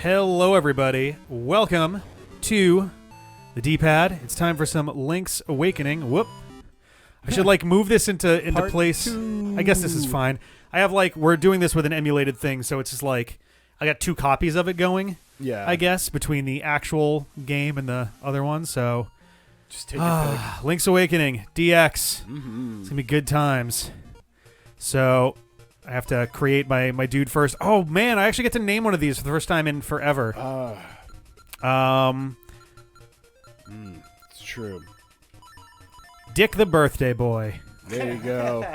Hello, everybody. Welcome to the D-pad. It's time for some Link's Awakening. Whoop. I should, move this into Part place. 2. I guess this is fine. I have, we're doing this with an emulated thing, so it's just, I got 2 copies of it going, Yeah. I guess, between the actual game and the other one, so... Just take your pick. Link's Awakening, DX. Mm-hmm. It's going to be good times. So... I have to create my dude first. Oh, man, I actually get to name one of these for the first time in forever. It's true. Dick the Birthday Boy. There you go.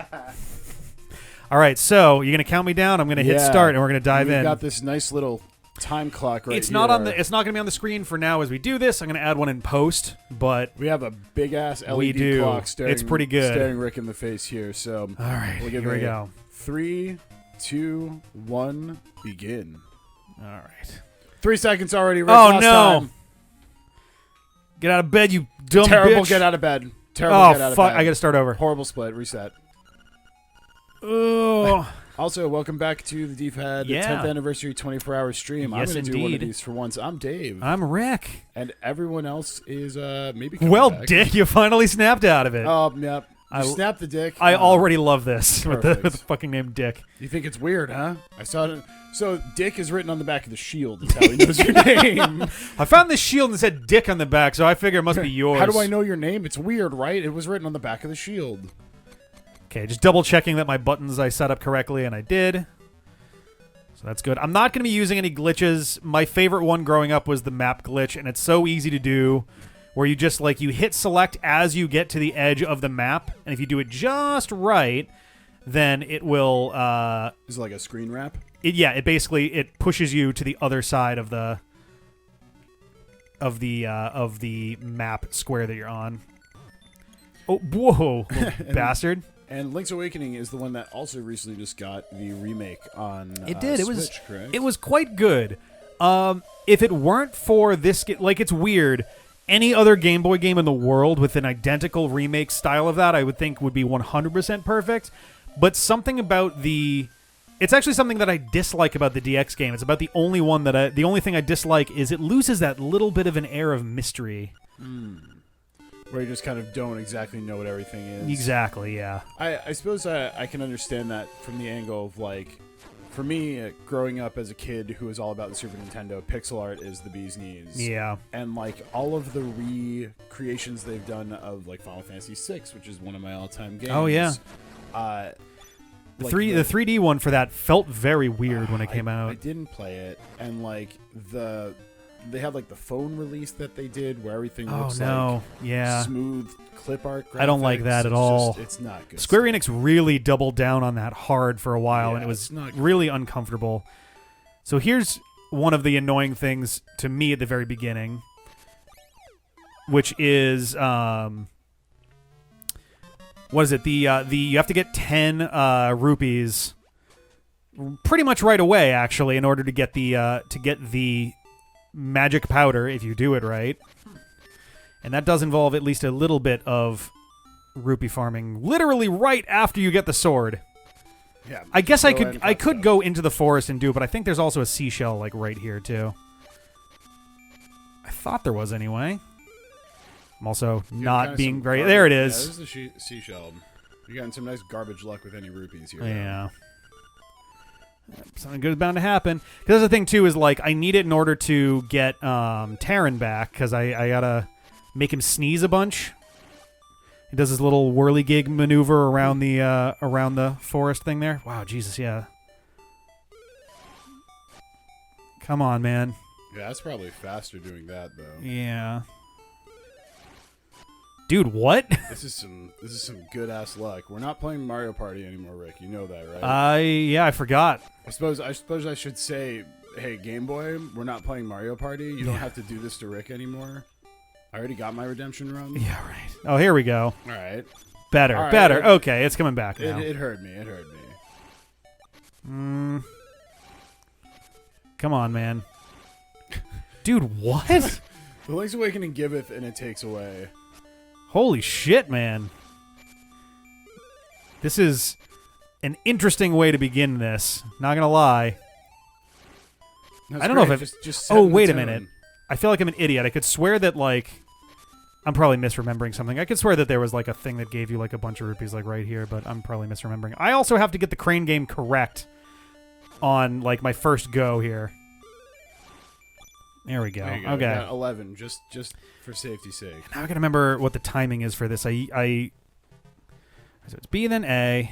All right, so you're going to count me down. I'm going to hit start, and we're going to dive in. We've got this nice little time clock right It's here. not on the. It's not going to be on the screen for now as we do this. I'm going to add one in post, but We have a big-ass LED We do. clock staring, It's pretty good. staring Rick in the face here. So, all right, we'll give here we it go. 3, 2, 1, begin. All right. 3 seconds already, Rick. Oh, Last no. time. Get out of bed, you dumb Terrible bitch. get out of bed. Terrible Oh, get out of fuck. bed. I got to start over. Horrible split. Reset. Oh. Also, welcome back to the D-pad, the Yeah. 10th anniversary 24-hour stream. Yes, I'm going to do one of indeed. these for once. I'm Dave. I'm Rick. And everyone else is maybe coming Well, back. Dick, you finally snapped out of it. Oh, yep. I- You snapped the dick. I already love this with the Perfect. fucking name Dick. You think it's weird, huh? I saw it. So, Dick is written on the back of the shield. Is how he knows your name. I found this shield and it said Dick on the back, so I figure it must be yours. How do I know your name? It's weird, right? It was written on the back of the shield. Okay, just double checking that my buttons I set up correctly, and I did. So that's good. I'm not going to be using any glitches. My favorite one growing up was the map glitch, and it's so easy to do, where you just, you hit select as you get to the edge of the map, and if you do it just right, then it will... Is it like a screen wrap? it basically, it pushes you to the other side of the map square that you're on. Oh, whoa, little bastard. And Link's Awakening is the one that also recently just got the remake on It did. Switch, correct? It was quite good. If it weren't for this, it's weird. Any other Game Boy game in the world with an identical remake style of that, I would think would be 100% perfect. But something about it's actually something that I dislike about the DX game. It's about the only one the only thing I dislike is it loses that little bit of an air of mystery. Where you just kind of don't exactly know what everything is. Exactly, yeah. I suppose I can understand that from the angle of, for me, growing up as a kid who was all about the Super Nintendo, pixel art is the bee's knees. Yeah. And, all of the recreations they've done of, Final Fantasy VI, which is one of my all-time games. Oh, yeah. The 3D one for that felt very weird when it came out. I didn't play it, and, they had the phone release that they did where everything looks smooth clip art graphics. I don't like that at all. It's not good. Square Enix really doubled down on that hard for a while, and it was not really uncomfortable. So here's one of the annoying things to me at the very beginning, which is what is it? You have to get 10 rupees pretty much right away, actually, in order to get the magic powder if you do it right. And that does involve at least a little bit of rupee farming literally right after you get the sword. Yeah. I guess I could go into the forest and do it, but I think there's also a seashell right here too. I thought there was anyway. I'm also not being very... There it is. Yeah, this is the seashell. You're getting some nice garbage luck with any rupees here. Yeah. Something good is bound to happen. Because the thing, too, is, I need it in order to get Terran back, because I gotta make him sneeze a bunch. He does his little whirligig maneuver around the forest thing there. Wow, Jesus, yeah. Come on, man. Yeah, that's probably faster doing that, though. Yeah. Dude, what? This is some good ass luck. We're not playing Mario Party anymore, Rick. You know that, right? Yeah, I forgot. I suppose I should say, hey, Game Boy, we're not playing Mario Party. You don't have to do this to Rick anymore. I already got my redemption run. Yeah, right. Oh, here we go. All right. Better. Okay, it's coming back now. It hurt me. Come on, man. Dude, what? The Link's Awakening giveth and it takes away. Holy shit, man. This is an interesting way to begin this. Not gonna lie. That's I don't know great. if it. Just set Oh, the wait a tone. minute. I feel like I'm an idiot. I could swear that like. I'm probably misremembering something. I could swear that there was like a thing that gave you like a bunch of rupees like right here, but I'm probably misremembering. I also have to get the crane game correct on like my first go here. There we go. There you go. Okay. You got 11, just for safety's sake. Now I gotta remember what the timing is for this. So it's B then A.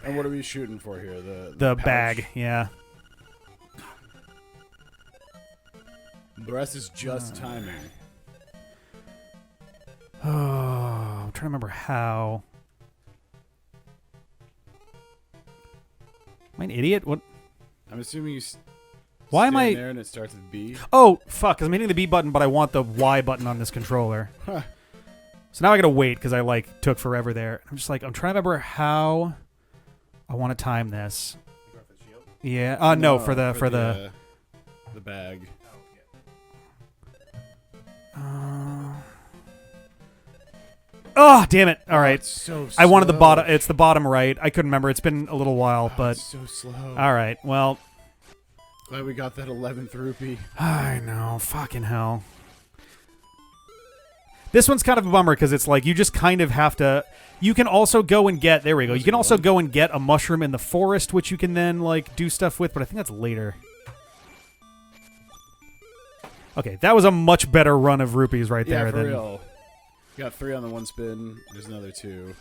And what are we shooting for here? The pouch? bag, yeah. The rest is just timing. Oh, I'm trying to remember how. Am I an idiot? What? I'm assuming you. Why am I there and it starts with B? Oh, fuck, because I'm hitting the B button, but I want the Y button on this controller. Huh. So now I gotta wait because I like took forever there. I'm just like, I'm trying to remember how I want to time this. Yeah. No, for the bag. Oh, damn it! All right. It's so I wanted the slow. bottom. It's the bottom right. I couldn't remember. It's been a little while, but It's so slow. all right. Well, Glad we got that 11th rupee. I know. Fucking hell. This one's kind of a bummer because it's like you just kind of have to. You can also go and get. There we go. You can also go and get a mushroom in the forest, which you can then like do stuff with. But I think that's later. Okay, that was a much better run of rupees right there. Yeah, for than, real. You got 3 on the one spin. There's another 2.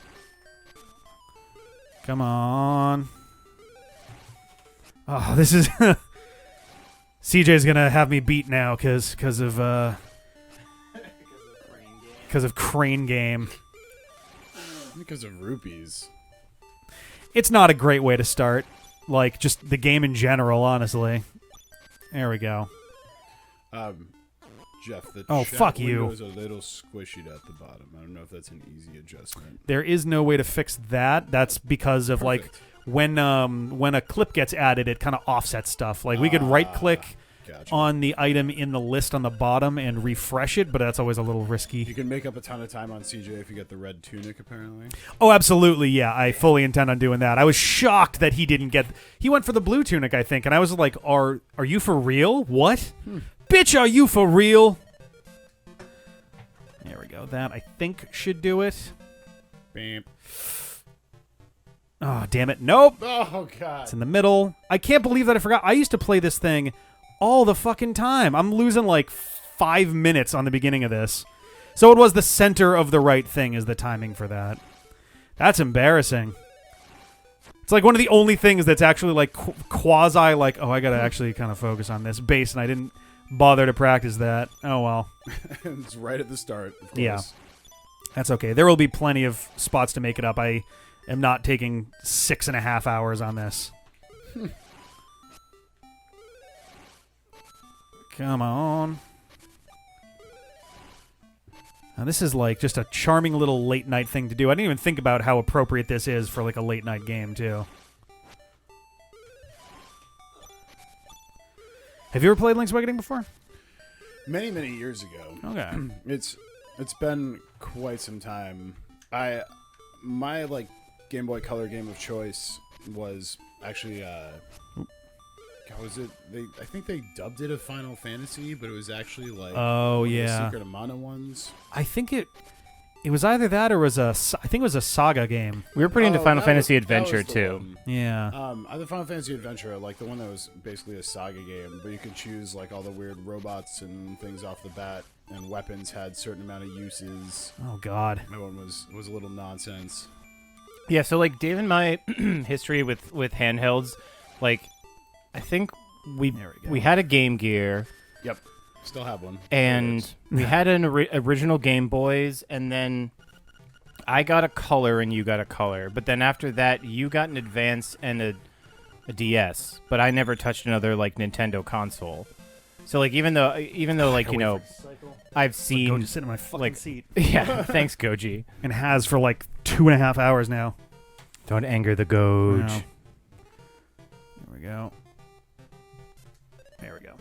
Come on. Oh, this is. CJ's gonna have me beat now because of crane game. Because of rupees. It's not a great way to start. Like just the game in general, honestly. There we go. Jeff, the Oh, chat fuck you. window is a little squishy at the bottom. I don't know if that's an easy adjustment. There is no way to fix that. That's because of Perfect. like when a clip gets added, it kind of offsets stuff. Like we could right click Gotcha. on the item in the list on the bottom and refresh it, but that's always a little risky. You can make up a ton of time on CJ if you get the red tunic, apparently. Oh, absolutely, yeah. I fully intend on doing that. I was shocked that he didn't get. He went for the blue tunic, I think, and I was like, "Are you for real? What, bitch? Are you for real?" There we go. That I think should do it. Bam. Oh, damn it! Nope. Oh God. It's in the middle. I can't believe that I forgot. I used to play this thing all the fucking time. I'm losing like 5 minutes on the beginning of this. So it was the center of the right thing is the timing for that. That's embarrassing. It's like one of the only things that's actually like quasi like, oh, I got to actually kind of focus on this base, and I didn't bother to practice that. Oh, well. It's right at the start, of course. Yeah. That's okay. There will be plenty of spots to make it up. I am not taking 6.5 hours on this. Come on. Now, this is like just a charming little late night thing to do. I didn't even think about how appropriate this is for like a late night game, too. Have you ever played Link's Awakening before? Many, many years ago. Okay. It's been quite some time. My like Game Boy Color game of choice was actually how was it? I think they dubbed it a Final Fantasy, but it was actually like Oh, one of the yeah. Secret of Mana ones. I think it was either that or I think it was a Saga game. We were pretty into Final that Fantasy was- that Adventure was the too. one. Yeah. The Final Fantasy Adventure, like the one that was basically a saga game, but you could choose like all the weird robots and things off the bat, and weapons had certain amount of uses. Oh, God. That one was a little nonsense. Yeah, so like Dave and my history with handhelds, like I think There we go. we had a Game Gear Yep, still have one. and we had an original Game Boys, and then I got a Color and you got a Color, but then after that you got an Advance and a DS, but I never touched another like Nintendo console. So like even though like you know I've Go seen just sit in my fucking like seat. yeah, thanks Goji. And has for like 2.5 hours now. Don't anger the Goj. Wow. There we go. There we go.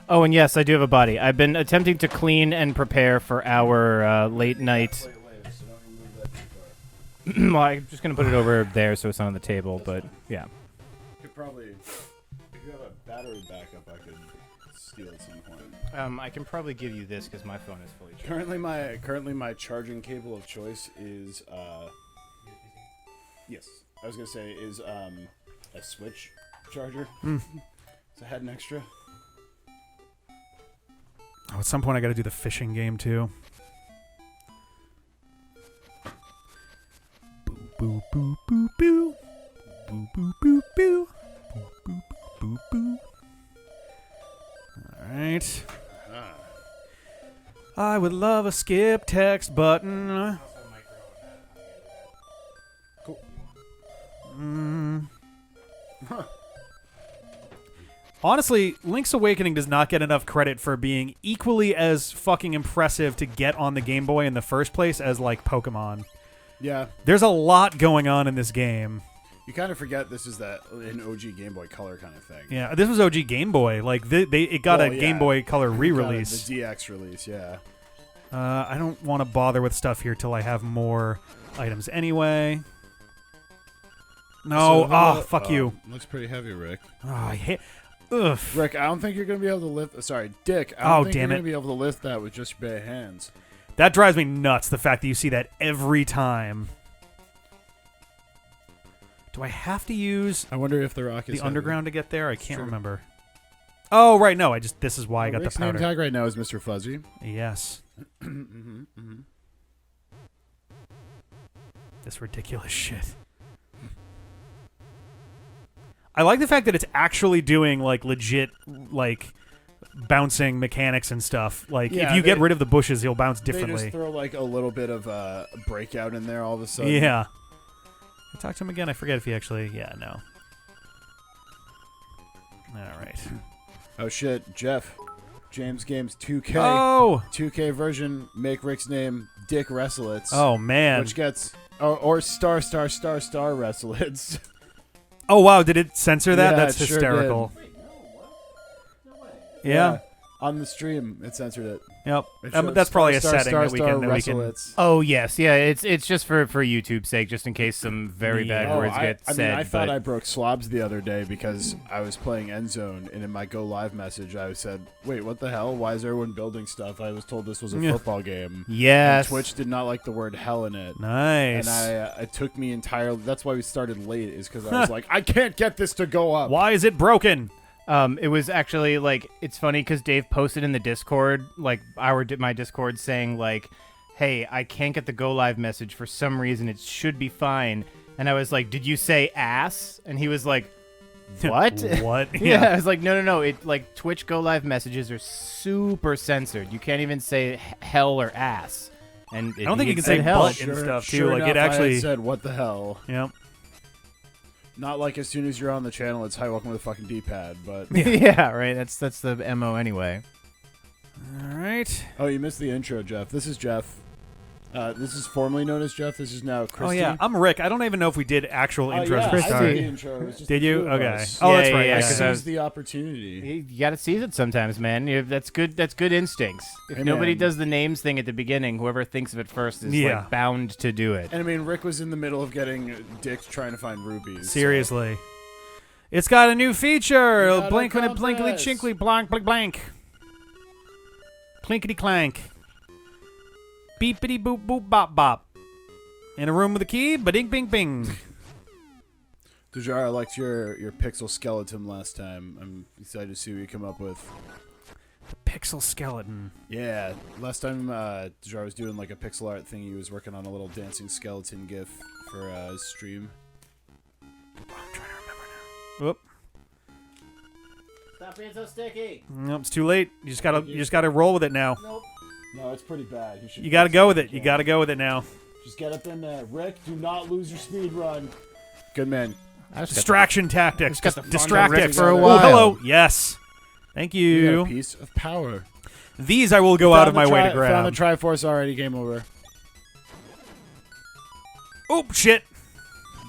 Oh, and yes, I do have a body. I've been attempting to clean and prepare for our late night. Well, I'm just going to put it over there so it's not on the table, but yeah. Could probably, if you have a battery backup I could steal at some point. I can probably give you this because my phone is fully charged. Currently my charging cable of choice is yes, I was gonna say is a Switch charger. So I had an extra. Oh, at some point I got to do the fishing game too. Boo boo boo boo boo boo boo boo boo boo boo boo. All right. I would love a skip text button. Cool. Honestly, Link's Awakening does not get enough credit for being equally as fucking impressive to get on the Game Boy in the first place as, like, Pokemon. Yeah. There's a lot going on in this game. You kind of forget this is an OG Game Boy Color kind of thing. Yeah, this was OG Game Boy. Like, it got a Game Boy Color re-release. The DX release, yeah. I don't want to bother with stuff here till I have more items anyway. No, fuck you. Looks pretty heavy, Rick. Oh, I hate... Ugh. Rick, I don't think you're going to be able to lift... Sorry, Dick, I don't think you're going to be able to lift that with just your bare hands. That drives me nuts, the fact that you see that every time. Do I have to use I wonder if the rock is the underground to get there? I can't remember. Oh, right, no, this is why I got Rick's the powder. name tag right now is Mr. Fuzzy. Yes. This ridiculous shit. I like the fact that it's actually doing, like, legit, like, bouncing mechanics and stuff. Like, Yeah, if you get rid of the bushes, he'll bounce differently. They just throw, like, a little bit of breakout in there all of a sudden. Yeah. I talk to him again. I forget if he actually... Yeah, no. All right. Oh, shit. Jeff. James Games 2K. Oh! 2K version. Make Rick's name Dick Wrestlets. Oh, man. Which gets... or star Wrestlets. Oh, wow. Did it censor that? Yeah, That's it sure hysterical. did. Yeah. On the stream, it censored it. Yep. It shows That's probably a star, setting star, that we can... Wrestlets. Oh yes, yeah. It's just for YouTube's sake, just in case some very bad words get said. I thought I broke slobs the other day because I was playing Endzone, and in my Go Live message, I said, "Wait, what the hell? Why is everyone building stuff? I was told this was a football game." Yes. And Twitch did not like the word "hell" in it. Nice. And it took me entirely. That's why we started late. Is because I was like, I can't get this to go up. Why is it broken? It was actually, like, it's funny because Dave posted in the Discord, like, my Discord saying, like, hey, I can't get the go live message for some reason. It should be fine. And I was like, did you say ass? And he was like, what? What? Yeah, I was like, no. It, like, Twitch go live messages are super censored. You can't even say hell or ass. And I don't think you can said say hell. butt and stuff, too. Sure Like, it enough, actually... I had said, what the hell? Yep. Not like as soon as you're on the channel, it's hi, welcome to the fucking D-pad, but... Yeah, right. That's the MO anyway. All right. Oh, you missed the intro, Jeff. This is Jeff. This is formerly known as Jeff. This is now Christy. Oh, yeah. I'm Rick. I don't even know if we did actual intros Yeah, at the I start. did the intro. It was just Did the you? two of Okay. us. Oh, Yeah, that's right. yeah, I yeah. seized the opportunity. You gotta seize it sometimes, man. That's good instincts. If Hey, nobody man. does the names thing at the beginning, whoever thinks of it first is Yeah. like bound to do it. And I mean, Rick was in the middle of getting Dick trying to find rubies. Seriously. It's got a new feature. We got a Blinkly, blinkly, contest. chinkly, blank, blank, blank. Clinkety clank. Beepity boop boop bop bop. In a room with a key, ba-ding bing bing. Dejar, I liked your pixel skeleton last time. I'm excited to see what you come up with. The pixel skeleton. Yeah, last time Dejar was doing like a pixel art thing. He was working on a little dancing skeleton gif for his stream. I'm trying to remember now. Whoop. Stop being so sticky. Nope, it's too late. You just gotta roll with it now. Nope. No, it's pretty bad. You gotta go with it. You gotta go with it now. Just get up in there. Rick, do not lose your speed run. Good man. Distraction tactics. got the fun Distract of it Rick for a Oh, while. hello. Yes. Thank You got you. a piece of power. These I will go out of my way to Found grab. the Triforce already. Game over. Oh, shit.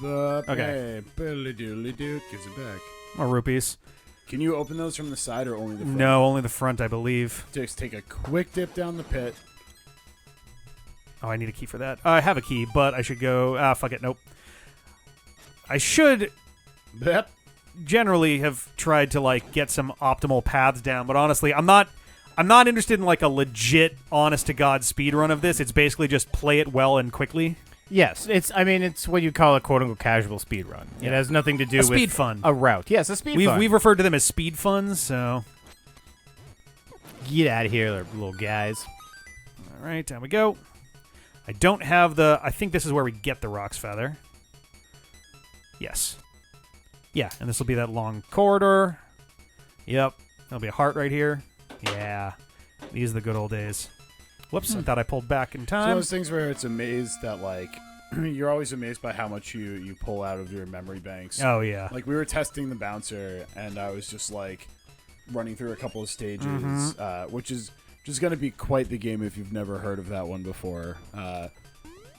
Okay. Billy doodly doot gives it back. More rupees. Can you open those from the side or only the front? No, only the front, I believe. Just take a quick dip down the pit. Oh, I need a key for that. I have a key, but I should go... fuck it. Nope. I should... Yep. generally have tried to like get some optimal paths down, but honestly, I'm not interested in like a legit, honest to God speed run of this. It's basically just play it well and quickly. Yes, it's what you call a quote-unquote casual speed run. Yeah. It has nothing to do A with speed fun. a route. Yes, a speed fun. We've referred to them as speed funs, so... Get out of here, little guys. All right, down we go. I don't have the... I think this is where we get the Rock's Feather. Yes. Yeah, and this will be that long corridor. Yep. There'll be a heart right here. Yeah. These are the good old days. Whoops, I thought I pulled back in It's one time. of those things where it's amazed that, like, you're always amazed by how much you pull out of your memory banks. Oh, yeah. Like, we were testing the bouncer, and I was just, like, running through a couple of stages, which is just going to be quite the game if you've never heard of that one before. But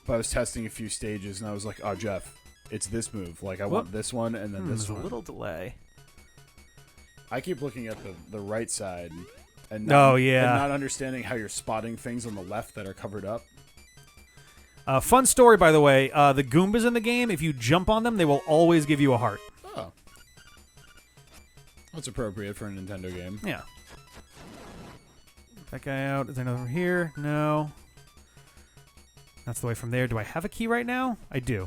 I was testing a few stages, and I was like, oh, Jeff, it's this move. Like, I want this one, and then this There's one. a little delay. I keep looking at the right side, and yeah. not understanding how you're spotting things on the left that are covered up. Fun story, by the way. The Goombas in the game, if you jump on them, they will always give you a heart. Oh. That's appropriate for a Nintendo game. Yeah. That guy out. Is there another one here? No. That's the way from there. Do I have a key right now? I do.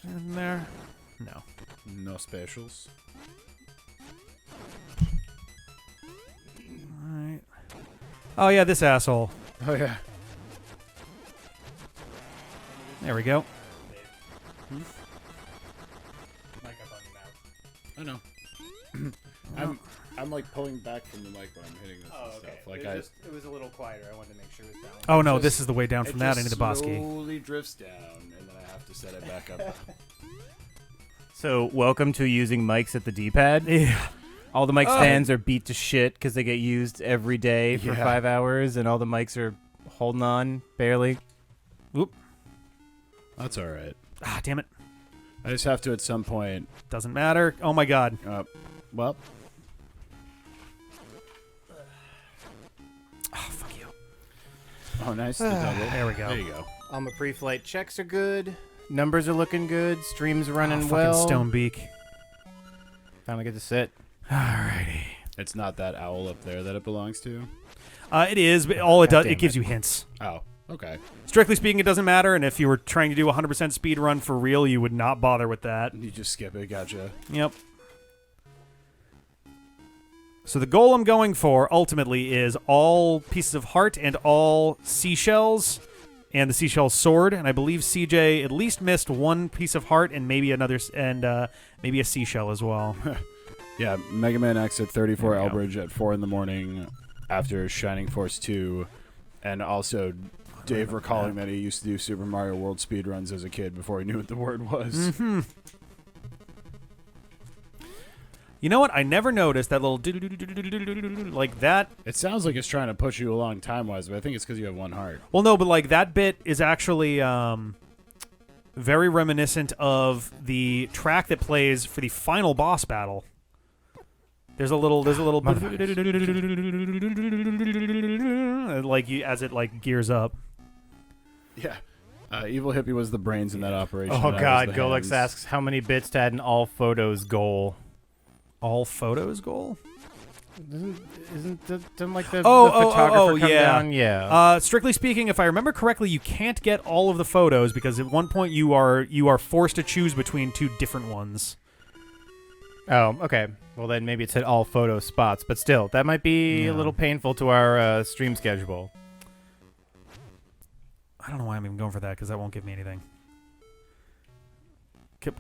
In there? No. No specials. Alright. Oh, yeah, this asshole. Oh, yeah. There we go. I know. I'm like pulling back from the mic when I'm hitting this and stuff. Like it was a little quieter. I wanted to make sure it was down. Oh, no, just- this is the way down from that. I need the boss key. It slowly drifts down, and then I have to set it back up. So, welcome to using mics at the D-pad. Yeah. All the mic stands are beat to shit because they get used every day for Yeah. 5 hours, and all the mics are holding on, barely. Oop. That's all right. Ah, damn it. I just have to at some point. Doesn't matter. Oh, my God. Well. Oh, fuck you. Oh, nice. The double. There we go. There you go. All my pre-flight checks are good. Numbers are looking good. Stream's running Fucking well. Stonebeak. Finally get to sit. Alrighty. It's not that owl up there that it belongs to. It is, but all it does, damn it gives it. you hints. Oh, okay. Strictly speaking, it doesn't matter, and if you were trying to do a 100% speed run for real, you would not bother with that. You just skip it. Gotcha. Yep. So the goal I'm going for, ultimately, is all pieces of heart and all seashells, and the seashell sword, and I believe CJ at least missed one piece of heart and maybe another, and maybe a seashell as well. Yeah, Mega Man X at 34 There we go. Elbridge at 4 in the morning after Shining Force 2, and also Dave recalling that he used to do Super Mario World speedruns as a kid before he knew what the word was. Mm-hmm. You know what? I never noticed that little like that. It sounds like it's trying to push you along time-wise, but I think it's because you have one heart. Well, no, but like that bit is actually very reminiscent of the track that plays for the final boss battle. There's a little like as it like gears up. Yeah. Evil Hippie was the brains in that operation. Oh and I God, was the Golix hands. asks how many bits to add an all photos goal. All photos goal? Doesn't like the Oh, photographer come yeah. down? Yeah. Strictly speaking, if I remember correctly, you can't get all of the photos because at one point you are forced to choose between two different ones. Oh, okay. Well, then maybe it's at all photo spots, but still, that might be Yeah. a little painful to our stream schedule. I don't know why I'm even going for that because that won't give me anything.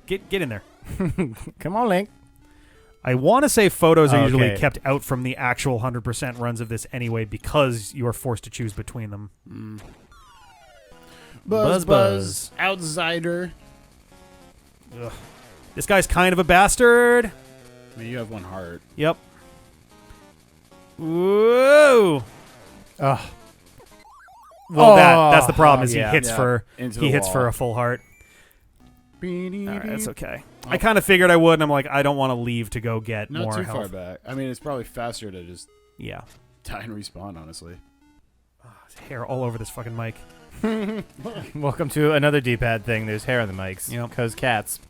Get in there. Come on, Link. I want to say photos are usually Okay. kept out from the actual 100% runs of this anyway because you are forced to choose between them. Buzz. Outsider. Ugh. This guy's kind of a bastard. I mean, you have one heart. Yep. Whoa. Ugh. Well, that's the problem. Is yeah. he hits Yeah, for into he the hits wall. for a full heart. All right, that's okay. I Oh. kind of figured I would, and I'm like, I don't want to leave to go get Not more too health. far back. I mean, it's probably faster to just Yeah. die and respawn, honestly. There's hair all over this fucking mic. Welcome to another D-pad thing. There's hair on the mics. Yep. Because cats.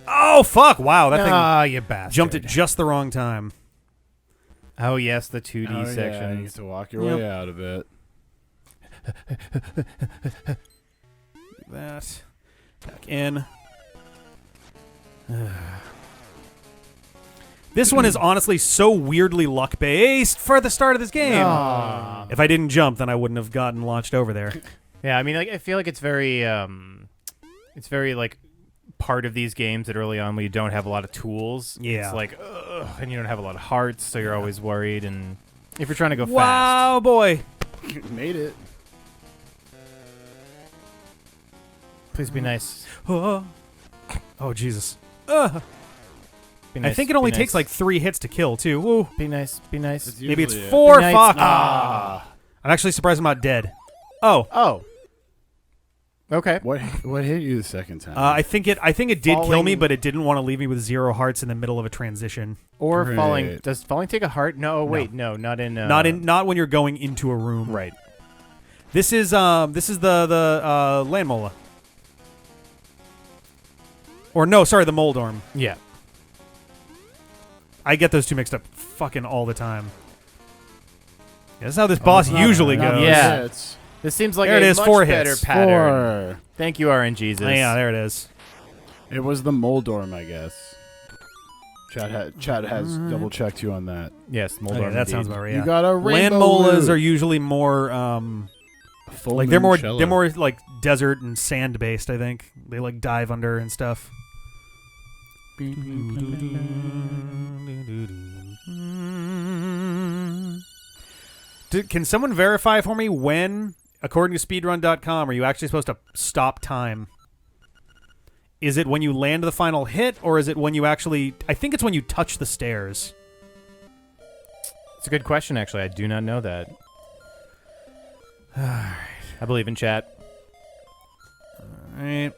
Oh, fuck. Wow, that Ah, thing you bastard. jumped at just the wrong time. Oh, yes, the 2D Oh, yeah, you sections. get to walk your way out of it. That. Back in. This one is honestly so weirdly luck-based for the start of this game. Aw. If I didn't jump, then I wouldn't have gotten launched over there. Yeah, I mean, like, I feel like it's very, like, part of these games that early on when you don't have a lot of tools. Yeah. It's like, ugh, and you don't have a lot of hearts, so you're always worried. And if you're trying to go fast. Wow, boy. Made it. Please be nice. Oh, Jesus. Be nice. I think it only be takes nice. like 3 hits to kill, too. Woo. Be nice. Be nice. It's Maybe it's usually it. 4. Nice. Fuck. Ah. I'm actually surprised I'm not dead. Oh. Oh. Okay. What hit you the second time? I think it did kill me, Falling- but it didn't want to leave me with 0 hearts in the middle of a transition. Or Great. falling. Does falling take a heart? No, wait. No, not in. Not when you're going into a room. Right. This is the land mola. Or no, sorry, the Moldorm. Yeah. I get those two mixed up fucking all the time. Yeah, that's how this boss usually Not goes. Yeah. hits. This seems like There it a is, much 4 better hits. pattern. 4. Thank you, RNGesus. Oh, yeah, there it is. It was the Moldorm, I guess. Chad has double checked you on that. Yes, Oh, Moldorm. yeah, that indeed. sounds about right. You Yeah. got a Land rainbow molas loot. are usually more Full like they're more mooncello. like desert and sand based. I think they like dive under and stuff. Can someone verify for me when, according to speedrun.com, are you actually supposed to stop time? Is it when you land the final hit, or is it when you actually... I think it's when you touch the stairs. It's a good question, actually. I do not know that. I believe in chat. Alright.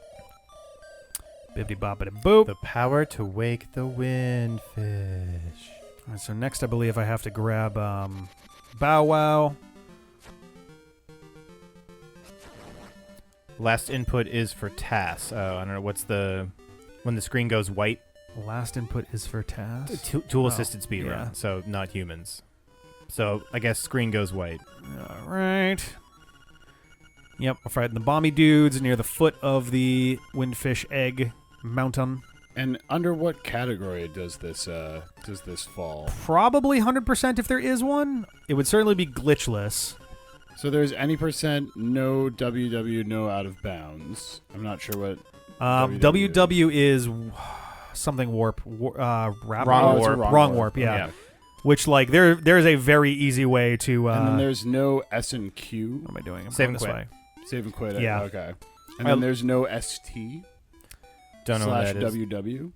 Bibbidi boppity boop. The power to wake the windfish. Alright, so next I believe I have to grab Bow Wow. Last input is for TAS. Oh, I don't know. What's the... When the screen goes white? Last input is for task. Tool-assisted speedrun, yeah. so not humans. So, I guess screen goes white. Alright. Yep, we're fighting the bomby dudes near the foot of the Windfish Egg Mountain. And under what category does this fall? Probably 100% if there is one. It would certainly be glitchless. So there's any percent, no WW, no out of bounds. I'm not sure what. WW is something warp. Wrong warp. Wrong warp, yeah. Which, like, there's a very easy way to... and then there's no S and Q. what am I doing? I'm Save going and this quit. way. Save and quit. Yeah. Okay. And then there's no ST Don't know what slash that is. WW.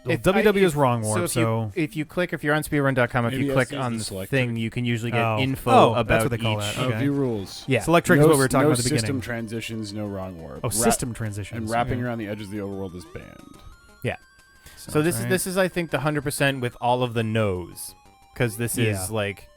Well, WW is wrong warp, so if you click, if you're on speedrun.com, if Maybe you click ST is on the the selector. thing, you can usually get Oh. info Oh, about that's what they call each. that. Okay. View rules. Yeah. Selectric is what we were talking no about at the system beginning. transitions, no wrong warp. Oh, system transitions. And wrapping Okay. around the edges of the overworld is banned. So this Sounds is this is I think the 100% with all of the no's, because this Yeah. is like,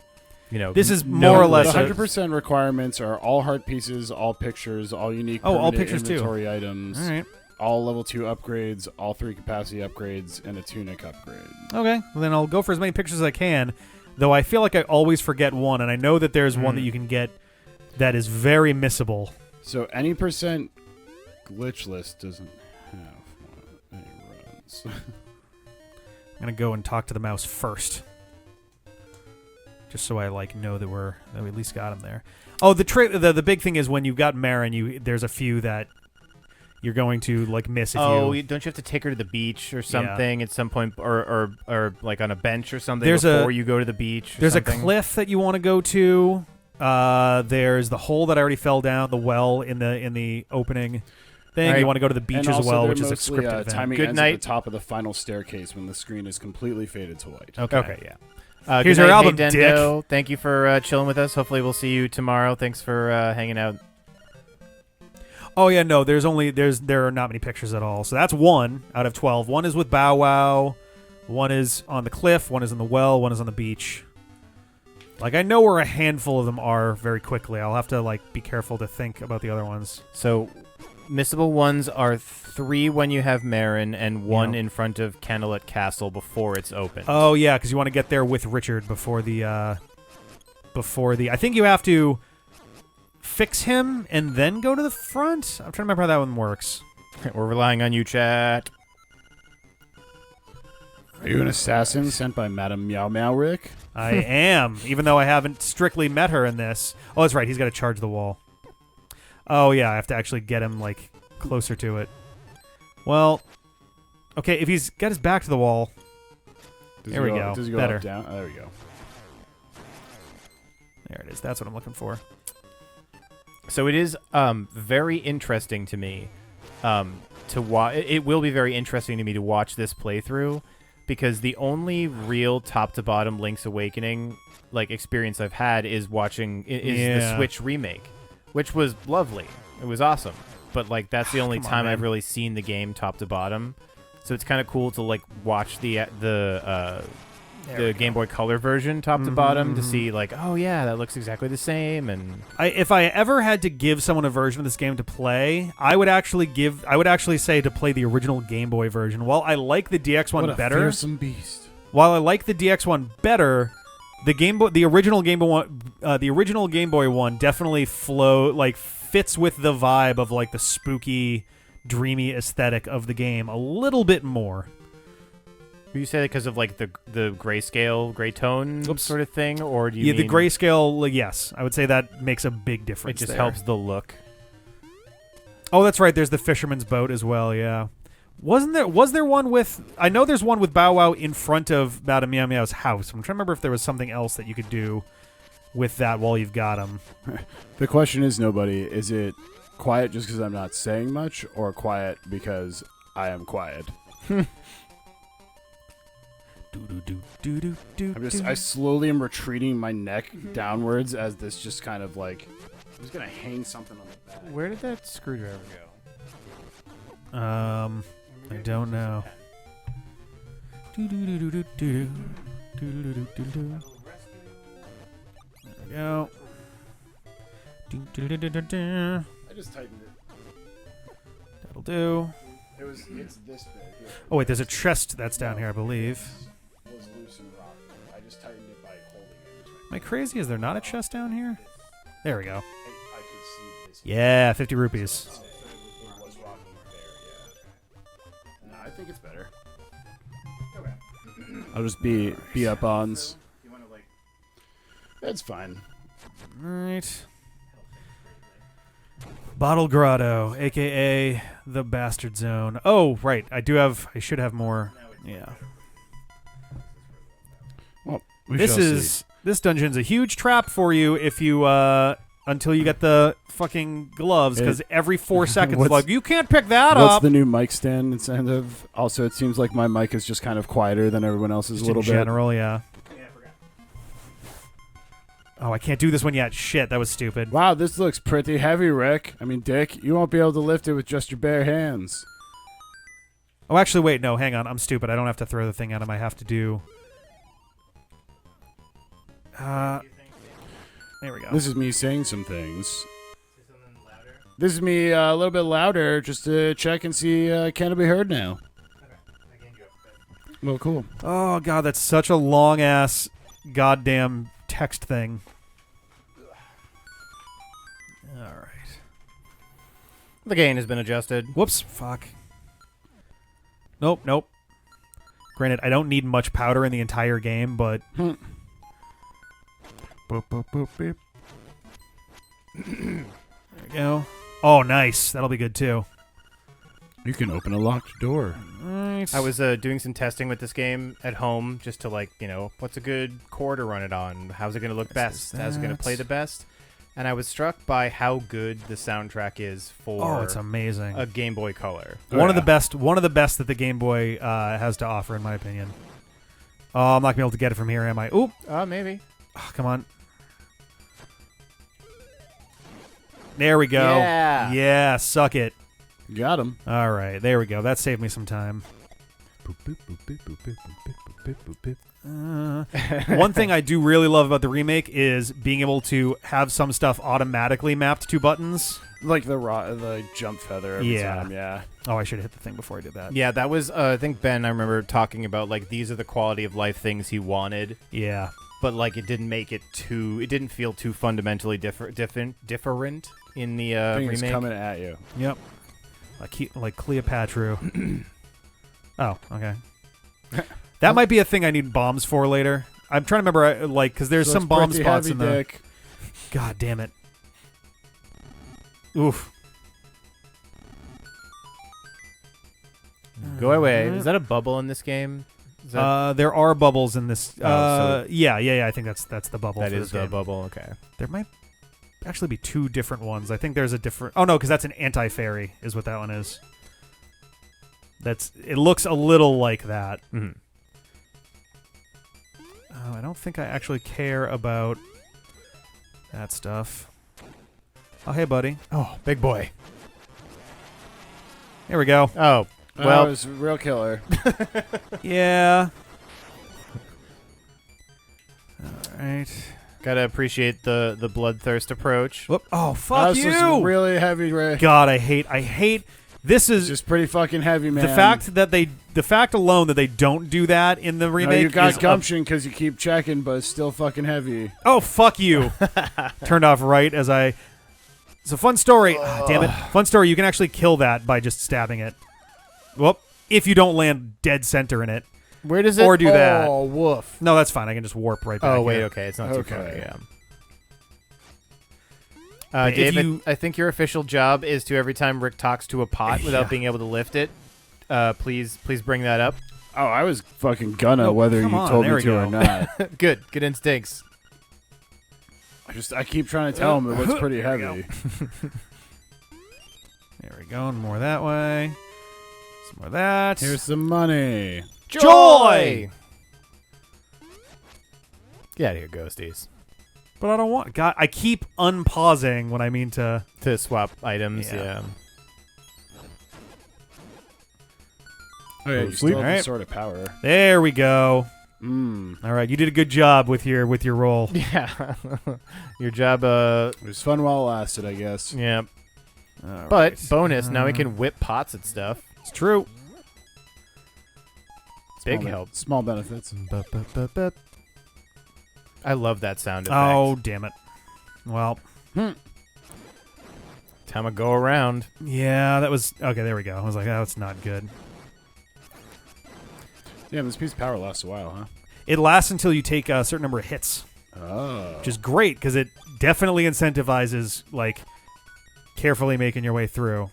you know, This is no more or less The a- 100% requirements are all heart pieces, all pictures, all unique Oh, all permanent pictures too. inventory items, All right. all level 2 upgrades, all 3 capacity upgrades, and a tunic upgrade. Okay. Well, then I'll go for as many pictures as I can, though I feel like I always forget one, and I know that there's one that you can get that is very missable. So any percent glitchless doesn't have any runs. I'm going to go and talk to the mouse first. Just so I know that we at least got him there. Oh, the big thing is when you've got Marin, there's a few that you're going to miss if you. don't you have to take her to the beach or something at some point, or like on a bench or something before you go to the beach? There's something? a cliff that you want to go to. There's the hole that I already fell down, the well in the opening thing. Right. You want to go to the beach And as also well, they're which is a mostly, scripted event. timing Good ends night. at the top of the final staircase when the screen is completely faded to white. Okay, yeah. Here's good our night, album, hey, Dendo. Thank you for chilling with us. Hopefully we'll see you tomorrow. Thanks for hanging out. Oh yeah, no, there are not many pictures at all. So that's 1 out of 12. 1 is with Bow Wow. 1 is on the cliff. 1 is in the well. 1 is on the beach. Like, I know where a handful of them are very quickly. I'll have to, like, be careful to think about the other ones. So, missable ones are 3 when you have Marin and 1 in front of Canelet Castle before it's open. Oh, yeah, because you want to get there with Richard before the... I think you have to fix him and then go to the front? I'm trying to remember how that one works. We're relying on you, chat. Are you an assassin sent by Madame Meow Meow Rick? I am, even though I haven't strictly met her in this. Oh, that's right. He's got to charge the wall. Oh, yeah. I have to actually get him, like, closer to it. Well, okay, if he's got his back to the wall. There we go. Does he go Better. up, down? Oh, there we go. There it is. That's what I'm looking for. So it is very interesting to me to watch. It will be very interesting to me to watch this playthrough, because the only real top to bottom Link's Awakening like experience I've had is watching the Switch remake, which was lovely. It was awesome, but like that's the only time I've really seen the game top to bottom. So it's kind of cool to like watch the Game Boy Color version top to bottom to see like, oh yeah, that looks exactly the same. And if I ever had to give someone a version of this game to play, I would actually say to play the original Game Boy version. While I like the DX one better, fearsome beast. While I like the DX one better, the original Game Boy one definitely fits with the vibe of like the spooky, dreamy aesthetic of the game a little bit more. You say that because of like the grayscale, gray tone sort of thing, or do you mean the grayscale? Yes, I would say that makes a big difference. It just helps the look. Oh, that's right. There's the fisherman's boat as well. Yeah, was there one with? I know there's one with Bow Wow in front of Madame Meow Meow's house. I'm trying to remember if there was something else that you could do with that while you've got him. The question is, nobody, is it quiet just because I'm not saying much, or quiet because I am quiet? I slowly am retreating my neck downwards as this just kind of like, I'm just gonna hang something on the back. Where did that screwdriver go? I don't know. There we go. I just tightened it. That'll do. It's this big. Here. Oh wait, there's a chest that's down here, I believe. It was loose and rocky. I just tightened it by holding it. Am I crazy? Is there not a chest down here? There we go. I could see this. Yeah, 50 rupees. So it was rocking there, yeah. No, I think it's better. Okay. I'll just be up ons. You want to like? That's fine. Alright. Bottle Grotto, a.k.a. the Bastard Zone. Oh, right. I should have more. Yeah. Well, this dungeon's a huge trap for you if you, until you get the fucking gloves, because every 4 seconds it's like, you can't pick that up. What's the new mic stand incentive? Also, it seems like my mic is just kind of quieter than everyone else's Just a little in bit. general, yeah. Oh, I can't do this one yet. Shit, that was stupid. Wow, this looks pretty heavy, Rick. I mean, Dick, you won't be able to lift it with just your bare hands. Oh, actually, wait. No, hang on. I'm stupid. I don't have to throw the thing at him. I have to do... there we go. This is me saying some things. This is me a little bit louder just to check and see can it be heard now. Well, cool. Oh, God, that's such a long-ass goddamn text thing. All right. The gain has been adjusted. Whoops. Fuck. Nope. Granted, I don't need much powder in the entire game, but... Boop, boop, boop, beep. There we go. Oh, nice. That'll be good, too. You can open a locked door. Nice. I was doing some testing with this game at home just to, like, what's a good core to run it on? How's it going to look best? How's it going to play the best? And I was struck by how good the soundtrack is for it's amazing. A Game Boy Color. One of the best that the Game Boy has to offer, in my opinion. Oh, I'm not going to be able to get it from here, am I? Oop. Maybe. Oh, come on. There we go. Yeah. Yeah, suck it. Got him. All right, there we go. That saved me some time. One thing I do really love about the remake is being able to have some stuff automatically mapped to buttons. Like the jump feather every time, yeah. Oh, I should have hit the thing before I did that. Yeah, that was, I think Ben, I remember talking about, like, these are the quality of life things he wanted. Yeah. But, like, it didn't make it it didn't feel too fundamentally different in the remake. It's coming at you. Yep. Like Cleopatra. Oh, okay. That might be a thing I need bombs for later. I'm trying to remember, because there's some bomb spots in the... Dick. God damn it. Oof. Go away. Is that a bubble in this game? Is that, there are bubbles in this. so yeah. I think that's the bubble. that for is this the game. bubble. Okay. There might actually be two different ones. I think there's a different... Oh, no, because that's an anti-fairy is what that one is. It looks a little like that. Mm-hmm. I don't think I actually care about that stuff. Oh, hey, buddy. Oh, big boy. Here we go. Oh, Well, well. it was a real killer. Yeah. All right. Gotta appreciate the bloodthirst approach. Whoop. Oh, fuck This you! was really heavy, Ray. God, I hate. This is Just pretty fucking heavy, man. the fact alone that they don't do that in the remake. No, you got is gumption because you keep checking, but it's still fucking heavy. Oh, fuck you! Turned off right as I. It's a fun story. Ah, damn it! Fun story. You can actually kill that by just stabbing it. Whoop! If you don't land dead center in it, Where does it? or do that. Oh, woof. No, that's fine. I can just warp right back. Oh wait, here. okay, it's not too far. Okay. Yeah. If David, you- I think your official job is to every time Rick talks to a pot without Yeah. being able to lift it, please bring that up. Oh, I was fucking gonna Oh, whether you come on, told there me we to go. or not. Good instincts. I keep trying to tell him it looks pretty There we heavy. There we go. And more that way. Some more of that. Here's some money. Joy! Get out of here, ghosties. But I don't want. God, I keep unpausing when I mean to. To swap items, Yeah. yeah. Oh, yeah, Oh, you sweet. still have Alright. the sword of power. There we go. Mmm. All right, you did a good job with your roll. Yeah. Your job, It was fun while it lasted, I guess. yeah. All But right. bonus, now we can whip pots at stuff. It's true. Big Small help. Small benefits. I love that sound effect. Oh, damn it. Well, Time to go around. yeah, that was okay. There we go. I was like, oh, it's not good. Yeah, this piece of power lasts a while, huh? It lasts until you take a certain number of hits, Oh. which is great because it definitely incentivizes like carefully making your way through.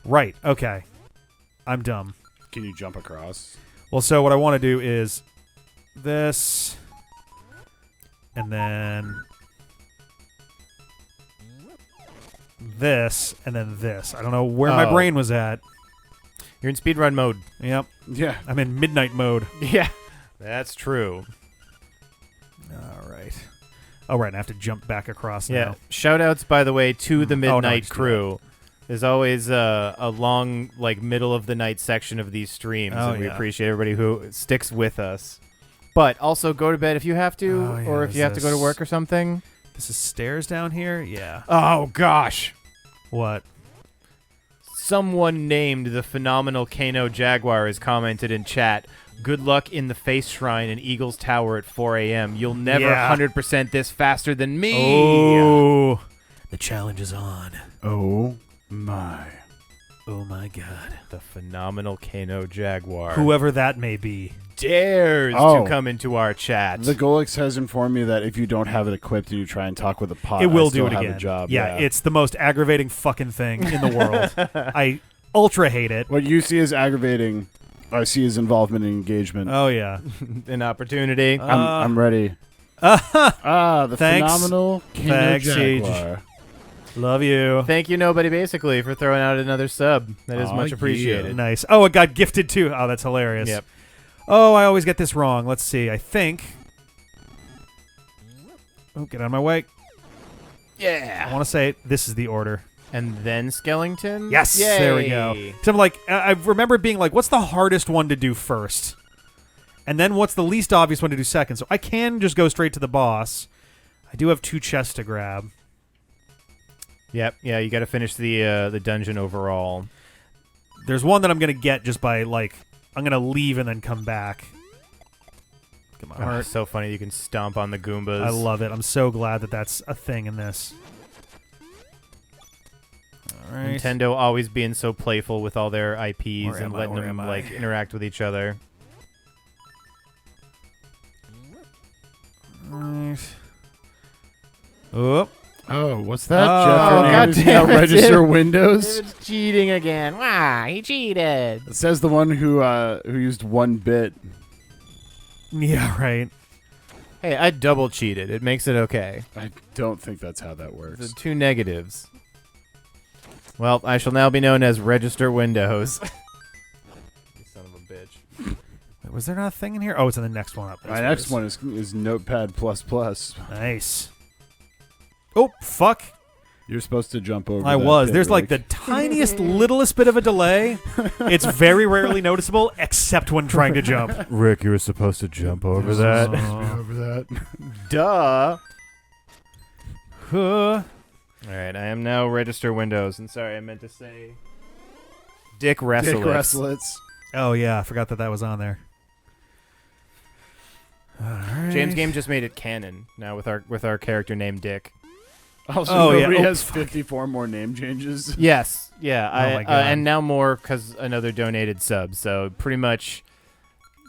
Right. Okay. I'm dumb. Can you jump across? Well, so what I want to do is this, and then this, and then this. I don't know where my Oh. brain was at. You're in speedrun mode. Yep. Yeah. I'm in midnight mode. Yeah. That's true. All right. Oh, right. I have to jump back across Yeah. now. Shout outs, by the way, to the Oh, no, Midnight just do crew. There's always a long, like, middle of the night section of these streams, Oh, and we yeah. appreciate everybody who sticks with us. But also go to bed if you have to, Oh, yeah, or if is you have to go to this- work or something. This is stairs down here? Yeah. Oh, gosh. What? Someone named the phenomenal Kano Jaguar has commented in chat, good luck in the face shrine in Eagle's Tower at 4 a.m. You'll never Yeah. 100% this faster than me. Oh. The challenge is on. Oh my. Oh, my God. The phenomenal Kano Jaguar. Whoever that may be. dares Oh. to come into our chat. The Golix has informed me that if you don't have it equipped and you try and talk with a pot, It will I still do it have again. a job. Yeah, it's the most aggravating fucking thing in the world. I ultra hate it. What you see as aggravating, I see as involvement and engagement. Oh, yeah. An opportunity. I'm ready. The Thanks. phenomenal Kano Thanks, Jaguar. Love you. Thank you, Nobody Basically, for throwing out another sub. That is Aw, much yeah. appreciated. Nice. Oh, it got gifted too. Oh, that's hilarious. Yep. Oh, I always get this wrong. Let's see. I think. Oh, get out of my way. I Yeah. want to say this is the order. And then Skellington? Yes, Yay. there we go. So I'm like, I remember being like, what's the hardest one to do first? And then what's the least obvious one to do second? So I can just go straight to the boss. I do have 2 chests to grab. Yep, yeah, you got to finish the dungeon overall. There's one that I'm going to get just by, like, I'm going to leave and then come back. Come on. Oh, so funny. You can stomp on the Goombas. I love it. I'm so glad that that's a thing in this. All right. Nintendo always being so playful with all their IPs Where and am I? letting Where them am I? like interact with each other. Right. Oh. Oh, what's that? Oh, Jeff God using damn it, register dude. Windows. It's cheating again. Wow, he cheated. It says the one who used 1 bit. Yeah, right. Hey, I double cheated. It makes it okay. I don't think that's how that works. The 2 negatives. Well, I shall now be known as Register Windows. You son of a bitch. Wait, was there not a thing in here? Oh, it's in the next one up. My next one is Notepad++. Nice. Oh, fuck. You're supposed to jump over. I that was. bit, There's like Rick. the tiniest, littlest bit of a delay. It's very rarely noticeable, except when trying to jump. Rick, you were supposed to jump over Supposed that. to be over that. Duh. Huh. All right, I am now Register Windows. And sorry, I meant to say Dick Wrestlitz. Dick Wrestlitz. Oh, yeah. I forgot that that was on there. All right. James Game just made it canon now with our character named Dick. Also, Oh, yeah. nobody Oh, has fuck. 54 more name changes. Yes, yeah, my God. and now more because another donated sub. So pretty much,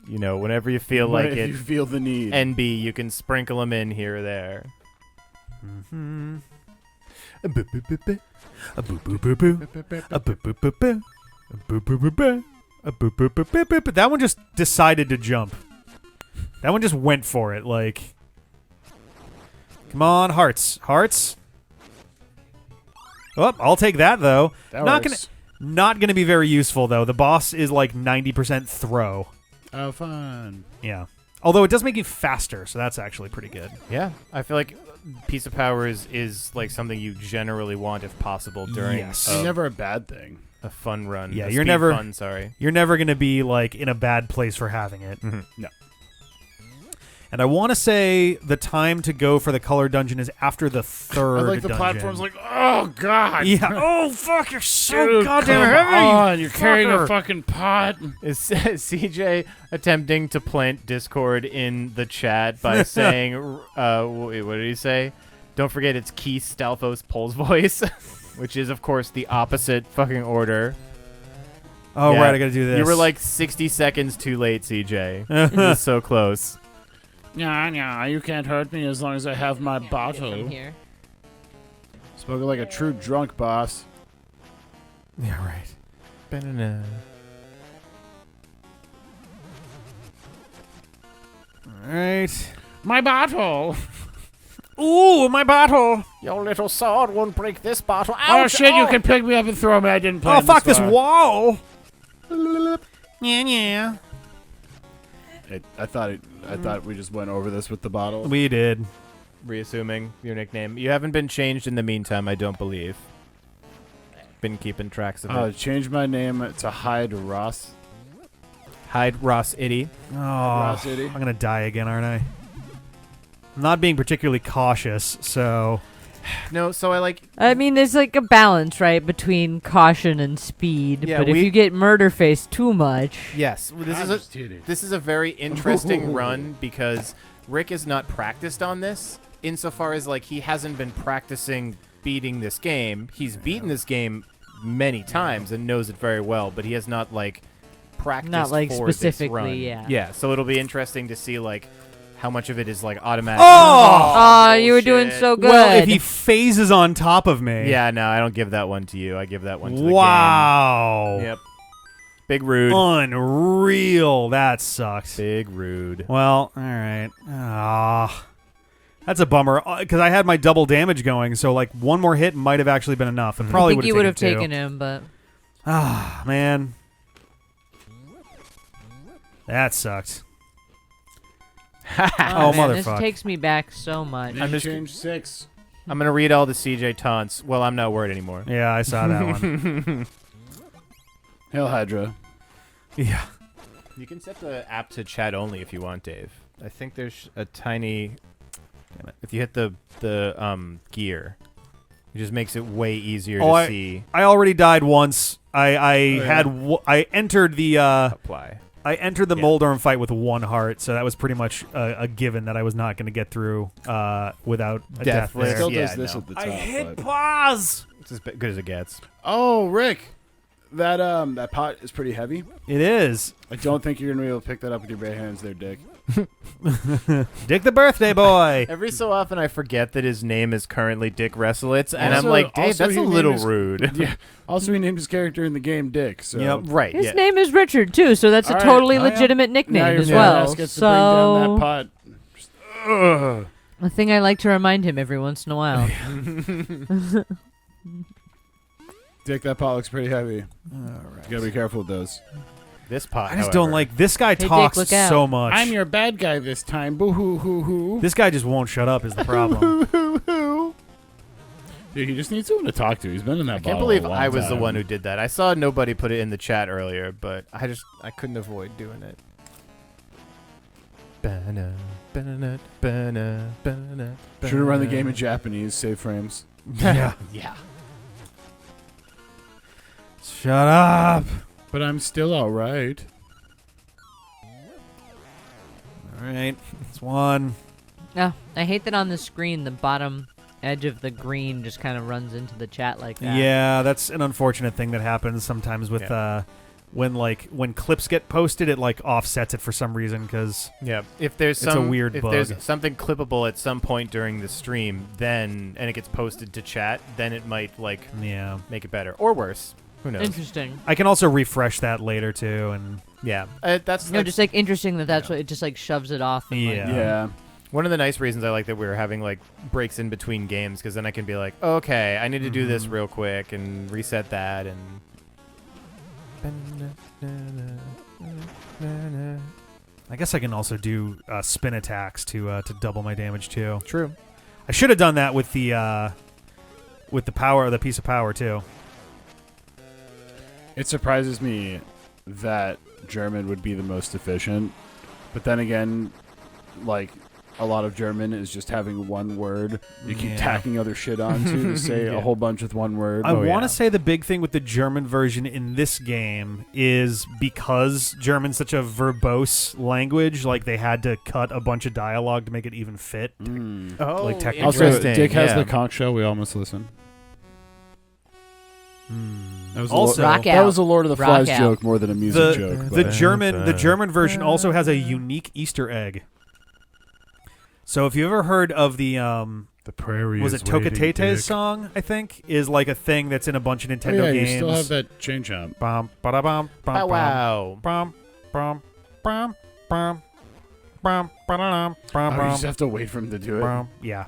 you know, whenever you feel like if it, you feel the need. NB, you can sprinkle them in here or there. Mm-hmm. A boo boo boo boo. A boo boo boo boo. A boo boo boo boo. A boo boo boo boo. A boo boo boo boo boo. But that one just decided to jump. That one just went for it. Like, come on, hearts, hearts. Oh, I'll take that though. That Not works. not gonna be very useful though. The boss is like 90% throw. Oh, fun. Yeah. Although it does make you faster, so that's actually pretty good. Yeah, I feel like Piece of Power is like something you generally want if possible during Yes. It's never a bad thing. a fun run. Yeah, a you're speed never- fun. Sorry. You're never gonna be like in a bad place for having it. No. And I want to say the time to go for the color dungeon is after the third I like the dungeon. platform's like, oh, God. Yeah. Oh, fuck, you're so Dude, goddamn come heavy. on, you're carrying a fucker. fucking pot. Is CJ attempting to plant Discord in the chat by saying, wait, what did he say? Don't forget it's Keith Stalfos Pole's voice, which is, of course, the opposite fucking order. Oh, Yeah. right, I gotta do this. You were like 60 seconds too late, CJ. It was so close. Yeah, you can't hurt me as long as I have my bottle. From here. Spoken like a true drunk, boss. Yeah, right. Banana. All right. My bottle. Ooh, my bottle. Your little sword won't break this bottle. Oh, shit, you can pick me up and throw me. I didn't plan Oh, fuck this far. wall. Yeah, yeah. I thought we just went over this with the bottle. We did. Reassuming your nickname. You haven't been changed in the meantime, I don't believe. Been keeping tracks of it. Change my name to Hyde Ross. Hide Ross Itty. Oh, Ross City. I'm gonna die again, aren't I? I'm not being particularly cautious, so No, so I like... I mean, there's like a balance, right, between caution and speed. Yeah, but if we- you get murder face too much, Yes, this is a very interesting run because Rick is not practiced on this insofar as like he hasn't been practicing beating this game. He's beaten this game many times and knows it very well, but he has not like practiced Not, like, for this specifically, run. yeah. Yeah, so it'll be interesting to see like how much of it is like automatic. Oh! you were doing bullshit. so good. well, if he phases on top of me. Yeah, no, I don't give that one to you. I give that one to the Wow. game. Yep. Big rude. Unreal. That sucks. Big rude. Well, all right. Ah, that's a bummer because I had my double damage going, so like one more hit might have actually been enough. It I probably think you would have two. taken him, but Ah, man, that sucked. oh, man, this motherfucker. takes me back so much. I'm just- change 6. I'm gonna read all the CJ taunts. Well, I'm not worried anymore. Yeah, I saw that one. Hail Hydra. Yeah. You can set the app to chat only if you want, Dave. I think there's a tiny. Damn it! If you hit the gear, it just makes it way easier to see. I already died once. I entered the apply. I entered the Moldorm fight with 1 heart, so that was pretty much a given that I was not going to get through without a death there. Still does this at the top. I hit pause. It's as good as it gets. Oh, Rick, that pot is pretty heavy. It is. I don't think you're gonna be able to pick that up with your bare hands, there, Dick. Dick the birthday boy. Every so often, I forget that his name is currently Dick Wrestlitz, and Also- I'm like, Dave, also that's a he little named his- rude. Yeah. Also, he named his character in the game Dick. So Yep. Right. His yeah. name is Richard too, so that's All a right. totally Oh, yeah. legitimate now nickname your as fat well. ass gets to bring down that So pot. Ugh. a thing I like to remind him every once in a while. Dick, that pot looks pretty heavy. All right. You gotta be careful with those. This pot. I just don't however, like this guy. Dick, Talks look out. so much. I'm your bad guy this time. Boo hoo hoo hoo. This guy just won't shut up. Is the problem? Dude, he just needs someone to talk to. He's been in that. I can't bottle believe a long I was the time. one who did that. I saw nobody put it in the chat earlier, but I couldn't avoid doing it. Should have run the game in Japanese. Save frames. Yeah. Yeah. Shut up. But I'm still all right. All right. It's one. Oh, I hate that on the screen the bottom edge of the green just kind of runs into the chat like that. Yeah, that's an unfortunate thing that happens sometimes with when clips get posted, it like offsets it for some reason because Yeah. If there's It's a weird if bug. there's something clippable at some point during the stream, and it gets posted to chat, then it might like yeah. make it better or worse. Who knows? Interesting. I can also refresh that later too, and Yeah. That's No, just like interesting that's what it just like shoves it off. And, like, Yeah. Yeah. one of the nice reasons I like that we're having like breaks in between games, because then I can be like, oh, okay, I need to do this real quick and reset that and. I guess I can also do spin attacks to double my damage too. True. I should have done that with the power, the piece of power too. It surprises me that German would be the most efficient, but then again, like a lot of German is just having one word you keep Yeah. tacking other shit onto to say a whole bunch with one word. I want to say the big thing with the German version in this game is because German's such a verbose language, like they had to cut a bunch of dialogue to make it even fit. Oh, Like technically- Also, interesting. Dick has yeah. the conch shell. We all must listen. That was Also- Rock that out. was a Lord of the Rock Flies out. joke more than a music joke. The but- German version also has a unique Easter egg. So if you ever heard of the the prairie was it Tokatete's song? I think is like a thing that's in a bunch of Nintendo Oh, yeah, games. you still have that chain jump. Bum, ba-da-bum, bum, Bow bum, wow. bum, bum, bum, bum, bum, ba-da-dum, bum, Oh, you bum, just have to wait for him to do it. bum. Yeah,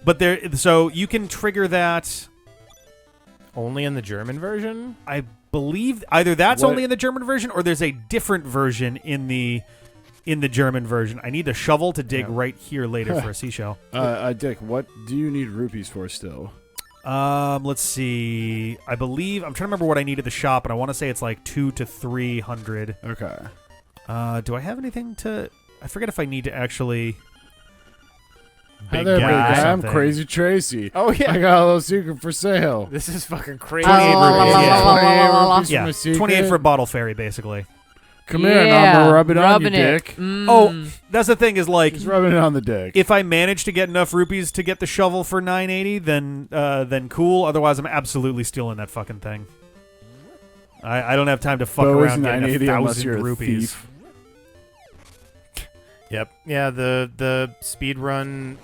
but so you can trigger that. Only in the German version? I believe either that's What- only in the German version or there's a different version in the German version. I need a shovel to dig right here later for a seashell. Dick, what do you need rupees for still? Let's see. I believe I'm trying to remember what I need at the shop, and I want to say it's like 200 to 300. Okay. Do I have anything to? I forget if I need to actually. Hi there, big guy guy. I'm something. Crazy Tracy. Oh, yeah. I got a little secret for sale. This is fucking crazy. 28 la, la, rupees. la, Yeah. la, la, la, la. 28 rupees for Yeah, my secret. 28 for a bottle fairy, basically. Come here and I'm gonna rub it on you, rubbing it. Dick. Oh, that's the thing is like, He's rubbing it on the dick. if I manage to get enough rupees to get the shovel for 980, then cool. Otherwise, I'm absolutely stealing that fucking thing. I don't have time to fuck But it was around getting 980 unless 1,000 you're a rupees. thief. Yep. Yeah, the speed run,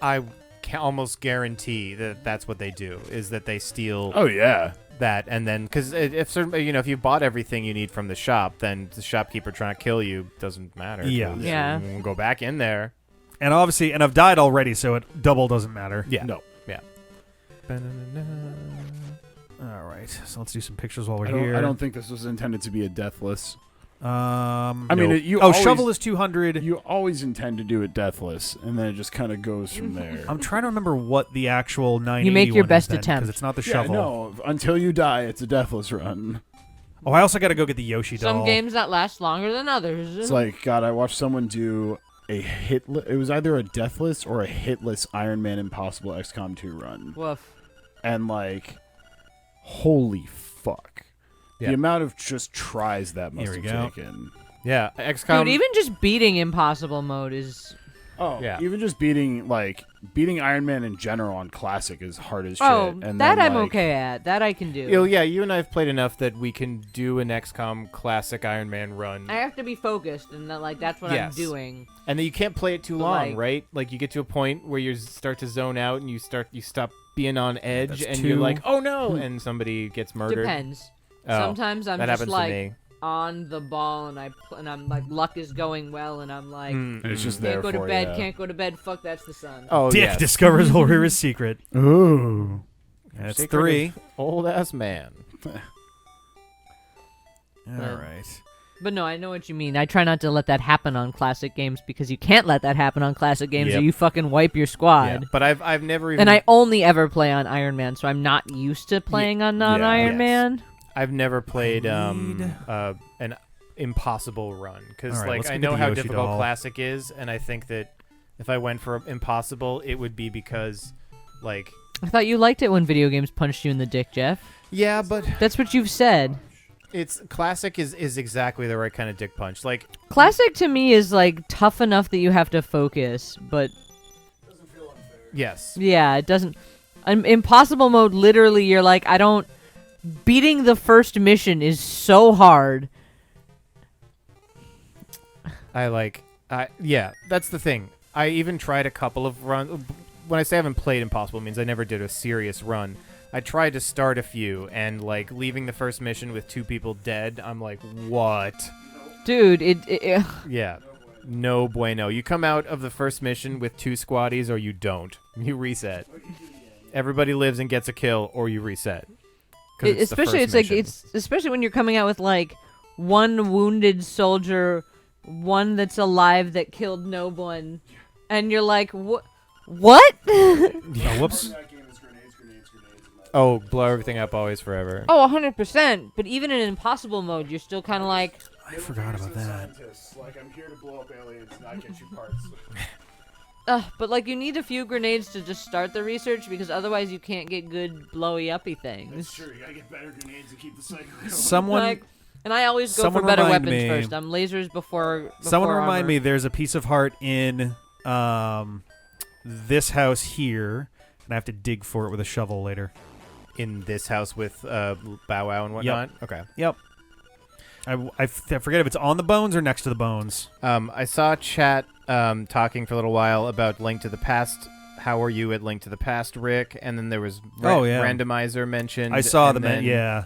I can almost guarantee that that's what they do, is that they steal Oh yeah. that, and then because if you bought everything you need from the shop, then the shopkeeper trying to kill you doesn't matter. Yeah. 'cause Yeah. you won't go back in there. And obviously, and I've died already, so it double doesn't matter. Yeah. No. Yeah. All right, so let's do some pictures while we're I here. don't think this was intended to be a deathless. I mean, shovel is 200. You always intend to do it deathless, and then it just kind of goes from there. I'm trying to remember what the actual 980 You make your best attempt attempt. because it's not the Yeah, shovel. no, until you die, it's a deathless run. Oh, I also got to go get the Yoshi doll. Some games that last longer than others. It's like, God, I watched someone do a hitless. It was either a deathless or a hitless Iron Man Impossible XCOM 2 run, Woof. and like, holy fuck, Yeah. the amount of just tries that must Here we have go. taken. Yeah, XCOM. Dude, even just beating impossible mode is. Oh, Yeah. even just beating Iron Man in general on classic is hard as shit. Oh, and that then, I'm like, okay at. That I can do. Yeah, you and I have played enough that we can do an XCOM classic Iron Man run. I have to be focused, and that's what Yes. I'm doing. And then you can't play it too But, long, like- right? Like you get to a point where you start to zone out and you stop being on edge, That's and 2. you're like, oh no, and somebody gets murdered. Depends. Oh, Sometimes I'm that just happens like to me. on the ball, and I'm like luck is going well, and I'm like Mm, It's just mm. there can't go to for bed, ya. can't go to bed. Fuck, that's the sun. Oh, Dick yes. discovers Ulrira's secret. Ooh. That's Secret 3. Old ass man. All right. But no, I know what you mean. I try not to let that happen on classic games because you can't let that happen on classic games, or Yep. you fucking wipe your Yeah, squad. but I've never even And I only ever play on Iron Man, so I'm not used to playing on non-Iron Yes. Man. I've never played need- an impossible run because All right, let's like I go get know the how Yoshi difficult doll. classic is, and I think that if I went for impossible, it would be because like I thought you liked it when video games punched you in the dick, Jeff. yeah, but That's what you've said. it's classic is exactly the right kind of dick punch. Like Classic to me is like tough enough that you have to focus, but yes, yeah, it doesn't. Impossible mode, literally, you're like, I don't. Beating the first mission is so hard. yeah, that's the thing. I even tried a couple of runs. When I say I haven't played Impossible, it means I never did a serious run. I tried to start a few, and like leaving the first mission with 2 people dead, I'm like, what? Dude, Yeah. No bueno. You come out of the first mission with 2 squaddies, or you don't. You reset. Everybody lives and gets a kill, or you reset. 'Cause it's the especially first it's like mission. especially when you're coming out with like one wounded soldier, one that's alive that killed no one, and you're like, what? Oh, whoops. Oh, blow everything up always forever. Oh, 100%. But even in impossible mode, you're still kind of like, I forgot about that. Like, I'm here to blow up aliens, not get you parts. but like you need a few grenades to just start the research because otherwise you can't get good blowy uppy things. Sure, you gotta get better grenades to keep the cycle going. Someone, Like, and I always go for someone better remind weapons me- first. I'm lasers before someone armor. remind me. There's a piece of heart in this house here, and I have to dig for it with a shovel later. In this house with Bow Wow and whatnot? Okay. Yep. I forget if it's on the bones or next to the bones. I saw chat talking for a little while about Link to the Past. How are you at Link to the Past, Rick? And then there was randomizer mentioned. I saw and then,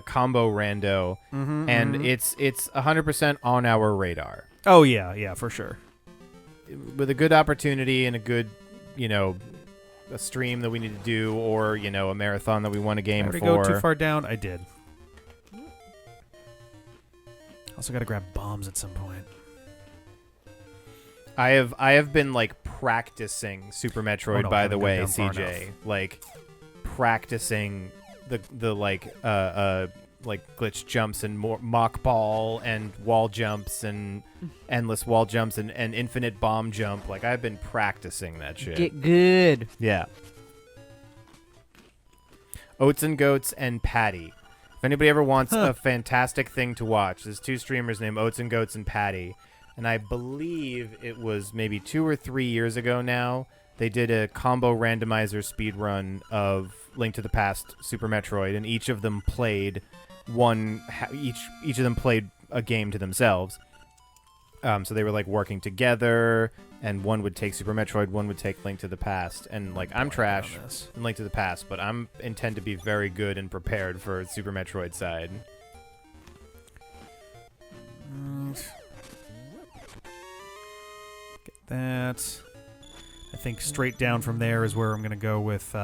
combo rando, and it's 100% on our radar. Oh yeah, for sure. With a good opportunity and a good, a stream that we need to do, or a marathon that we want a game Did I for. go too far down? I did. Also got to grab bombs at some point. I have been like practicing Super Metroid, Oh, no, I by haven't the gone way, down far CJ. enough. Like practicing the like glitch jumps and mock ball and wall jumps and endless wall jumps and infinite bomb jump. Like I've been practicing that shit. Get good. Yeah. Oats and Goats and Patty. If anybody ever wants a fantastic thing to watch, there's 2 streamers named Oats and Goats and Patty. And I believe it was maybe 2 or 3 years ago now, they did a combo randomizer speedrun of Link to the Past Super Metroid, and each of them played each of them played a game to themselves. So they were like working together, and one would take Super Metroid, one would take Link to the Past, and like I'm trash in Link to the Past, but I'm intend to be very good and prepared for Super Metroid side. Get that. I think straight down from there is where I'm gonna go with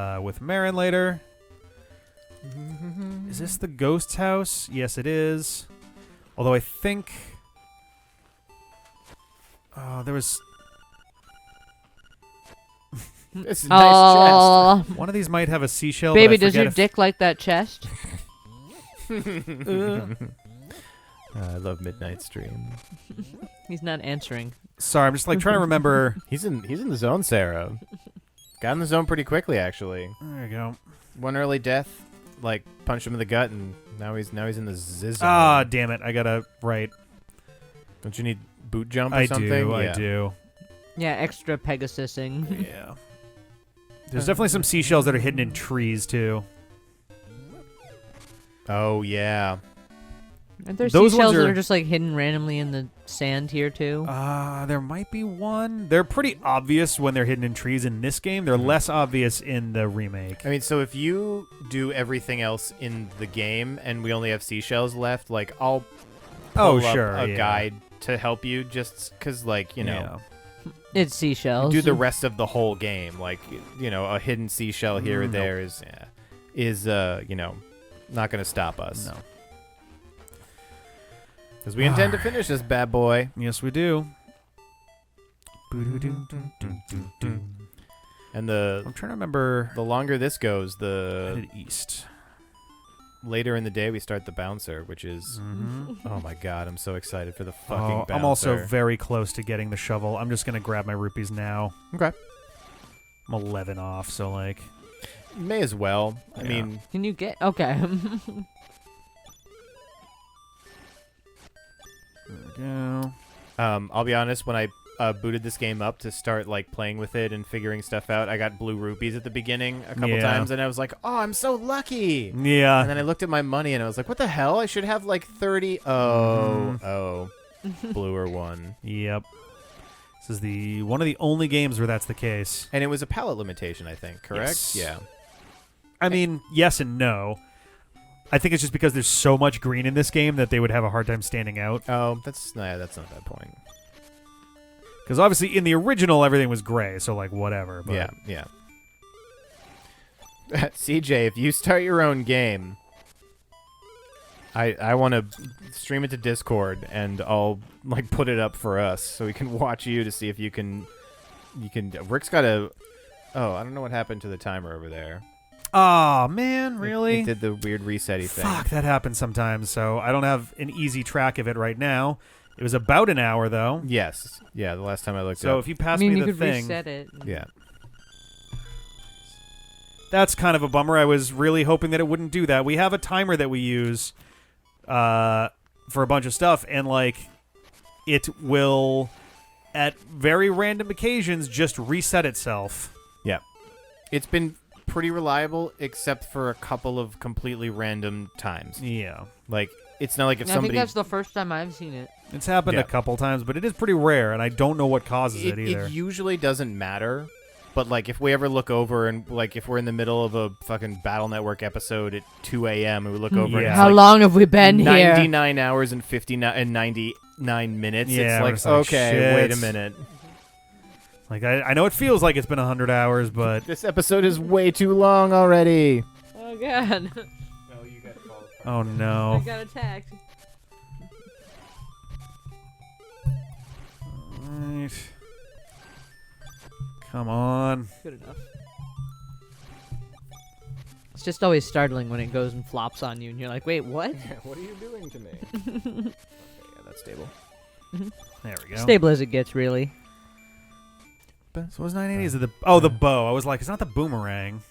Marin later. Is this the ghost's house? Yes, it is. Although I think there was This is a nice Oh, one of these might have a seashell. baby, but I does your forget dick like that chest? chest. I love Midnight Stream. He's not answering. Sorry, I'm just like trying to remember. He's in the zone, Sarah. Got in the zone pretty quickly, actually. There you go. One early death, like punched him in the gut, and now he's in the ziz zone. Ah, damn it! I gotta right. Don't you need boot jump or I something? do. Yeah. I do. Yeah, extra Pegasusing. Yeah. There's definitely some seashells that are hidden in trees too. Oh yeah. Aren't there Those seashells ones that are- are just like hidden randomly in the sand here too? There might be one. They're pretty obvious when they're hidden in trees in this game. They're less obvious in the remake. I mean, so if you do everything else in the game and we only have seashells left, like I'll pull up sure, a yeah. guide to help you, just because, like, you know, It's seashells. do the rest of the whole game. Like, you know, a hidden seashell here or Nope. there is you know, not going to stop us. No. Because we intend to finish this bad boy. Yes, we do. And I'm trying to remember. the longer this goes, the Headed east. later in the day we start the bouncer, which is oh my god, I'm so excited for the fucking bouncer. I'm also very close to getting the shovel. I'm just gonna grab my rupees now. okay. I'm 11 off, so like. You may as well. I Yeah. mean, Can you get? Okay. There we go. I'll be honest, when I booted this game up to start like playing with it and figuring stuff out, I got blue rupees at the beginning a couple Yeah. times, and I was like, "Oh, I'm so lucky!" Yeah. And then I looked at my money, and I was like, "What the hell? I should have like 30." Oh, bluer one. Yep. This is one of the only games where that's the case. And it was a palette limitation, I think. Correct? Yes. Yeah. I mean, yes and no. I think it's just because there's so much green in this game that they would have a hard time standing out. Oh, that's not a bad point. Because obviously in the original everything was gray, so like whatever. But Yeah. CJ, if you start your own game, I want to stream it to Discord, and I'll like put it up for us so we can watch you to see if you can. Rick's got a. Oh, I don't know what happened to the timer over there. Oh man, really? It did the weird resetty thing. Fuck, that happens sometimes. So I don't have an easy track of it right now. It was about an hour though. Yes. Yeah. The last time I looked. So up. if you I pass mean, me you the could thing, reset it. Yeah. that's kind of a bummer. I was really hoping that it wouldn't do that. We have a timer that we use for a bunch of stuff, and like it will, at very random occasions, just reset itself. Yeah. It's been pretty reliable, except for a couple of completely random times. Yeah. Like, it's not like if I think somebody. that's the first time I've seen it. It's happened Yeah. a couple times, but it is pretty rare, and I don't know what causes it either. It usually doesn't matter, but like if we ever look over and like if we're in the middle of a fucking Battle Network episode at 2 a.m. and we look over and Yeah. it's How like long have we been here? 99 hours and 59 and 99 minutes. Yeah, we're it's just like, like, okay, shit. wait a minute. Like I know it feels like it's been 100 hours, but This episode is way too long already. Oh god. No, you got to follow. oh I no. got attacked. Right. Come on. Good enough. It's just always startling when it goes and flops on you, and you're like, "Wait, what?" What are you doing to me? Okay, yeah, that's stable. There we go. Stable as it gets, really. So it was 980. Is it the the bow? I was like, it's not the boomerang.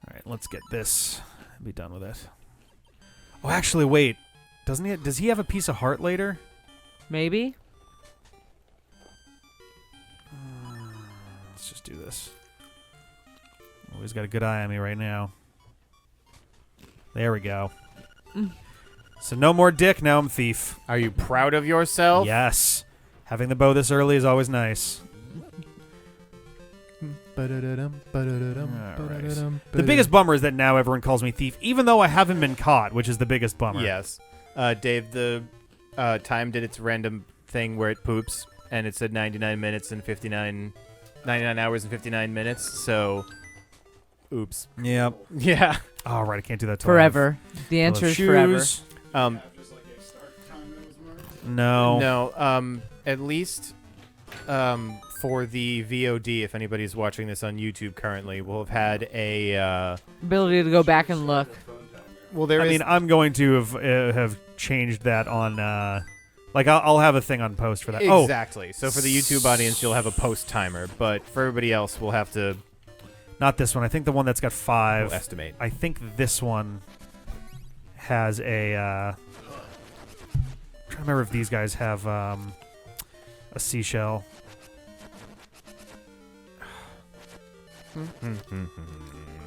All right, let's get this. Be done with it. Oh, actually, wait. Doesn't he? Does he have a piece of heart later? Maybe. Let's just do this. Oh, he's got a good eye on me right now. There we go. So no more dick. Now I'm thief. Are you proud of yourself? Yes. Having the bow this early is always nice. The biggest bummer is that now everyone calls me thief, even though I haven't been caught, which is the biggest bummer. Yes. Dave, the time did its random thing where it poops, and it said 99 hours and 59 minutes, so Oops. Yep. Yeah. Oh, right. I can't do that. Forever. The answer is forever. No. No. At least for the VOD, if anybody's watching this on YouTube currently, we'll have had a Ability to go back and look. well. There I is mean, I'm going to have changed that on. Like, I'll have a thing on post for that. exactly. So for the YouTube audience, you'll have a post timer, but for everybody else, we'll have to Not this one. I think the one that's got 5. we'll estimate. I think this one has a. I'm trying to remember if these guys have a seashell.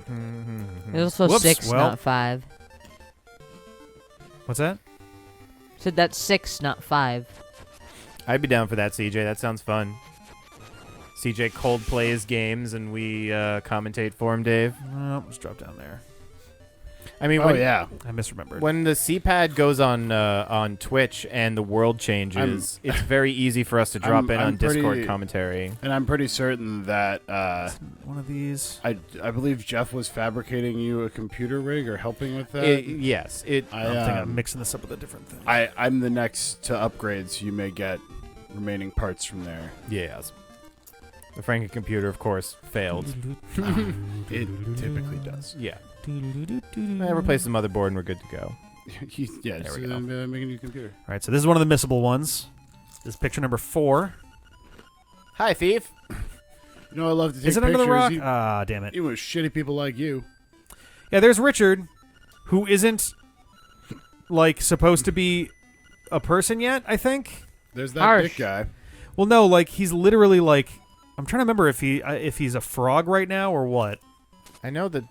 It was also Whoops, 6, well. not 5. What's that? Said that's 6, not 5. I'd be down for that, CJ. That sounds fun. CJ cold plays games, and we commentate for him, Dave. Oh, let's drop down there. I mean, Oh yeah. I misremembered. when the C-pad goes on Twitch and the world changes, it's very easy for us to drop in I'm on Discord pretty- commentary. And I'm pretty certain that one of these. I believe Jeff was fabricating you a computer rig or helping with that. Yes, I think I'm mixing this up with a different thing. I'm the next to upgrade, so you may get remaining parts from there. yes. The Franken computer, of course, failed. It typically does. Yeah. I replaced the motherboard and we're good to go. Yeah, There so we go. make a new computer. All right, so this is one of the missable ones. This is picture number 4. Hi, thief. You know, I love to take Is it pictures. under the rock? Even, Ah, damn it. even with shitty people like you. Yeah, there's Richard, who isn't, like, supposed to be a person yet, I think. There's that Harsh. big guy. Well, no, like, he's literally, like... I'm trying to remember if he's a frog right now or what. I know that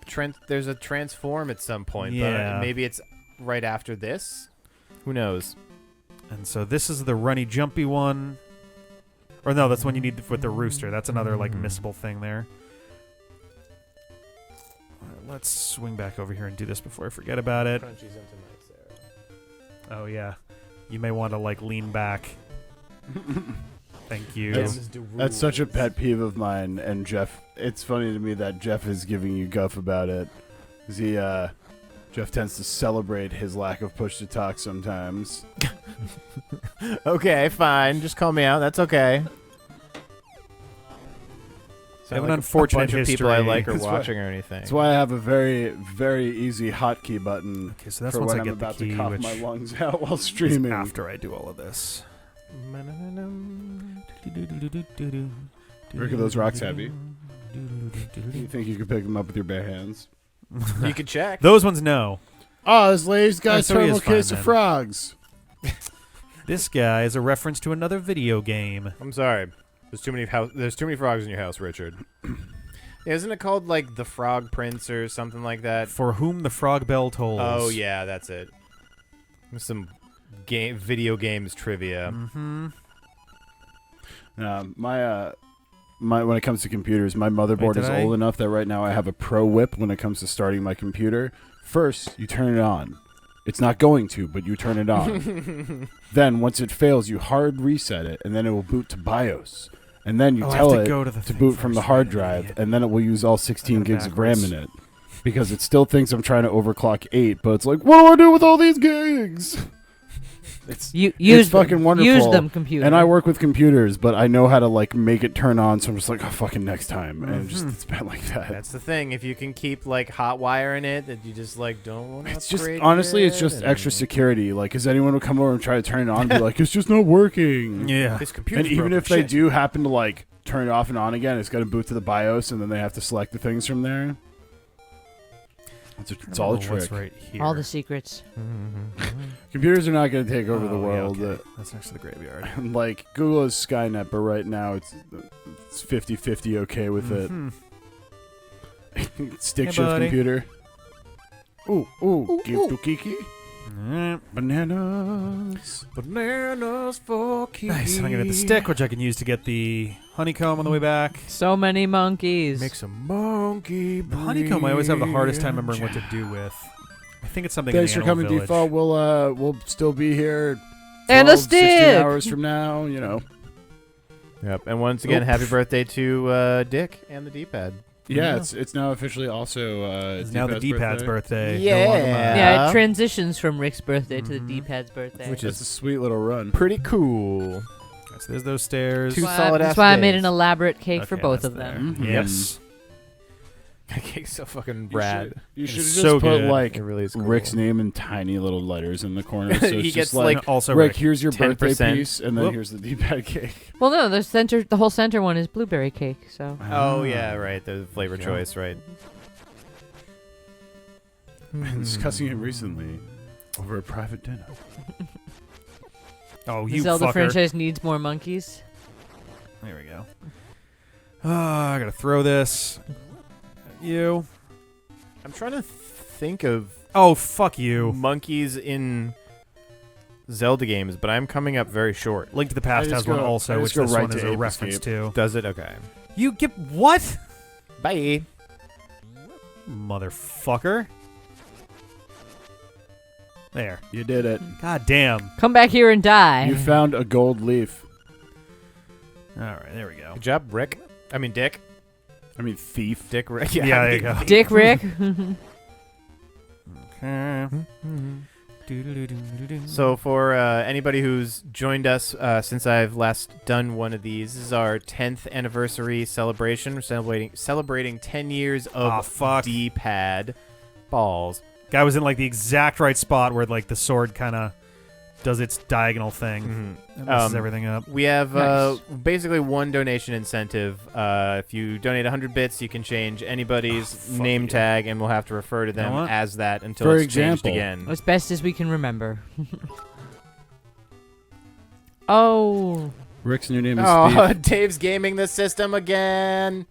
there's a transform at some point, Yeah. but maybe it's right after this. Who knows? And so this is the runny, jumpy one. Or no, that's the one you need with the rooster. That's another, like, missable thing there. All right, let's swing back over here and do this before I forget about it. Oh, yeah. You may want to, like, lean back. Thank you. That's such a pet peeve of mine, and Jeff. It's funny to me that Jeff is giving you guff about it. 'Cause Jeff tends to celebrate his lack of push to talk sometimes. Okay, fine. Just call me out. That's okay. I have an unfortunate bunch of people I history. like or That's why- watching or anything. That's why I have a very, very easy hotkey button Okay, so that's for once when I I'm get about the key, to cough which my lungs out while is streaming. after I do all of this. Rick, are those rocks heavy? You think you could pick them up with your bare hands? You could check. Those ones, no. Oh, this lady's got a so he is thermal case fine of then. frogs. This guy is a reference to another video game. I'm sorry. There's too many frogs in your house, Richard. Yeah, isn't it called like the Frog Prince or something like that? For whom the frog bell tolls. Oh yeah, that's it. Some video games trivia. Mm-hmm. My when it comes to computers, my motherboard Wait, is did I- old enough that right now I have a pro whip when it comes to starting my computer. First, you turn it on. It's not going to, but you turn it on. Then, once it fails, you hard reset it, and then it will boot to BIOS. And then you Oh, I tell have to it go to the to thing boot from the first, hard right, drive, idiot. and then it will use all 16 I got it gigs of RAM backwards. in it. Because it still thinks I'm trying to overclock 8, but it's like, what do I do with all these gigs? It's Use them. fucking wonderful. Use them, computer. And I work with computers, but I know how to like make it turn on, so I'm just like, oh, fucking next time. And it's been like that. That's the thing. If you can keep like hot wiring it, that you just like don't want to. It's just, honestly, it's just extra security. Like, because anyone will come over and try to turn it on and be like, it's just not working. Yeah. This computer. And even if they do happen to like turn it off and on again, it's got to boot to the BIOS, and then they have to select the things from there. It's all a What's trick. right here. All the secrets. Computers are not going to take over the Oh, yeah, world. okay. That's next to the graveyard. Like, Google is Skynet, but right now it's 50-50 okay with Mhm. it. Stick Hey, shift buddy. computer. Ooh, give to Kiki. Mm. Bananas. Bananas for Kiki. Nice. And I'm gonna get the stick, which I can use to get the honeycomb on the way back. So many monkeys. Make some monkey. The honeycomb, I always have the hardest time remembering what to do with. I think it's something. Thanks in for the Animal coming, Village. Default. We'll still be here. And a 12, 16 stick. hours from now, you know. Yep. And once again, happy birthday to Dick and the D-pad. Yeah, it's now officially also It's now the D-pad's birthday. Yeah. No longer mine. Yeah, it transitions from Rick's birthday to the D-pad's birthday. Which It's a sweet little run. pretty cool. So there's those stairs. Two That's why- solid That's ass why I made days. an elaborate cake for Okay, both that's of them. Mhm. Yes. That cake's so fucking rad. You should have It's just so put good. like It really is cool. Rick's name in tiny little letters in the corner. So He it's gets, just like, Also, Rick, Rick. here's your birthday 10%. piece, and then Whoop. here's the D-pad cake. Well, no, the whole center one is blueberry cake. So Oh yeah, right. The flavor Yeah. choice, right? Been discussing it recently over a private dinner. Oh, the you Zelda fucker. franchise needs more monkeys. There we go. I gotta throw this. You. I'm trying to think of Oh, fuck you. monkeys in Zelda games, but I'm coming up very short. Link to the Past I just has one go- also, I which just go this right one to is a Ape reference to. Does it? Okay. You get what? Bye. Motherfucker. There. You did it. God damn. Come back here and die. You found a gold leaf. Alright, there we go. Good job, Rick. I mean, Dick. I mean, thief. Dick Rick. Yeah, there you go. Dick Rick. Okay. So for anybody who's joined us since I've last done one of these, this is our 10th anniversary celebration. We're celebrating 10 years of Aw, fuck. D-pad balls. Guy was in like the exact right spot where like the sword kind of does its diagonal thing. That messes everything up. We have Nice. basically one donation incentive. If you donate 100 bits, you can change anybody's name yeah. tag, and we'll have to refer to them know what? as that until For it's example. changed again. As best as we can remember. Oh. Rick's new name is Oh, Thief. Dave's gaming the system again.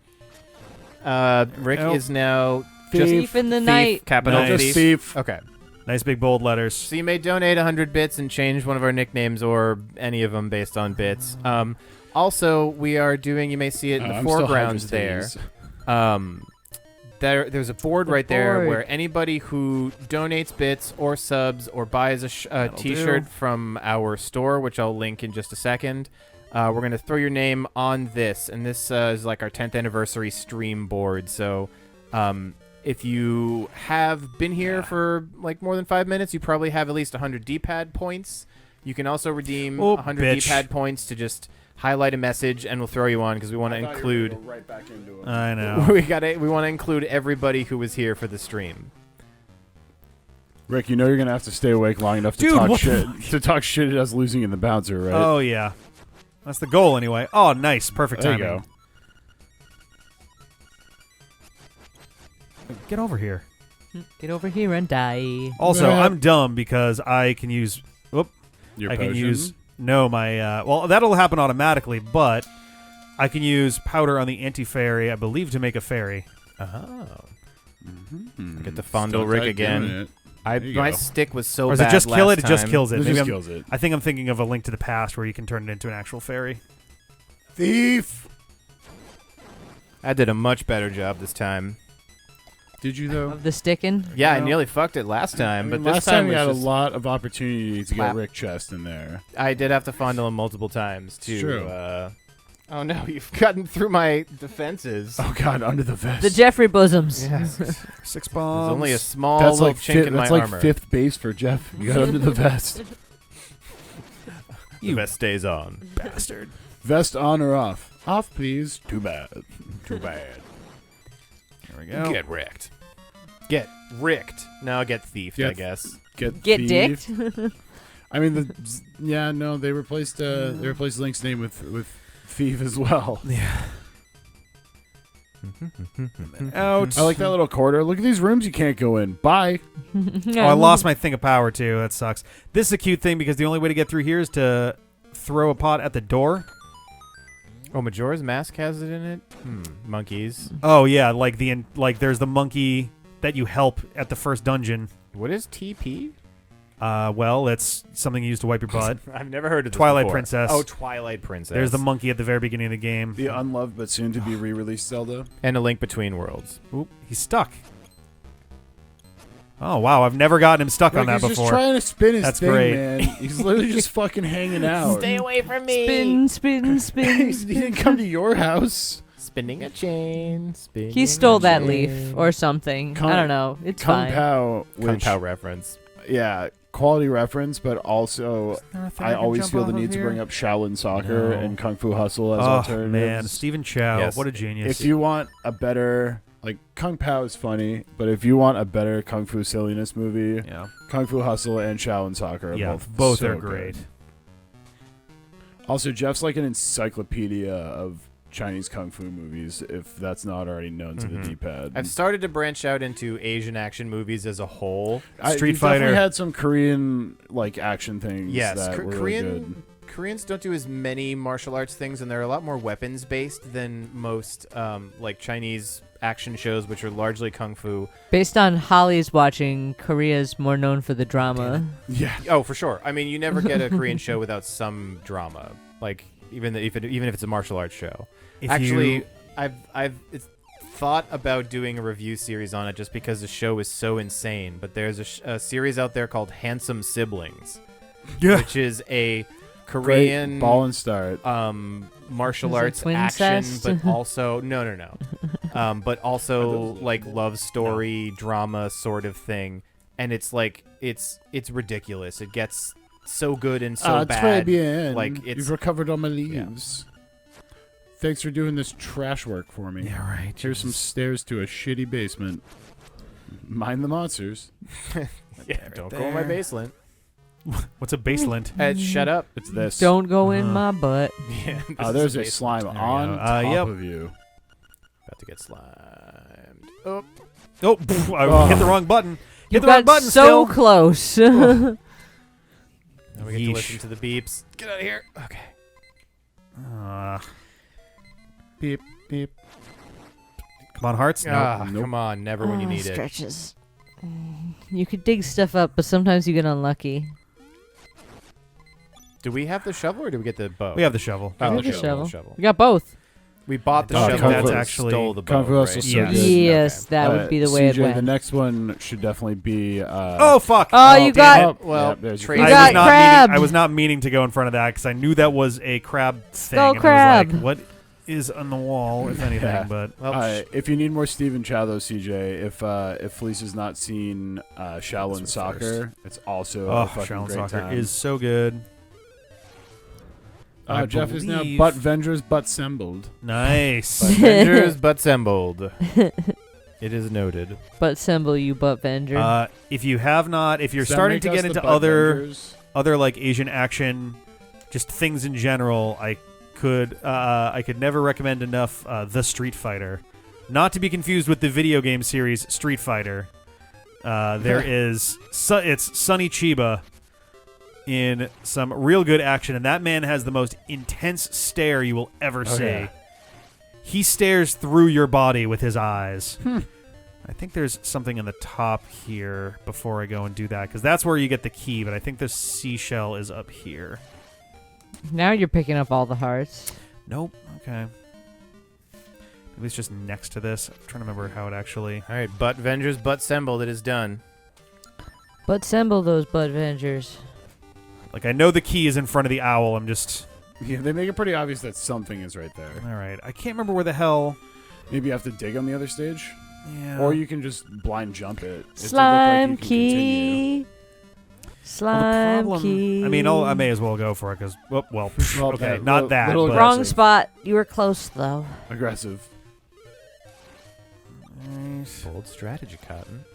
Rick Nope. is now Thief in the night. capital Nice. Just thief. thief. Okay. Nice big bold letters. So you may donate 100 bits and change one of our nicknames or any of them based on bits. Also, we are doing, you may see it in the I'm still foregrounds there. Hydrostates. There's a board The right there board. where anybody who donates bits or subs or buys a That'll t-shirt do. from our store, which I'll link in just a second, we're going to throw your name on this. And this is like our 10th anniversary stream board. So if you have been here for like more than 5 minutes, you probably have at least 100 D-pad points. You can also redeem Oh, 100 bitch. D-pad points to just highlight a message, and we'll throw you on because we want to include. Right back into it. I know. We want to include everybody who was here for the stream. Rick, you know you're gonna have to stay awake long enough to Dude, talk what shit. To talk shit at us losing in the bouncer, right? Oh, yeah. That's the goal anyway. Oh, nice. Perfect there you timing. go. Get over here. Get over here and die. Also, Yeah. I'm dumb because I can use... Your I can potion? use... No, my... well, that'll happen automatically, but I can use powder on the anti-fairy, I believe, to make a fairy. Oh. Mhm. Get to fondle Still Rick tight again. doing it. My There you go. stick was so Or does bad it just kill last it? It just time. kills it. This Maybe just I'm, kills it. I think I'm thinking of A Link to the Past where you can turn it into an actual fairy. Thief! I did a much better job this time. Did you though? Of the sticking. Yeah, I No. nearly fucked it last time, but this last time we was had just, a lot of opportunity to Clap. get Rick Chest in there. I did have to fondle him multiple times too. It's true. Oh no, you've gotten through my defenses. Oh God, under the vest. The Jeffrey bosoms. Yes. 6 There's bombs. only a small that's little like chink in my that's like armor. fifth base for Jeff. You got under the vest. The vest stays on. bastard. Vest on or off? Off, please. Too bad. Too bad. There we go. Get wrecked. Get ricked. No, get thiefed, Get I guess. Get thieved. dicked. I mean, they replaced Link's name with thief as well. Yeah. Ouch. I like that little corridor. Look at these rooms you can't go in. Bye. Oh, I lost my thing of power, too. That sucks. This is a cute thing because the only way to get through here is to throw a pot at the door. Oh, Majora's Mask has it in it? Monkeys. Oh, yeah. Like there's the monkey that you help at the first dungeon. What is TP? Well, it's something you use to wipe your butt. I've never heard of this Twilight before. Princess. Oh, Twilight Princess. There's the monkey at the very beginning of the game. The unloved but soon to be re-released Zelda. And A Link Between Worlds. Oop, he's stuck. Oh, wow. I've never gotten him stuck on that He's before. just trying to spin his That's thing, great. man. He's literally just fucking hanging out. away from me. Spin, spin, spin. he didn't come to your house. Spinning a chain. He stole that leaf or something. I don't know. It's Kung fine. Pao, Kung which, Pao reference. yeah, quality reference, but also I always feel the need to bring up Shaolin Soccer No. and Kung Fu Hustle as Oh alternatives. man, Stephen Chow, Yes. what a genius! If you want a better, like, Kung Pao is funny, but if you want a better Kung Fu silliness movie, yeah, Kung Fu Hustle and Shaolin Soccer are both so are good. great. Also, Jeff's like an encyclopedia of Chinese Kung Fu movies, if that's not already known to the D-pad. I've started to branch out into Asian action movies as a whole. Street you've Fighter. definitely had some Korean, like, action things Yes, that were really good. Koreans don't do as many martial arts things, and they're a lot more weapons based than most like Chinese action shows, which are largely kung fu. Based on Holly's watching, Korea's more known for the drama. Yeah. Oh, for sure. I mean, you never get a Korean show without some drama. Like even if it's a martial arts show. If Actually, you- I've thought about doing a review series on it just because the show is so insane. But there's a series out there called Handsome Siblings, yeah, which is a Great Korean ball and start. martial Is it arts action, twincest? but also no, but also like love story drama sort of thing, and it's like it's ridiculous. It gets so good and so bad. Très bien. Like, it's- You've recovered all my leaves. Thanks for doing this trash work for me. yeah, right. Here's some stairs to a shitty basement. Mind the monsters. Yeah, don't go in my basement. What's a baselant? Shut up. It's this. Don't go in Uh-huh. my butt. Yeah, this is There's a basement. slime There we on go. top Yep. of you. About to get slimed. Oh, Oh, poof, I hit the wrong button. You Hit the wrong got button. so still. close. now we get to Yeesh. listen to the beeps. Get out of here. Okay. Beep, beep. Come on, hearts. No. Nope. Come on, never when you need it. Stretches. You could dig stuff up, but sometimes you get unlucky. Do we have the shovel or do we get the bow? We have the shovel. Oh, We okay, have the we have the shovel. shovel. We got both. We bought the Oh, shovel. Kung That's Fu- actually stole the bow. Kung Fu Hustle right? so Yes. good. Yes, that would be the way CJ, it went. the next one should definitely be. Oh fuck! Oh, you damn got- it. Well, yeah, there's your trade- You I got was not crabbed. meaning. I was not meaning to go in front of that because I knew that was a crab thing. Skull and I crab. was like, what is on the wall, if anything? Yeah. But Well, If you need more Stephen Chow, though, CJ, if Felice has not seen Shaolin one Soccer, it's also oh, a fucking Shaolin great Soccer time. is so good. I Jeff is now believe- butt Vengers butt sembled. Nice. Avengers but sembled. It is noted. Butt symbol, you butt venger. If you have not, if you're Does that starting make to us get the into butt other Vengers? like Asian action, just things in general, I could never recommend enough the Street Fighter, not to be confused with the video game series Street Fighter. There is it's Sonny Chiba in some real good action, and that man has the most intense stare you will ever see. yeah. He stares through your body with his eyes. I think there's something in the top here before I go and do that, because that's where you get the key, but I think the seashell is up here. Now you're picking up all the hearts. Nope. Okay. Maybe it's just next to this. I'm trying to remember how it actually... All right, butt Avengers but sembled. It is done. Butt symbol those butt vengers. Like, I know the key is in front of the owl. I'm just... Yeah, they make it pretty obvious that something is right there. All right. I can't remember where the hell... Maybe you have to dig on the other stage, Yeah. or you can just blind jump it. It did look like Slime you can continue. key. Slime key. I mean, I may as well go for it, because... Well, Well, okay, that not that, little but... aggressive. Wrong spot. You were close, though. Aggressive. Bold strategy, Cotton.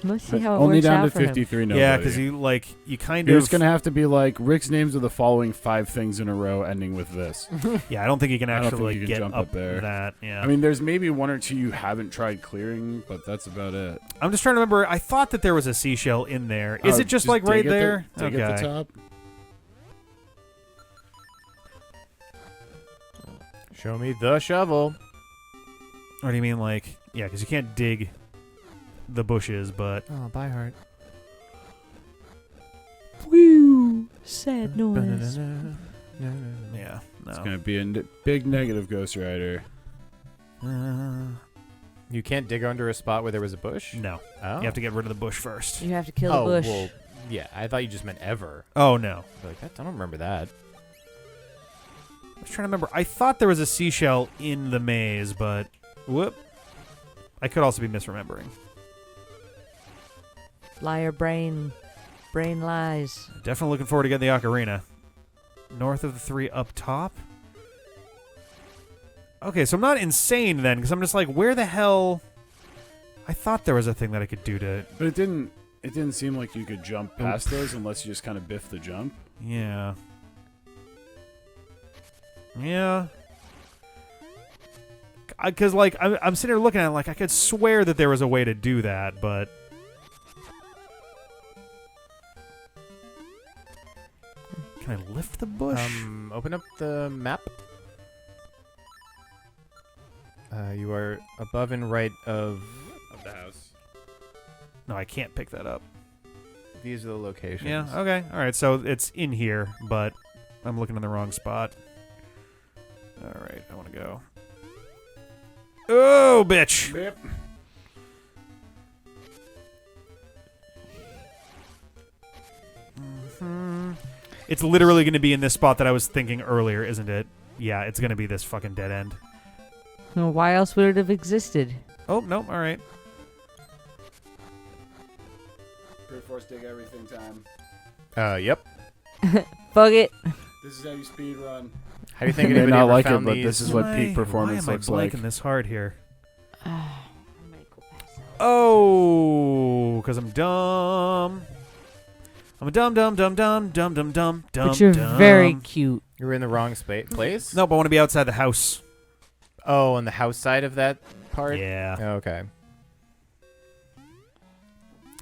Let's see how it Only works down out to for him. 53. Nobody. Yeah, because you kind It's of... gonna have to be like Rick's names are the following 5 things in a row, ending with this. Yeah, I don't think you can I don't think actually you can get jump up up there. that. Yeah. I mean, there's maybe 1 or 2 you haven't tried clearing, but that's about it. I'm just trying to remember. I thought that there was a seashell in there. Is Oh, it just like dig right at there? Dig at the top. Show me the shovel. Or do you mean like... Yeah, because you can't dig the bushes, but... Oh, bye, heart. Woo! Sad noise. Yeah, It's no. gonna be a big negative Ghost Rider. You can't dig under a spot where there was a bush? No. Oh. You have to get rid of the bush first. You have to kill oh, the bush. well, yeah. I thought you just meant ever. Oh, no. Like, I don't remember that. was trying to remember. I thought there was a seashell in the maze, but whoop. I could also be misremembering. Liar brain. Brain lies. Definitely looking forward to getting the ocarina. North of the 3 up top? Okay, so I'm not insane then, because I'm just like, where the hell... I thought there was a thing that I could do to... But it didn't seem like you could jump past those unless you just kind of biff the jump. Yeah. Yeah. Because, like, I'm sitting here looking at it like I could swear that there was a way to do that, but... Can I lift the bush? Open up the map. You are above and right of the house. No, I can't pick that up. These are the locations. Yeah, okay. All right, so it's in here, but I'm looking in the wrong spot. All right, I want to go. Oh, bitch! Yep. It's literally going to be in this spot that I was thinking earlier, isn't it? Yeah, it's going to be this fucking dead end. Well, why else would it have existed? Oh, no, all right. Triforce dig everything time. Yep. Fuck it. This is how you speed run. How do you think You may anybody not ever like it, found but these? this is what peak performance why am looks I like. blanking this hard here? I might go pass out. Oh, because I'm dumb. I'm a dumb. But you're very cute. You were in the wrong place? Nope, I want to be outside the house. Oh, on the house side of that part? Yeah. Oh, okay.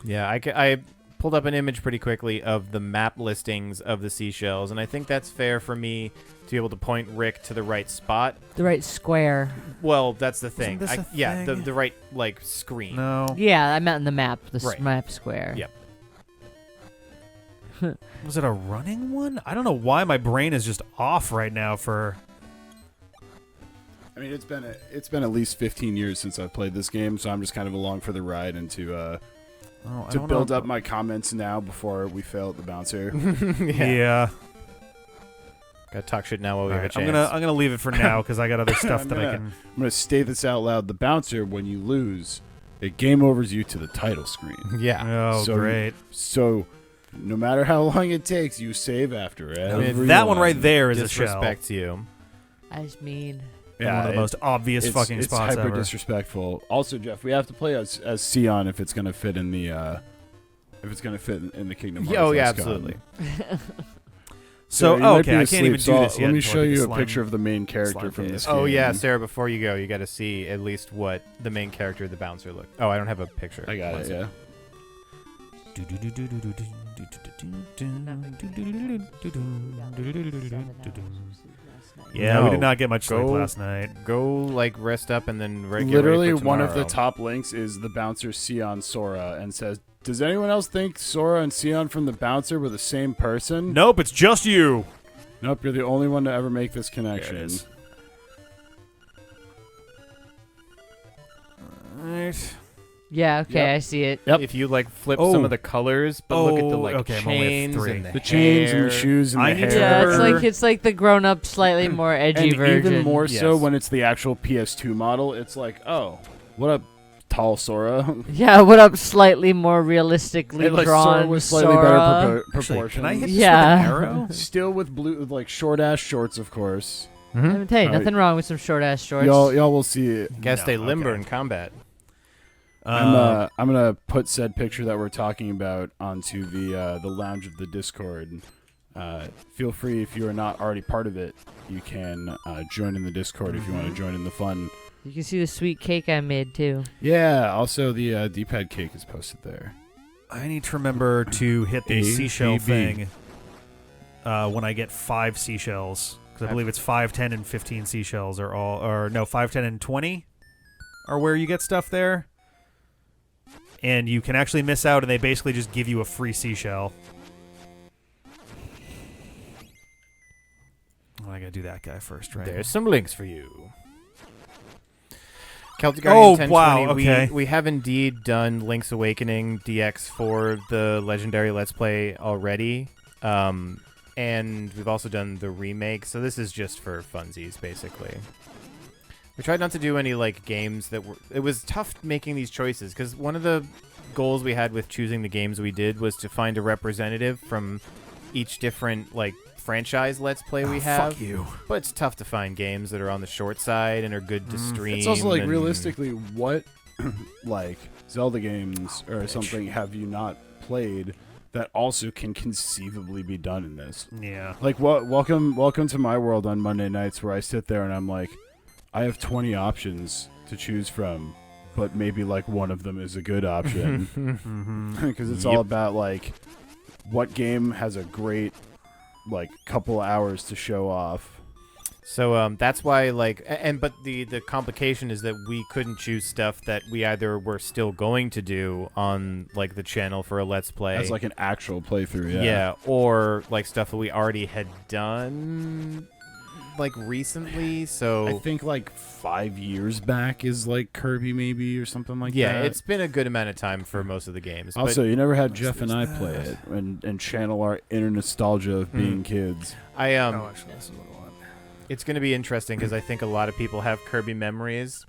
Yeah, I pulled up an image pretty quickly of the map listings of the seashells, and I think that's fair for me to be able to point Rick to the right spot. The right square. Well, that's the thing. Isn't this a Yeah, thing? the right, like, screen. No. Yeah, I meant in the map. The Right. map square. Yep. Was it a running one? I don't know why my brain is just off right now for... I mean, it's been at least 15 years since I've played this game, so I'm just kind of along for the ride and to build up my comments now before we fail at the bouncer. Yeah. Gotta talk shit now while we have a I'm chance. gonna leave it for now because I got other stuff that I can... I'm gonna state this out loud. The bouncer, when you lose, it game overs you to the title screen. Yeah. Oh, So- great. So, no matter how long it takes, you save after it. I mean, That one right there is a shell. Disrespects you. That's mean. One of the most obvious fucking it's spots hyper ever. disrespectful. Also, Jeff, we have to play as Sion if it's gonna fit in the Kingdom Hearts. Oh, yeah, Lexicon. absolutely. So, you might be okay, I asleep, can't even so do this yet. Let me until I show get you a slime- picture of the main character slime from cave. this Oh, game. yeah, Sarah, before you go, you gotta see at least what the main character of the bouncer looked. Oh, I don't have a picture. I got it, yeah. Yeah, we No. did not get much sleep Go- last night. Go, like, rest up and then get ready Literally, for one of the tomorrow. top links is the bouncer Sion Sora and says, "Does anyone else think Sora and Sion from the bouncer were the same person?" Nope, it's just you. Nope, you're the only one to ever make this There connection. it is. Alright. Yeah, okay, Yep. I see it. Yep. If you, like, flip Oh. some of the colors, but look at the, like, okay, I'm only at chains 3. and The chains and hair. the shoes and I the need to hair. Yeah, it's like the grown-up, slightly more edgy and version. even more so Yes. when it's the actual PS2 model. It's like, oh, what up, tall Sora? Yeah, what up? Slightly more realistically And, like, drawn Sora with slightly Sora. better Actually, proportions. can I hit this Yeah. with an arrow? Still with blue, with like short ass shorts, of course. Mhm. Let me tell you, Alright. nothing wrong with some short-ass shorts. Y'all will see it. Gotta stay No, limber okay. in combat. I'm gonna put said picture that we're talking about onto the lounge of the Discord. Feel free, if you are not already part of it, you can join in the Discord if you want to join in the fun. You can see the sweet cake I made, too. Yeah. Also, the D-pad cake is posted there. I need to remember to hit the A, seashell B, B. thing when I get 5 seashells. Because I believe it's 5, 10, and 15 seashells are all... Or no, 5, 10, and 20 are where you get stuff there. And you can actually miss out, and they basically just give you a free seashell. Oh, I gotta do that guy first, right? There's some links for you. Celtic Oh, Guardian 1020, wow, okay. we have indeed done Link's Awakening DX for the Legendary Let's Play already. and we've also done the remake. So this is just for funsies, basically. We tried not to do any like games that were. It was tough making these choices because one of the goals we had with choosing the games we did was to find a representative from each different like franchise Let's Play we have. Fuck you. But it's tough to find games that are on the short side and are good to stream. It's also like and- realistically, what like Zelda games or something have you not played that also can conceivably be done in this? Yeah. Like welcome to my world on Monday nights where I sit there and I'm like, I have 20 options to choose from, but maybe like one of them is a good option because it's all about like what game has a great like couple hours to show off. So that's why like but the complication is that we couldn't choose stuff that we either were still going to do on like the channel for a Let's Play As like an actual playthrough, yeah, or like stuff that we already had done like recently. So I think like 5 years back is like Kirby maybe or something like that. yeah, it's been a good amount of time for most of the games. Also, but you never had Jeff and I play it and channel our inner nostalgia of being kids. I actually, that's what I want. it's going to be interesting because I think a lot of people have Kirby memories,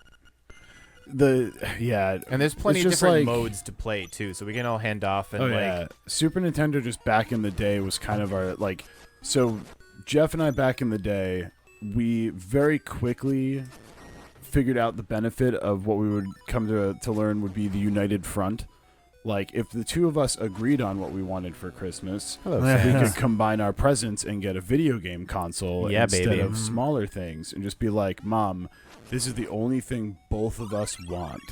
And and there's plenty it's of just different like- modes to play too. So we can all hand off and oh like yeah, Super Nintendo just back in the day was kind of our like. So Jeff and I back in the day, we very quickly figured out the benefit of what we would come to learn would be the united front. Like if the two of us agreed on what we wanted for Christmas, Hello, we Sam. could combine our presents and get a video game console Yeah, instead baby. of smaller things, and just be like, Mom, this is the only thing both of us want.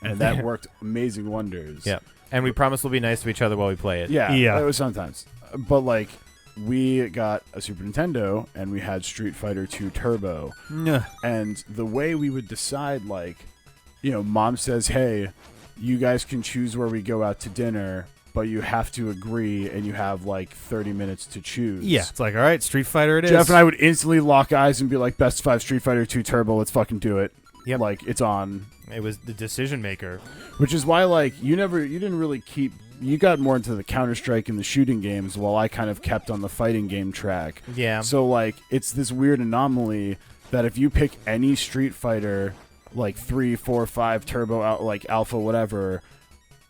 And that worked amazing wonders. Yeah. And we promise we'll be nice to each other while we play it. Yeah, Yeah. it was sometimes. But like, we got a Super Nintendo and we had Street Fighter 2 Turbo. And the way we would decide, like, you know, Mom says, hey, you guys can choose where we go out to dinner, but you have to agree and you have like 30 minutes to choose. Yeah. It's like, all right, Street Fighter it is. Jeff and I would instantly lock eyes and be like, best 5 Street Fighter 2 Turbo, let's fucking do it. Yep. Like, it's on. It was the decision maker. Which is why, like, you didn't really keep. You got more into the Counter-Strike and the shooting games, while I kind of kept on the fighting game track. Yeah. So, like, it's this weird anomaly that if you pick any Street Fighter, like 3, 4, 5 Turbo, out like Alpha, whatever,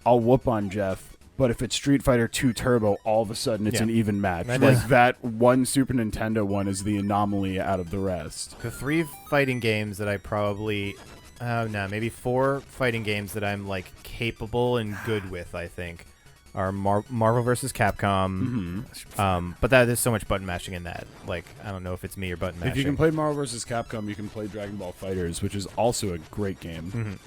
I'll whoop on Jeff. But if it's Street Fighter 2 Turbo, all of a sudden it's Yeah. an even match. That Like is- that one Super Nintendo one is the anomaly out of the rest. The 3 fighting games that I probably, maybe 4 fighting games that I'm like capable and good with, I think, are Marvel vs. Capcom. But there's so much button mashing in that. Like, I don't know if it's me or button mashing. If you can play Marvel vs. Capcom, you can play Dragon Ball Fighters, which is also a great game.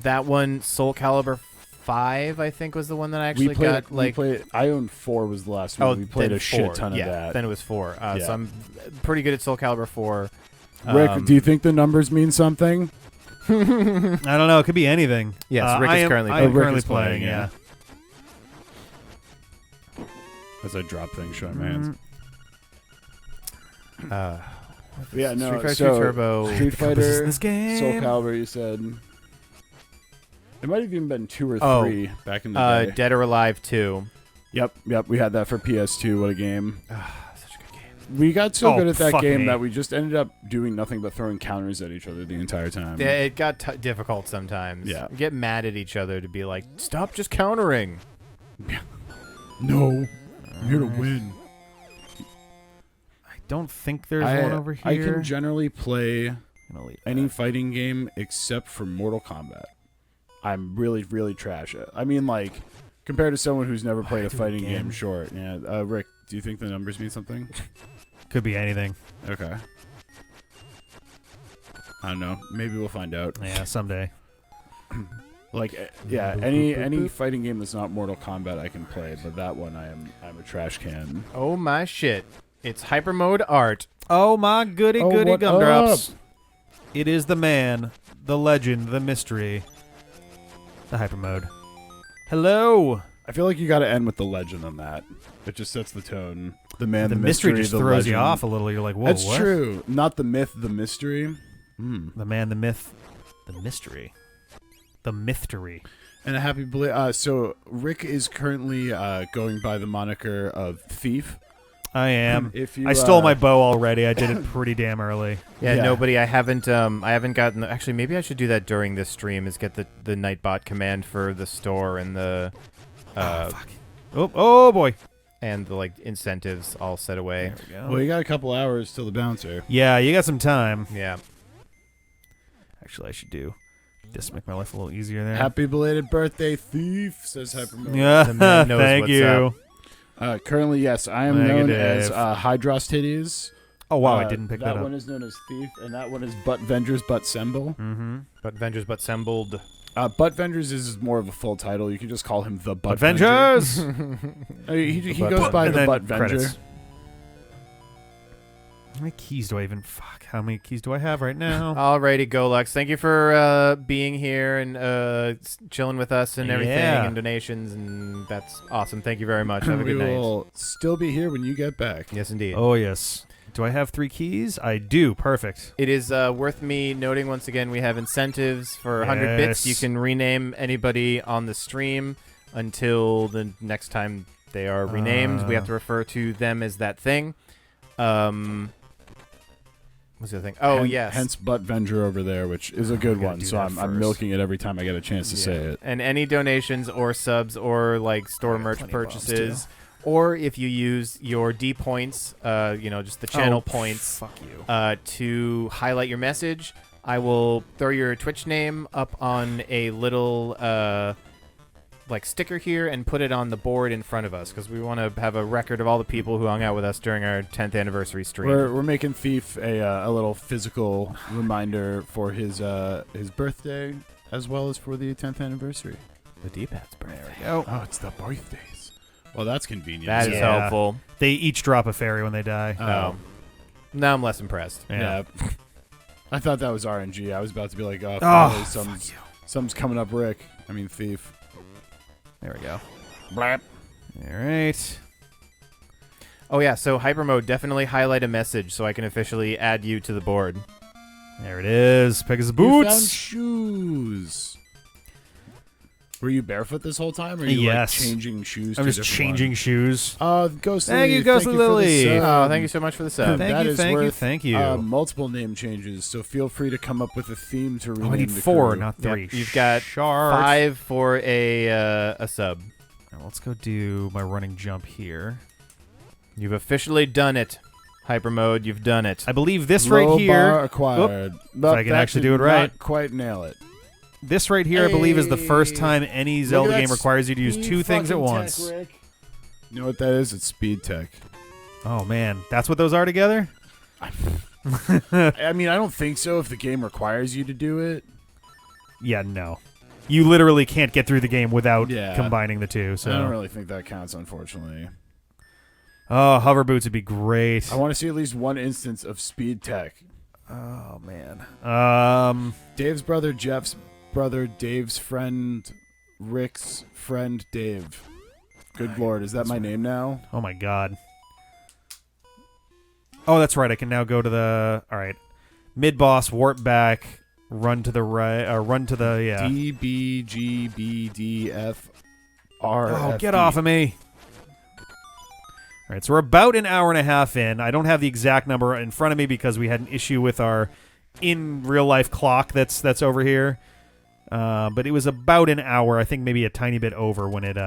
That one, Soul Calibur 5, I think, was the one that I actually got. Like, I owned 4 was the last one. We played then a shit 4. ton of yeah, that. Then it was 4. Yeah. So I'm pretty good at Soul Calibur 4. Rick, do you think the numbers mean something? I don't know. It could be anything. Yes, Rick is currently I playing. am Rick currently is playing, playing, yeah. As I drop things, showing my hands. Street Yeah, no. Fighter 2 so Turbo. Street Fighter, this game. Soul Calibur. You said it might have even been 2 or 3 back in the day. Dead or Alive 2. Yep. We had that for PS2. What a game! Such a good game. We got so Oh, good at that fuck game me. that we just ended up doing nothing but throwing counters at each other the entire time. Yeah, it got difficult sometimes. Yeah. You get mad at each other to be like, stop just countering. No, I'm here to win. I don't think there's I, one over here. I can generally play Gonna leave any that. fighting game except for Mortal Kombat. I'm really, really trash at. I mean, like, compared to someone who's never played a do it fighting again. game, sure. Yeah, Rick, do you think the numbers mean something? Could be anything. Okay. I don't know. Maybe we'll find out. Yeah, someday. Like, yeah, any fighting game that's not Mortal Kombat I can play, but that one I'm a trash can. Oh my shit. It's hyper mode art. Oh my goody Oh, goody what gumdrops! It is the man, the legend, the mystery, the hyper mode. Hello. I feel like you got to end with the legend on that. It just sets the tone. The man, The the mystery just the throws you legend. off a little. You're like, whoa, That's what? true. Not the myth, the mystery. The man, the myth, the mystery, the mystery. And a happy so Rick is currently going by the moniker of Thief. I am. If you, I stole my bow already. I did it pretty damn early. Yeah, Yeah. nobody. I haven't gotten. Actually, maybe I should do that during this stream. Is get the Nightbot command for the store and the, Fuck. Oh boy. and the incentives all set away. There we go. Well, you got a couple hours till the bouncer. Yeah, you got some time. Yeah. Actually, I should do this to make my life a little easier there. Happy belated birthday, thief, says Hypermode. Yeah, The man knows thank what's you. up. Currently, yes, I am known Negative. as Hydros Titties. Oh wow, I didn't pick that That up. one is known as thief, and that one is butt vendors, butt symbol. Mm-hmm. But Vengers, but assembled. Butt vendors is more of a full title. You can just call him the butt Avengers. He Butt goes by And the then butt vendor. credits. How many keys do I even? Fuck. How many keys do I have right now? Alrighty, Golux. Thank you for being here and chilling with us and everything Yeah. and donations, and that's awesome. Thank you very much. Have a We good night. will still be here when you get back. Yes, indeed. Oh yes. Do I have 3 keys? I do. Perfect. It is worth me noting once again we have incentives for 100 bits. You Yes. can rename anybody on the stream until the next time they are renamed. We have to refer to them as that thing. What's the other thing? Oh, yes. Hence butt vendor over there, which is a good gotta one. do So that I'm first. milking it every time I get a chance to say it. And any donations or subs or store merch plenty of bombs, purchases, or if you use your D points, just the channel points, Fuck you. to highlight your message, I will throw your Twitch name up on a little sticker here and put it on the board in front of us because we want to have a record of all the people who hung out with us during our 10th anniversary stream. We're making Thief a little physical reminder for his birthday as well as for the 10th anniversary. The D-pad's birthday. Oh, Oh, it's the birthdays. Well, that's convenient. That is Yeah. helpful. they each drop a fairy when they die. Oh. Now I'm less impressed. Yeah. I thought that was RNG. I was about to be like, oh, Oh, finally fuck you. some's coming up, Rick. I mean, Thief. There we go. Blap. All right. Oh, yeah, so Hyper Mode, definitely highlight a message so I can officially add you to the board. There it is. Pegasus You found boots. shoes. Were you barefoot this whole time, or are you Yes. changing shoes? I'm to just different changing ones? shoes. Ghost Thank Lily, you, Ghost for the Lily. sub. Oh, thank you so much for the sub. Thank That you, is thank you, worth, thank you. multiple name changes, so feel free to come up with a theme to rename Oh, I need the 4, crew. not 3. Yep, you've got Shards. 5 for a sub. Now, let's go do my running jump here. You've officially done it. Hyper Mode, you've done it. I believe this Low right here. bar acquired. But I can that actually did do it right. Not quite nail it. This right here, I believe, is the first Hey. time any Look Zelda at game that requires you to use speed 2 things at fucking once. tech, Rick. You know what that is? It's speed tech. Oh man, that's what those are together. I mean, I don't think so if the game requires you to do it. Yeah, no. You literally can't get through the game without Yeah. combining the two. So, I don't really think that counts, unfortunately. oh, hover boots would be great. I want to see at least one instance of speed tech. Oh man. Dave's brother, Jeff's brother, Dave's friend, Rick's friend, Dave. Good lord, is that my name now? Oh my god. Oh, that's right. I can now go to the. All right. Mid boss, warp back, run to the right, run to the yeah. D B G B D F R. Oh, get off of me. All right, so we're about an hour and a half in. I don't have the exact number in front of me because we had an issue with our in real life clock that's over here. But it was about an hour. I think maybe a tiny bit over when it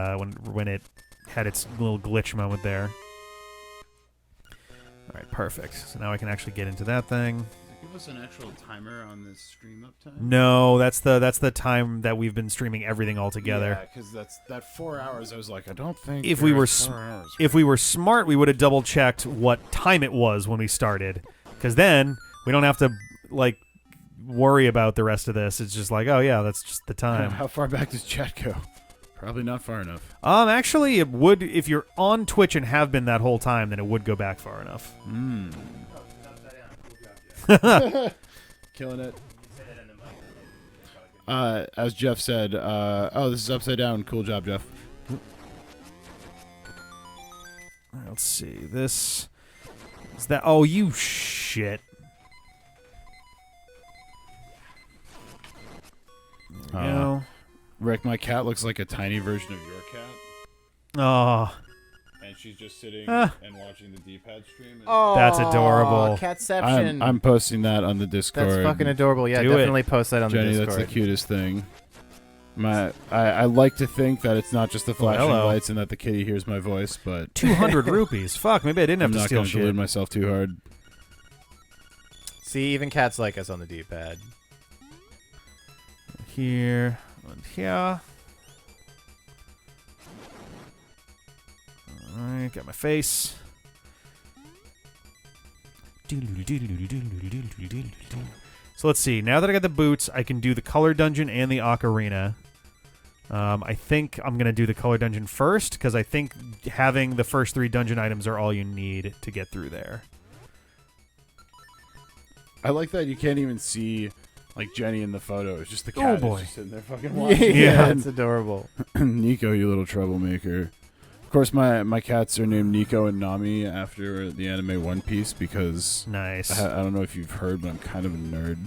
when it had its little glitch moment there. All right, perfect. So now I can actually get into that thing. Give us an actual timer on this stream uptime. No, that's the time that we've been streaming everything all together. Yeah, because that's that 4 hours. I was like, I don't think. If we were there's 4 hours. If we were smart, we would have double checked what time it was when we started, because then we don't have to like worry about the rest of this. It's just like, oh yeah, that's just the time. How far back does chat go? Probably not far enough. Actually, it would if you're on Twitch and have been that whole time, then it would go back far enough. Killing it. As Jeff said, oh, this is upside down. Cool job, Jeff. Let's see. This is that. Oh, you shit. There we go. Rick, my cat looks like a tiny version of your cat. Oh, and she's just sitting Ah. and watching the D-pad stream. That's adorable. Catception. I'm posting that on the Discord. That's fucking adorable. Yeah, Do it. definitely post that on Jenny, the Discord. that's the cutest thing. I like to think that it's not just the flashing hello. lights and that the kitty hears my voice, but 200 rupees. Fuck, maybe I didn't have I'm to not steal going to delude shit. myself too hard. See, even cats like us on the D-pad. Here and here. Alright, got my face. So let's see. Now that I got the boots, I can do the color dungeon and the ocarina. I think I'm going to do the color dungeon first, because I think having the first 3 dungeon items are all you need to get through there. I like that you can't even see like Jenny in the photo. It's just the cat boy. is just sitting there fucking watching. Yeah. It's adorable. Nico, you little troublemaker. Of course, my cats are named Nico and Nami after the anime One Piece because Nice. I don't know if you've heard, but I'm kind of a nerd.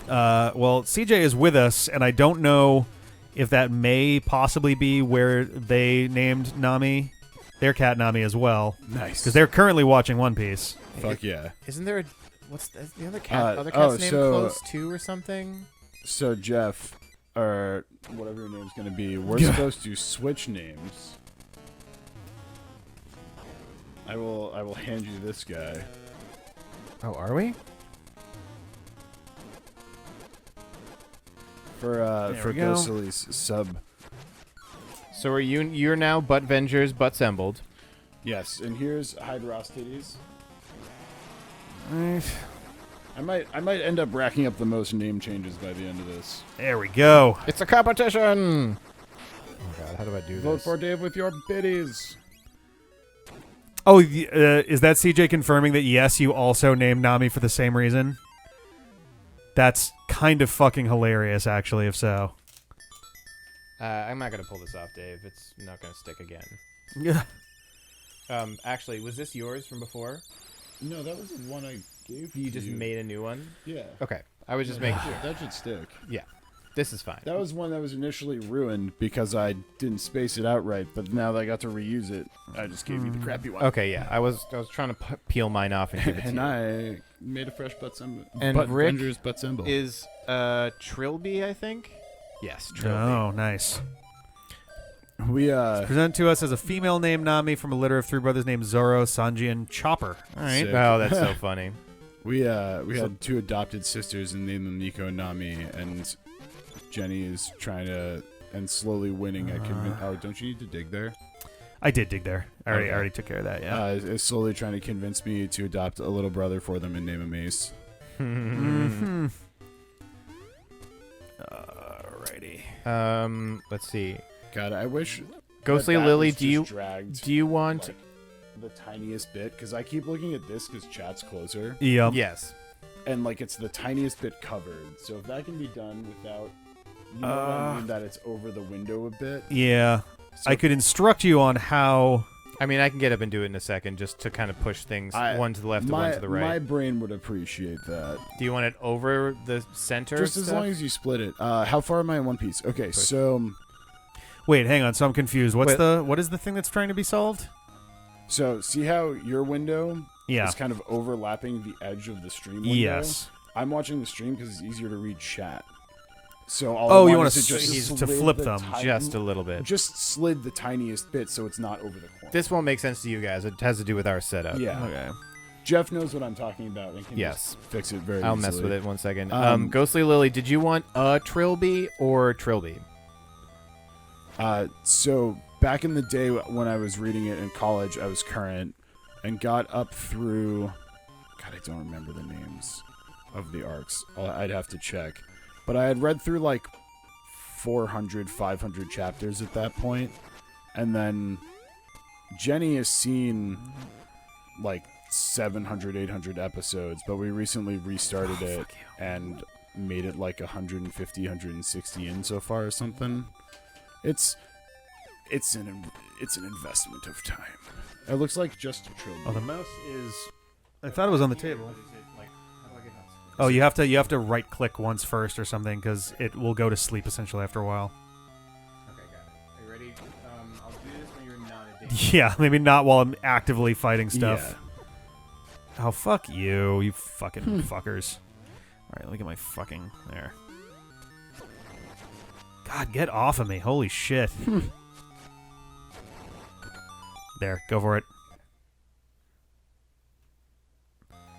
Well, CJ is with us, and I don't know if that may possibly be where they named Nami, their cat Nami as well, Nice. because they're currently watching One Piece. Fuck yeah. Isn't there a... What's the other cat? Other oh, cat's name so- Close 2 or something? So Jeff, or whatever your name's gonna be, we're supposed to switch names. I will hand you this guy. Oh, are we? For we go. Ghostly's sub. So are you're now Butt Vengers, Butt Sembled. Yes, and here's Hydrostides. Right. I might end up racking up the most name changes by the end of this. There we go. It's a competition! Oh god, how do I do Vote this? for Dave with your biddies. Oh, is that CJ confirming that yes, you also named Nami for the same reason? That's kind of fucking hilarious, actually, if so. I'm not gonna pull this off, Dave. It's not gonna stick again. Yeah. Actually, was this yours from before? No, that was the one I gave You just made a new one? Yeah. Okay. I was just making sure. That should stick. Yeah. This is fine. That was one that was initially ruined because I didn't space it out right, but now that I got to reuse it, I just gave you the crappy one. Okay, yeah. I was trying to peel mine off and give it to And you. I made a fresh butt symbol. And Rick Avengers butt symbol. Is Trilby, I think? Yes, Trilby. Oh, nice. We Presented to us as a female named Nami from a litter of 3 brothers named Zoro, Sanji, and Chopper. All right. Sick. Oh, that's so funny. we had 2 adopted sisters and named them Nico and Nami, and Jenny is trying to and slowly winning at convince. Oh, don't you need to dig there? I did dig there. I Okay. already took care of that, yeah. Is slowly trying to convince me to adopt a little brother for them and name him Ace. Mm-hmm. Alrighty. Let's see. God, I wish. Ghostly that Lily, was do you just dragged do you want? like, the tiniest bit? Because I keep looking at this because chat's closer, Yep. Yes. and like it's the tiniest bit covered. So if that can be done without, you know what I mean, that it's over the window a bit. Yeah. So I could instruct you on how. I mean, I can get up and do it in a second, just to kind of push things one to the left and one to the right. My brain would appreciate that. Do you want it over the center? Just as long as you split it. How far am I in One Piece? Okay, so Wait, hang on. So I'm confused. What is the thing that's trying to be solved? see how your window Yeah. is kind of overlapping the edge of the stream window? Yes. I'm watching the stream because it's easier to read chat. So all Oh, I you want want is to just to slid flip the them. just a little bit. Just slid the tiniest bit so it's not over the corner. This won't make sense to you guys. It has to do with our setup. Yeah. Okay. Jeff knows what I'm talking about and can Yes. just fix it very I'll easily. mess with it one second. Um, Ghostly Lily, did you want a Trilby or Trilby? So back in the day when I was reading it in college, I was current and got up through. God, I don't remember the names of the arcs. I'd have to check. But I had read through like 400, 500 chapters at that point. And then Jenny has seen like 700, 800 episodes, but we recently restarted it and made it like 150, 160 in so far or something. It's an investment of time. It looks like just a trillion. Oh, the mouse is. I thought it was on the table. Oh, you have to right click once first or something because it will go to sleep essentially after a while. Okay, got it. Are you ready? I'll do this when you're not Yeah, maybe not while I'm actively fighting stuff. Yeah. Oh, fuck you, you fucking fuckers. All right, look at my fucking... There. God, get off of me. Holy shit. There, go for it.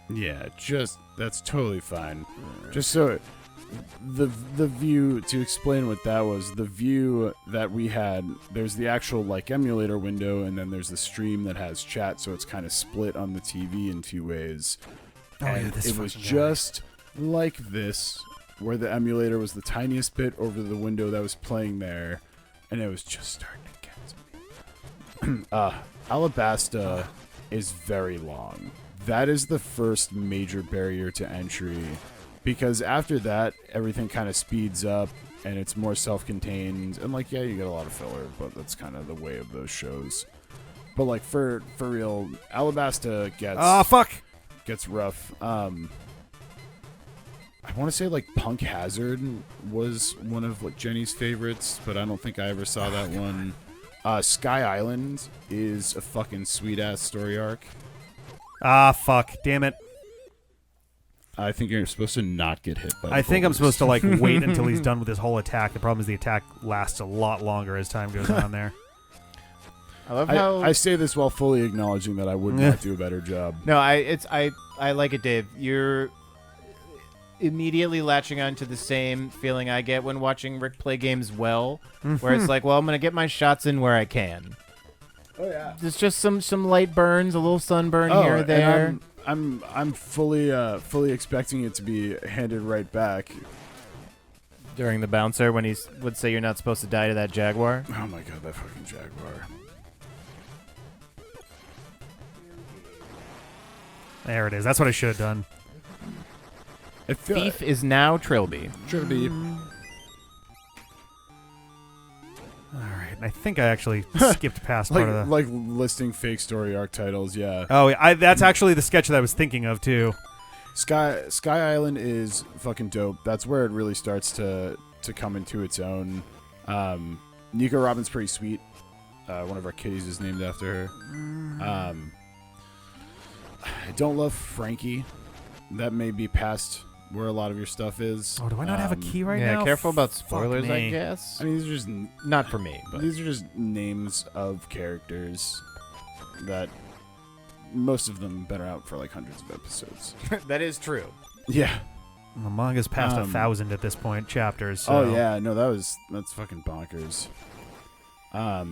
Yeah, that's totally fine. Just so the view, to explain what that was, the view that we had, there's the actual like emulator window, and then there's the stream that has chat, so it's kind of split on the TV in two ways. Oh, yeah, And this it was fucking guy. just like this, where the emulator was the tiniest bit over the window that was playing there, and it was just starting to get to me. Alabasta is very long. That is the first major barrier to entry, because after that, everything kind of speeds up, and it's more self-contained, and like, yeah, you get a lot of filler, but that's kind of the way of those shows. But like, for real, Alabasta gets rough. I want to say like Punk Hazard was one of like Jenny's favorites, but I don't think I ever saw that one. Sky Island is a fucking sweet ass story arc. Ah, fuck. Damn it. I think you're supposed to not get hit by I think I'm boulders. supposed to, like, wait until he's done with his whole attack. The problem is the attack lasts a lot longer as time goes on there. I love how I say this while fully acknowledging that I would not do a better job. No, I like it, Dave. You're immediately latching on to the same feeling I get when watching Rick play games well, where it's like, well, I'm gonna get my shots in where I can. Oh yeah. There's just some light burns, a little sunburn here or and there. I'm fully expecting it to be handed right back. During the bouncer, when he would say you're not supposed to die to that jaguar. Oh my god, that fucking jaguar. There it is. That's what I should have done. I feel Thief is now Trilby. should be. All right. I think I actually skipped past like part of the... like listing fake story arc titles. Yeah. Oh, yeah, that's actually the sketch that I was thinking of, too. Sky Island is fucking dope. That's where it really starts to come into its own. Nico Robin's pretty sweet. One of our kitties is named after her. I don't love Frankie. That may be past where a lot of your stuff is. Oh, do I not have a key right now? Yeah, careful about Fuck spoilers, I me. guess. I mean, these are just Not for me, but these are just names of characters that most of them have been out for like hundreds of episodes. that is true. Yeah. The manga's past 1,000 at this point, chapters. So. Oh yeah, no, that's fucking bonkers. God,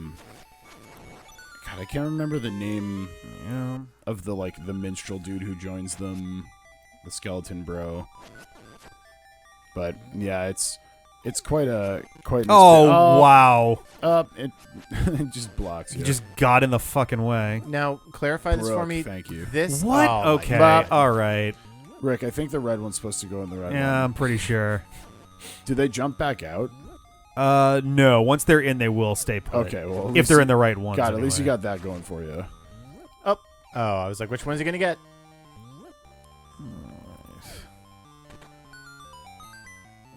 I can't remember the name Yeah. of the the minstrel dude who joins them, the skeleton bro. But yeah, it's quite an Oh, wow. it it just blocks you. You just got in the fucking way. Now, clarify this for Brooke, me. thank you. This What? oh my Okay. God. All right. Rick, I think the red one's supposed to go in the red Yeah, one. I'm pretty sure. Do they jump back out? No. Once they're in, they will stay put. Okay, well, at If least they're in the right ones. God, at least you anyway. got that going for you. Oh, I was like, which one's he gonna get?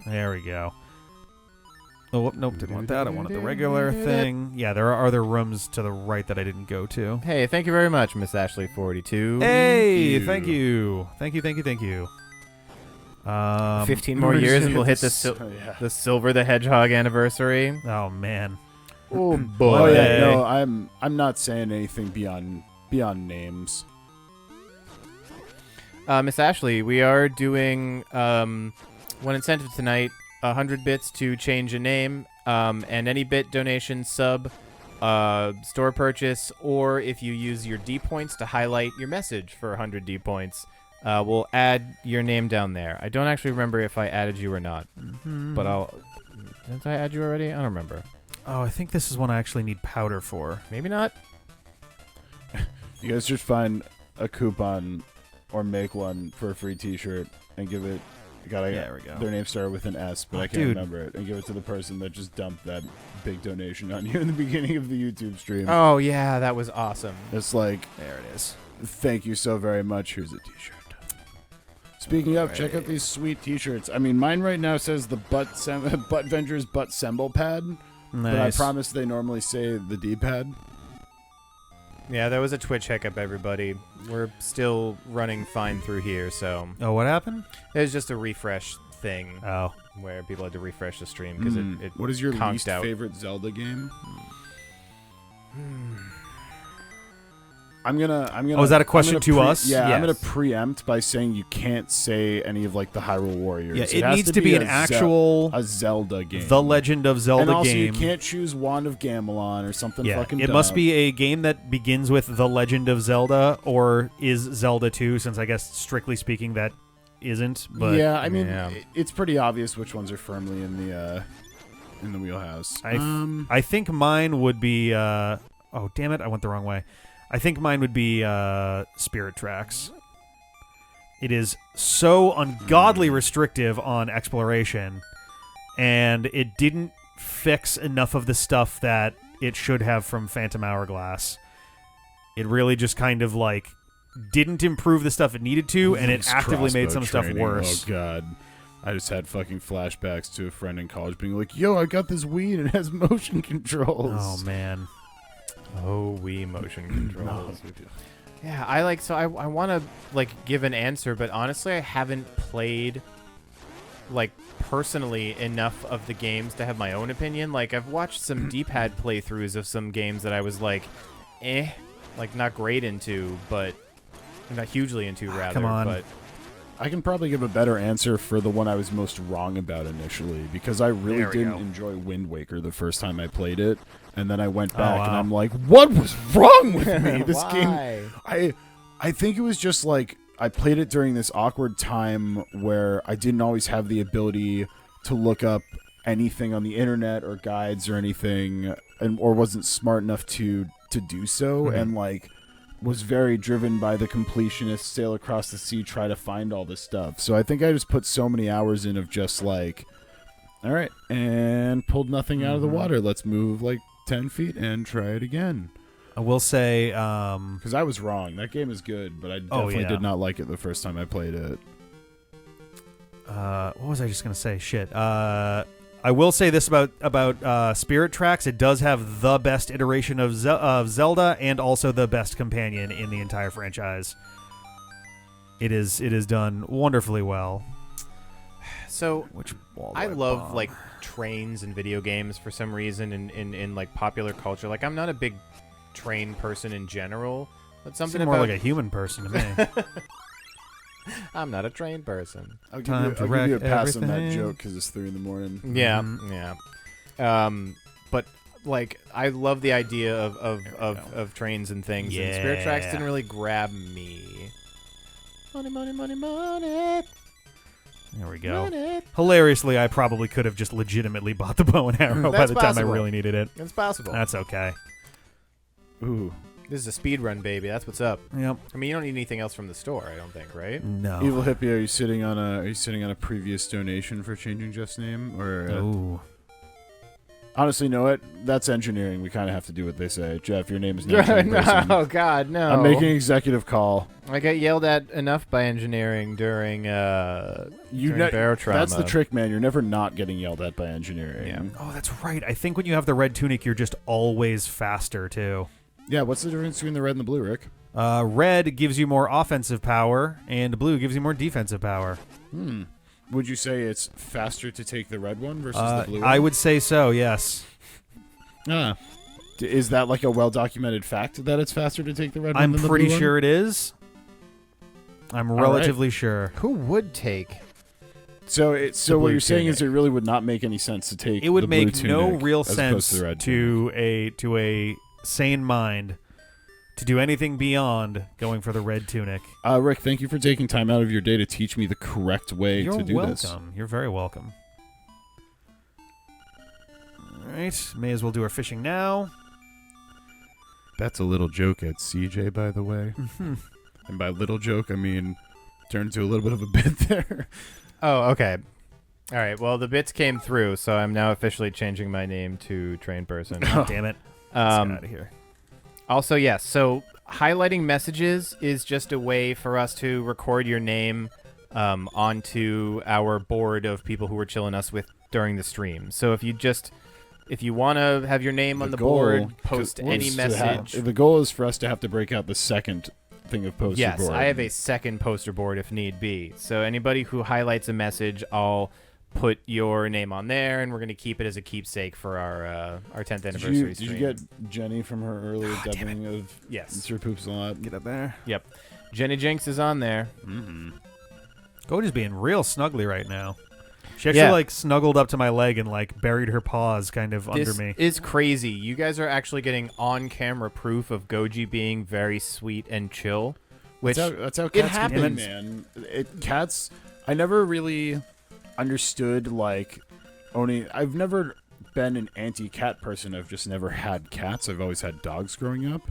There we go. Oh, whoop, nope, didn't want that. I wanted the regular thing. Yeah, there are other rooms to the right that I didn't go to. Hey, thank you very much, Miss Ashley42. Hey, thank you. Thank you. 15 more years and we'll hit the yeah. the Silver the Hedgehog anniversary. Oh, man. Oh Oh boy. yeah, no, I'm not saying anything beyond names. Miss Ashley, we are doing one incentive tonight, 100 bits to change a name, and any bit donation, sub, store purchase, or if you use your D points to highlight your message for 100 D points, we'll add your name down there. I don't actually remember if I added you or not, but didn't I add you already? I don't remember. Oh, I think this is one I actually need powder for. Maybe not. You guys should find a coupon or make one for a free T-shirt and give it. There we go. Their name started with an S, but I can't dude. remember it. And give it to the person that just dumped that big donation on you in the beginning of the YouTube stream. Oh yeah, that was awesome. It's like, There it is. thank you so very much. Here's a T-shirt. Speaking of, check out these sweet T-shirts. I mean, mine right now says the Butt Vengers Butt Semble Pad, but I Nice. promise they normally say the D-pad. Yeah, there was a Twitch hiccup, everybody. We're still running fine through here, so Oh, what happened? it was just a refresh thing Oh. where people had to refresh the stream because it What is your conked least out. favorite Zelda game? I'm gonna. Oh, is that a question to us? Yeah, I'm gonna Yes. preempt by saying you can't say any of like the Hyrule Warriors. Yeah, it has needs to be an a actual a Zelda game. The Legend of Zelda and also game. you can't choose Wand of Gamelon or something Yeah, fucking it dumb. must be a game that begins with The Legend of Zelda or is Zelda 2, since I guess strictly speaking that isn't. But yeah, I mean, yeah. it's pretty obvious which ones are firmly in the wheelhouse. I think mine would be. Oh damn it! I went the wrong way. I think mine would be Spirit Tracks. It is so ungodly restrictive on exploration, and it didn't fix enough of the stuff that it should have from Phantom Hourglass. It really just kind of like didn't improve the stuff it needed to, and it It's actively made some crossbow stuff training. worse. Oh god. I just had fucking flashbacks to a friend in college being like, "Yo, I got this Wii and it has motion controls." Oh man. Oh, Wii motion controls. Yeah, I want to like give an answer, but honestly, I haven't played like personally enough of the games to have my own opinion. Like I've watched some D-pad playthroughs of some games that I was like, like not great into, but not hugely into rather. Come on. But I can probably give a better answer for the one I was most wrong about initially, because I really There we didn't go. enjoy Wind Waker the first time I played it, and then I went back and wow. I'm like, what was wrong with me? This game, Why? I think it was just like I played it during this awkward time where I didn't always have the ability to look up anything on the internet or guides or anything, or wasn't smart enough to do so, and like was very driven by the completionist sail across the sea, try to find all this stuff. So I think I just put so many hours in of just like, all right, and pulled nothing out of the water. Let's move like 10 feet and try it again. I will say, Because I was wrong. That game is good, but I definitely yeah. did not like it the first time I played it. what was I just gonna say? Shit. I will say this about Spirit Tracks. It does have the best iteration of Zelda and also the best companion in the entire franchise. It is done wonderfully well. So Which wall do I love bomb? like trains in video games for some reason in like popular culture. Like I'm not a big train person in general, but something Seem more about like a human person to me. I'm not a train person. I'll give Time you, to I'll give you a wreck pass on that everything. joke because it's 3 a.m. Yeah, Mhm. yeah. But like I love the idea of trains and things. And Spirit Tracks Yeah. didn't really grab me. Money, money, money, money. There we go. Money. Hilariously, I probably could have just legitimately bought the bow and arrow by That's the time possible. I really needed it. It's possible. That's okay. Ooh. This is a speed run, baby. That's what's up. Yep. I mean, you don't need anything else from the store, I don't think, right? No. Evil Hippie, are you sitting on a previous donation for changing Jeff's name? Or Ooh. honestly, know what? That's engineering. We kind of have to do what they say. Jeff, your name is now Train no, Person. oh God, no! I'm making an executive call. I got yelled at enough by engineering during during bear trauma. That's the trick, man. You're never not getting yelled at by engineering. Yeah. Oh, that's right. I think when you have the red tunic, you're just always faster, too. Yeah, what's the difference between the red and the blue, Rick? Red gives you more offensive power, and blue gives you more defensive power. Would you say it's faster to take the red one versus the blue one? I would say so, yes. Is that like a well-documented fact that it's faster to take the red one I'm than the pretty blue one? sure it is. I'm right. relatively sure. Who would take? So The what blue you're saying is tunic. it really would not make any sense to take It would the blue make no tunic real as opposed sense to the red tunic. to a sane mind to do anything beyond going for the red tunic. Rick, thank you for taking time out of your day to teach me the correct way You're to do welcome. this. You're very welcome. All right, may as well do our fishing now. That's a little joke at CJ, by the way. And by little joke, I mean turned to a little bit of a bit there. Oh, okay. All right. Well, the bits came through, so I'm now officially changing my name to Train Person. Damn it. Let's get out of here. Also, yes. So highlighting messages is just a way for us to record your name onto our board of people who we're chilling us with during the stream. So if you just if you want to have your name on the goal board, post any was to message. the goal is for us to have to break out the second thing of poster Yes, board. I have a second poster board if need be. So anybody who highlights a message, I'll put your name on there, and we're going to keep it as a keepsake for our 10th anniversary Did stream. you get Jenny from her earlier dubbing of Yes. Mr. Poops a Lot? Get up there. Yep. Jenny Jinx is on there. Mm-hmm. Cody's being real snuggly right now. She actually like snuggled up to my leg and like buried her paws kind of under me. This is crazy. You guys are actually getting on-camera proof of Goji being very sweet and chill. Which That's how cats can be, happens. man. Cats. I never really understood like owning. I've never been an anti-cat person. I've just never had cats. I've always had dogs growing up,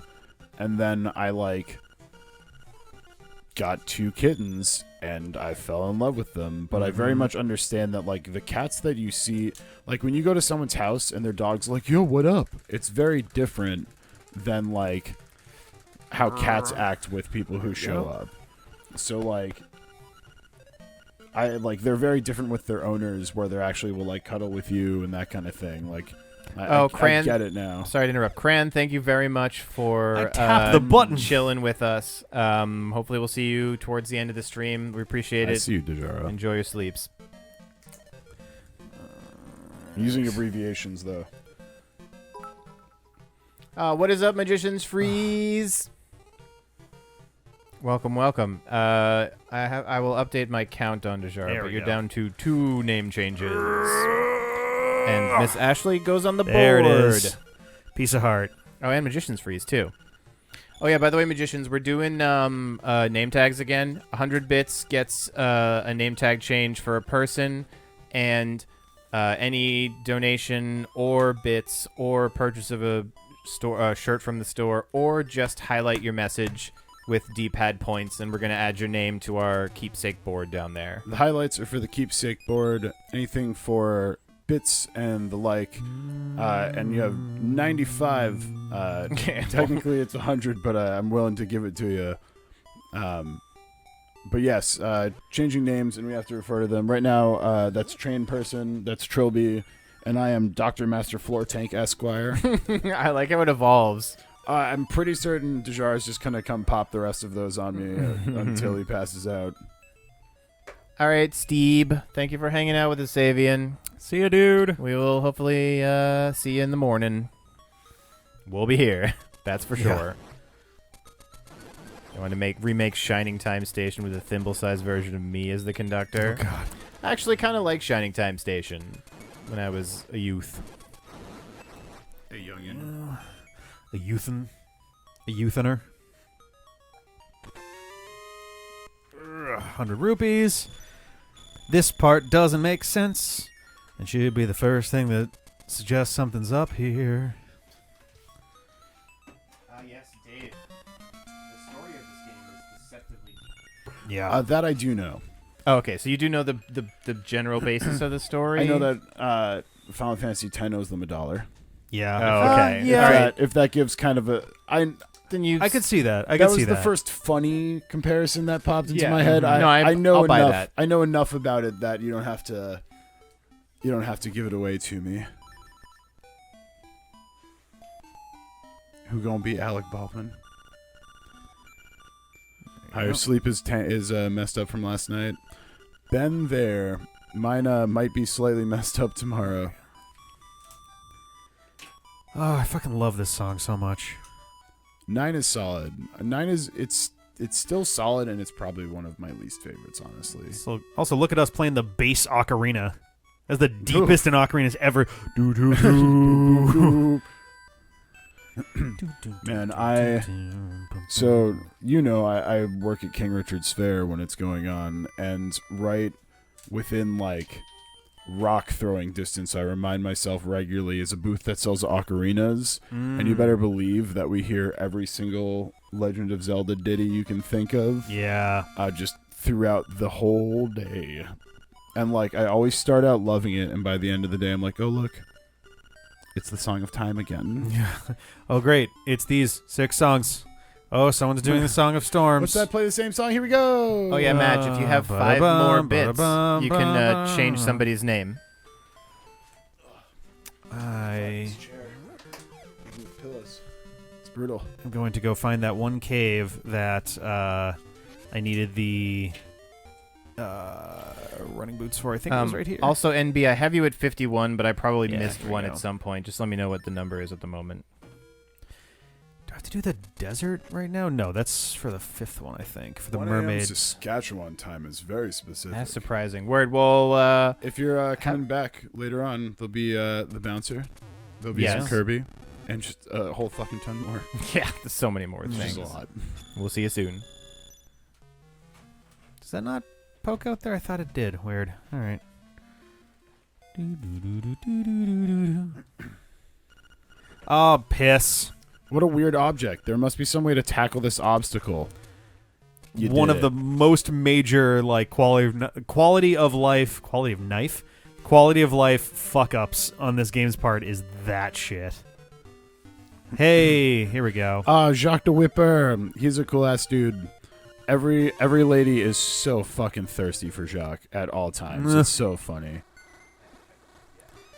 and then I like got 2 kittens and I fell in love with them. But I very much understand that like the cats that you see, like when you go to someone's house and their dog's like, "Yo, what up?" It's very different than like how cats act with people who show up. So like they're very different with their owners, where they actually will like cuddle with you and that kind of thing. Like I Cran, get it now. Sorry to interrupt. Cran, thank you very much for I tapped the button. chilling with us. Hopefully we'll see you towards the end of the stream. We appreciate I it. see you, Dejaro. Enjoy your sleeps. Using abbreviations though. What is up, Magicians Freeze? Welcome, welcome. I will update my count on Dejaro, There but we you're go. down to 2 name changes. And Miss Ashley goes on the There board. it is. Piece of heart. Oh, and Magicians Freeze, too. Oh, yeah, by the way, Magicians, we're doing name tags again. 100 bits gets a name tag change for a person, and any donation or bits or purchase of a shirt from the store, or just highlight your message with D-pad points, and we're going to add your name to our keepsake board down there. The highlights are for the keepsake board. Anything for bits and the like. And you have 95. Technically it's 100, but I'm willing to give it to you. But yes, changing names, and we have to refer to them. Right now, that's Train Person, that's Trilby, and I am Dr. Master Floor Tank Esquire. I like how it evolves. I'm pretty certain Dejar is just going to come pop the rest of those on me until he passes out. All right, Steve, thank you for hanging out with us, Avian. See ya, dude. We will hopefully see you in the morning. We'll be here. That's for sure. I want to remake Shining Time Station with a thimble-sized version of me as the conductor. Oh, God. I actually kind of like Shining Time Station when I was a youth. A youngin'. A youthener. 100 rupees. This part doesn't make sense. It should be the first thing that suggests something's up here. Yes, Dave. The story of this game is deceptively deep. Yeah. That I do know. Oh, okay, so you do know the general basis of the story? I know that Final Fantasy X owes them $1. Yeah. Oh, okay. Yeah. All right. If that gives kind of a... Then you I could see that. I that could see was the that. first funny comparison that popped into Yeah. my head. Mhm. No, I know I'll buy enough. that. I know enough about it that you don't have to. You don't have to give it away to me. Who gonna be Alec Baldwin? Your sleep is messed up from last night. Been there. Mine might be slightly messed up tomorrow. Oh, I fucking love this song so much. 9 is solid. 9 is it's still solid, and it's probably one of my least favorites, honestly. So, also, look at us playing the bass ocarina. That's the deepest in ocarinas ever. Do, do, do. Man, So, I work at King Richard's Fair when it's going on, and right within, like, rock throwing distance, I remind myself regularly, is a booth that sells ocarinas, and you better believe that we hear every single Legend of Zelda ditty you can think of. Yeah. Just throughout the whole day. And, like, I always start out loving it, and by the end of the day, I'm like, oh, look, it's the Song of Time again. Yeah. Oh, great. It's these 6 songs. Oh, someone's doing the Song of Storms. What's that? Play the same song? Here we go! Oh, yeah, Madge, if you have 5 more bits, you can change somebody's name. I brutal. I'm going to go find that one cave that I needed the running boots for. I think it was right here. Also, NB, I have you at 51, but I probably Yeah, missed here we one go. at some point. Just let me know what the number is at the moment. Do I have to do the desert right now? No, that's for the 5th one, I think. For the 1 a.m. mermaid. Saskatchewan time is very specific. That's surprising. Word. Well, If you're coming back later on, there'll be the bouncer. There'll be some Yes. Kirby. And just a whole fucking ton more. yeah, there's so many more It's things. just a lot. We'll see you soon. Does that not poke out there? I thought it did. Weird. All right. Oh, piss. What a weird object. There must be some way to tackle this obstacle. You One did of the it. most major like quality of life fuck ups on this game's part is that shit. Hey, here we go. Jacques the Whipper. He's a cool ass dude. Every lady is so fucking thirsty for Jacques at all times. It's so funny.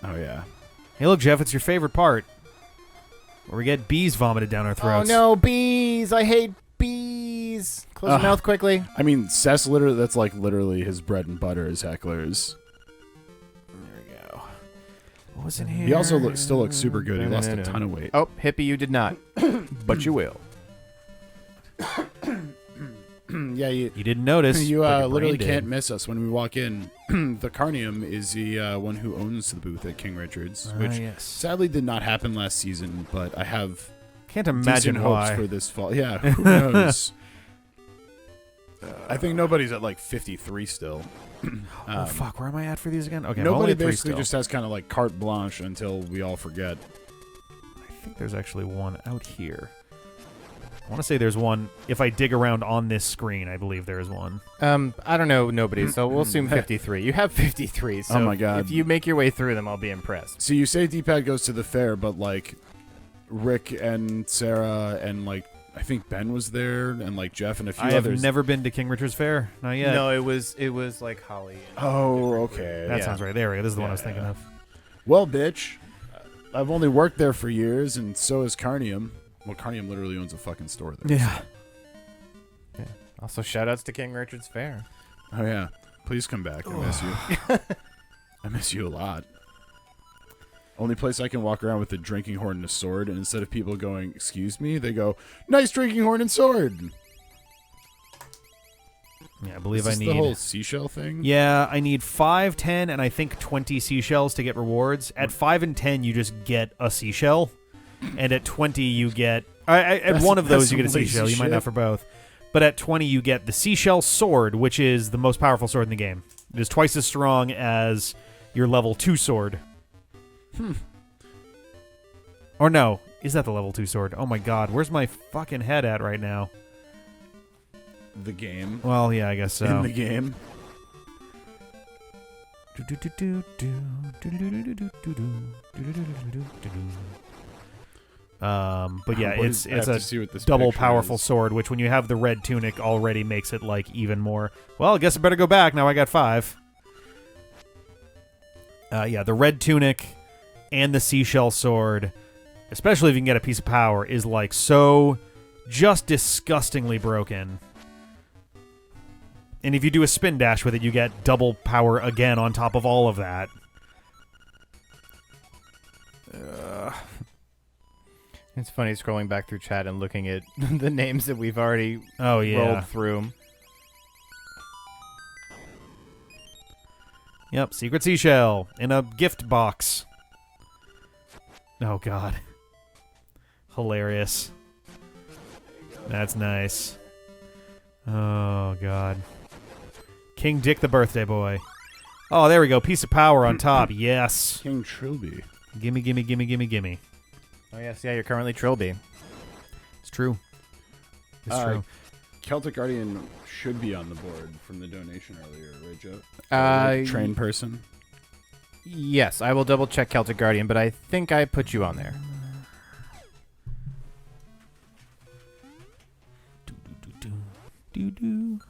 Oh yeah. Hey, look, Jeff, it's your favorite part. Where we get bees vomited down our throats. Oh no, bees! I hate bees. Close your mouth quickly. I mean, Seth's that's like literally his bread and butter is hecklers. There we go. What was in here? He also still looks super good. He lost a ton of weight. Oh, hippie, you did not, but you will. Yeah, you didn't notice. you but your literally brain can't did. miss us when we walk in. The Carnium is the one who owns the booth at King Richard's, which Yes. sadly did not happen last season, but I have Can't decent imagine hopes why. for this fall. Yeah, who knows? I think nobody's at like 53 still. Oh fuck, where am I at for these again? Okay, I'm Nobody only at 3 basically still. just has kind of like carte blanche until we all forget. I think there's actually one out here. I want to say there's one. If I dig around on this screen, I believe there is one. I don't know nobody, so we'll assume 53. You have 53, so Oh my God. if you make your way through them, I'll be impressed. So you say D-pad goes to the fair, but like Rick and Sarah and like I think Ben was there and like Jeff and a few I have others. never been to King Richard's Fair. Not yet. No, it was like Holly. and Oh, different okay. That yeah. sounds right. There we go. This is the one I was Yeah, thinking yeah. of. Well, bitch, I've only worked there for years, and so has Carnium. Well, Carnium literally owns a fucking store there. Yeah. Also, shout-outs to King Richard's Fair. Oh yeah. Please come back. I miss you. I miss you a lot. Only place I can walk around with a drinking horn and a sword, and instead of people going, "Excuse me," they go, "Nice drinking horn and sword." Yeah, I believe Is I this need. the whole seashell thing. Yeah, I need 5, 10, and I think 20 seashells to get rewards. At 5 and 10, you just get a seashell, and at 20, you get. At That's- one of those, that's you get a some lazy seashell. You might shit. not for both. But at 20, you get the seashell sword, which is the most powerful sword in the game. It is twice as strong as your level 2 sword. Or no, is that the level 2 sword? Oh my god, where's my fucking head at right now? The game. Well, yeah, I guess so. In the game. But yeah, What it's is- I have a to see what this double picture powerful is. sword, which when you have the red tunic already makes it like even more. Well, I guess I better go back now. I got 5. Yeah, the red tunic and the seashell sword, especially if you can get a piece of power, is like so just disgustingly broken. And if you do a spin dash with it, you get double power again on top of all of that. It's funny scrolling back through chat and looking at the names that we've already Oh yeah. rolled through. Yep, secret seashell in a gift box. Oh god. Hilarious. That's nice. Oh god. King Dick the birthday boy. Oh, there we go. Piece of power on top. Yes. King Trilby. Gimme, gimme, gimme, gimme, gimme. Oh yes, yeah, you're currently Trilby. It's true. It's true. Celtic Guardian should be on the board from the donation earlier, right, Joe? Train person. Yes, I will double check Celtic Guardian, but I think I put you on there. Do-do.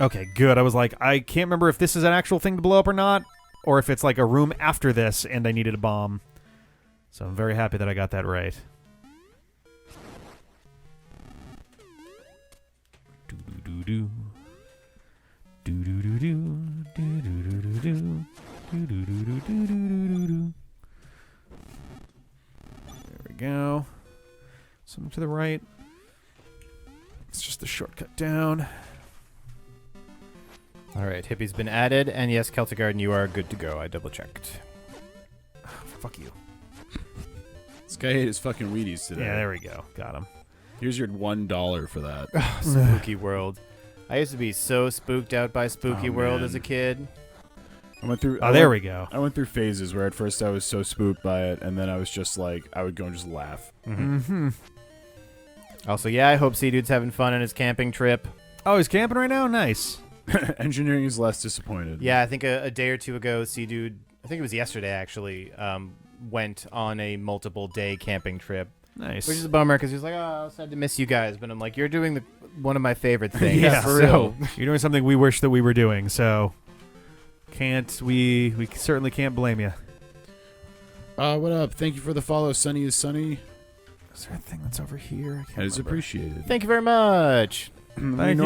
Okay, good. I was like, I can't remember if this is an actual thing to blow up or not. or if it's like a room after this and I needed a bomb. So I'm very happy that I got that right. Do-do-do-do. Do-do-do-do. Do-do-do-do-do. Do-do-do-do-do-do-do-do. There we go. Something to the right. It's just the shortcut down. All right, Hippie's been added, and yes, Celtic Garden, you are good to go. I double-checked. Fuck you. This guy ate his fucking Wheaties today. Yeah, there we go. Got him. Here's your $1 for that. Spooky World. I used to be so spooked out by Spooky World man. as a kid. I went through. There we go. I went through phases where at first I was so spooked by it, and then I was just like, I would go and just laugh. Mm-hmm. Also, yeah, I hope Sea-Dude's having fun on his camping trip. Oh, he's camping right now? Nice. Engineering is less disappointed. Yeah, I think a day or two ago, Sea-Dude, I think it was yesterday actually, went on a multiple-day camping trip. Nice. Which is a bummer because he was like, oh, sad to miss you guys. But I'm like, you're doing one of my favorite things. Yeah, for so real. you're doing something we wish that we were doing, so we certainly can't blame you. What up? Thank you for the follow. Sunny is Sunny. Is there a thing that's over here? I can't That is remember. appreciated. Thank you very much. We Thank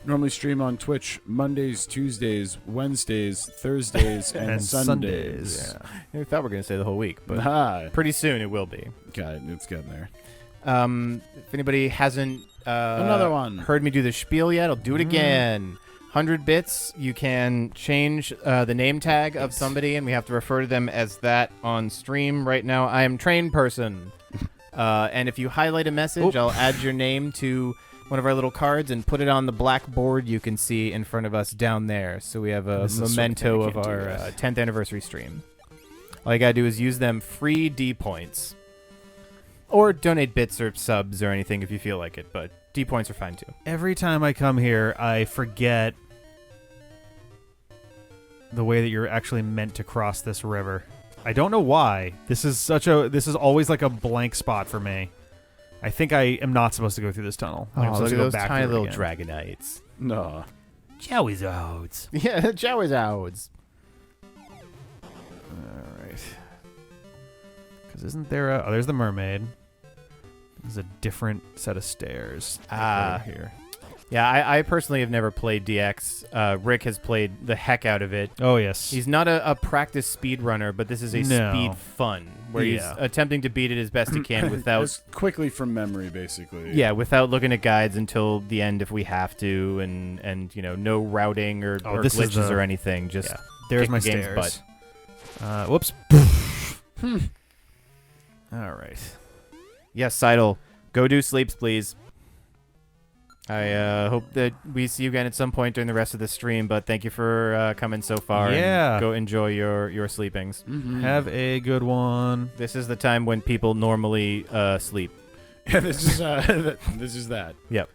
normally stream on Twitch Mondays, Tuesdays, Wednesdays, Thursdays, and Sundays. Yeah. I thought we were going to say the whole week, but Hi. pretty soon it will be. Got it. It's getting there. If anybody hasn't Another one. heard me do the spiel yet, I'll do it again. 100 bits, you can change the name tag of somebody, and we have to refer to them as that on stream. Right now, I am trained person. And if you highlight a message, I'll add your name to one of our little cards and put it on the black board you can see in front of us down there. So we have a memento of our 10th anniversary stream. All you gotta do is use them free D points. Or donate bits or subs or anything if you feel like it, but D points are fine too. Every time I come here, I forget the way that you're actually meant to cross this river. I don't know why. This is always like a blank spot for me. I think I am not supposed to go through this tunnel. I'm Oh, supposed look to at go those back tiny through it little again. dragonites. No. Jowizodes. Yeah, Jowizodes. All right. Because isn't there a... Oh, there's the mermaid. There's a different set of stairs over here. Yeah, I personally have never played DX. Rick has played the heck out of it. Oh, yes. He's not a practice speedrunner, but this is a speed fun where he's attempting to beat it as best he can without... Just quickly from memory, basically. Yeah, without looking at guides until the end if we have to, and no routing or glitches or anything. Just there's kick my the game's stairs. butt. Whoops. All right. Yes, Seidel, go do sleeps, please. I hope that we see you again at some point during the rest of the stream, but thank you for coming so far. Yeah. And go enjoy your sleepings. Mm-hmm. Have a good one. This is the time when people normally sleep. Yeah, this is that. Yep.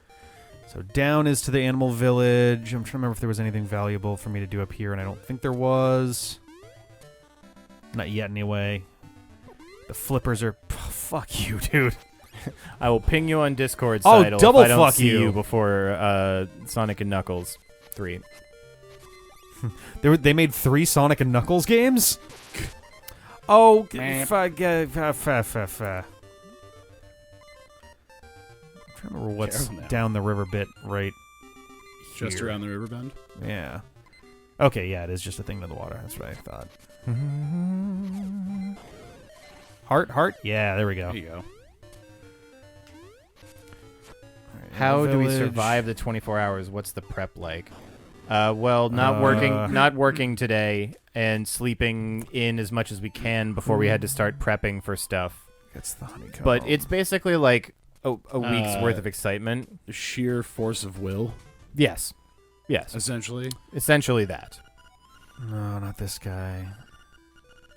So down is to the animal village. I'm trying to remember if there was anything valuable for me to do up here, and I don't think there was. Not yet, anyway. The flippers are... fuck you, dude. I will ping you on Discord, Oh, Seidel, double if I don't fuck see you. you before Sonic and Knuckles 3. They made 3 Sonic and Knuckles games? Oh, Meh. I'm trying to remember what's Careful now. down the river bit right here. Just around the river bend. Yeah. Okay, yeah, it is just a thing to the water. That's what I thought. Heart? Yeah, there we go. There you go. How do we Village. survive the 24 hours? What's the prep like? Well, not working today, and sleeping in as much as we can before we had to start prepping for stuff. That's the honeycomb. But it's basically like a week's worth of excitement. The sheer force of will, Yes, essentially. essentially that. No, not this guy.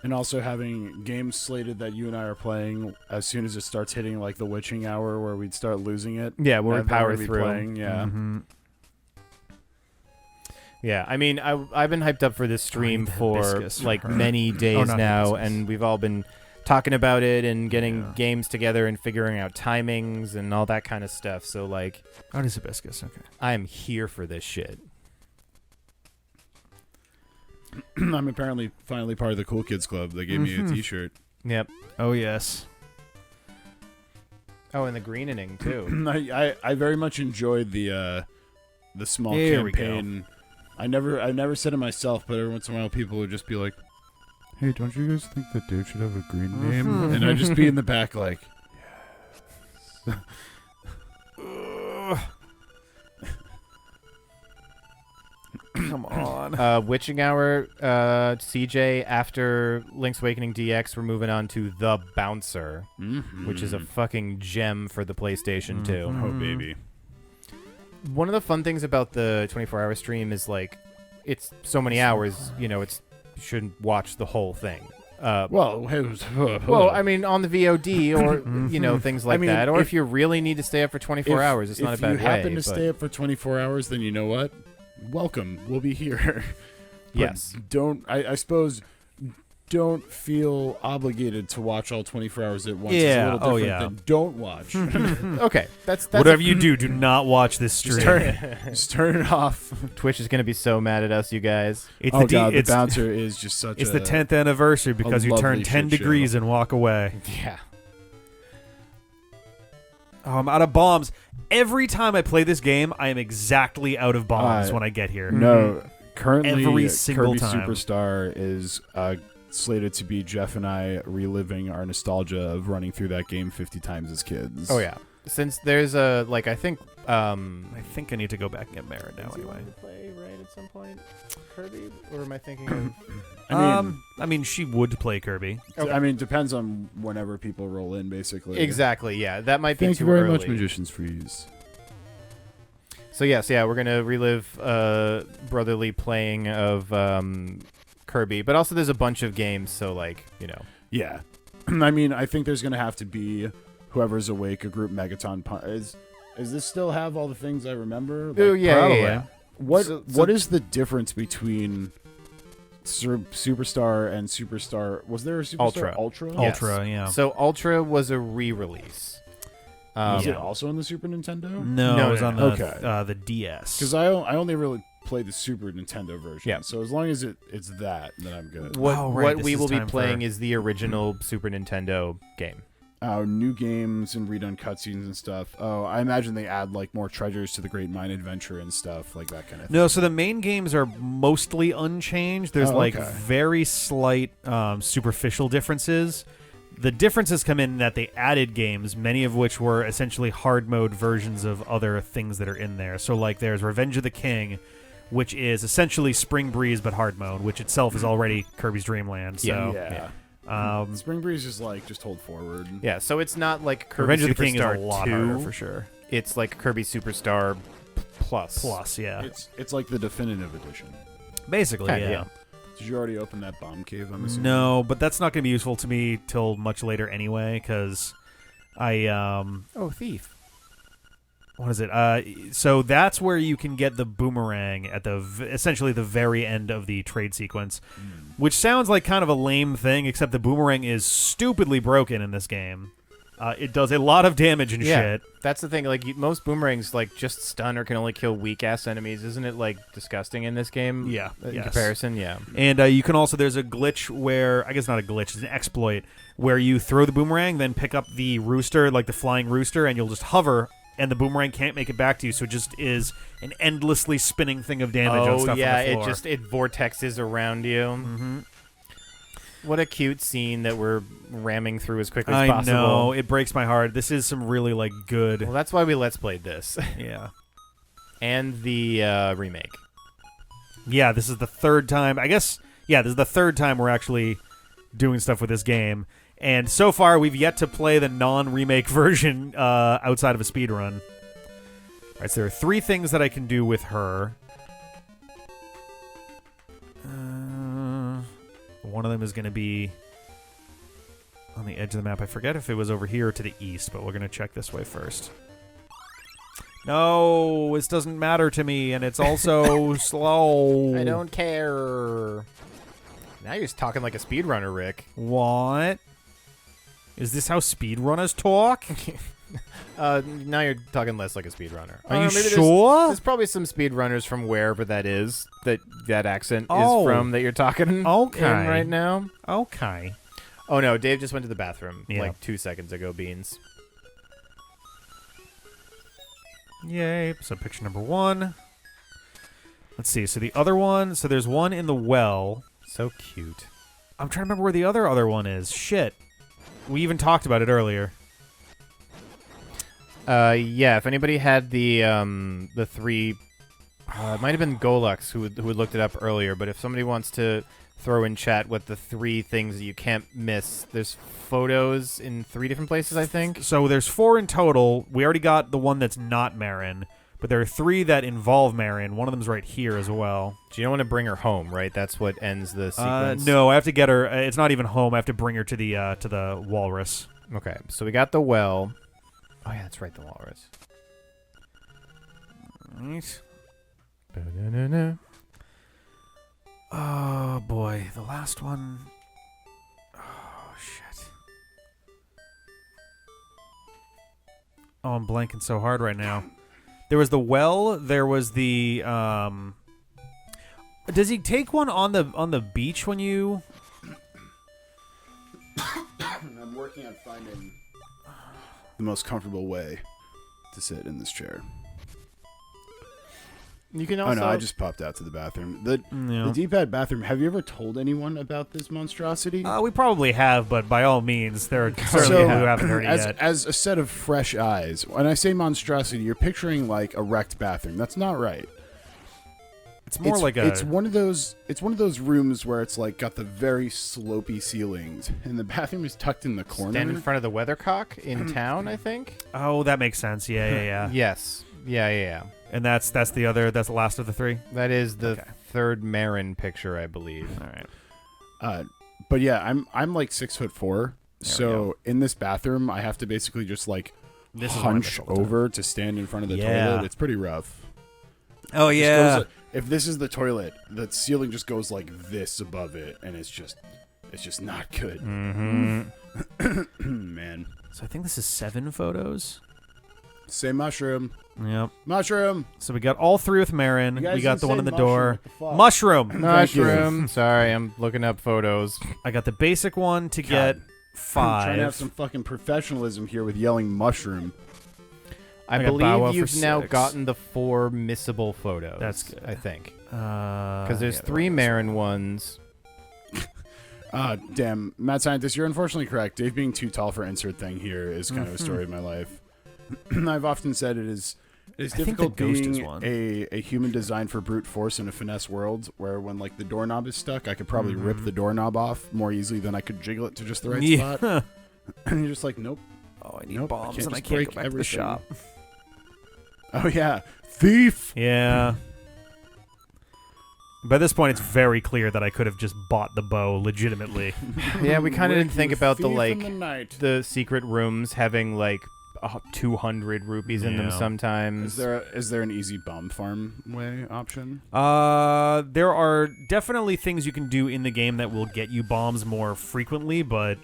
And also having games slated that you and I are playing as soon as it starts hitting like the witching hour where we'd start losing it. Yeah, where we Then power we'd be through. Playing, yeah. Mm-hmm. Yeah, I mean, I've been hyped up for this stream the for hibiscus like for her. many days not now, hibiscus. and we've all been talking about it and getting Yeah. games together and figuring out timings and all that kind of stuff. So like, Oh, it is hibiscus. Okay. I am here for this shit. I'm apparently finally part of the Cool Kids Club. They gave me a T-shirt. Yep. Oh yes. Oh, and the greenening too. I very much enjoyed the small There we go. campaign. I never said it myself, but every once in a while people would just be like, "Hey, don't you guys think that dude should have a green name?" And I'd just be in the back like, Come on. Witching Hour, CJ, after Link's Awakening DX, we're moving on to The Bouncer, which is a fucking gem for the PlayStation 2. Oh, baby. One of the fun things about the 24-hour stream is, like, it's so many hours, you know, you shouldn't watch the whole thing. Well, I mean, on the VOD or, you know, things like that. Or if you really need to stay up for 24 hours, it's not a bad way. If you happen to stay up for 24 hours, then you know what? Welcome. We'll be here. Yes. I suppose, don't feel obligated to watch all 24 hours at once. Yeah. It's a little different than don't watch. Okay. That's Whatever you do not watch this stream. Just turn it off. Twitch is going to be so mad at us, you guys. It's Oh, God, the bouncer is just such It's the 10th anniversary because you turn lovely 10 shit degrees show. and walk away. Yeah. Oh, I'm out of bombs. Every time I play this game, I am exactly out of bombs when I get here. No, currently Every single Kirby time. Superstar is slated to be Jeff and I reliving our nostalgia of running through that game 50 times as kids. Oh, yeah. Since there's a, like, I think... I think I need to go back and get Mara now anyway. play right at some point, Kirby? Or am I thinking of... I mean, she would play Kirby. Okay. I mean, depends on whenever people roll in, basically. Exactly, yeah. That might be Thank too you very early. much, Magician's Freeze. So, yes, yeah, we're going to relive brotherly playing of Kirby. But also there's a bunch of games, so, like, you know. Yeah. I mean, I think there's going to have to be whoever's awake, a group Megaton. Does this still have all the things I remember? Like, Oh, yeah, probably. yeah. What is the difference between Superstar and Superstar? Was there a Superstar Ultra? Yes. Ultra, yeah. So Ultra was a re-release. Was it also on the Super Nintendo? No, it was on no. the DS. Because I only really played the Super Nintendo version. Yeah. So as long as it's that, then I'm good. What this we is will be time playing for- is the original Super Nintendo game. New games and redone cutscenes and stuff. Oh, I imagine they add like more treasures to the Great Mine Adventure and stuff like that kind of thing. No, so the main games are mostly unchanged. There's very slight superficial differences. The differences come in that they added games, many of which were essentially hard mode versions of other things that are in there. So like there's Revenge of the King, which is essentially Spring Breeze but hard mode, which itself is already Kirby's Dream Land. So Spring Breeze is like just hold forward. Yeah, so it's not like Kirby Revenge of the King is Superstar a lot 2. harder for sure. It's like Kirby Superstar Plus. Plus, yeah. It's like the definitive edition. Basically, Kinda, yeah. Did you already open that bomb cave? I'm assuming. No, but that's not going to be useful to me till much later anyway, because I Oh, thief. what is it? So that's where you can get the boomerang at essentially the very end of the trade sequence, which sounds like kind of a lame thing, except the boomerang is stupidly broken in this game. It does a lot of damage and shit. That's the thing. Like most boomerangs, like just stun or can only kill weak ass enemies. Isn't it like disgusting in this game? Yeah, In yes. comparison, yeah. And you can also, there's a glitch where, I guess not a glitch, it's an exploit, where you throw the boomerang, then pick up the rooster, like the flying rooster, and you'll just hover, and the boomerang can't make it back to you, so it just is an endlessly spinning thing of damage on stuff on the floor. it vortexes around you. Mm-hmm. What a cute scene that we're ramming through as quickly as I possible. know, it breaks my heart. This is some really, like, good... Well, that's why we Let's Played this. Yeah. And the remake. Yeah, this is the third time. I guess, yeah, this is the third time we're actually doing stuff with this game. And so far, we've yet to play the non-remake version outside of a speedrun. All right, so there are 3 things that I can do with her. One of them is going to be on the edge of the map. I forget if it was over here or to the east, but we're going to check this way first. No, this doesn't matter to me, and it's also slow. I don't care. Now you're just talking like a speedrunner, Rick. What? Is this how speedrunners talk? Now you're talking less like a speedrunner. Are you maybe sure? There's probably some speedrunners from wherever that is that accent Oh. is from that you're talking Okay. in right now. Okay. Oh no, Dave just went to the bathroom Yeah. like 2 seconds ago. Beans. Yay. So picture number 1. Let's see. So the other one. So there's one in the well. So cute. I'm trying to remember where the other one is. Shit. We even talked about it earlier. Yeah. If anybody had the 3, it might have been Golux who had looked it up earlier. But if somebody wants to throw in chat what the 3 things that you can't miss, there's photos in 3 different places, I think. So there's 4 in total. We already got the one that's not Marin, but there are 3 that involve Marin. One of them's right here as well. So you don't want to bring her home, right? That's what ends the sequence. No, I have to get her. It's not even home. I have to bring her to the walrus. Okay, so we got the well. Oh yeah, that's right, the walrus. Right. Ba-da-na-na. Oh boy, the last one. Oh shit. Oh, I'm blanking so hard right now. There was the well. There was the. Does he take one on the beach when you? I'm working on finding the most comfortable way to sit in this chair. You can Oh also. no, I just popped out to the bathroom. The Yeah. D-pad bathroom. Have you ever told anyone about this monstrosity? We probably have, but by all means, there are certainly So, who haven't heard it as, yet. as a set of fresh eyes, when I say monstrosity, you're picturing like a wrecked bathroom. That's not right. It's more like a. It's one of those. It's one of those rooms where it's like got the very slopey ceilings, and the bathroom is tucked in the corner. stand in front of the weathercock in town, I think. Oh, that makes sense. Yeah. Yes. Yeah. And that's the other. That's the last of the 3. That is the Okay. third Marin picture, I believe. All right. But yeah, I'm like 6'4", we so in this bathroom, I have to basically just like This is what I miss hunch all the time. over to stand in front of the Yeah. toilet. It's pretty rough. Oh Just goes like- if this is the toilet, the ceiling just goes like this above it, and it's just not good. Mm-hmm. Man, So I think this is 7 photos. say mushroom, Yep. mushroom. So we got all 3 with Marin. You guys We got didn't the one say in the mushroom. door. What the fuck? Mushroom. Thank you. Mushroom. Sorry, I'm looking up photos. I got the basic one to get I'm trying to have 5. some fucking professionalism here with yelling mushroom. I I got Bow Wow believe for you've now 6. gotten the 4 missable photos. That's good. I think. Because Because there's 3 Marin ones. Damn, Mad Scientist, you're unfortunately correct. Dave being too tall for insert thing here is kind of a story of my life. I've often said it is I think difficult the ghost is being one. a human designed for brute force in a finesse world where when like the doorknob is stuck, I could probably rip the doorknob off more easily than I could jiggle it to just the right spot. Yeah. And you're just like, nope. Oh, I need Nope, I bombs can't and I just can't break go back to the everything. shop. Oh yeah, thief. Yeah. By this point, it's very clear that I could have just bought the bow legitimately. Yeah, we kind of Where didn't think you about the thief in like the night. the secret rooms having like 200 rupees in them Yeah. sometimes. Is there an easy bomb farm way option? There are definitely things you can do in the game that will get you bombs more frequently, but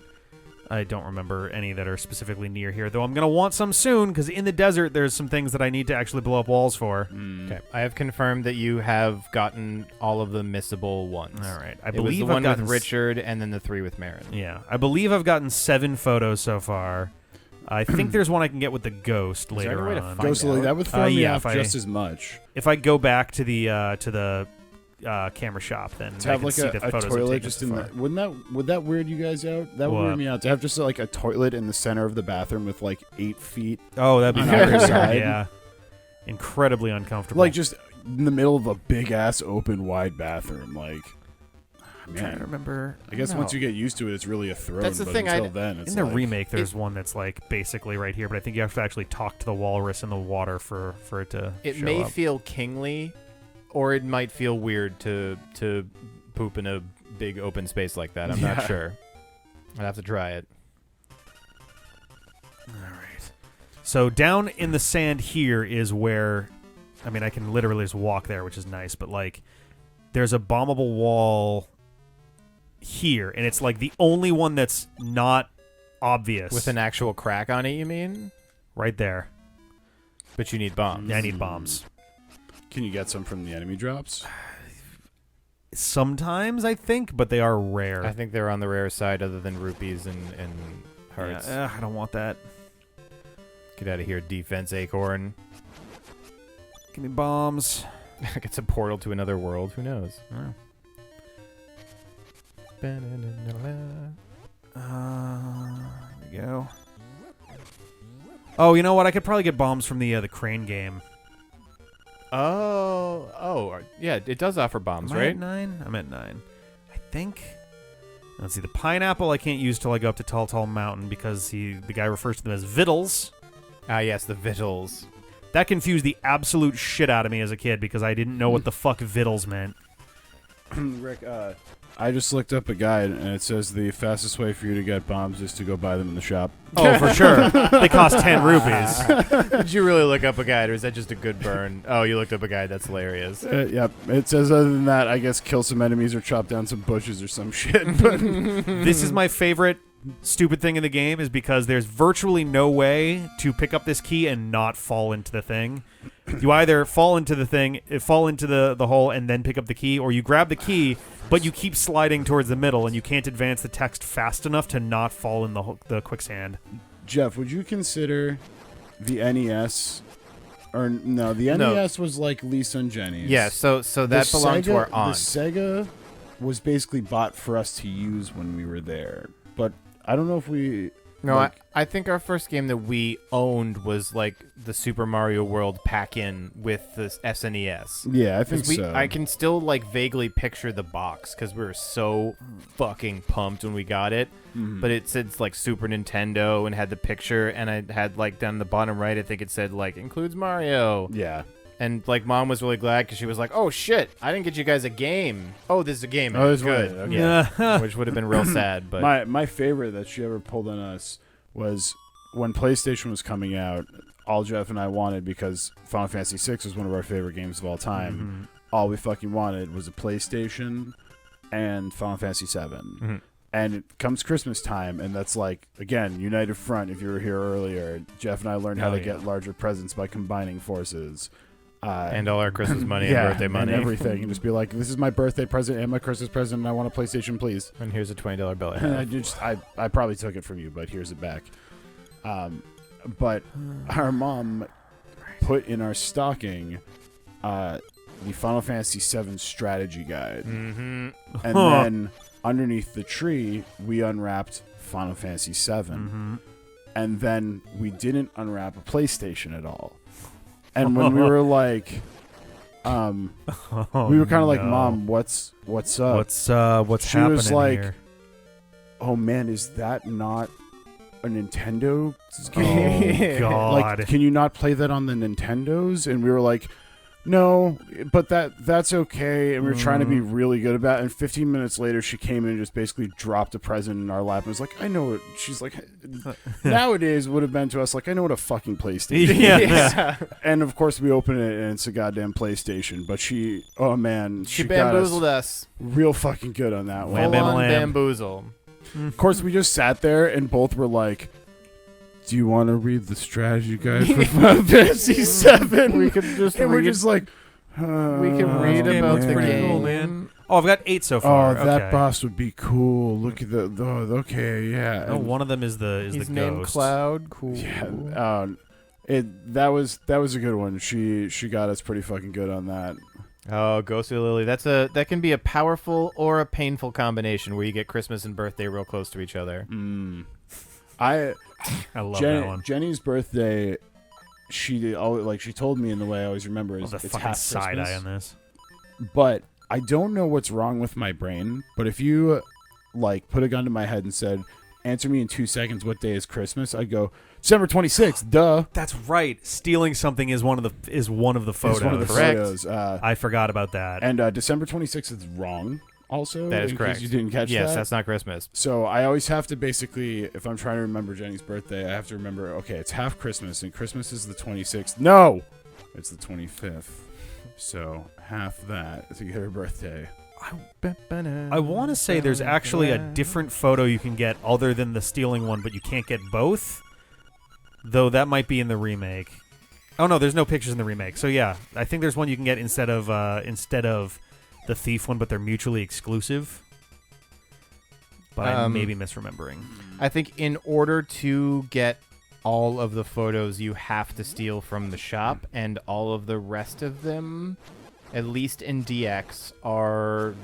I don't remember any that are specifically near here. Though I'm going to want some soon, because in the desert, there's some things that I need to actually blow up walls for. Okay, I have confirmed that you have gotten all of the missable ones. All right. I It was believe the I've one gotten with Richard and then the 3 with Marin. Yeah. I believe I've gotten 7 photos so far. I think there's one I can get with the ghost there later any way to on. find Ghostly, out? that would throw me yeah, off if I- just as much. If I go back to the camera shop, then To I have can like see a the photos I've toilet taken just so in far. the would that weird you guys out? That would What? weird me out to have just like a toilet in the center of the bathroom with like 8 feet, Oh, that'd be on very either weird. side. Yeah. Incredibly uncomfortable. like just in the middle of a big ass open wide bathroom. Like, I'm trying to man, remember. I guess know. once you get used to it, it's really a throne. That's the but thing, until then, it's In the like, remake, there's one that's like basically right here, but I think you have to actually talk to the walrus in the water for it to It show may up. feel kingly, or it might feel weird to poop in a big open space like that. I'm not Yeah. sure. I'd have to try it. All right. So down in the sand here is where, I mean, I can literally just walk there, which is nice, but like there's a bombable wall here, and it's like the only one that's not obvious. With an actual crack on it, you mean? right there. But you need bombs. Yeah, I need bombs. Can you get some from the enemy drops? Sometimes, I think, but they are rare. I think they're on the rare side other than rupees and hearts. Yeah, I don't want that. Get out of here, defense acorn. Give me bombs. It's a portal to another world. Who knows? There we go. Oh, you know what? I could probably get bombs from the crane game. Yeah, it does offer bombs, Am I right? at 9? I'm at 9. I think. Let's see. The pineapple I can't use till I go up to Tall Tall Mountain because the guy refers to them as vittles. Ah, yes, the vittles. That confused the absolute shit out of me as a kid because I didn't know what the fuck vittles meant. Rick, I just looked up a guide, and it says the fastest way for you to get bombs is to go buy them in the shop. Oh, for sure. They cost 10 rupees. Did you really look up a guide, or is that just a good burn? Oh, you looked up a guide. That's hilarious. Yep. It says other than that, I guess kill some enemies or chop down some bushes or some shit. But This is my favorite stupid thing in the game is because there's virtually no way to pick up this key and not fall into the thing. You either fall into the thing, fall into the hole, and then pick up the key, or you grab the key, but you keep sliding towards the middle, and you can't advance the text fast enough to not fall in the quicksand. Jeff, would you consider the NES? Or no, the NES was like Lisa and Jenny's. Yeah, so that belonged to our aunt. The Sega was basically bought for us to use when we were there, but I don't know if we. No, like, I think our first game that we owned was like the Super Mario World pack-in with the SNES. Yeah, I think so. I can still like vaguely picture the box because we were so fucking pumped when we got it. Mhm. But it said like Super Nintendo and had the picture, and I had like down the bottom right, I think it said like includes Mario. Yeah. And like mom was really glad because she was like, "Oh shit, I didn't get you guys a game. Oh, this is a game. Oh, this is good." right, okay. Yeah, which would have been real sad. But My favorite that she ever pulled on us was when PlayStation was coming out. All Jeff and I wanted, because Final Fantasy VI was one of our favorite games of all time. Mm-hmm. All we fucking wanted was a PlayStation and Final Fantasy VII. Mhm. And it comes Christmas time, and that's like, again, United Front. If you were here earlier, Jeff and I learned how to get larger presents by combining forces. and all our Christmas money Yeah, and birthday money. and everything, and just be like, "This is my birthday present and my Christmas present, and I want a PlayStation, please." And here's a $20 bill. I And have. I probably took it from you, but here's it back. But our mom put in our stocking the Final Fantasy VII strategy guide, Mm-hmm. and then underneath the tree we unwrapped Final Fantasy VII, and then we didn't unwrap a PlayStation at all. And when we were like, we were kind of like, "Mom, what's up?" What's She happening was like, here? "Oh man, is that not a Nintendo game? Oh God! Like, can you not play that on the Nintendos?" And we were like, "No, but that's okay." And we were trying to be really good about it. And 15 minutes later, she came in and just basically dropped a present in our lap and was like, "I know it." She's like, nowadays would have been to us like, "I know what a fucking PlayStation is." Yeah. And of course, we open it and it's a goddamn PlayStation. But she, oh man, She got bamboozled us us. real fucking good on that one. Wham, bam, Full-on lamb. bamboozle. Of course, we just sat there and both were like, "Do you want to read the strategy guide for Final Fantasy VII?" We could just and we're read- just like, We can read game about looks the pretty game. cool, man. Oh, I've got 8 so far. "Oh, that okay. boss would be cool. Look at the okay, yeah." Oh, And- one of them is the He's the named ghost. Cloud. Cool. yeah. That was a good one. She got us pretty fucking good on that. Oh, Ghostly Lily. That can be a powerful or a painful combination where you get Christmas and birthday real close to each other. I love that one. Jenny's birthday. She told me in the way I always remember Oh, is the it's fucking half side Christmas. eye on this. But I don't know what's wrong with my brain. But if you like put a gun to my head and said, "Answer me in 2 seconds, what day is Christmas?" I'd go, "December 26th, duh." That's right. Stealing something is one of the photos. It's one of the Correct. photos. I forgot about that. And December 26th is wrong also. That is in case correct. You didn't catch Yes, that? that's not Christmas. So I always have to basically, if I'm trying to remember Jenny's birthday, I have to remember, okay, it's half Christmas, and Christmas is the 26th. No! It's the 25th. So half that to get her birthday. I want to say there's actually a different photo you can get other than the stealing one, but you can't get both. Though that might be in the remake. Oh no, there's no pictures in the remake. So yeah, I think there's one you can get instead of the thief one, but they're mutually exclusive. But I may be misremembering. I think in order to get all of the photos, you have to steal from the shop, and all of the rest of them, at least in DX, are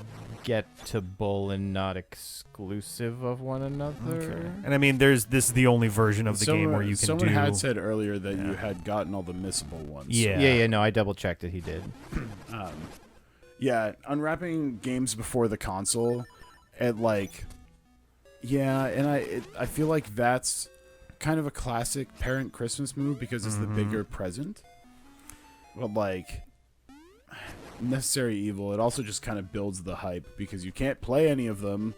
gettable and not exclusive of one another. Okay. And I mean, this is the only version of the game where you can someone do. had said earlier that you had gotten all the missable ones. Yeah. No, I double checked it. He did. Yeah, unwrapping games before the console, and I feel like that's kind of a classic parent Christmas move because it's the bigger present. But necessary evil, it also just kind of builds the hype because you can't play any of them,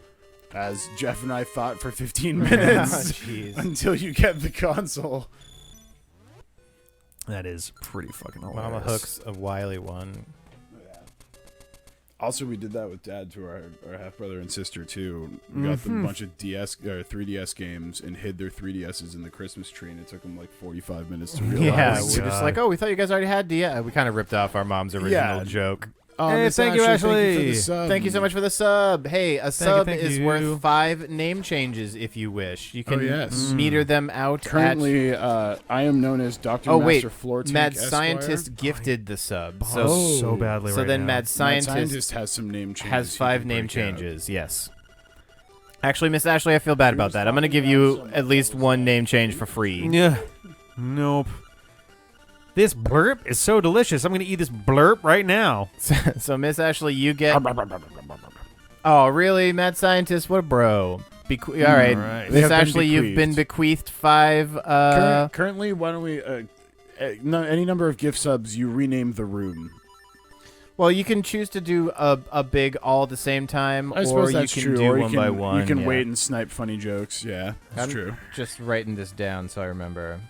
as Jeff and I thought for 15 minutes until you get the console. That is pretty fucking hilarious. Mama Hook's a wily one. Also, we did that with Dad to our half brother and sister too. We got them a bunch of 3DS games and hid their 3DSs in the Christmas tree, and it took them 45 minutes to realize. Yeah, we're just like, oh, we thought you guys already had DS. We kind of ripped off our mom's original joke. Hey, thank you, Ashley. Thank you so much for the sub. Hey, a sub thank is you. worth 5 name changes if you wish. You can meter them out. Currently, I am known as Dr. Master Floor Tank Mad Esquire. Scientist gifted the sub. So badly So right then now. Mad Scientist has some name changes. has he 5 can name break changes, yes. Actually, Miss Ashley, I feel bad about that. I'm going to give you at least 1 name change for free. Yeah. Nope. This blurp is so delicious. I'm going to eat this blurp right now. So, Miss Ashley, you get... Oh, really? Mad Scientist? What a bro. All right. Right. Miss They have been Ashley, you've been bequeathed 5... Currently, why don't we... any number of gift subs, you rename the room. Well, you can choose to do a big all at the same time, I or suppose you that's can true. do Or one by one. You can yeah. wait and snipe funny jokes. Yeah, that's I'm true. just writing this down so I remember.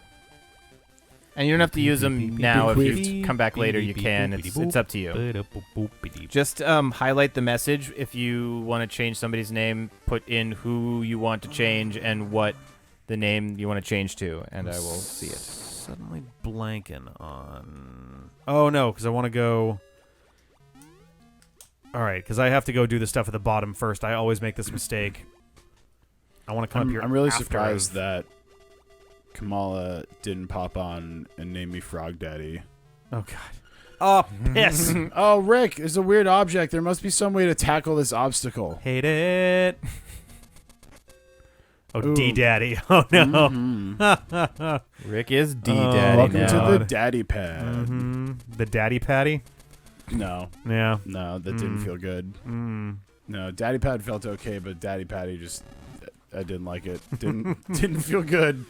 And you don't have to use them now. If you come back later, you can. It's up to you. Just highlight the message. If you want to change somebody's name, put in who you want to change and what the name you want to change to, and I will see it. Suddenly blanking on... Oh, no, because I want to go... All right, because I have to go do the stuff at the bottom first. I always make this mistake. I want to come up here. I'm really after surprised I've- that Kamala didn't pop on and name me Frog Daddy. Oh, God. Oh, piss. Oh, Rick, there's a weird object. There must be some way to tackle this obstacle. Hate it. Oh, Ooh. D-Daddy. Oh, no. Mhm. Rick is D-Daddy Welcome now. to the Daddy Pad. The Daddy Patty? No, Yeah. that didn't feel good. No, Daddy Pad felt okay, but Daddy Patty I didn't like it. Didn't feel good.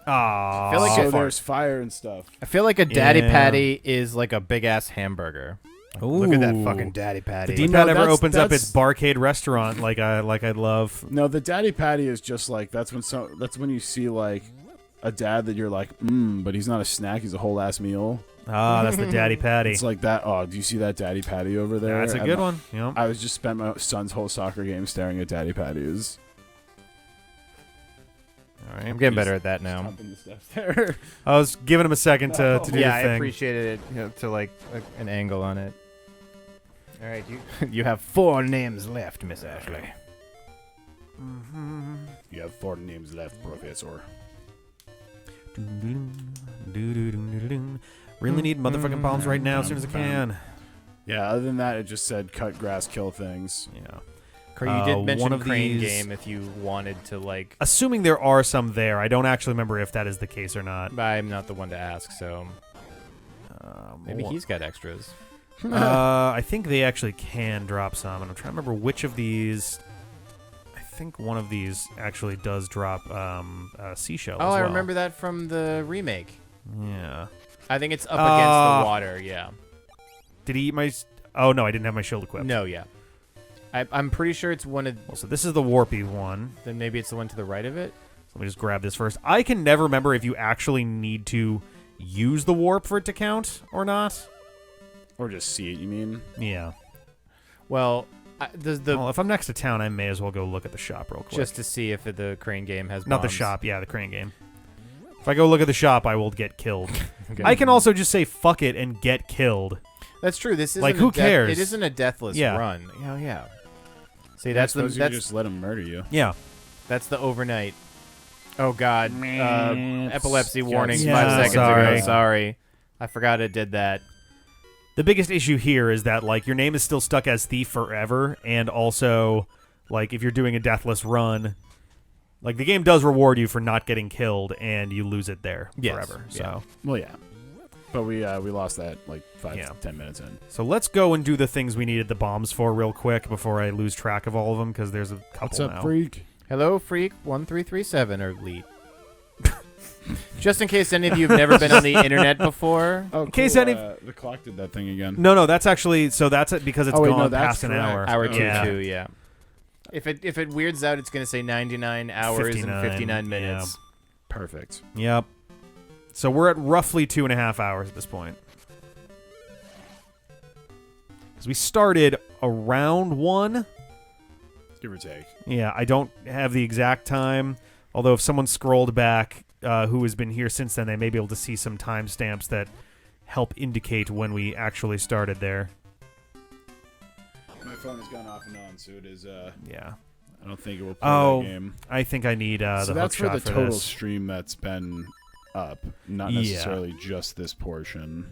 Aw. I feel like So there's fire and stuff. I feel like a Daddy Yeah. Patty is like a big-ass hamburger. Like, look at that Ooh. fucking Daddy Patty. The D-Pad No, never that's- opens up its that's- barcade restaurant like I'd love. No, the Daddy Patty is just like that's when you see like a dad that you're like, but he's not a snack, he's a whole ass meal. Ah, that's the Daddy Patty. It's like that. Oh, do you see that Daddy Patty over there? That's a And good one. Yep. I was just spent my son's whole soccer game staring at Daddy Patties. All right. I'm getting better at that now. Stomping the steps there. I was giving him a second to do Yeah, the I thing. appreciated it to like an angle on it. All right, you have 4 names left, Miss Ashley. You have 4 names left, Professor. Really need motherfucking bombs right now as soon as I can. Yeah, other than that, it just said cut grass, kill things. Yeah. You did mention one of Crane these- Game if you wanted to like. Assuming there are some there, I don't actually remember if that is the case or not. I'm not the one to ask, so maybe More- he's got extras. I think they actually can drop some, and I'm trying to remember which of these. I think one of these actually does drop seashell. Oh, as I well. remember that from the remake. Yeah. I think it's up against the water. Yeah. Did he eat my? Oh no, I didn't have my shield equipped. No, yeah. I'm pretty sure it's one of. Well, so this is the warpy one. Then maybe it's the one to the right of it. So let me just grab this first. I can never remember if you actually need to use the warp for it to count or not. Or just see it, you mean? Yeah. Well, Well, if I'm next to town, I may as well go look at the shop real quick. just to see if the Crane Game has Not the bombs. shop, yeah, the crane game. If I go look at the shop, I will get killed. Okay. I can also just say fuck it and get killed. That's true. This isn't Like, who cares? It isn't a deathless Yeah. run. Yeah, yeah. See, I that's the suppose you could just let him murder you. Yeah. that's the overnight. Oh God, epilepsy warning Yeah, 5 seconds sorry. ago. Sorry, I forgot it did that. The biggest issue here is that, like, your name is still stuck as Thief forever, and also, like, if you're doing a deathless run, like, the game does reward you for not getting killed, and you lose it there Yes, forever. yeah. So, Well, yeah. But we lost that like 5 Yeah. to 10 minutes in. so let's go and do the things we needed the bombs for real quick before I lose track of all of them, because there's a couple What's up, now. freak? Hello, Freak 1337 or Leet. Just in case any of you have never been on the internet before. Oh, In case any- the clock did that thing again. No, that's actually, so that's it because it's Oh, wait, no, gone that's past an correct. hour. Hour Oh, 2 yeah. too, yeah. If it weirds out, it's gonna say 99 hours 59, and 59 minutes. Perfect. Yep. So we're at roughly 2.5 hours at this point. Because we started around 1. Give or take. Yeah, I don't have the exact time. Although if someone scrolled back who has been here since then, they may be able to see some timestamps that help indicate when we actually started there. My phone has gone off and on, so it is. Yeah. I don't think it will play Oh, that game. I think I need So the that's for hook the shot for total this. stream that's been up, not Yeah. necessarily just this portion.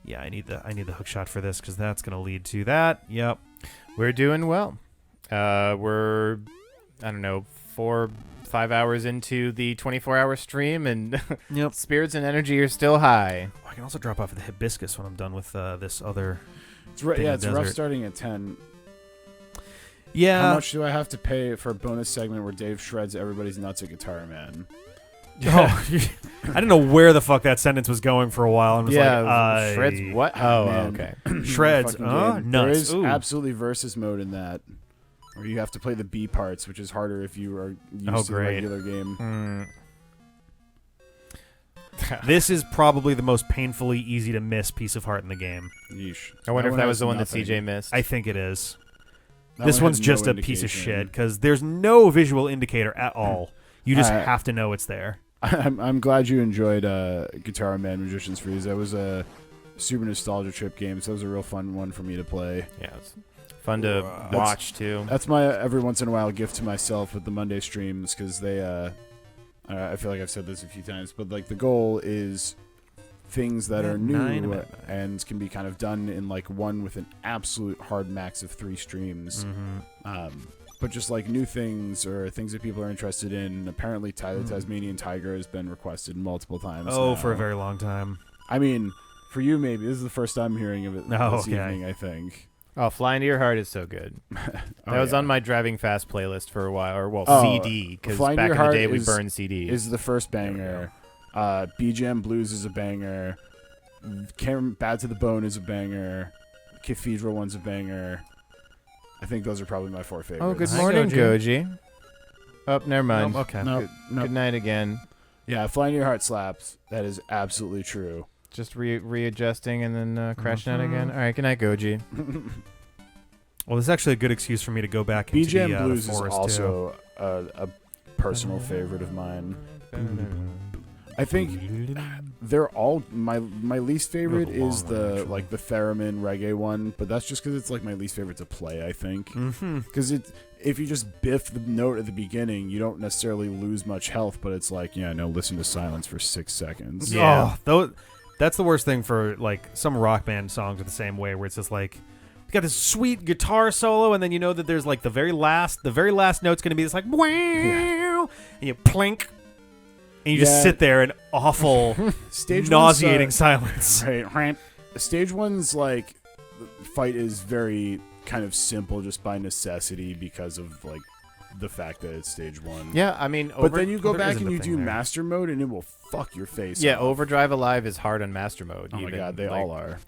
Yeah, I need the hook shot for this because that's going to lead to that. Yep. We're doing well. We're, I don't know, 4-5 hours into the 24-hour stream, and Yep. spirits and energy are still high. I can also drop off at the hibiscus when I'm done with this other. It's right. In Yeah, the it's rough desert. starting at 10. Yeah. How much do I have to pay for a bonus segment where Dave shreds everybody's nuts at Guitar Man? Oh, I didn't know where the fuck that sentence was going for a while. I'm just like, shreds what? Oh, Oh, man. okay. Shreds. Fucking game. There Nuts. is Ooh. absolutely versus mode in that, where you have to play the B parts, which is harder if you are used to the great. regular game. Hmm. This is probably the most painfully easy to miss piece of heart in the game. Yeesh. I wonder if that has was the one that nothing. CJ missed. I think it is. That This one one's has just no a piece of indication. shit because there's no visual indicator at all. You just Alright. have to know it's there. I'm glad you enjoyed Guitar Man Magician's Freeze. That was a super nostalgia trip game, so that was a real fun one for me to play. Yeah, it's fun to watch too. That's my every once in a while gift to myself with the Monday streams, because they I feel like I've said this a few times, but like the goal is things that Yeah, are 9 new at and can be kind of done in like one with an absolute hard max of 3 streams. But just like new things or things that people are interested in. Apparently Tyler Tasmanian Tiger has been requested multiple times Oh, now. for a very long time. I mean, for you maybe. This is the first time hearing of it Oh, this okay. evening, I think. Oh, Fly Into Your Heart is so good. That was on my driving fast playlist for a while, or Oh, CD, because Fly Into back Your in the Heart day we is- burned CDs. Is the first banger. BGM Blues is a banger. Bad to the Bone is a banger. Cathedral one's a banger. I think those are probably my 4 favorites. Oh, good Hi, morning, Goji. Goji. Oh, never mind. Okay. No, no. Good night again. Yeah, Fly Into Your Heart slaps. That is absolutely true. Just readjusting and then crashing out again. All right, good night, Goji. Well, this is actually a good excuse for me to go back into BGM the Blues is forest also a personal favorite of mine. I think they're all my least favorite That was a is long one, the actually. like the theremin reggae one, but that's just because it's like my least favorite to play. I think Mm-hmm. because if you just biff the note at the beginning, you don't necessarily lose much health, but it's like listen to silence for 6 seconds. Yeah. Oh, that's the worst thing for like some rock band songs are the same way, where it's just like you got this sweet guitar solo, and then you know that there's like the very last note's gonna be this like wow, and you plink, and you just Yeah. sit there in awful, Stage nauseating one's, silence. right. Stage one's like the fight is very kind of simple just by necessity because of like the fact that it's stage one. Yeah, I mean, But then you go there back isn't and a you thing do there. master mode and it will fuck your face off. Overdrive Alive is hard on master mode. Oh my even. god, they Like, all are.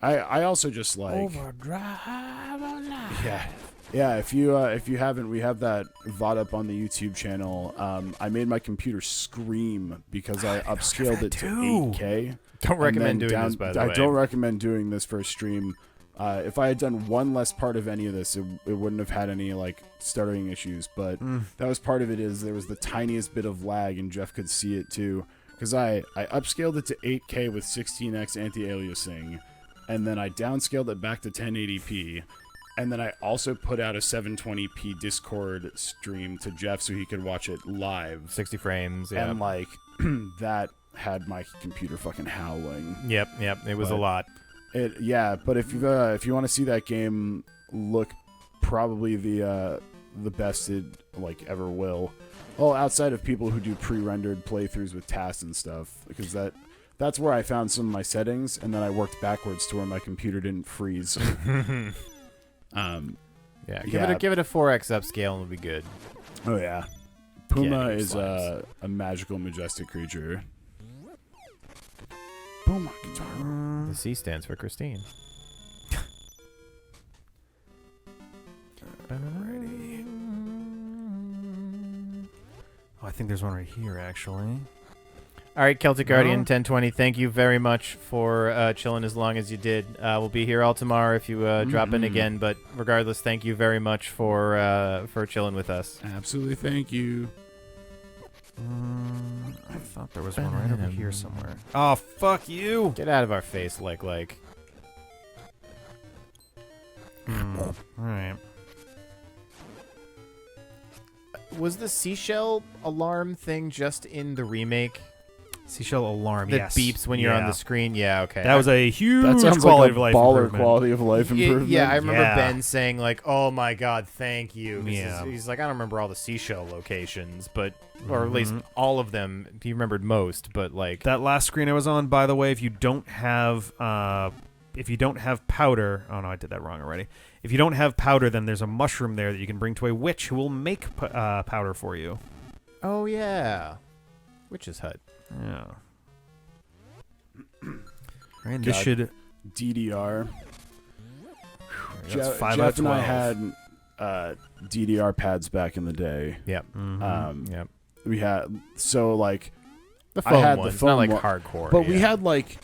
I also just like Overdrive Alive. yeah. If you haven't, we have that VOD up on the YouTube channel. I made my computer scream because I upscaled it to too. 8K. Don't recommend and doing then this, by the way. I don't recommend doing this for a stream. If I had done one less part of any of this, it wouldn't have had any like stuttering issues. But that was part of it. Is there was the tiniest bit of lag, and Jeff could see it too, because I upscaled it to 8K with 16x anti-aliasing, and then I downscaled it back to 1080p, and then I also put out a 720p Discord stream to Jeff so he could watch it live. 60 frames, yeah. And like that had my computer fucking howling. Yep, it was a lot. But if you want to see that game look probably the best it like ever will. Well, outside of people who do pre-rendered playthroughs with tasks and stuff, because that's where I found some of my settings, and then I worked backwards to where my computer didn't freeze. Give it a 4x upscale and it'll be good. Oh yeah, Puma is a magical, majestic creature. Puma guitar. The C stands for Christine. Alrighty. Oh, I think there's one right here, actually. All right, Celtic Guardian 1020, thank you very much for chilling as long as you did. We'll be here all tomorrow if you drop in again, but regardless, thank you very much for chilling with us. Absolutely, thank you. I thought there was one right over here somewhere. Oh, fuck you! Get out of our face, like. Alright. Was the seashell alarm thing just in the remake? Seashell alarm, That yes. beeps when you're on the screen? Yeah, okay. That was a huge That sounds quality like of a life baller improvement. quality of life improvement. Yeah, I remember Yeah. Ben saying, like, oh my god, thank you. Yeah. He's like, I don't remember all the seashell locations, but, or at least all of them. He remembered most, but like. That last screen I was on, by the way, if you don't have powder, oh no, I did that wrong already. If you don't have powder, then there's a mushroom there that you can bring to a witch who will make powder for you. Oh yeah. Witch's Hut. Yeah. And this should DDR. that's 5 out Jeff of and 12. I had DDR pads back in the day. Yep. Yep. We had like The I foam had ones, the foam not like one, hardcore. but we yeah. had like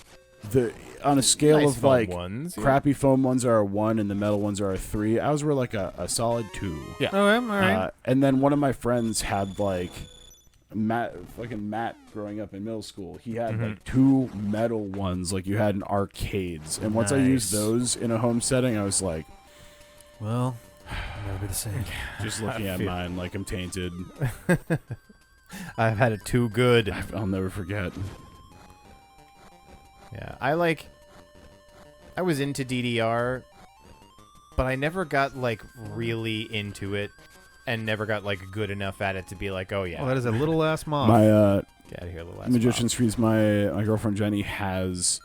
on a scale Nice of foam like ones, yeah. crappy foam ones are a 1 and the metal ones are a 3. Ours were like a solid 2. Yeah. Okay, all right. And then one of my friends had like Matt growing up in middle school. He had like 2 metal ones like you had in arcades. And once I used Nice. those in a home setting, I was like, Well, never be the same. just looking at mine like I'm tainted. I've had it too good. I'll never forget. Yeah, I was into DDR, but I never got like really into it, and never got like good enough at it to be like, oh yeah. Oh, that is a little ass moth. My Get out of here, little ass Magician's Freeze, my girlfriend Jenny has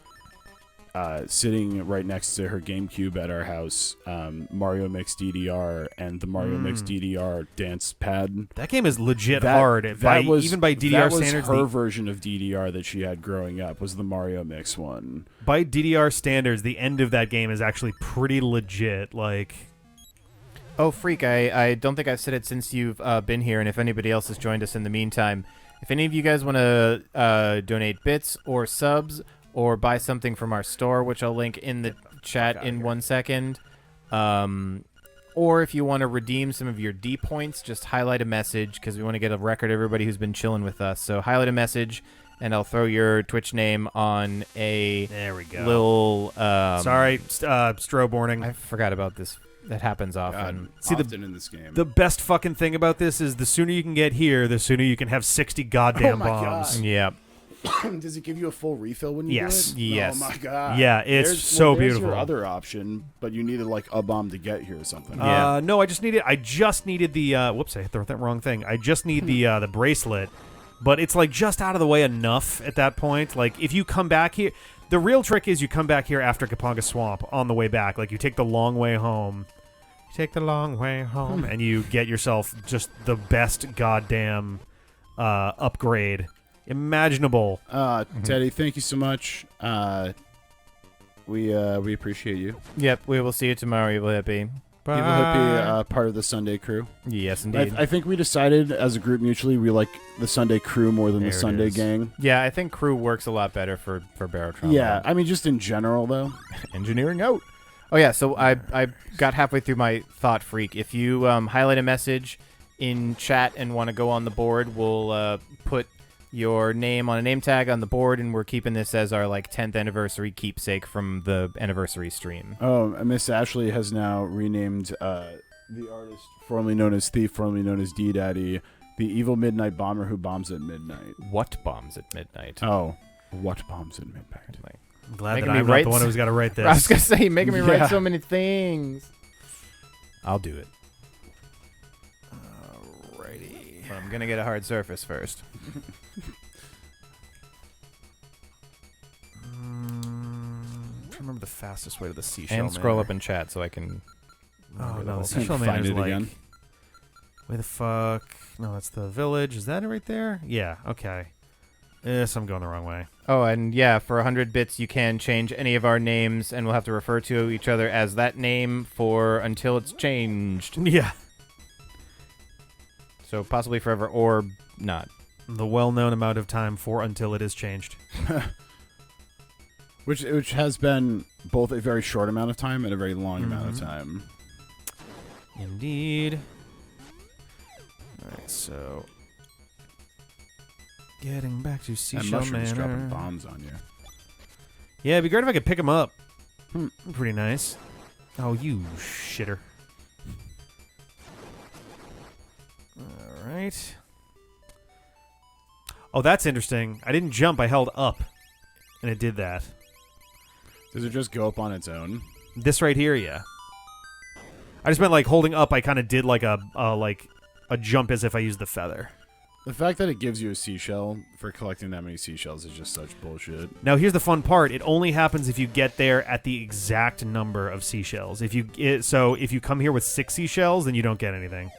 sitting right next to her GameCube at our house, Mario Mix DDR and the Mario Mix DDR dance pad. That game is legit That- hard. Even by DDR that was standards, her version of DDR that she had growing up was the Mario Mix one. by DDR standards, the end of that game is actually pretty legit. Like, Oh, Freak, I don't think I've said it since you've been here, and if anybody else has joined us in the meantime, if any of you guys want to donate bits or subs or buy something from our store, which I'll link in the chat in 1 second, or if you want to redeem some of your D points, just highlight a message, because we want to get a record of everybody who's been chilling with us. So highlight a message, and I'll throw your Twitch name on a there we go. little... Sorry, strobe warning. I forgot about this. That happens often. See, often in this game. The best fucking thing about this is the sooner you can get here, the sooner you can have 60 goddamn Oh my bombs. God. Yeah. Does it give you a full refill when you Yes. do it? Yes. Oh my god. Yeah, it's There's so there's beautiful. Your other option, but you needed like a bomb to get here or something. Yeah. No, I just needed the whoops, I hit the wrong thing. I just need the bracelet, but it's like just out of the way enough at that point. Like if you come back here, the real trick is you come back here after Kapanga Swamp on the way back. Like you take the long way home. And you get yourself just the best goddamn upgrade imaginable. Teddy, thank you so much. We appreciate you. Yep, we will see you tomorrow, Evil Hippie. Evil Hippie, part of the Sunday crew. Yes, indeed. I think we decided as a group mutually we like the Sunday crew more than There the it Sunday is. gang. Yeah, I think crew works a lot better for Barotrauma. Yeah, I mean just in general though. Engineering out. Oh yeah, so I got halfway through my thought, Freak. If you highlight a message in chat and want to go on the board, we'll put your name on a name tag on the board, and we're keeping this as our 10th anniversary keepsake from the anniversary stream. Oh, Miss Ashley has now renamed the artist formerly known as Thief, formerly known as D-Daddy, the evil midnight bomber who bombs at midnight. What bombs at midnight? Oh, what bombs at midnight? I'm glad Making that me I'm not write the one who's got to write this. I was gonna say, you're making me Yeah. write so many things. I'll do it. Alrighty. But I'm gonna get a hard surface first. Trying to remember the fastest way to the seashell. And scroll Manor. up in chat so I can. Oh remember no, the whole the thing. seashell Find Manor's it like. again. Where the fuck? No, that's the village. Is that it right there? Yeah. Okay. Yes, I'm going the wrong way. Oh, and yeah, for 100 bits, you can change any of our names, and we'll have to refer to each other as that name for until it's changed. Yeah. So possibly forever or not. The well-known amount of time for until it is changed. Which has been both a very short amount of time and a very long amount of time. Indeed. All right, so getting back to And Seashell mushrooms dropping Manor. bombs on you. Yeah, it'd be great if I could pick them up. Pretty nice. Oh, you shitter. All right. Oh, that's interesting. I didn't jump. I held up, and it did that. Does it just go up on its own? This right here, yeah. I just meant like holding up. I kind of did like a jump as if I used the feather. The fact that it gives you a seashell for collecting that many seashells is just such bullshit. Now here's the fun part. It only happens if you get there at the exact number of seashells. If you come here with 6 seashells, then you don't get anything.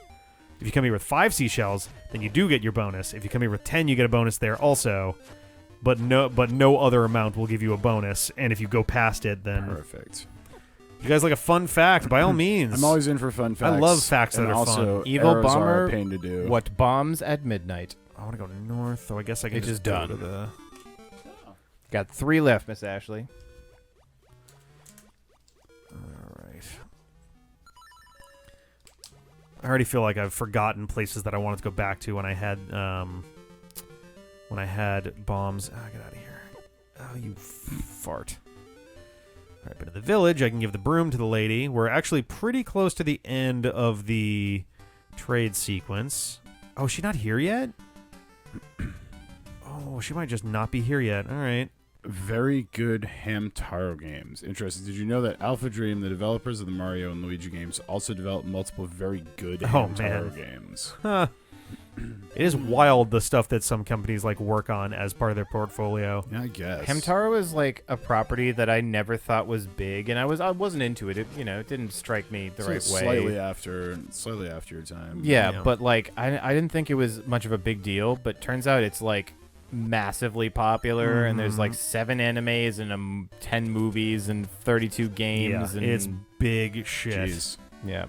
If you come here with 5 seashells, then you do get your bonus. If you come here with 10, you get a bonus there also. But no other amount will give you a bonus. And if you go past it, then Perfect. you guys like a fun fact, by all means. I'm always in for fun facts. I love facts that and are also fun. Evil arrows are bomber, a pain to do. What bombs at midnight? I want to go north, so I guess I can It just is go done. to the... Got 3 left, Miss Ashley. All right. I already feel like I've forgotten places that I wanted to go back to when I had bombs. Ah, get out of here. Oh, you fart. All right, but in the village, I can give the broom to the lady. We're actually pretty close to the end of the trade sequence. Oh, is she not here yet? Oh, she might just not be here yet. All right. Very good Hamtaro games. Interesting. Did you know that Alpha Dream, the developers of the Mario and Luigi games, also developed multiple very good Hamtaro games? Huh. It is wild the stuff that some companies like work on as part of their portfolio. Yeah, I guess. Hamtaro is like a property that I never thought was big, and I wasn't into it. It didn't strike me the So right it's way. slightly after your time. Yeah, Yeah. but like I didn't think it was much of a big deal, but turns out it's like massively popular, and there's like 7 animes and 10 movies and 32 games. Yeah, and it's big shit. Jeez. yeah.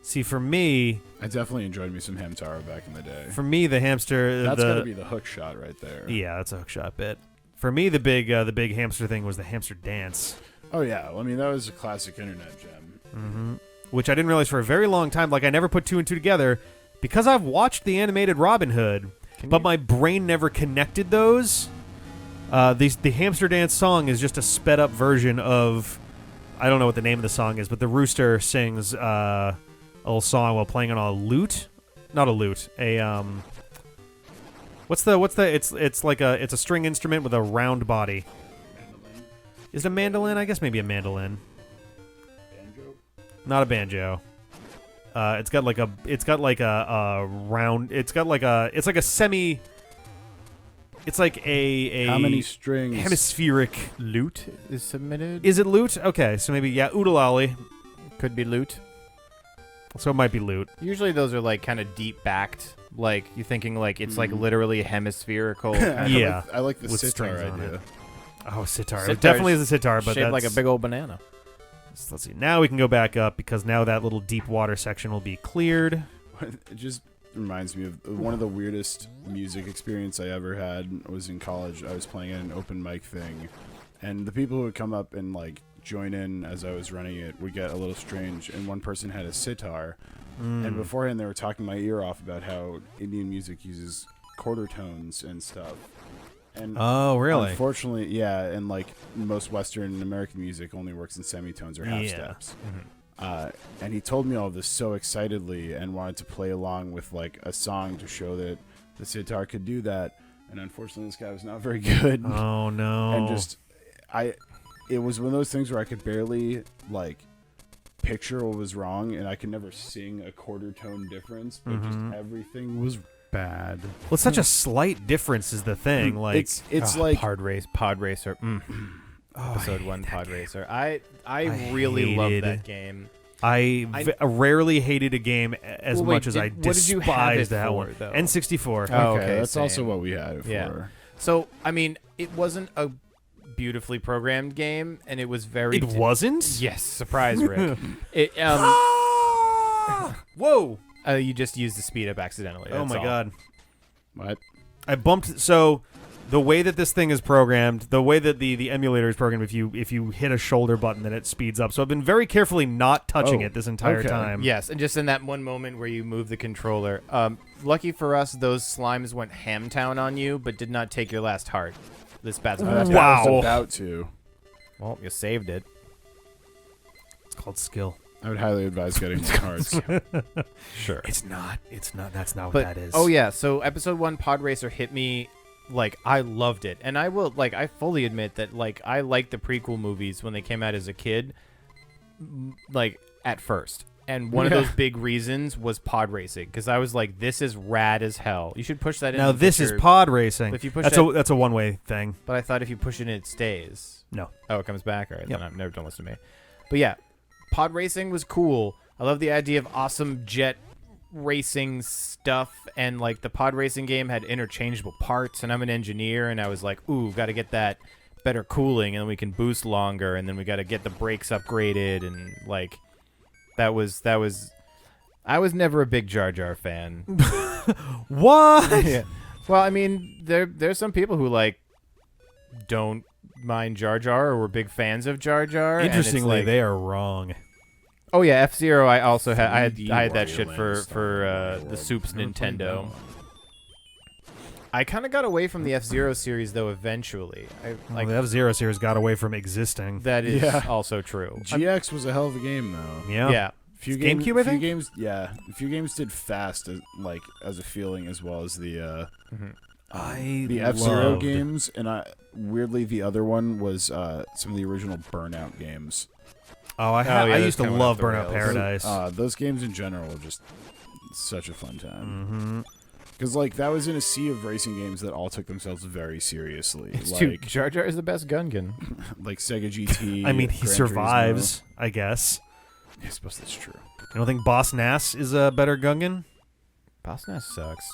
See, for me, I definitely enjoyed me some Hamtaro back in the day. the hamster. That's gotta be the hook shot right there. Yeah, that's a hookshot bit. For me, the big hamster thing was the hamster dance. Oh yeah, I mean that was a classic internet gem. Which I didn't realize for a very long time. Like I never put 2 and 2 together because I've watched the animated Robin Hood, but my brain never connected those. The hamster dance song is just a sped up version of, I don't know what the name of the song is, but the rooster sings a little song while playing on a lute, not a lute, what's the it's a string instrument with a round body. Mandolin. Is it a mandolin? I guess maybe a mandolin. Banjo. Not a banjo. It's like a How many strings? hemispheric. Loot is submitted. Is it lute? Okay, so maybe oodalali. Could be loot. So it might be lute. Usually those are like kind of deep backed. Like you're thinking like it's like literally hemispherical. Yeah, I like the with sitar strings on idea. it. Oh, sitar. Sitar It definitely is is a sitar, but shaped that's like a big old banana. Let's see. Now we can go back up because now that little deep water section will be cleared. It just reminds me of one of the weirdest music experience I ever had was in college. I was playing at an open mic thing, and the people who would come up and like join in as I was running it would get a little strange, and one person had a sitar, and beforehand they were talking my ear off about how Indian music uses quarter tones and stuff. And Oh, really? Unfortunately, yeah, and like most Western American music only works in semitones or half steps. And he told me all this so excitedly and wanted to play along with like a song to show that the sitar could do that. And unfortunately, this guy was not very good. Oh no! And it was one of those things where I could barely like picture what was wrong, and I could never sing a quarter tone difference, but just everything was bad. Well, it's such a slight difference is the thing. Like it's like Pod Racer. Episode 1 Pod Racer. I really hated love that game. I rarely hated a game as Well, wait, much as I what did you have it despised that for, one. though? N64. Oh, okay, okay, that's also same. what we had it for. Yeah. So, I mean, it wasn't a beautifully programmed game, and it was very... It wasn't? Yes, surprise, Rick. Whoa! You just used the speed up accidentally. Oh that's my all. god. What? I bumped... So, the way that this thing is programmed, the way that the emulator is programmed, if you hit a shoulder button, then it speeds up. So I've been very carefully not touching it this entire time. Yes, and just in that one moment where you move the controller. Lucky for us, those slimes went hamtown on you, but did not take your last heart. This bat's I Wow. was about to. Well, you saved it. It's called skill. I would highly advise getting the cards. Sure. It's not. That's not But, what that is. oh yeah, so episode 1 Pod Racer hit me. Like, I loved it. And I fully admit that, like, I liked the prequel movies when they came out as a kid, like, at first. And one of those big reasons was pod racing, because I was like, this is rad as hell. You should push that in. Now this is pod racing. If you push that's a one-way thing. But I thought if you push it in, it stays. No. Oh, it comes back? All right, Yep. then never don't listen to me. But yeah, pod racing was cool. I love the idea of awesome jet racing stuff, and like the pod racing game had interchangeable parts, and I'm an engineer, and I was like, ooh, got to get that better cooling, and we can boost longer, and then we got to get the brakes upgraded, and like that was I was never a big Jar Jar fan. What? Yeah. Well, I mean, there's some people who like don't mind Jar Jar or were big fans of Jar Jar. Interestingly, like, they are wrong. oh yeah, F-Zero. I also had I had that Wario shit Land for style the world. Super Never played that Nintendo. one. I kind of got away from the F-Zero series though. Eventually, Like the F-Zero series got away from existing. that is Yeah. also true. GX was a hell of a game, though. Yeah. Yeah. Few It's games, GameCube, I few think? games, yeah. A few games did fast, as a feeling, as well as the F-Zero loved- games, and weirdly the other one was some of the original Burnout games. Oh, I yeah, I that's used to kinda went love off the Burnout rails. Paradise. Those games in general are just such a fun time. Mm-hmm. Because like that was in a sea of racing games that all took themselves very seriously. It's like too, Jar Jar is the best Gungan. like Sega GT. I mean, he Gran survives, I guess. Turismo. I suppose that's true. You don't think Boss Nass is a better Gungan? Boss Nass sucks.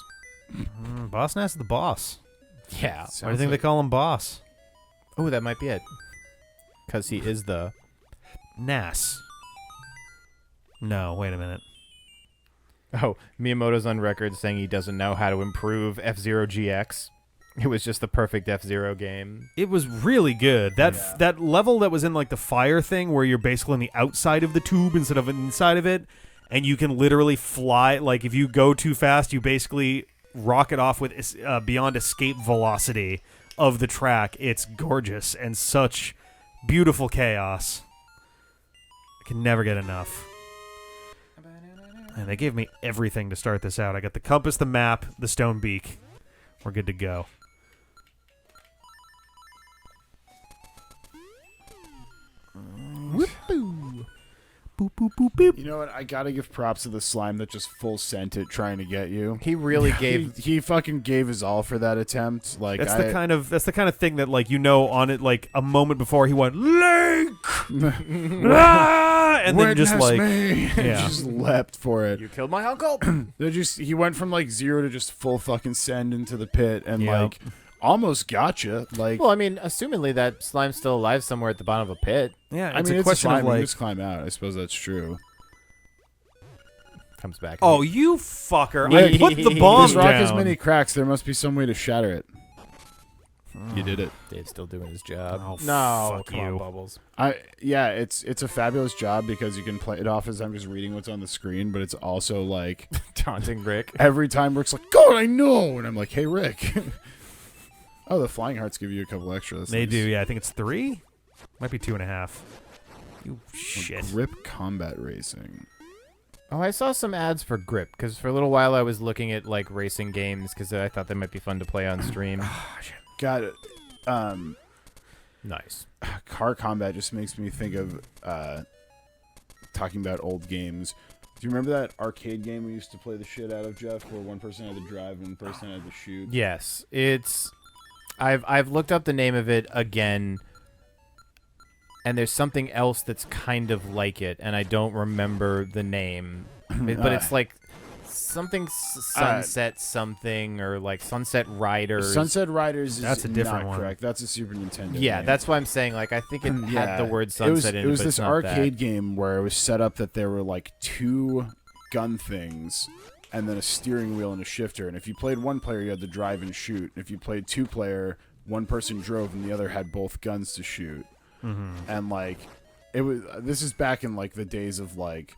Boss Nass is the boss. Yeah. Why do you think they call him Boss? Oh, that might be it. Because he is the. Nass. No, wait a minute. Oh, Miyamoto's on record saying he doesn't know how to improve F-Zero GX. It was just the perfect F-Zero game. It was really good. That level that was in like the fire thing where you're basically on the outside of the tube instead of inside of it, and you can literally fly. Like if you go too fast, you basically rocket off with beyond escape velocity of the track. It's gorgeous and such beautiful chaos. I can never get enough. And they gave me everything to start this out. I got the compass, the map, the stone beak. We're good to go. Boop, boop, boop. You know what? I gotta give props to the slime that just full sent it trying to get you. He really gave. He fucking gave his all for that attempt. Like That's the kind of thing that like on it like a moment before he went Link, ah! And then just Witness like me. yeah. just leapt for it. You killed my uncle. He went from like 0 to just full fucking send into the pit and Yep. like almost gotcha. Like Well, I mean, assumingly that slime's still alive somewhere at the bottom of a pit. yeah, I it's mean, a it's question slime, of you like just climb out. I suppose that's true. Comes back. oh you fucker, Rick, I put the this bomb This rock has down. many cracks. There must be some way to shatter it. You did it. Dave's still doing his job. Oh, no, fuck come you. on, Bubbles. It's a fabulous job because you can play it off as I'm just reading what's on the screen, but it's also like Taunting Rick. every time Rick's like, God, I know, and I'm like, hey, Rick. Oh, the flying hearts give you a couple extra. That's They nice. do, yeah. I think it's 3. Might be 2.5. You shit. Grip combat racing. Oh, I saw some ads for Grip, because for a little while I was looking at, like, racing games, because I thought they might be fun to play on stream. Got it. Nice. Car combat just makes me think of talking about old games. Do you remember that arcade game we used to play the shit out of, Jeff, where one person had to drive and one person had to shoot? Yes, it's... I've looked up the name of it again, and there's something else that's kind of like it, and I don't remember the name. But it's like something Sunset something, or like Sunset Riders. Sunset Riders is That's a different not one. correct. That's a Super Nintendo Yeah, game. that's why I'm saying, like, I think it had the word Sunset in it, It was but this it's not arcade that. game where it was set up that there were like 2 gun things and then a steering wheel and a shifter. And if you played one player, you had to drive and shoot. If you played 2 player, one person drove and the other had both guns to shoot. And like, it was. This is back in like the days of like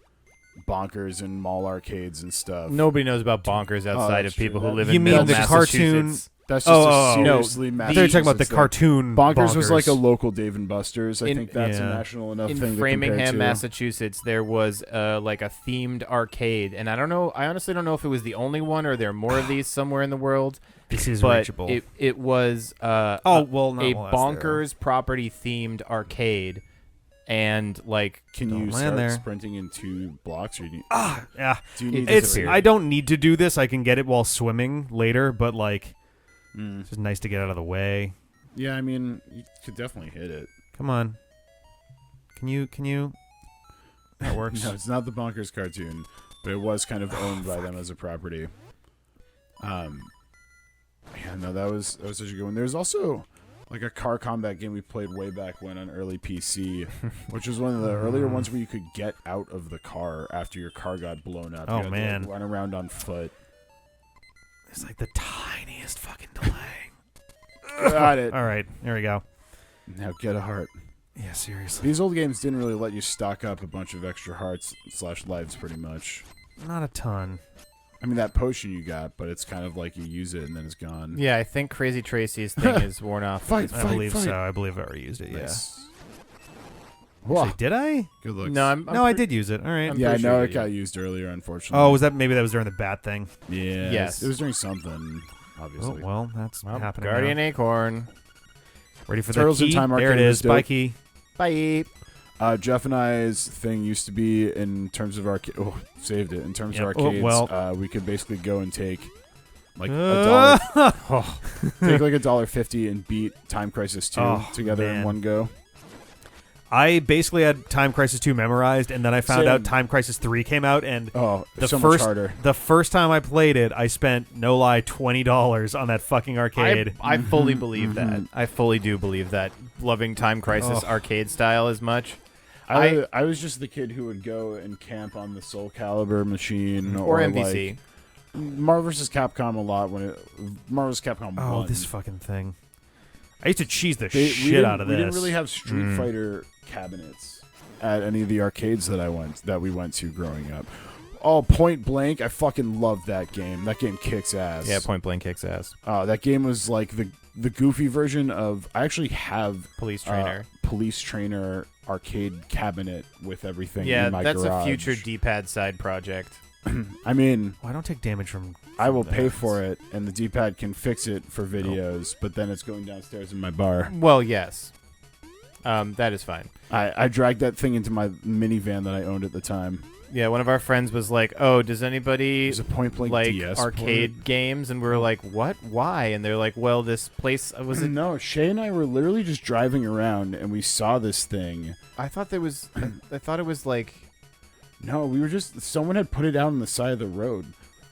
Bonkers and mall arcades and stuff. Nobody knows about Bonkers outside that's of people true. who live You in mean middle the cartoon- Massachusetts. That's just a no, seriously the- I thought you were talking about the Massachusetts thing. cartoon. Bonkers was like a Bonkers. local Dave and Buster's. I In- think that's a yeah. national enough In thing to compare Framingham, to. Massachusetts, there was like a themed arcade, and I don't know. I honestly don't know if it was the only one or there are more of these somewhere in the world. This is But reachable. it was well, a not while that's bonkers property themed arcade, and like Can Don't you land start there. sprinting in 2 blocks, or do you need, Yeah. do you need It's. to I don't need to do this. I can get it while swimming later, but like, Mm. it's just nice to get out of the way. Yeah, I mean, you could definitely hit it. Come on. Can you? That works. No, it's not the Bonkers cartoon, but it was kind of owned by them as a property. Yeah, no, that was such a good one. There's also like a car combat game we played way back when on early PC, which was one of the earlier ones where you could get out of the car after your car got blown up. Oh, You had to, like, man. run around on foot. It's like the tiniest fucking delay. Got it. All right, there we go. Now get a heart. Yeah, seriously. These old games didn't really let you stock up a bunch of extra hearts / lives, pretty much. Not a ton. I mean, that potion you got, but it's kind of like you use it and then it's gone. yeah, I think Crazy Tracy's thing is worn off. Fight, I fight, believe fight. so. I believe I already used it. Yeah. Nice. Actually, Whoa. did I? Good looks. No, I'm No, I did use it. All right. I'm Yeah, I pretty know sure it you got did. used earlier, unfortunately. Oh, was that maybe that was during the bat thing? Yeah. Yes. It was doing something, Oh obviously. well, that's Well, happening. Guardian now. Acorn. Ready for Turtles the in key? Time There it Arcade was is. Bye dope. key. Bye. Jeff and I's thing used to be in terms of arcade. Oh, saved it. In terms Yep. of Oh, arcades, well. we could basically go and take like $1. Take like $1.50 and beat Time Crisis 2 Oh, together in man. one go. I basically had Time Crisis 2 memorized, and then I found Same. out Time Crisis 3 came out, and Oh, the so first much harder. the first time I played it, I spent no lie $20 on that fucking arcade. I fully believe that. I fully do believe that. Loving Time Crisis arcade style as much. I was just the kid who would go and camp on the Soul Calibur machine Or like, MVC. Marvel vs. Capcom a lot when Marvel vs. Capcom 1. Oh, this fucking thing! I used to cheese the we shit didn't- out of we this. didn't really have Street Fighter cabinets at any of the arcades that we went to growing up. Oh, Point Blank! I fucking loved that game. That game kicks ass. Yeah, Point Blank kicks ass. That game was like the goofy version of. I actually have Police Trainer. Police Trainer arcade cabinet with everything. Yeah, in my that's garage. a future D-pad side project. I mean, Oh, I don't take damage from. I will pay for it, and the D-pad can fix it for videos. But then it's going downstairs in my bar. Well, yes. That is fine. I dragged that thing into my minivan that I owned at the time. Yeah, one of our friends was like, "Oh, does anybody There's a Point Blank like DS arcade games?" And we were like, "What? Why?" And they're like, "Well, this place was it." No, Shay and I were literally just driving around, and we saw this thing. I thought there was. I thought it was like. No, we were just someone had put it out on the side of the road,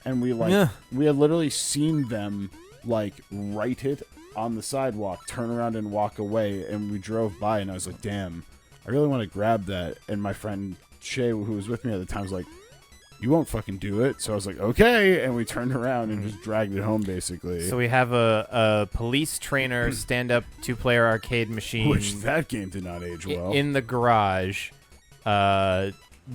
and we Yeah. we had literally seen them like write it on the sidewalk, turn around and walk away, and we drove by, and I was like, "Damn, I really want to grab that." And my friend Shay, who was with me at the time, was like, you won't fucking do it. So I was like, okay. And we turned around and just dragged it home, basically. So we have a police trainer stand-up two-player arcade machine. Which that game did not age well. In the garage,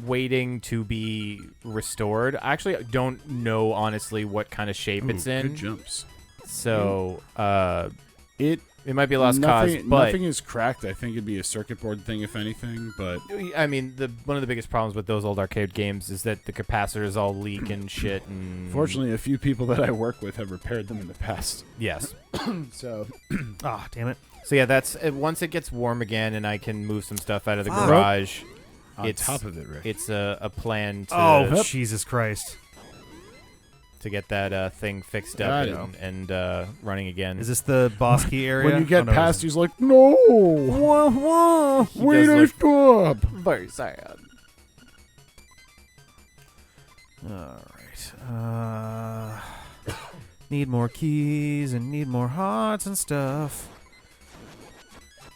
waiting to be restored. I actually don't know, honestly, what kind of shape it's in. Good jumps. So It might be a lost cause, but nothing is cracked. I think it'd be a circuit board thing, if anything. But I mean, one of the biggest problems with those old arcade games is that the capacitors all leak and shit. And fortunately, a few people that I work with have repaired them in the past. yes. So, Ah, damn it. So yeah, that's once it gets warm again and I can move some stuff out of the Fuck. garage. on top of it, Rick. It's a plan to Oh, Jesus Christ. to get that thing fixed I up know. and running again. Is this the boss key area? When you get Oh, no, past, it he's like, no! Whoa, whoa. Wait, I look- stop! very sad. Alright. Need more keys and need more hearts and stuff.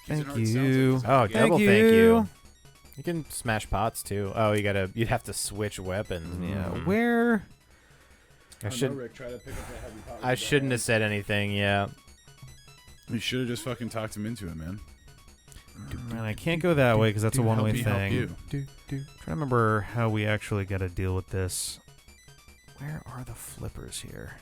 Thank you. Oh, Thank double you. thank you. You can smash pots too. Oh, you'd have to switch weapons. Yeah, where? I shouldn't have said anything. Yeah. You should have just fucking talked him into it, man. Man, I can't go that way because that's a one-way Help me help thing. you. Trying to remember how we actually got to deal with this. Where are the flippers here?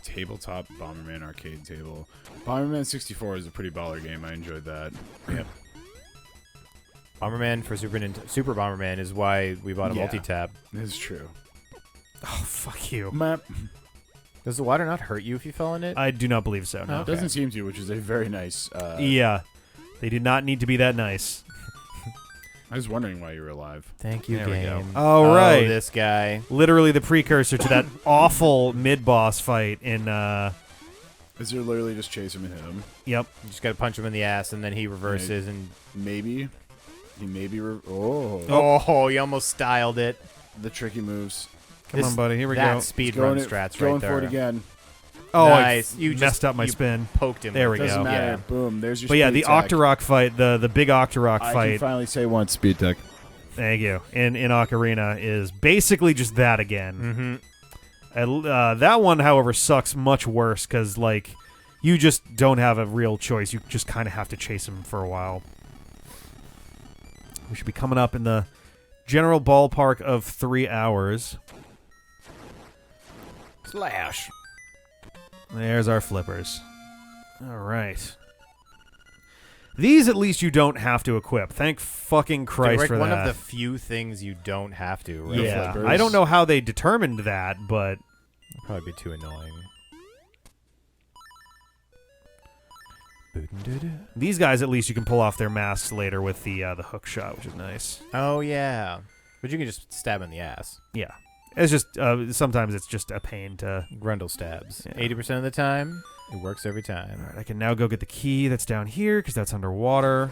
Tabletop Bomberman arcade table. Bomberman 64 is a pretty baller game. I enjoyed that. Yep. Bomberman for Super Bomberman is why we bought a Yeah. multi-tab. It's true. Oh, fuck you. Map. Does the water not hurt you if you fell in it? I do not believe so, no. It doesn't seem to, which is a very nice. Yeah. They did not need to be that nice. I was wondering why you were alive. Thank you, There we go. game. Oh, right. This guy. Literally the precursor to that awful mid-boss fight in, Is there literally just chase him and hit him? Yep. You just gotta punch him in the ass, and then he reverses and. Maybe. He maybe. Oh, you almost styled it. The tricky moves. Come on, buddy. Here we that go. speed Going run it- strats going right there. for it again. Oh, Nice. I You messed just- up my you spin. Poked him. There we with it. Doesn't go. matter. Yeah. Boom. There's your. But yeah, speed the tech. Octorok fight, the big Octorok I can fight, finally say once speed tech. thank you, in Ocarina is basically just that again. Mm-hmm. That one, however, sucks much worse because, like, you just don't have a real choice. You just kind of have to chase him for a while. We should be coming up in the general ballpark of 3 hours. Slash. There's our flippers. All right. These, at least, you don't have to equip. Thank fucking Christ Rick, for one that. of the few things you don't have to. Right? Yeah, flippers. I don't know how they determined that, but Probably be too annoying. these guys, at least, you can pull off their masks later with the hook shot, which is nice. Oh yeah, but you can just stab in the ass. Yeah, it's just sometimes it's just a pain to. Grundle stabs. Yeah. 80% of the time, it works every time. All right, I can now go get the key that's down here because that's underwater.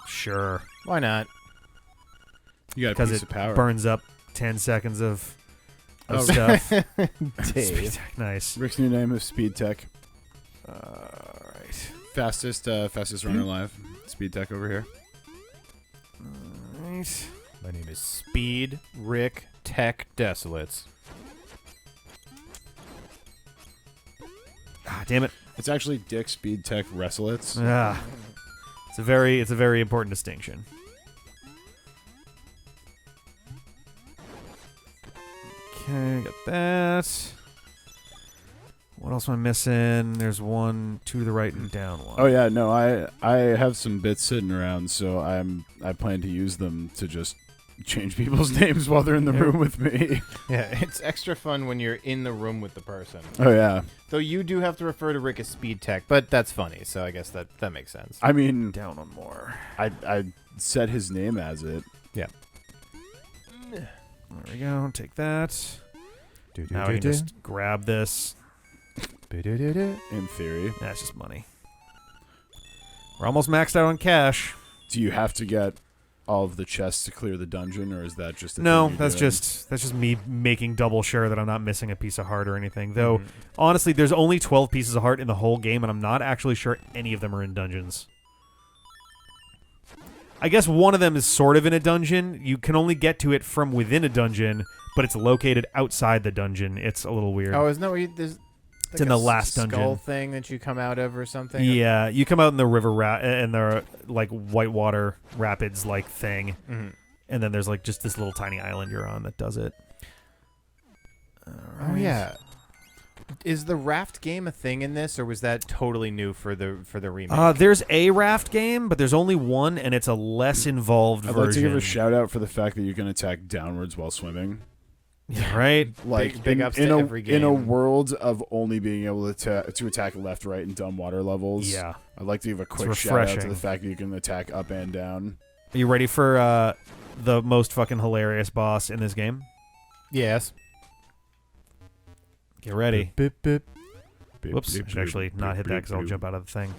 Sure, Why not? You got a because piece it of power. burns up 10 seconds of Oh, stuff. Dave. Speed tech, nice. Rick's new name is Speed Tech. All right. Fastest runner alive. Speed Tech over here. Right. My name is Speed Rick Tech Desolates. Ah, damn it. It's actually Dick Speed Tech Wrestlets. Ah. It's a very important distinction. Okay, got that. What else am I missing? There's one, two to the right, and down one. Oh yeah, no, I have some bits sitting around, so I plan to use them to just change people's names while they're in the Yeah. room with me. Yeah, it's extra fun when you're in the room with the person. Oh yeah. Though you do have to refer to Rick as Speed Tech, but that's funny, so I guess that makes sense. I mean, Down one more. I said his name as it. Yeah. There we go. Take that. Now I can just grab this. In theory. That's just money. We're almost maxed out on cash. Do you have to get all of the chests to clear the dungeon, or is that just a No, thing you're that's doing? just me making double sure that I'm not missing a piece of heart or anything. Though, honestly, there's only 12 pieces of heart in the whole game, and I'm not actually sure any of them are in dungeons. I guess one of them is sort of in a dungeon. You can only get to it from within a dungeon, but it's located outside the dungeon. It's a little weird. Oh, isn't that where there's It's in the last dungeon. Skull thing that you come out of or something? Yeah, you come out in the river in the like whitewater rapids like thing, and then there's like just this little tiny island you're on that does it. Oh yeah. Is the raft game a thing in this, or was that totally new for the remake? There's a raft game, but there's only one, and it's a less involved version. I'd like to give a shout out for the fact that you can attack downwards while swimming. Yeah, right? Like big ups in to a, every game. in a world of only being able to attack left, right, and dumb water levels. Yeah. I'd like to give a quick shout out to the fact that you can attack up and down. Are you ready for the most fucking hilarious boss in this game? Yes. Get ready. Bip, bip. Whoops. I should actually not hit that because I'll jump out of the thing.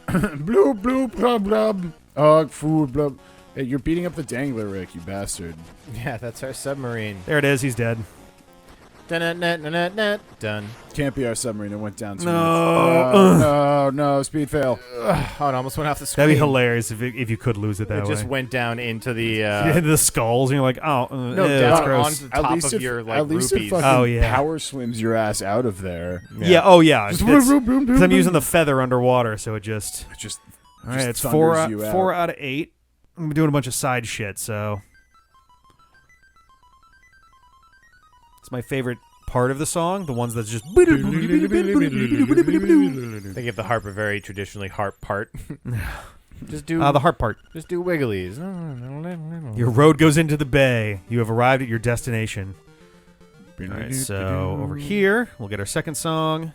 Bloop, bloop, blub, blub. Food, blub. Hey, you're beating up the dangler, Rick, you bastard. Yeah, that's our submarine. There it is. He's dead. Done. Can't be our submarine. It went down too No. much. No, speed fail. Oh, it almost went off the screen. That'd be hilarious if you could lose it that It way. just went down into the... into the skulls, and you're like, oh, no, that's down gross. onto the top of your, like, at least rupees. it fucking Oh, yeah. power swims your ass out of there. Yeah. Oh, yeah. Just Because boom, boom, boom, I'm boom. using the feather underwater, so it just... It just All right, it's thunders you out. 4 out of 8. I'm doing a bunch of side shit, so... It's my favorite part of the song, the ones that's just... They give the harp a very traditionally harp part. Just do the harp part. Just do wigglies. Your road goes into the bay. You have arrived at your destination. All right, so over here, we'll get our second song.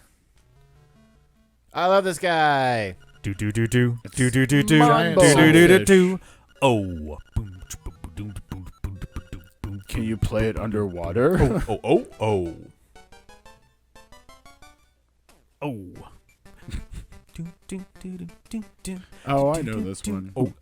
I love this guy. Do do do do do do do do Mambo. do do do do do. Oh. Can you play it underwater? Oh. Oh, I know this one. Oh.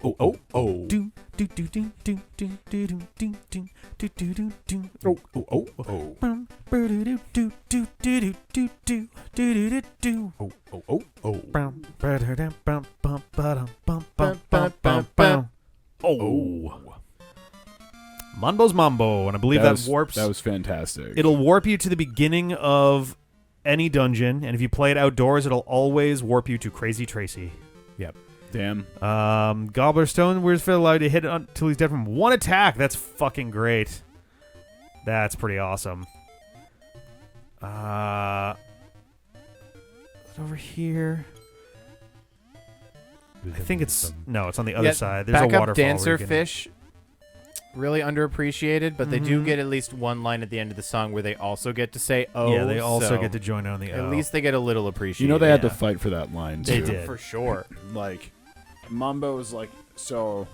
Oh. Mambo's Mambo, and I believe that warps. That was fantastic. It'll warp you to the beginning of any dungeon, and if you play it outdoors, it'll always warp you to Crazy Tracy. Yep. Damn. Gobblerstone, we're allowed to hit it until he's dead from one attack. That's fucking great. That's pretty awesome. Over here. I think it's it's on the other side. There's a backup waterfall. dancer fish. Really underappreciated, but they do get at least one line at the end of the song where they also get to say "oh." Yeah, they also so get to join on the "oh." At least they get a little appreciated. You know they had to fight for that line, too. They did. for sure. Like, Mambo was like, so...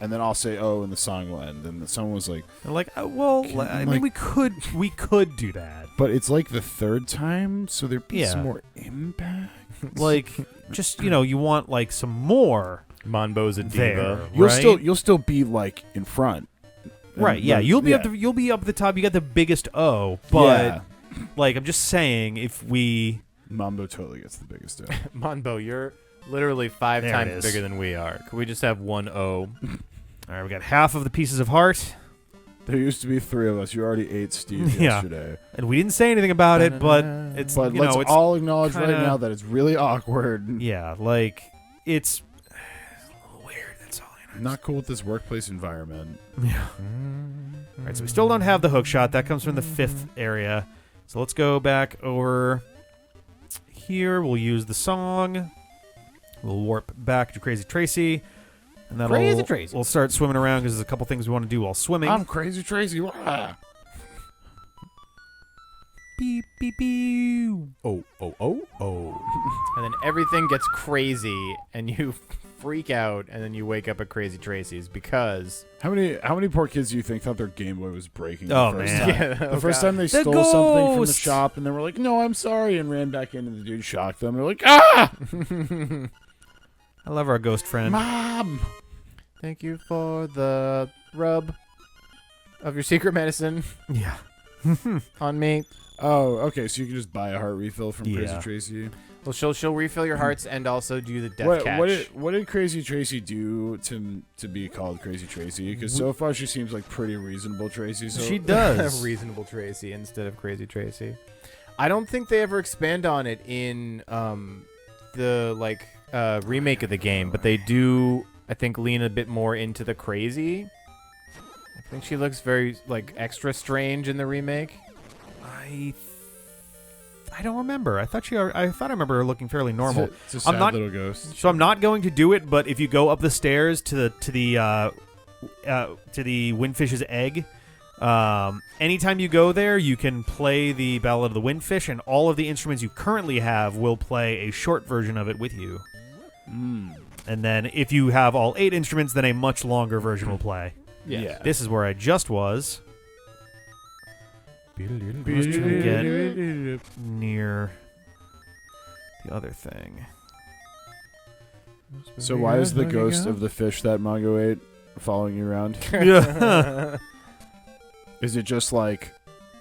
And then I'll say "oh" and the song will end. And someone was like... They're like, well, I mean, we could do that. But it's like the third time, so there'd be Yeah. some more impact. Like, just, you want, like, some more Mambo's a there. diva. You'll still be, like, in front. Right, yeah. You'll be up the top. You got the biggest O, but like I'm just saying, if we Mambo totally gets the biggest O. Mambo, you're literally 5 There it times is. bigger than we are. Could we just have one O? all right, we got half of the pieces of heart, There used to be 3 of us. You already ate Steve Yeah. yesterday. and we didn't say anything about it, but it's But you let's know, it's all acknowledge right kinda- now that it's really awkward. yeah, like it's a little weird. That's all. I'm not cool with this workplace environment. Yeah. All right, so we still don't have the hook shot. That comes from the 5th area. So let's go back over here. We'll use the song. We'll warp back to Crazy Tracy. And then Crazy Tracy. We'll start swimming around because there's a couple things we want to do while swimming. I'm Crazy Tracy. Wah. Beep, beep, beep. And then everything gets crazy, and you freak out, and then you wake up at Crazy Tracy's because... How many poor kids do you think thought their Game Boy was breaking Oh, the first man. time? Yeah, The first time they The stole something from the ghost! shop, and they were like, "No, I'm sorry," and ran back in, and the dude shocked them. They're like, "Ah, I love our ghost friend. Mom!" Thank you for the rub of your secret medicine Yeah. on me. Oh, okay. So you can just buy a heart refill from Crazy Yeah. Tracy. Well, she'll refill your hearts and also do the death catch. What did Crazy Tracy do to be called Crazy Tracy? Because so far she seems like pretty reasonable Tracy. So She does. Reasonable Tracy instead of Crazy Tracy. I don't think they ever expand on it in the remake of the game, but they do, I think, lean a bit more into the crazy. I think she looks very extra strange in the remake. I don't remember. I thought I remember her looking fairly normal. It's a sad little ghost. So I'm not going to do it. But if you go up the stairs to the Windfish's egg, anytime you go there, you can play the Ballad of the Windfish, and all of the instruments you currently have will play a short version of it with you. And then if you have all 8 instruments, then a much longer version will play. Yeah. This is where I just was. I was trying to get near the other thing. So why is the ghost of the fish that Mongo ate following you around? Yeah. Is it just like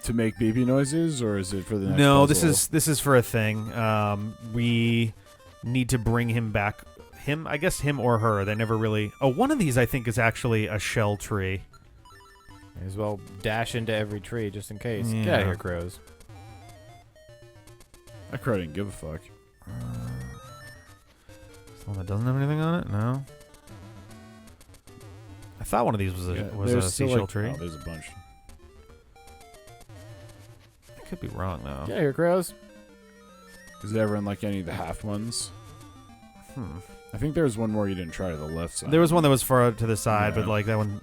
to make beepy noises, or is it for the next No, puzzle? this is for a thing. We need to bring him back. I guess him or her. They never really. Oh, one of these I think is actually a shell tree. May as well dash into every tree just in case. Yeah. Get out of here, crows. That crow didn't give a fuck. One that doesn't have anything on it? No. I thought one of these was a There's still, seashell like, tree. Oh, there's a bunch. I could be wrong though. Get out of here, crows. Is it ever in like any of the half ones? I think there was one more you didn't try to the left side. There was one that was far to the side, Yeah. but like that one,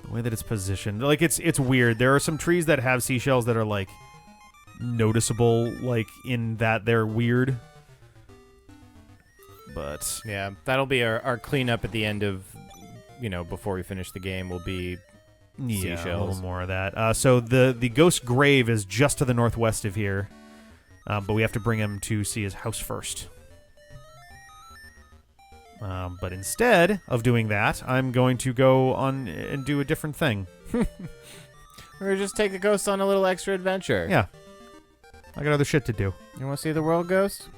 the way that it's positioned, like it's weird. There are some trees that have seashells that are like noticeable, like in that they're weird. But Yeah, that'll be our cleanup at the end of, before we finish the game will be yeah, a seashells. little more of that. So the ghost grave is just to the northwest of here, but we have to bring him to see his house first. But instead of doing that, I'm going to go on and do a different thing. Or just take the ghost on a little extra adventure. Yeah. I got other shit to do. You want to see the world, ghost?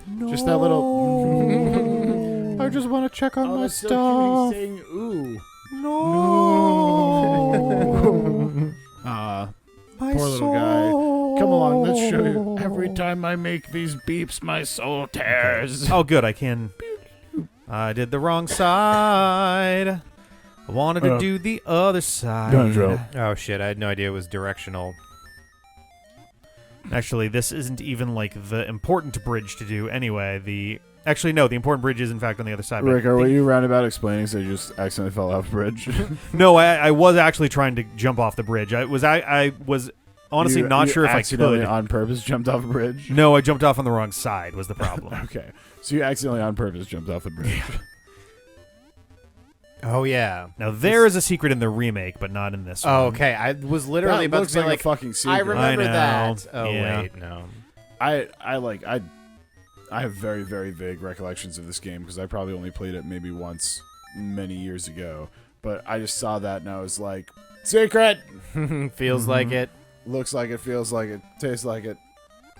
No. Just that little. I just want to check on my stuff. Saying ooh. No. My My poor little guy. Come along, let's show you. Every time I make these beeps, my soul tears. Oh, good. I can. I did the wrong side. I wanted to do the other side. Oh, shit. I had no idea it was directional. Actually, this isn't even like the important bridge to do anyway. The important bridge is in fact on the other side. Rick, were you roundabout explaining so you just accidentally fell off the bridge? No, I was actually trying to jump off the bridge. I was honestly not sure if I accidentally could. on purpose jumped off a bridge? No, I jumped off on the wrong side was the problem. Okay. So you accidentally on purpose jumped off the bridge. Oh, yeah. Now, there is a secret in the remake, but not in this one. Oh, okay. I was literally That about looks to be like a like, fucking secret. I remember I know. that. Oh, Yeah. wait, no. I have very, very vague recollections of this game because I probably only played it maybe once many years ago. But I just saw that and I was like, secret! Feels like it. Looks like it, feels like it, tastes like it.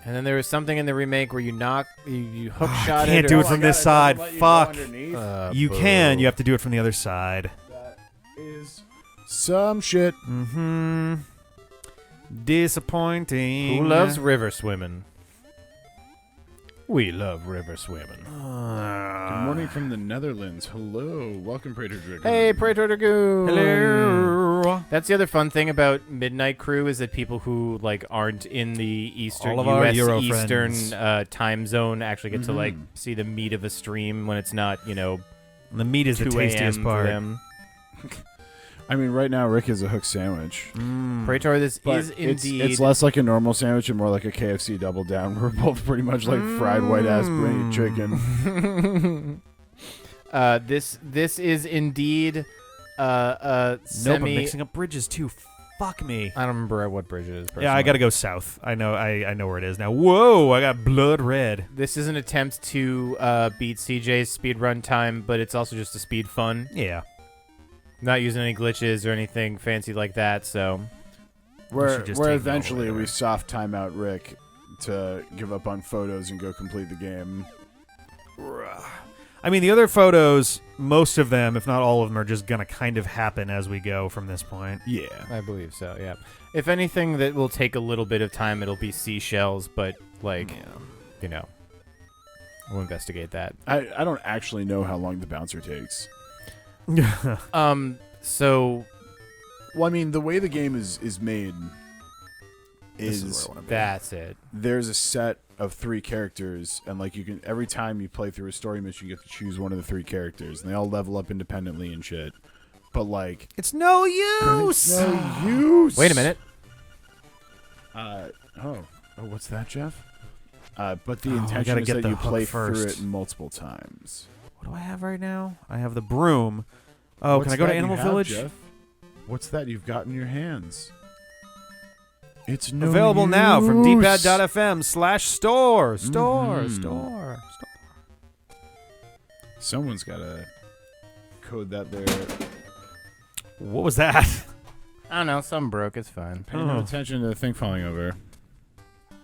And then there was something in the remake where you hook shot can't it. do or- it from this side. Fuck. You boo. can. You have to do it from the other side. That is some shit. Mm-hmm. Disappointing. Who loves river swimming? We love river swimming. Good morning from the Netherlands. Hello. Welcome, Praetor Dragoon. Hey, Praetor Dragoon. Hello. That's the other fun thing about Midnight Crew is that people who aren't in the All of our US Euro Eastern friends. time zone actually get to see the meat of a stream when it's not The meat is the 2 tastiest a.m. for part. them. I mean, right now, Rick is a hook sandwich. Praetor, this But is indeed. It's less like a normal sandwich and more like a KFC double down. We're both pretty much like fried white ass brain chicken. This is indeed Nope, semi. I'm mixing up bridges too. Fuck me. I don't remember what bridge it is. Yeah, I gotta go south. I know where it is now. Whoa, I got blood red. This is an attempt to beat CJ's speed run time, but it's also just a speed fun. Yeah. Not using any glitches or anything fancy like that, so. should just Where take me all the way eventually there. we soft time out Rick to give up on photos and go complete the game. I mean, the other photos, most of them, if not all of them, are just going to kind of happen as we go from this point. Yeah. I believe so, yeah. If anything that will take a little bit of time, it'll be seashells, but, like, you know, we'll investigate that. I don't actually know how long the bouncer takes. So... Well, I mean, the way the game is made is that's it. There's a set of 3 characters, and like you can every time you play through a story mission, you get to choose one of the 3 characters, and they all level up independently and shit. But like, it's no use. It's no use. Wait a minute. What's that, Jeff? But the intention is that you play through it multiple times. What do I have right now? I have the broom. Oh, can I go to Animal Village? Jeff? What's that you've got in your hands? It's no available use. now from dpad.fm/store. Store. Someone's got to code that there. What was that? I don't know. Something broke. It's fine. Pay no attention to the thing falling over.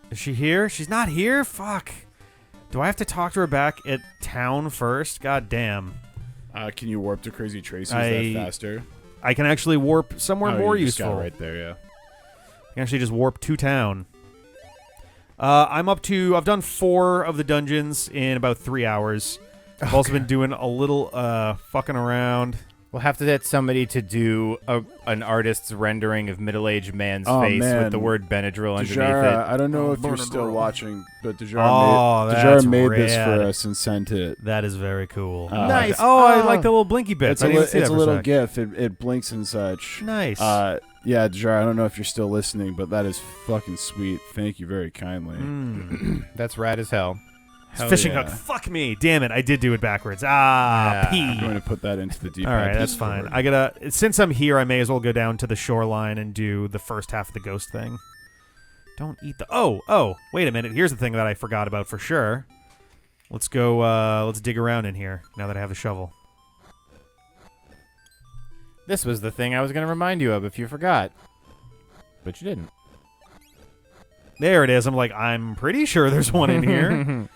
Is she here? She's not here? Fuck. Do I have to talk to her back at town first? God damn. Can you warp to Crazy Tracy's that faster? I can actually warp somewhere more you useful. Just got it right there, yeah. I can actually just warp to town. I've done 4 of the dungeons in about 3 hours. I've also been doing a little fucking around. We'll have to get somebody to do an artist's rendering of middle-aged man's face with the word Benadryl underneath it. I don't know if you're still watching, but Dejara made this for us and sent it. That is very cool. Nice. I like the little blinky bits. It's a little GIF. It blinks and such. Nice. Yeah, Dejara, I don't know if you're still listening, but that is fucking sweet. Thank you very kindly. That's rad as hell. Fishing hook. Fuck me. Damn it. I did do it backwards. P. I'm going to put that into the D-pad. All right, that's fine. Since I'm here, I may as well go down to the shoreline and do the first half of the ghost thing. Don't eat the... Oh, wait a minute. Here's the thing that I forgot about for sure. Let's go, let's dig around in here now that I have the shovel. This was the thing I was going to remind you of if you forgot. But you didn't. There it is. I'm pretty sure there's one in here.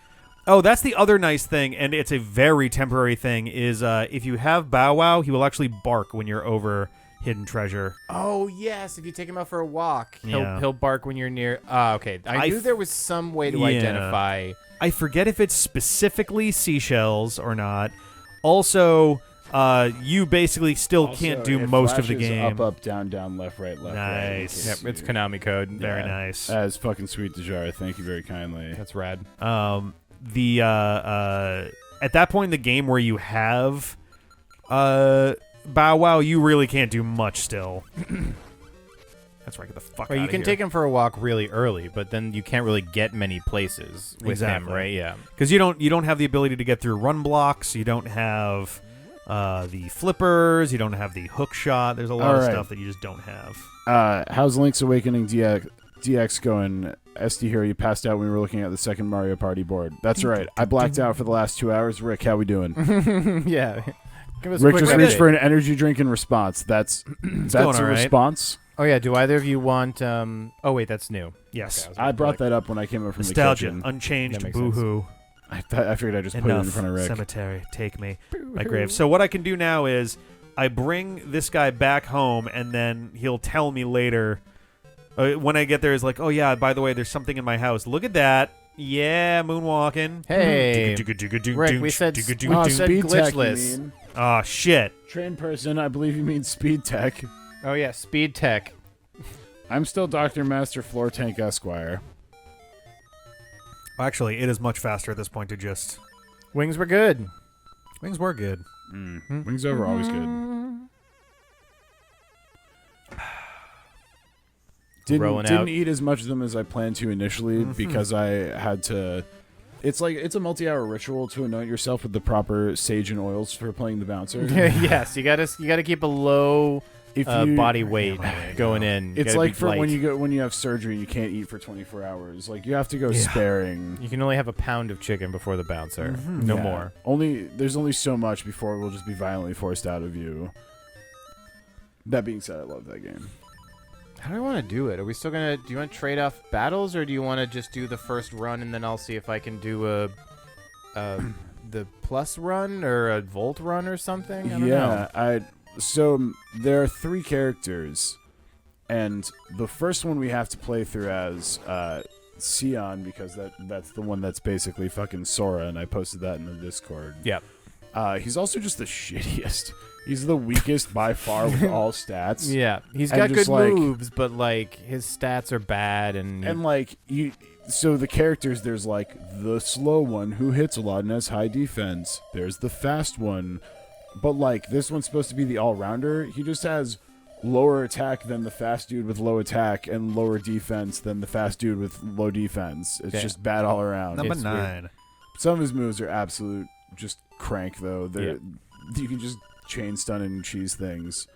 Oh, that's the other nice thing, and it's a very temporary thing, is if you have Bow Wow, he will actually bark when you're over hidden treasure. Oh, yes. If you take him out for a walk, he'll bark when you're near... okay. I knew there was some way to identify... I forget if it's specifically seashells or not. Also, you basically still can't do most of the game. Up, down, left, right. Nice. Yep, it's Konami code. Very nice. That's fucking sweet, Dejara. Thank you very kindly. That's rad. At that point in the game where you have Bow Wow, you really can't do much still. That's right. Get the fuck out of here. You can take him for a walk really early, but then you can't really get many places with him, right? Yeah. Because you don't have the ability to get through run blocks. You don't have the flippers. You don't have the hook shot. There's a lot of stuff that you just don't have. How's Link's Awakening DX going? SD Hero, you passed out when we were looking at the second Mario Party board. That's right. I blacked out for the last 2 hours. Rick, how we doing? Yeah. Give us Rick a quick just reached update. for an energy drink in response. That's a response. Oh, yeah. Do either of you want... Oh, wait. That's new. Yes. Okay, I brought that up when I came up from Nostalgia, the kitchen. unchanged, boo-hoo. I figured I'd just put it in front of Rick. Cemetery, take me. My grave. So what I can do now is I bring this guy back home, and then he'll tell me later... when I get there, is like, oh, yeah, by the way, there's something in my house. Look at that. Yeah, moonwalking. Hey. Rick, we said glitchless. Oh, shit. Train person, I believe you mean speed tech. Oh, yeah, speed tech. I'm still Dr. Master Floor Tank Esquire. Actually, it is much faster at this point to just... Wings were good. Wings were good. Wings over always good. Didn't eat as much of them as I planned to initially because I had to... It's a multi-hour ritual to anoint yourself with the proper sage and oils for playing the bouncer. Yes, you gotta keep a low body weight going in. It's like for when you have surgery and you can't eat for 24 hours. Like you have to go sparing. You can only have a pound of chicken before the bouncer. No more. There's only so much before it will just be violently forced out of you. That being said, I love that game. How do I want to do it? Are we still gonna? Do you want to trade off battles, or do you want to just do the first run and then I'll see if I can do the plus run or a volt run or something? I don't know. So there are 3 characters, and the first one we have to play through as Sion, because that's the one that's basically fucking Sora, and I posted that in the Discord. Yep. He's also just the shittiest. He's the weakest by far with all stats. Yeah, he's And got just, good like- moves, but like his stats are bad, And like so the characters, there's like the slow one who hits a lot and has high defense. There's the fast one, but like this one's supposed to be the all-rounder. He just has lower attack than the fast dude with low attack, and lower defense than the fast dude with low defense. It's Okay. just bad all around. Number It's 9. Some of his moves are absolute just crank though. You can just chain stun and cheese things.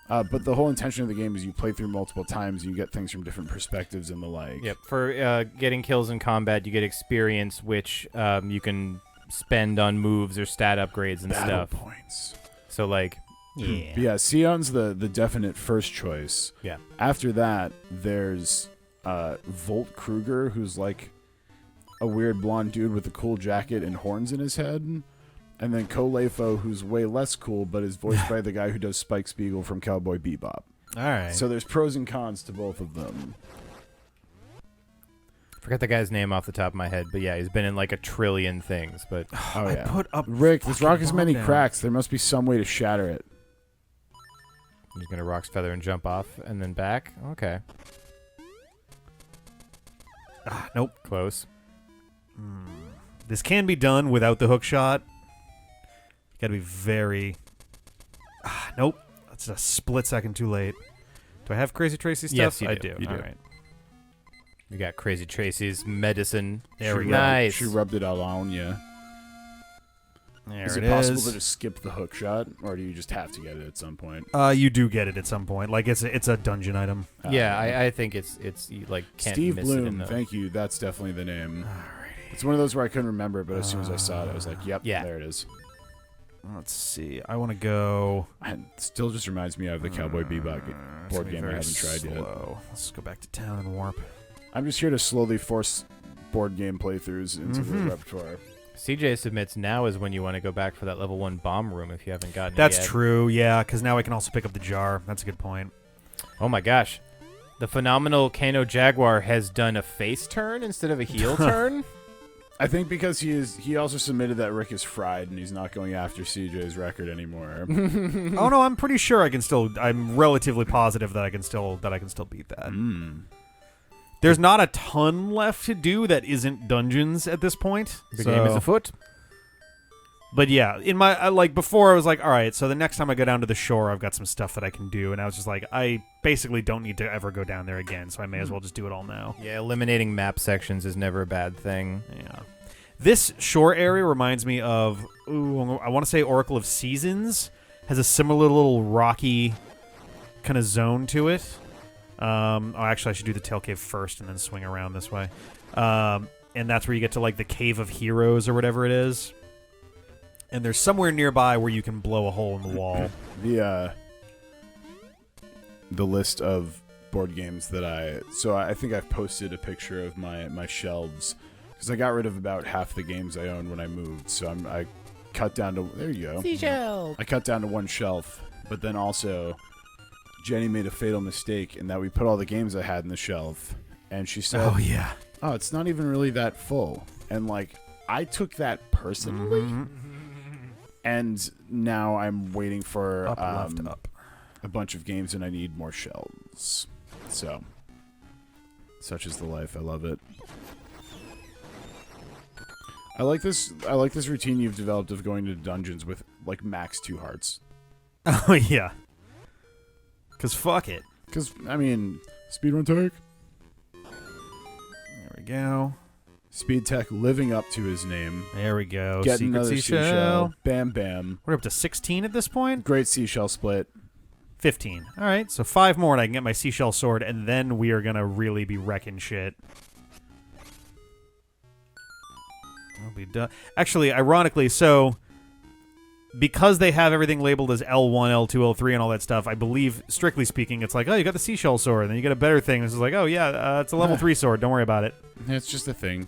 But the whole intention of the game is you play through multiple times, and you get things from different perspectives and the like. Yep. For getting kills in combat, you get experience, which you can spend on moves or stat upgrades and Battle stuff. points. So like, But yeah, Sion's the definite first choice. yeah. After that, there's Volt Kruger, who's like a weird blonde dude with a cool jacket and horns in his head. And then Kolefo, who's way less cool, but is voiced by the guy who does Spike Spiegel from Cowboy Bebop. All right. So there's pros and cons to both of them. Forgot the guy's name off the top of my head, but yeah, he's been in like a trillion things. But Oh, I yeah. put up Rick, this fucking rock has many bomb down. cracks. There must be some way to shatter it. he's gonna Rock's Feather and jump off and then back. Okay, Nope. close. This can be done without the hook shot. You gotta be very... nope. That's a split second too late. Do I have Crazy Tracy stuff? Yes, you I do. do. You All do. right. We got Crazy Tracy's medicine. There we go. Nice. She rubbed it out on you. There Is it possible to just skip the hook shot, or do you just have to get it at some point? You do get it at some point. Like it's a dungeon item. Yeah, I think it's you like can't Steve miss it in Bloom, the. thank you. That's definitely the name. It's one of those where I couldn't remember, but as soon as I saw it, I was like, "Yep, Yeah. there it is." Let's see. I want to go. It still just reminds me of the Cowboy Bebop It's board gonna be game I very haven't tried yet. slow. Let's go back to town and warp. I'm just here to slowly force board game playthroughs into the Mhm. repertoire. CJ submits now is when you want to go back for that level 1 bomb room if you haven't gotten it That's yet. true. Yeah, because now I can also pick up the jar. That's a good point. Oh my gosh. The phenomenal Kano Jaguar has done a face turn instead of a heel turn. I think because he also submitted that Rick is fried and he's not going after CJ's record anymore. Oh no, I'm pretty sure I can still. I'm relatively positive that I can still beat that. There's not a ton left to do that isn't dungeons at this point. The game is afoot. But yeah, in my like before, I was like, all right, so the next time I go down to the shore, I've got some stuff that I can do, and I was just like, I basically don't need to ever go down there again, so I may as well just do it all now. Yeah, eliminating map sections is never a bad thing. Yeah. This shore area reminds me of, I want to say Oracle of Seasons has a similar little rocky kind of zone to it. Actually, I should do the Tail Cave first and then swing around this way. And that's where you get to like the Cave of Heroes or whatever it is. And there's somewhere nearby where you can blow a hole in the wall. The list of board games that I think I've posted a picture of my shelves because I got rid of about half the games I owned when I moved. So I cut down to there you go. Seashell. I cut down to one shelf, but then also Jenny made a fatal mistake in that we put all the games I had in the shelf, and she said, Oh yeah. "Oh, it's not even really that full." And like I took that personally. And now I'm waiting for Up, left, up. a bunch of games, and I need more shells. So, such is the life. I love it. I like this routine you've developed of going to dungeons with like max 2 hearts. Oh yeah. Cause fuck it. Because I mean, speedrun tech. There we go. Speed Tech living up to his name. There we go. Get Secret another seashell. Bam, bam. We're up to 16 at this point. Great seashell split. 15. All right, so 5 more, and I can get my seashell sword, and then we are gonna really be wrecking shit. I'll be done. Actually, ironically, so because they have everything labeled as L1, L2, L3, and all that stuff, I believe, strictly speaking, it's like, oh, you got the seashell sword, and then you get a better thing. This is like, oh, yeah, it's a level 3 sword. Don't worry about it. It's just a thing.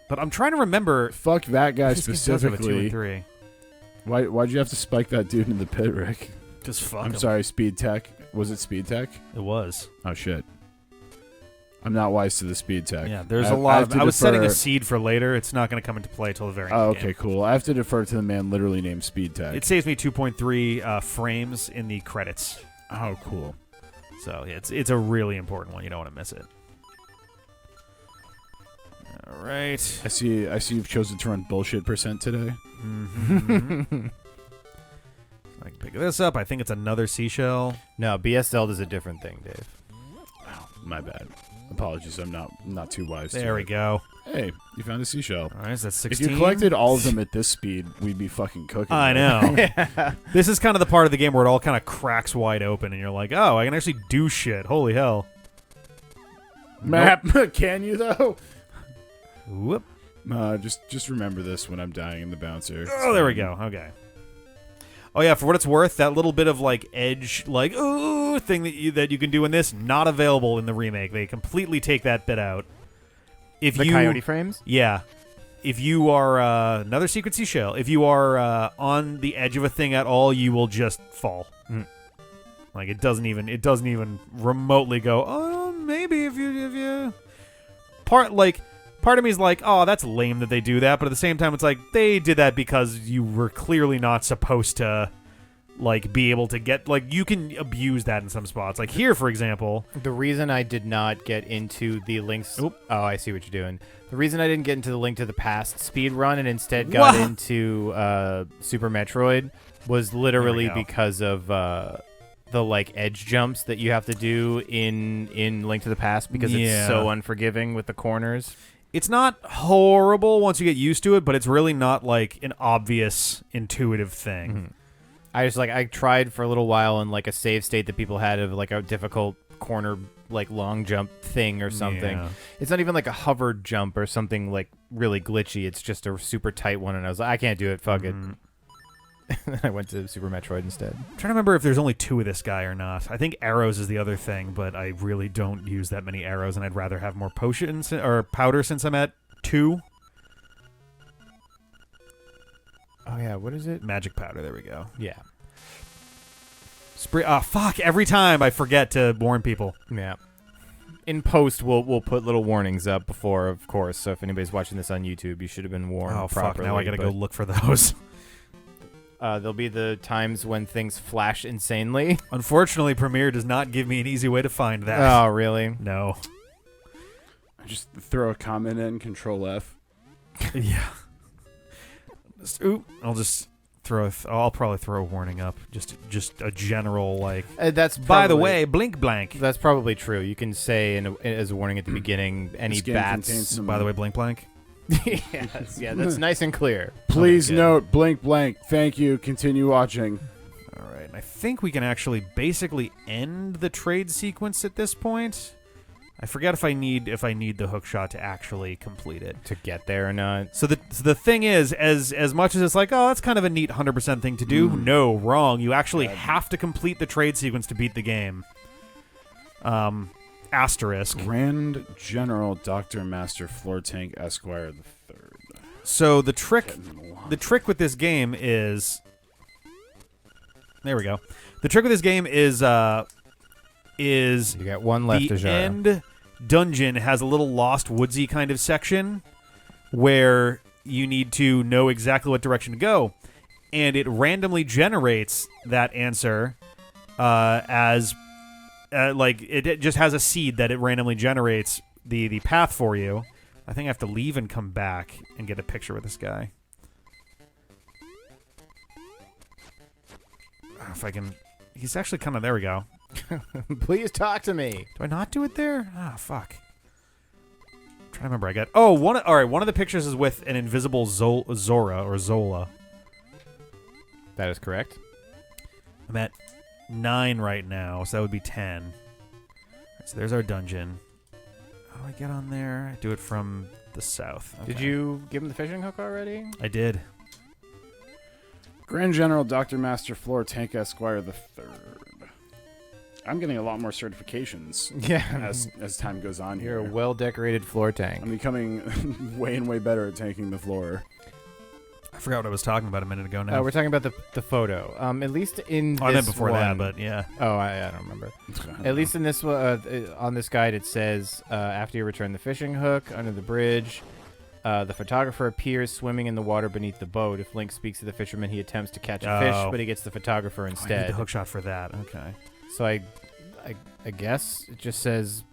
But I'm trying to remember. Fuck that guy This game does have a 2 specifically. and 3. Why'd you have to spike that dude in the pit, Rick? Just fuck I'm him. sorry, Speed Tech. Was it Speed Tech? It was. Oh, shit. I'm not wise to the Speed Tech. Yeah, there's a a lot of. I was setting a seed for later. It's not going to come into play till the very end. Oh, of the okay, game. cool. I have to defer to the man literally named Speed Tech. It saves me 2.3 frames in the credits. Oh, cool. So yeah, it's a really important one. You don't want to miss it. All right. I see you've chosen to run bullshit percent today. Mm-hmm. I can pick this up. I think it's another seashell. No, BS Zelda is a different thing, Dave. Oh, my bad. Apologies, I'm not too wise. There we go. Hey, you found a seashell. All right, so that's 16. If you collected all of them at this speed, we'd be fucking cooking. I know. This is kind of the part of the game where it all kind of cracks wide open, and you're like, oh, I can actually do shit. Holy hell. Map, can you though? Whoop. Just remember this when I'm dying in the bouncer. Oh, there we go. Okay. Oh yeah, for what it's worth, that little bit of like edge, like ooh thing that you can do in this, not available in the remake. They completely take that bit out. If The you coyote frames? yeah, if you are another secret seashell, if you are on the edge of a thing at all, you will just fall. Like it doesn't even remotely go. Oh, maybe if you part of me is like, oh, that's lame that they do that, but at the same time, it's like they did that because you were clearly not supposed to, like, be able to get, like, you can abuse that in some spots. Like here, for example. The reason I did not get into the links. Oop. Oh, I see what you're doing. The reason I didn't get into the Link to the Past speed run and instead got What? into Super Metroid was literally There we go. because of the like edge jumps that you have to do in Link to the Past because Yeah. it's so unforgiving with the corners. It's not horrible once you get used to it, but it's really not, like, an obvious, intuitive thing. I tried for a little while in like a save state that people had of like a difficult corner like long jump thing or something. Yeah. It's not even like a hovered jump or something like really glitchy. It's just a super tight one, and I was like, I can't do it. Fuck it. I went to Super Metroid instead. I'm trying to remember if there's only 2 of this guy or not. I think arrows is the other thing, but I really don't use that many arrows, and I'd rather have more potions or powder since I'm at 2. Oh yeah, what is it? Magic powder. There we go. Yeah, Fuck! Every time I forget to warn people. yeah. In post, we'll put little warnings up before, of course. So if anybody's watching this on YouTube, you should have been warned. Oh fuck! properly, Now I gotta go but, look for those. There'll be the times when things flash insanely. Unfortunately, Premiere does not give me an easy way to find that. Oh really? No. Just throw a comment in, Control F. Yeah. I'll just throw. I'll probably throw a warning up. Just a general like. That's By the probably- way, blink blank. That's probably true. You can say as a warning at the beginning, any This game bats. contains some- By the way, blink blank. Yes, yeah, that's nice and clear. Please Okay, good. note, blink blank. Thank you. Continue watching. All right. And I think we can actually basically end the trade sequence at this point. I forget if I need the hook shot to actually complete it. To get there or not. So the thing is, as much as it's like, oh, that's kind of a neat 100% thing to do. No, wrong. You actually have to complete the trade sequence to beat the game. Asterisk. Grand General Dr. Master Floor Tank Esquire the Third. So the trick with this game is, there we go. The trick with this game is You got one left, the Ajara. end dungeon has a little Lost Woodsy kind of section where you need to know exactly what direction to go, and it randomly generates that answer as like it just has a seed that it randomly generates the path for you. I think I have to leave and come back and get a picture with this guy. If I can, he's actually kind of, there we go. Please talk to me. Do I not do it there? Ah, fuck. I'm trying to remember. I got one of the pictures is with an invisible Zora or Zola. That is correct. I'm at 9 right now, so that would be 10. Right, so there's our dungeon. How do I get on there? I do it from the south. Did Okay. you give him the fishing hook already? I did. Grand General Dr. Master Floor Tank Esquire the Third. I'm getting a lot more certifications Yeah. as time goes on You're here. a well-decorated floor tank. I'm becoming way and way better at tanking the floor. I forgot what I was talking about a minute ago now. We're talking about the photo. At least in this I meant before that, one- but yeah. Oh, I don't remember. At least in this on this guide, it says after you return the fishing hook under the bridge, the photographer appears swimming in the water beneath the boat. If Link speaks to the fisherman, he attempts to catch a fish, but he gets the photographer I need instead. the hook shot for that. Okay. So I guess it just says.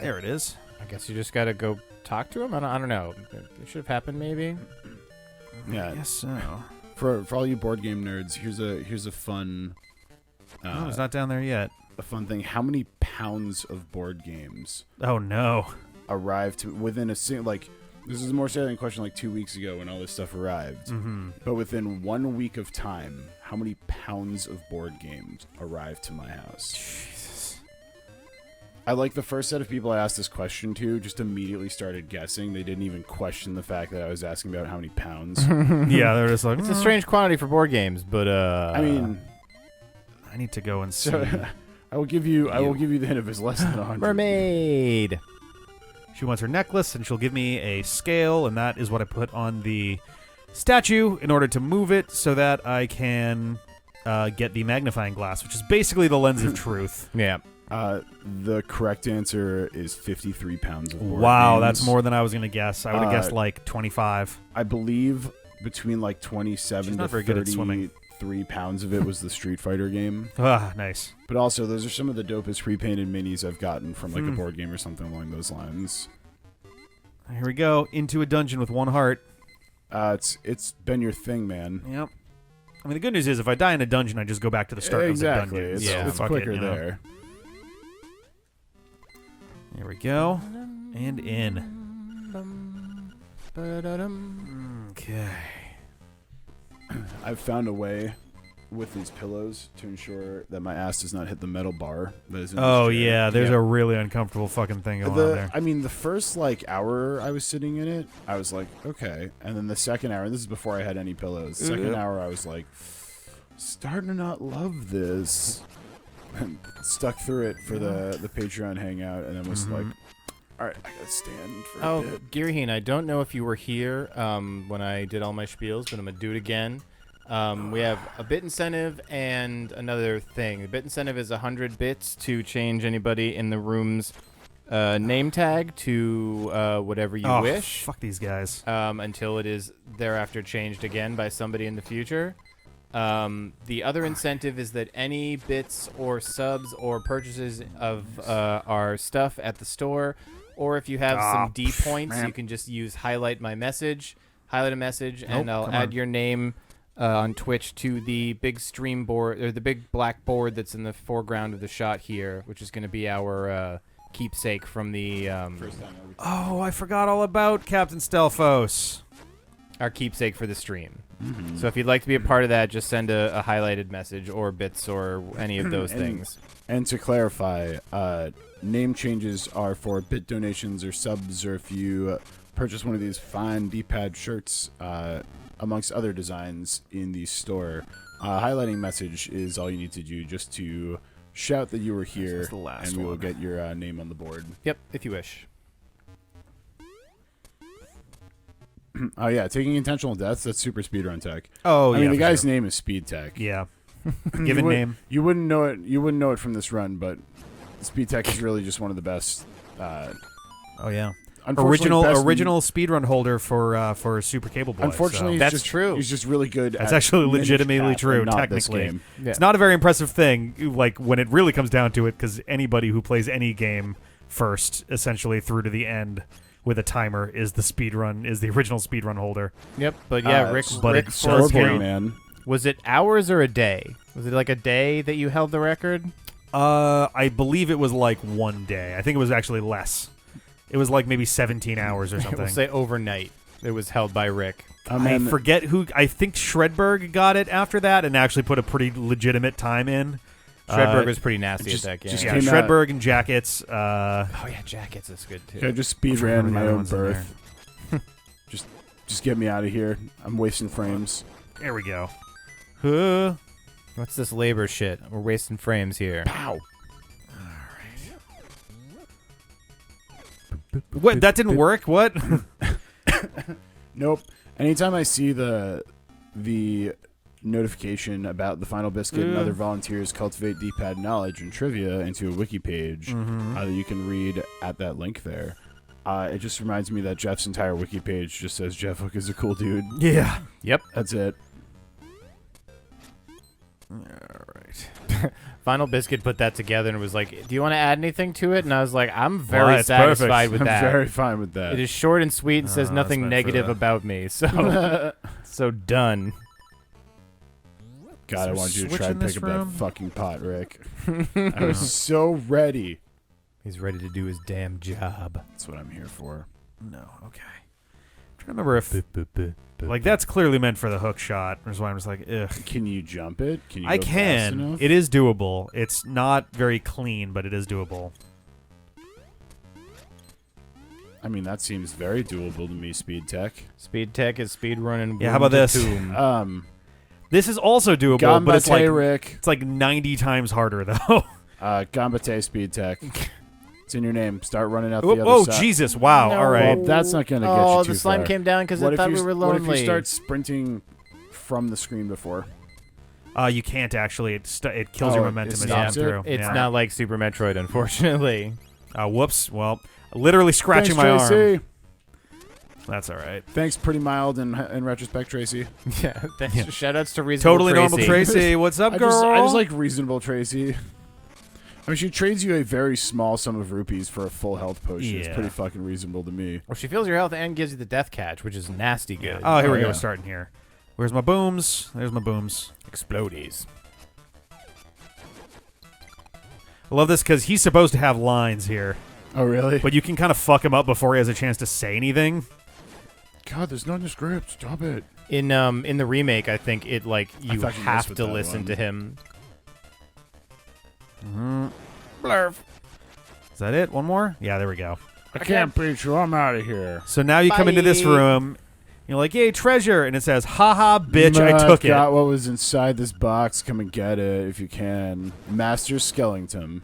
There it is. I guess you just gotta go talk to him. I don't know. It should have happened maybe. Yeah. I guess so. For all you board game nerds, here's a fun. Oh, it's not down there yet. A fun thing. How many pounds of board games Oh no. arrived to within a like? This is more salient question like 2 weeks ago when all this stuff arrived. Mm-hmm. But within 1 week of time, how many pounds of board games arrived to my house? Jesus. I like the first set of people I asked this question to just immediately started guessing. They didn't even question the fact that I was asking about how many pounds. Yeah, they're just like, It's a strange quantity for board games, but I mean, I need to go and see. so, I will give you the hint of it's less than 100. mermaid. She wants her necklace, and she'll give me a scale, and that is what I put on the statue in order to move it so that I can get the magnifying glass, which is basically the lens of truth. Yeah. The correct answer is 53 pounds of board Wow, games. that's more than I was going to guess. I would have guessed Uh, like 25. I believe between like 27 She's to not very good at swimming. 33 pounds of it was the Street Fighter game. Ah, nice. But also, those are some of the dopest pre-painted minis I've gotten from like a Hmm. board game or something along those lines. Here we go. Into a dungeon with one heart. It's been your thing, man. Yep. I mean, the good news is if I die in a dungeon, I just go back to the start Exactly. of the dungeon. It's, So it's fuck quicker it, you know. there. Here we go. And in. Okay. I've found a way with these pillows to ensure that my ass does not hit the metal bar that is in Oh, this chair. yeah. There's a really uncomfortable fucking thing going on there. I mean, the first like hour I was sitting in it, I was like, okay. And then the second hour, and this is before I had any pillows. Second Yep. hour, I was like, starting to not love this. And stuck through it for the Patreon hangout, and then was like, all right, I gotta stand for a Oh, bit. Girheen, I don't know if you were here when I did all my spiels, but I'm going to do it again. We have a bit incentive and another thing. The bit incentive is 100 bits to change anybody in the room's name tag to whatever you wish Fuck these guys. until it is thereafter changed again by somebody in the future. The other incentive is that any bits or subs or purchases of our stuff at the store, or if you have some D points, man. you can just use highlight a message, and Nope, I'll come add on. your name on Twitch to the big stream board, or the big black board that's in the foreground of the shot here, which is going to be our keepsake from the Oh, I forgot all about Captain Stelfos. our keepsake for the stream. Mm-hmm. So if you'd like to be a part of that, just send a highlighted message or bits or any of those And- things. And to clarify, name changes are for bit donations or subs, or if you purchase one of these fine D-pad shirts, amongst other designs in the store. Highlighting message is all you need to do, just to shout that you were here, is the last and we will one. get your name on the board. Yep, if you wish. Oh yeah, taking intentional deaths, that's super speedrun tech. Oh, I yeah. mean, the for guy's sure. name is Speed Tech. Yeah. You Given would- name. You wouldn't know it. You wouldn't know it from this run, but Speed Tech is really just one of the best. Oh, yeah. Unfortunately, best- Original speedrun holder for Super Cable Boy. Unfortunately, so. he's That's just, true. He's just really good. That's at actually Minish legitimately Cap true, and not this technically. game. Yeah. It's not a very impressive thing, like when it really comes down to it, because anybody who plays any game first, essentially through to the end with a timer, is the original speedrun holder. Yep, but yeah, Rick. but Rick it for does Scoreboard count. man. Was it hours or a day? Was it like a day that you held the record? I believe it was like 1 day. I think it was actually less. It was like maybe 17 hours or something. We'll say overnight. It was held by Rick. I forget who. I think Shredberg got it after that and actually put a pretty legitimate time in. Shredberg was pretty nasty just- at that game. just Yeah, came out- Shredberg and Jackets. Oh yeah, Jackets is good too. I just speed I forgot ran the my other own ones in birth. Just get me out of here. I'm wasting frames. There we go. What's this labor shit? We're wasting frames here. Pow. What? That didn't work? What? Nope. Anytime I see the notification about the Final Biscuit and other volunteers cultivate D-pad knowledge and trivia into a wiki page that you can read at that link there, it just reminds me that Jeff's entire wiki page just says Jeff Hook is a cool dude. Yeah. Yep. That's it. All right. Final Biscuit put that together and was like, do you want to add anything to it? And I was like, I'm very Well, that's satisfied perfect. with I'm that. very fine with that. It is short and sweet and says that's nothing meant for negative the- about me. So, so done. God, I So want you to try switching and this pick up that from- fucking pot, Rick. I was so ready. He's ready to do his damn job. That's what I'm here for. No. Okay. I'm trying to remember if like that's clearly meant for the hook shot. That's why I'm just like, ugh. Can you jump it? Can you I go fast can. enough? It is doable. It's not very clean, but it is doable. I mean, that seems very doable to me, Speed Tech. Speed Tech is speed running. Yeah, how about this? This is also doable, but it's like Rick. it's like 90 times harder though. Gambate Speed Tech. It's in your name. Start running out the other Oh side. Jesus! Wow. No. All right. Well, that's not going to get Oh, you too the slime far. came down because What I if thought you- we were What lonely. if you start sprinting from the screen before? You can't actually. It kills your Oh, momentum it as you stops come it? through. It's Yeah. not like Super Metroid, unfortunately. Whoops. Well, literally scratching Thanks, my Tracy. arm. That's all right. Thanks, pretty mild in retrospect, Tracy. Yeah, thanks. Shoutouts to Reasonable Totally normal, Tracy. What's up, girl? I just like reasonable Tracy. I mean, she trades you a very small sum of rupees for a full health potion. It's Yeah. pretty fucking reasonable to me. Well, she fills your health and gives you the death catch, which is nasty good. Oh, here we go. yeah. We're starting here. Where's my booms? There's my booms. Explodies. I love this because he's supposed to have lines here, Oh, really? but you can kind of fuck him up before he has a chance to say anything. God, there's not in the script. Stop it. In the remake, I think it like you thought you have messed with to that listen one. to him. Blurf. Is that it? One more? Yeah, there we go. I can't beat you. I'm out of here. So now you come into this Bye. room. You're like, yay, treasure. And it says, haha, bitch, I took it. Got what was inside this box. Come and get it if you can. Master Skellington.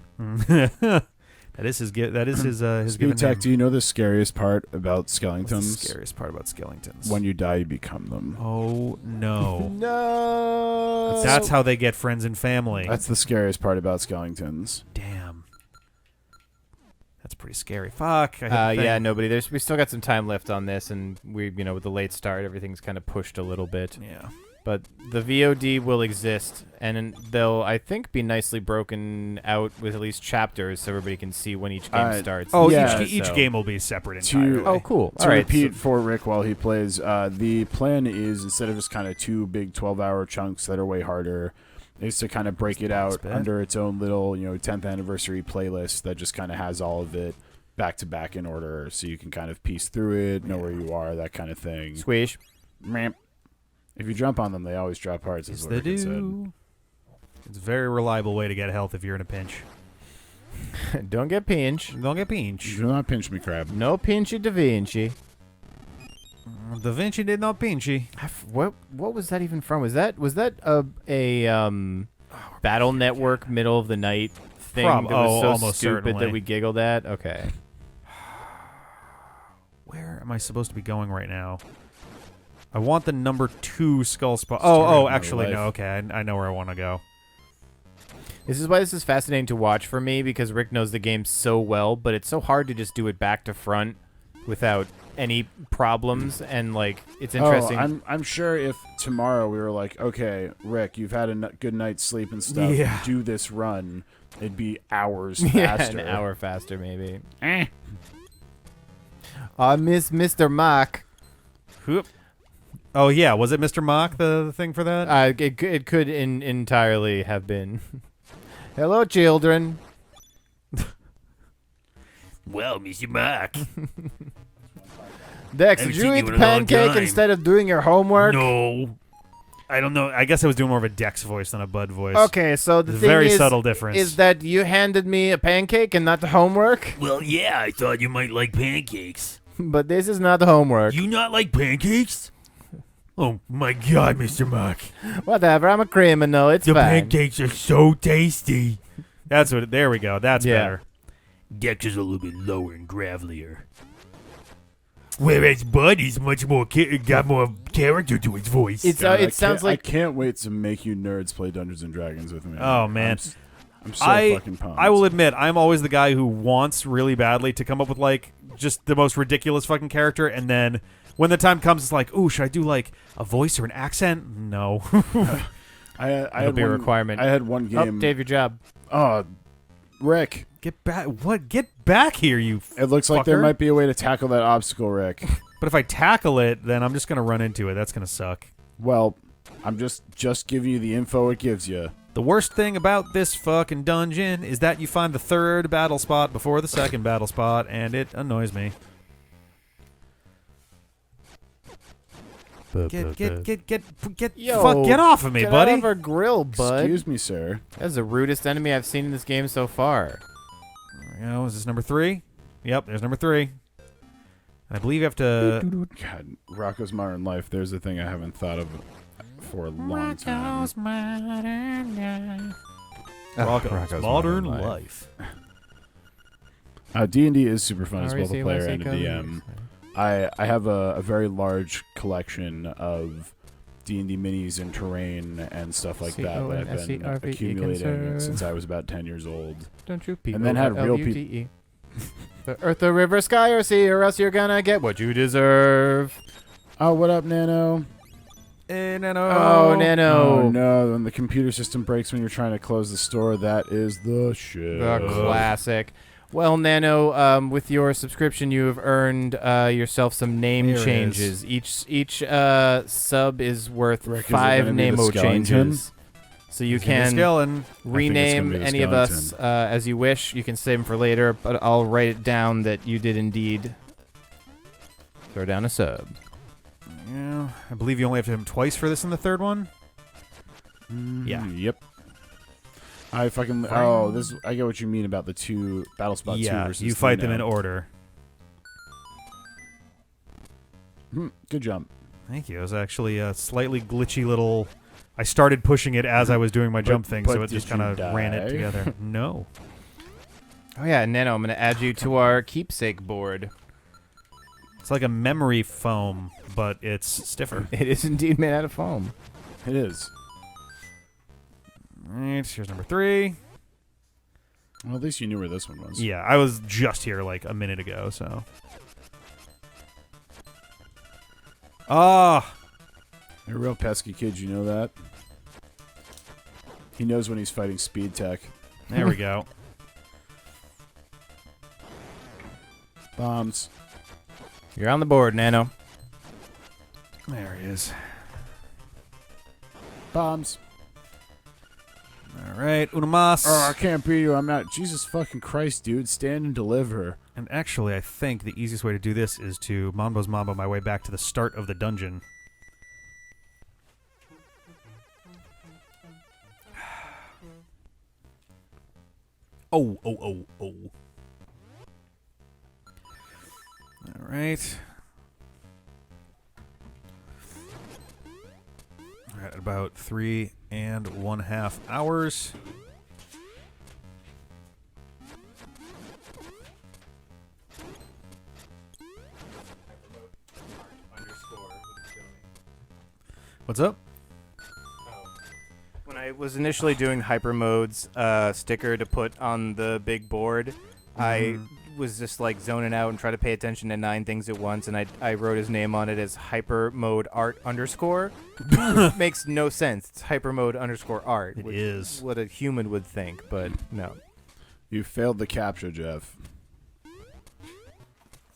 That is his his Speed given Tech, name. do you know the scariest part about What's the Skellingtons? scariest part about Skellingtons? When you die, you become them. Oh, no. No. That's how they get friends and family. That's the scariest part about Skellingtons. Damn. That's pretty scary. Fuck. I hit the thing. Yeah, nobody. We still got some time left on this, and we, with the late start, everything's kind of pushed a little bit. Yeah. But the VOD will exist, and they'll, I think, be nicely broken out with at least chapters, so everybody can see when each game starts. Oh, Yeah, each game will be separate To- entirely. Oh, cool. To All right. repeat for Rick while he plays, the plan is, instead of just kind of two big 12-hour chunks that are way harder, is to kind of break it out bad. under its own little, 10th anniversary playlist that just kind of has all of it back to back in order, so you can kind of piece through it, know where you are, that kind of thing. Squish. Meh. If you jump on them, they always drop hearts. Is Yes, what they Rick had said. do. It's a very reliable way to get health if you're in a pinch. Don't get pinched. Don't get pinch. Do not pinch me, crab. No pinchy Da Vinci. Da Vinci did not pinchy. What was that even from? Was that a Battle Network middle of the night thing that was so almost stupid certainly. that we giggled at? Okay. Where am I supposed to be going right now? I want the number 2 skull spot. Story of Oh, my actually, life. no. Okay, I know where I want to go. This is why this is fascinating to watch for me, because Rick knows the game so well, but it's so hard to just do it back to front without any problems, and it's interesting. Oh, I'm sure if tomorrow we were like, okay, Rick, you've had a good night's sleep and stuff. Yeah. Do this run. It'd be hours yeah, faster. an hour faster maybe. Eh. I miss Mr. Mock. Whoop. Oh, yeah. Was it Mr. Mock, the thing for that? It could entirely have been. Hello, children. Well, Mr. Mock. Dex, Haven't did you seen eat you the in a long pancake time. instead of doing your homework? No. I don't know. I guess I was doing more of a Dex voice than a Bud voice. Okay, so the It's a thing very is, subtle difference. is that you handed me a pancake and not the homework? Well, yeah, I thought you might like pancakes. But this is not homework. You not like pancakes? Oh my God, Mr. Mark. Whatever, I'm a criminal. It's The fine. pancakes are so tasty. That's what. There we go. That's Yeah. better. Dex is a little bit lower and gravelier. Whereas Buddy's much more got more character to his voice. It's God, it sounds I like can't wait to make you nerds play Dungeons and Dragons with me. Oh, man. I'm so fucking pumped. I will admit, I'm always the guy who wants really badly to come up with like just the most ridiculous fucking character, and then when the time comes, it's like, ooh, should I do like a voice or an accent? No. I It'll had be a one, requirement. I had one Oh, game. Dave, your job. Oh, Rick. Get back! What? Get back here, you! It looks like there fucker. might be a way to tackle that obstacle, Rick. But if I tackle it, then I'm just gonna run into it. That's gonna suck. Well, I'm just giving you the info it gives you. The worst thing about this fucking dungeon is that you find the third battle spot before the second battle spot, and it annoys me. Get Yo, fuck, get off of me, Get buddy. out of our grill, bud. Excuse me, sir. That's the rudest enemy I've seen in this game so far. You know, is this number 3? Yep, there's number 3. I believe you have to. God, Rocco's Modern Life. There's a thing I haven't thought of for a long time. Rocco's Modern Life. D&D is super fun as both a player and a DM. I have a very large collection of D&D minis and terrain and stuff like that that I've been accumulating since I was about 10 years old. Don't you people? And then had real people. The earth, the river, sky, or sea, or else you're gonna get what you deserve. Oh, what up, Nano? Hey, Nano. Oh, Nano. Oh, no. When the computer system breaks when you're trying to close the store, that is the shit. The classic. Well, Nano, with your subscription, you have earned yourself some name Here it changes. Each sub is worth Rick, is it 5 gonna be the Namo skeleton? changes. So you It's gonna be can skeleton. rename be the any of us as you wish. You can save them for later, but I'll write it down that you did indeed throw down a sub. Yeah, I believe you only have to hit him twice for this in the third one. Yeah. Yep. I fucking. Oh, this. I get what you mean about the two battle spot 2 Yeah, versus you 3 fight them now. in order. Good jump. Thank you. It was actually a slightly glitchy little. I started pushing it as I was doing my jump thing, so but it just did kind you of ran it die? together. No. Oh yeah, Nano, I'm gonna add you to our keepsake board. It's like a memory foam, but it's stiffer. It is indeed made out of foam. It is. Alright, here's number 3. Well, at least you knew where this one was. Yeah, I was just here like a minute ago, so. Ah! You're a real pesky kid, you know that? He knows when he's fighting speed tech. There we go. Bombs. You're on the board, Nano. There he is. Bombs. Alright, una mas. Oh, I can't beat you. I'm not. Jesus fucking Christ, dude. Stand and deliver. And actually, I think the easiest way to do this is to Mambo's Mambo my way back to the start of the dungeon. Oh. All right. We're at about 3.5 hours. What's up? When I was initially doing hyper modes sticker to put on the big board, I was just like zoning out and trying to pay attention to 9 things at once, and I wrote his name on it as hyper mode art underscore. Which makes no sense. It's hyper mode underscore art. It which is. what a human would think, but no. You failed the captcha, Jeff.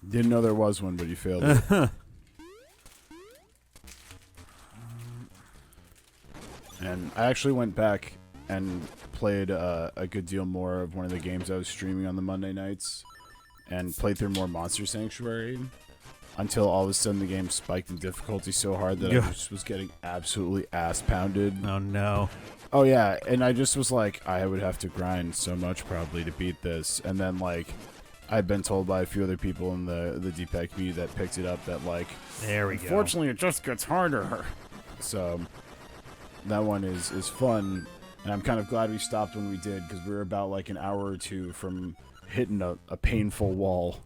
Didn't know there was one, but you failed it. And I actually went back and played a good deal more of one of the games I was streaming on the Monday nights and played through more Monster Sanctuary until all of a sudden the game spiked in difficulty so hard that I just was getting absolutely ass pounded. Oh no. Oh yeah, and I just was like, I would have to grind so much probably to beat this. And then like I've been told by a few other people in the D-pad community that picked it up that like, There we go. unfortunately, it just gets harder. So that one is fun, and I'm kind of glad we stopped when we did because we were about like an hour or two from hitting a painful wall.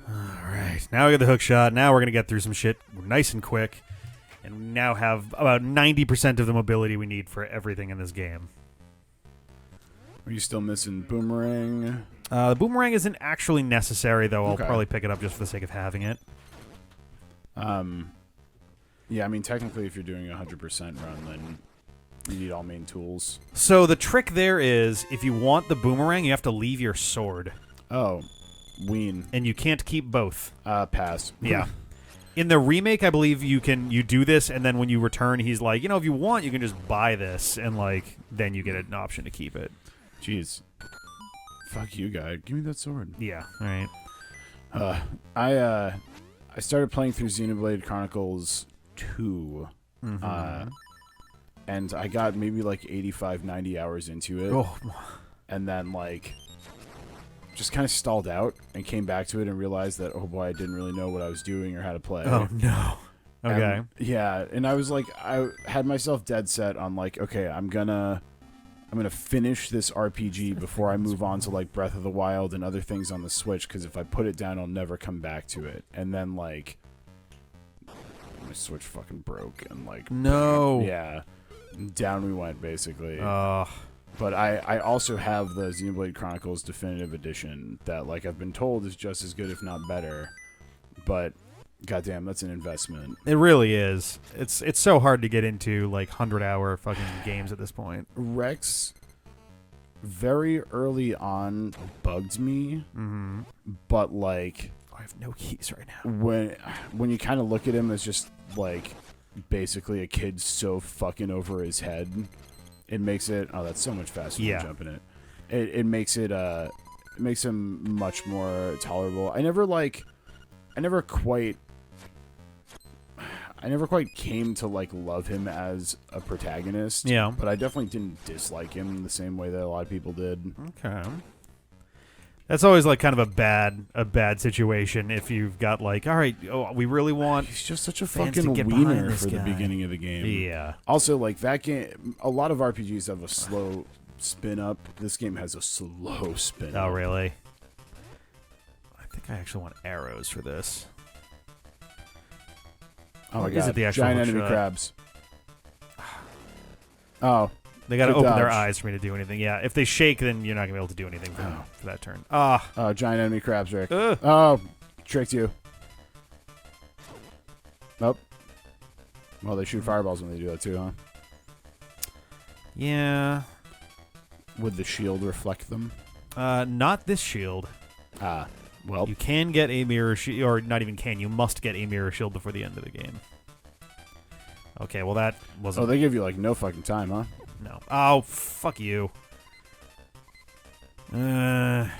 All right, now we got the hook shot. Now we're gonna get through some shit nice and quick, and we now have about 90% of the mobility we need for everything in this game. Are you still missing boomerang? The boomerang isn't actually necessary, though. I'll Okay. probably pick it up just for the sake of having it. Yeah, I mean, technically, if you're doing a 100% run, then you need all main tools. So the trick there is, if you want the boomerang, you have to leave your sword, Oh, ween. and you can't keep both. Pass. Yeah. In the remake, I believe you do this, and then when you return, he's like, if you want, you can just buy this, and like then you get an option to keep it. Jeez. Fuck you, guy. Give me that sword. Yeah. All right. I started playing through Xenoblade Chronicles 2, and I got maybe like 85, 90 hours into it, Oh. and then like just kind of stalled out and came back to it and realized that, oh boy, I didn't really know what I was doing or how to play. Oh no. Okay. And, yeah, and I was like, I had myself dead set on like, okay, I'm gonna finish this RPG before I move on to like Breath of the Wild and other things on the Switch, because if I put it down, I'll never come back to it. And then like my Switch fucking broke and like No. yeah, down we went basically. Ugh. But I also have the Xenoblade Chronicles Definitive Edition that like I've been told is just as good if not better. But goddamn, that's an investment. It really is. It's so hard to get into like 100-hour fucking games at this point. Rex very early on bugged me, but like I have no keys right now. when you kind of look at him as just like basically a kid so fucking over his head, it makes it that's so much faster Yeah. than jumping it. It makes it makes him much more tolerable. I never quite came to like love him as a protagonist. Yeah. But I definitely didn't dislike him the same way that a lot of people did. Okay. That's always like kind of a bad situation if you've got like, all right, we really want. He's just such a fans to fucking get behind wiener this for the guy. beginning of the game. Yeah. Also, like that game, a lot of RPGs have a slow spin up. This game has a slow spin up. Oh, really? I think I actually want arrows for this. Oh my Or god! is it the actual giant hook enemy shot? crabs. Oh, They got to Good open their dodge. eyes for me to do anything. Yeah, if they shake, then you're not gonna be able to do anything for that turn. giant enemy crabs, Rick. Ugh. Oh, tricked you. Nope. Well, they shoot fireballs when they do that too, huh? Yeah. Would the shield reflect them? Not this shield. Well, You can get a mirror shield, or not even can. You must get a mirror shield before the end of the game. Okay, well that wasn't. oh, they give you like no fucking time, huh? No. Oh, fuck you. The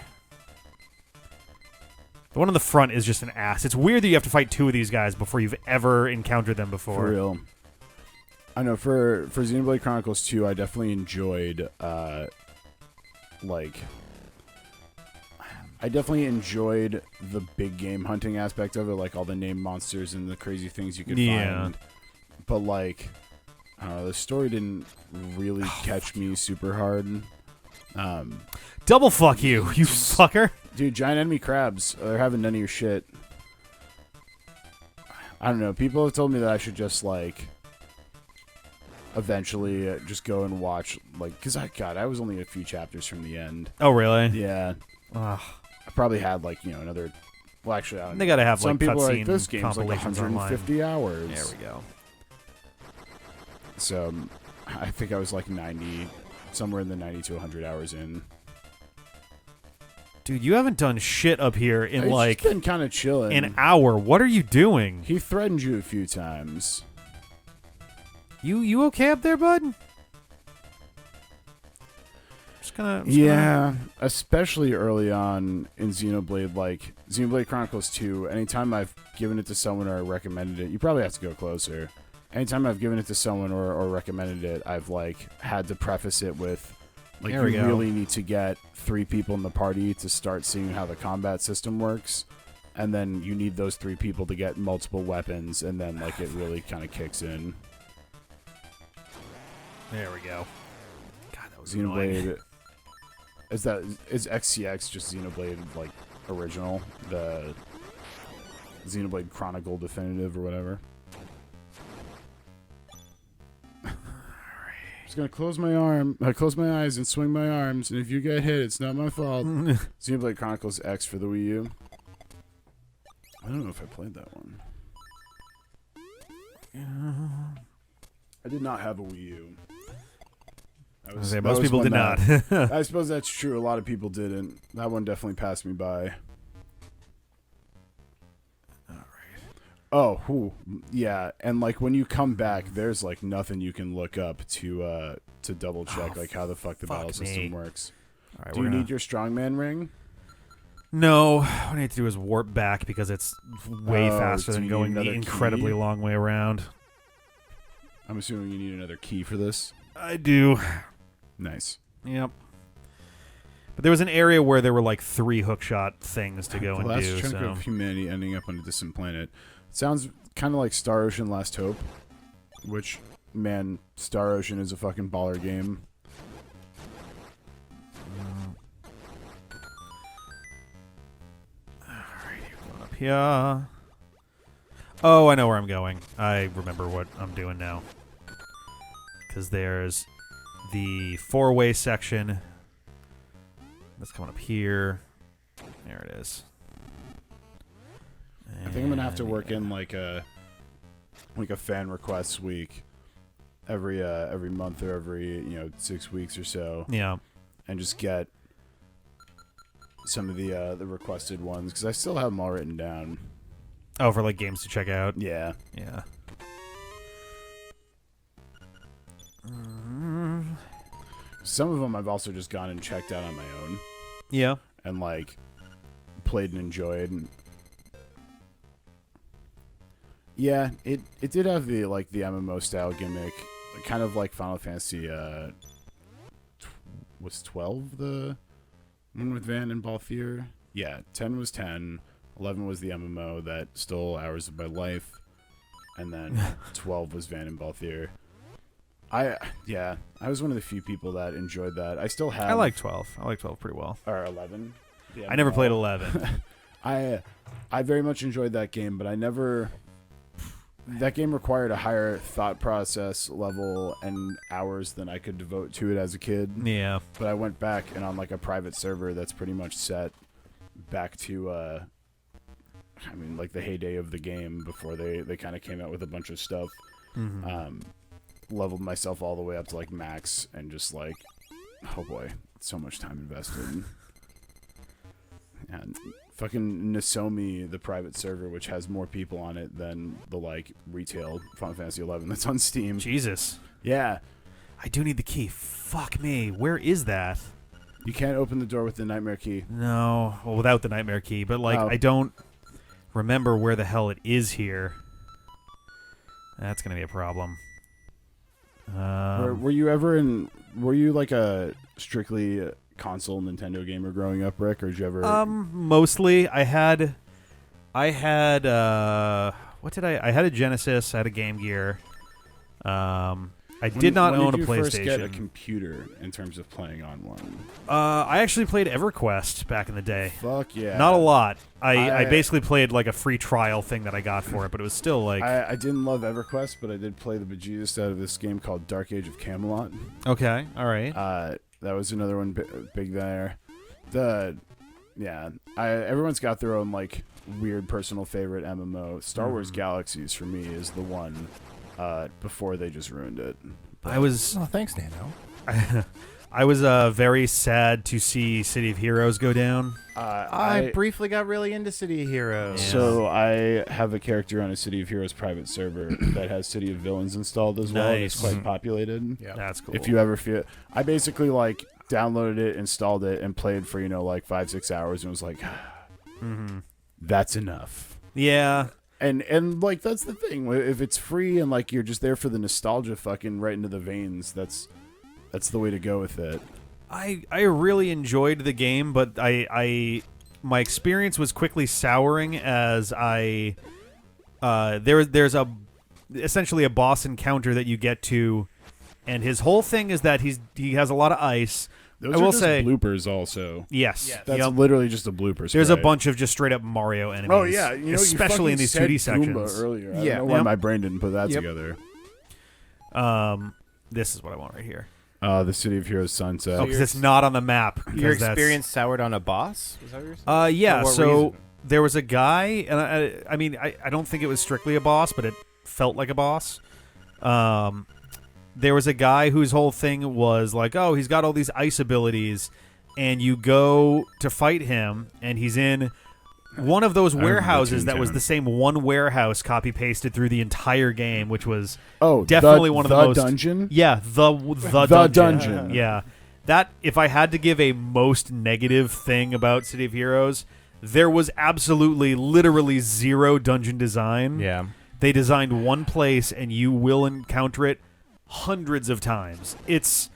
one on the front is just an ass. It's weird that you have to fight two of these guys before you've ever encountered them before. For real. I know for Xenoblade Chronicles 2, I definitely enjoyed I definitely enjoyed the big game hunting aspect of it, like all the named monsters and the crazy things you could find. But like, I don't know, the story didn't really catch me super hard. Double fuck you, you fucker. Dude, giant enemy crabs, they're having none of your shit. I don't know, people have told me that I should just like eventually just go and watch, like, because I was only a few chapters from the end. Oh, really? Yeah. Ugh. I probably had like, another, well, actually, I don't They know. gotta have Some like people are like, cutscene this game's like compilations online. 150 hours. There we go. So I think I was like 90, somewhere in the 90 to 100 hours in. Dude, you haven't done shit up here in It's like just been kind of chilling. an hour. What are you doing? He threatened you a few times. You okay up there, bud? Just gonna. Yeah, especially early on in Xenoblade, like Xenoblade Chronicles 2, anytime I've given it to someone or recommended it, you probably have to go closer. Anytime I've given it to someone or recommended it, I've like had to preface it with, Like There we you go. really need to get 3 people in the party to start seeing how the combat system works, and then you need those 3 people to get multiple weapons, and then like it really kind of kicks in. There we go. God, that was annoying. Xenoblade. Is XCX just Xenoblade like original? The Xenoblade Chronicle Definitive or whatever. Just gonna close my eyes and swing my arms, and if you get hit, it's not my fault. Xenoblade Chronicles X for the Wii U. I don't know if I played that one. I did not have a Wii U. Most people did not. I suppose that's true. A lot of people didn't. That one definitely passed me by. Oh, yeah, and like when you come back, there's like nothing you can look up to double check like how the fuck the battle system works. All right, Do you need your strongman ring? No, what I need to do is warp back because it's way faster do than you going need the another incredibly key? long way around. I'm assuming you need another key for this. I do. Nice. Yep. But there was an area where there were like 3 hookshot things to go The and last do. chunk So of humanity ending up on a distant planet. Sounds kind of like Star Ocean Last Hope, which, man, Star Ocean is a fucking baller game. going up here. Oh, I know where I'm going. I remember what I'm doing now. Because there's the 4-way section that's coming up here. There it is. I think I'm gonna have to And work in like a fan requests week every month or every 6 weeks or so, yeah. and just get some of the requested ones because I still have them all written down. Oh, for like games to check out. Yeah. Yeah. Some of them I've also just gone and checked out on my own Yeah. and like played and enjoyed. And yeah, it did have the MMO style gimmick, kind of like Final Fantasy. Was 12 the one with Van and Balthier? Yeah, 10 was 10. 11 was the MMO that stole hours of my life, and then 12 was Van and Balthier. I was one of the few people that enjoyed that. I still have. I like 12. I like 12 pretty well. Or 11. I never played 11. I very much enjoyed that game, but I never. That game required a higher thought process level and hours than I could devote to it as a kid. Yeah. But I went back and on like a private server that's pretty much set back to like the heyday of the game before they kind of came out with a bunch of stuff. Mm-hmm. Leveled myself all the way up to like max and just like, oh boy, so much time invested. And fucking Nozomi, the private server, which has more people on it than the like retail Final Fantasy 11 that's on Steam. Jesus. Yeah, I do need the key. Fuck me. Where is that? you can't open the door with the nightmare key. No. Well, without the nightmare key. But, like, Oh. I don't remember where the hell it is here. That's going to be a problem. Were you like a strictly console Nintendo gamer growing up, Rick, or did you ever? Mostly. I had what did I had a Genesis, I had a Game Gear. I did not own a When did you first get a PlayStation. computer in terms of playing on one? I actually played EverQuest back in the day. Fuck yeah. Not a lot. I I- basically played like a free trial thing that I got for it, but it was still like I didn't love EverQuest, but I did play the bejesus out of this game called Dark Age of Camelot. okay, all right. That was another one big there. Everyone's got their own like weird personal favorite MMO. Star Wars Galaxies for me is the one. Before they just ruined it. I was Oh, thanks, Nano. I was very sad to see City of Heroes go down. I briefly got really into City of Heroes. So I have a character on a City of Heroes private server that has City of Villains installed as well. And it's Nice. quite populated. Yeah. That's cool. If you ever feel, I basically like downloaded it, installed it, and played for like 5-6 hours, and was like, that's enough. yeah. And like that's the thing. If it's free and like you're just there for the nostalgia, fucking right into the veins. That's the way to go with it. I really enjoyed the game, but my experience was quickly souring as there's essentially a boss encounter that you get to, and his whole thing is that he has a lot of ice. Those I are will just say bloopers also. yes. That's Yep. literally just a blooper. There's a sprite. bunch of just straight up Mario enemies. Oh yeah, especially in these 2D sections. Earlier. I Yeah. don't know why Yep. my brain didn't put that Yep. together. This is what I want right here. The City of Heroes Sunset. Oh, because it's not on the map. 'cause Your that's- experience soured on a boss? Was that what you're saying? Yeah. For what So reason? there was a guy, and I mean, I don't think it was strictly a boss, but it felt like a boss. There was a guy whose whole thing was like, oh, he's got all these ice abilities, and you go to fight him, and he's in one of those remember warehouses that was Toontown. the same one warehouse copy pasted through the entire game, which was Oh, definitely one of the most dungeon. yeah the dungeon. Yeah, that if I had to give a most negative thing about City of Heroes, there was absolutely literally zero dungeon design. Yeah. They designed one place, and you will encounter it hundreds of times. It's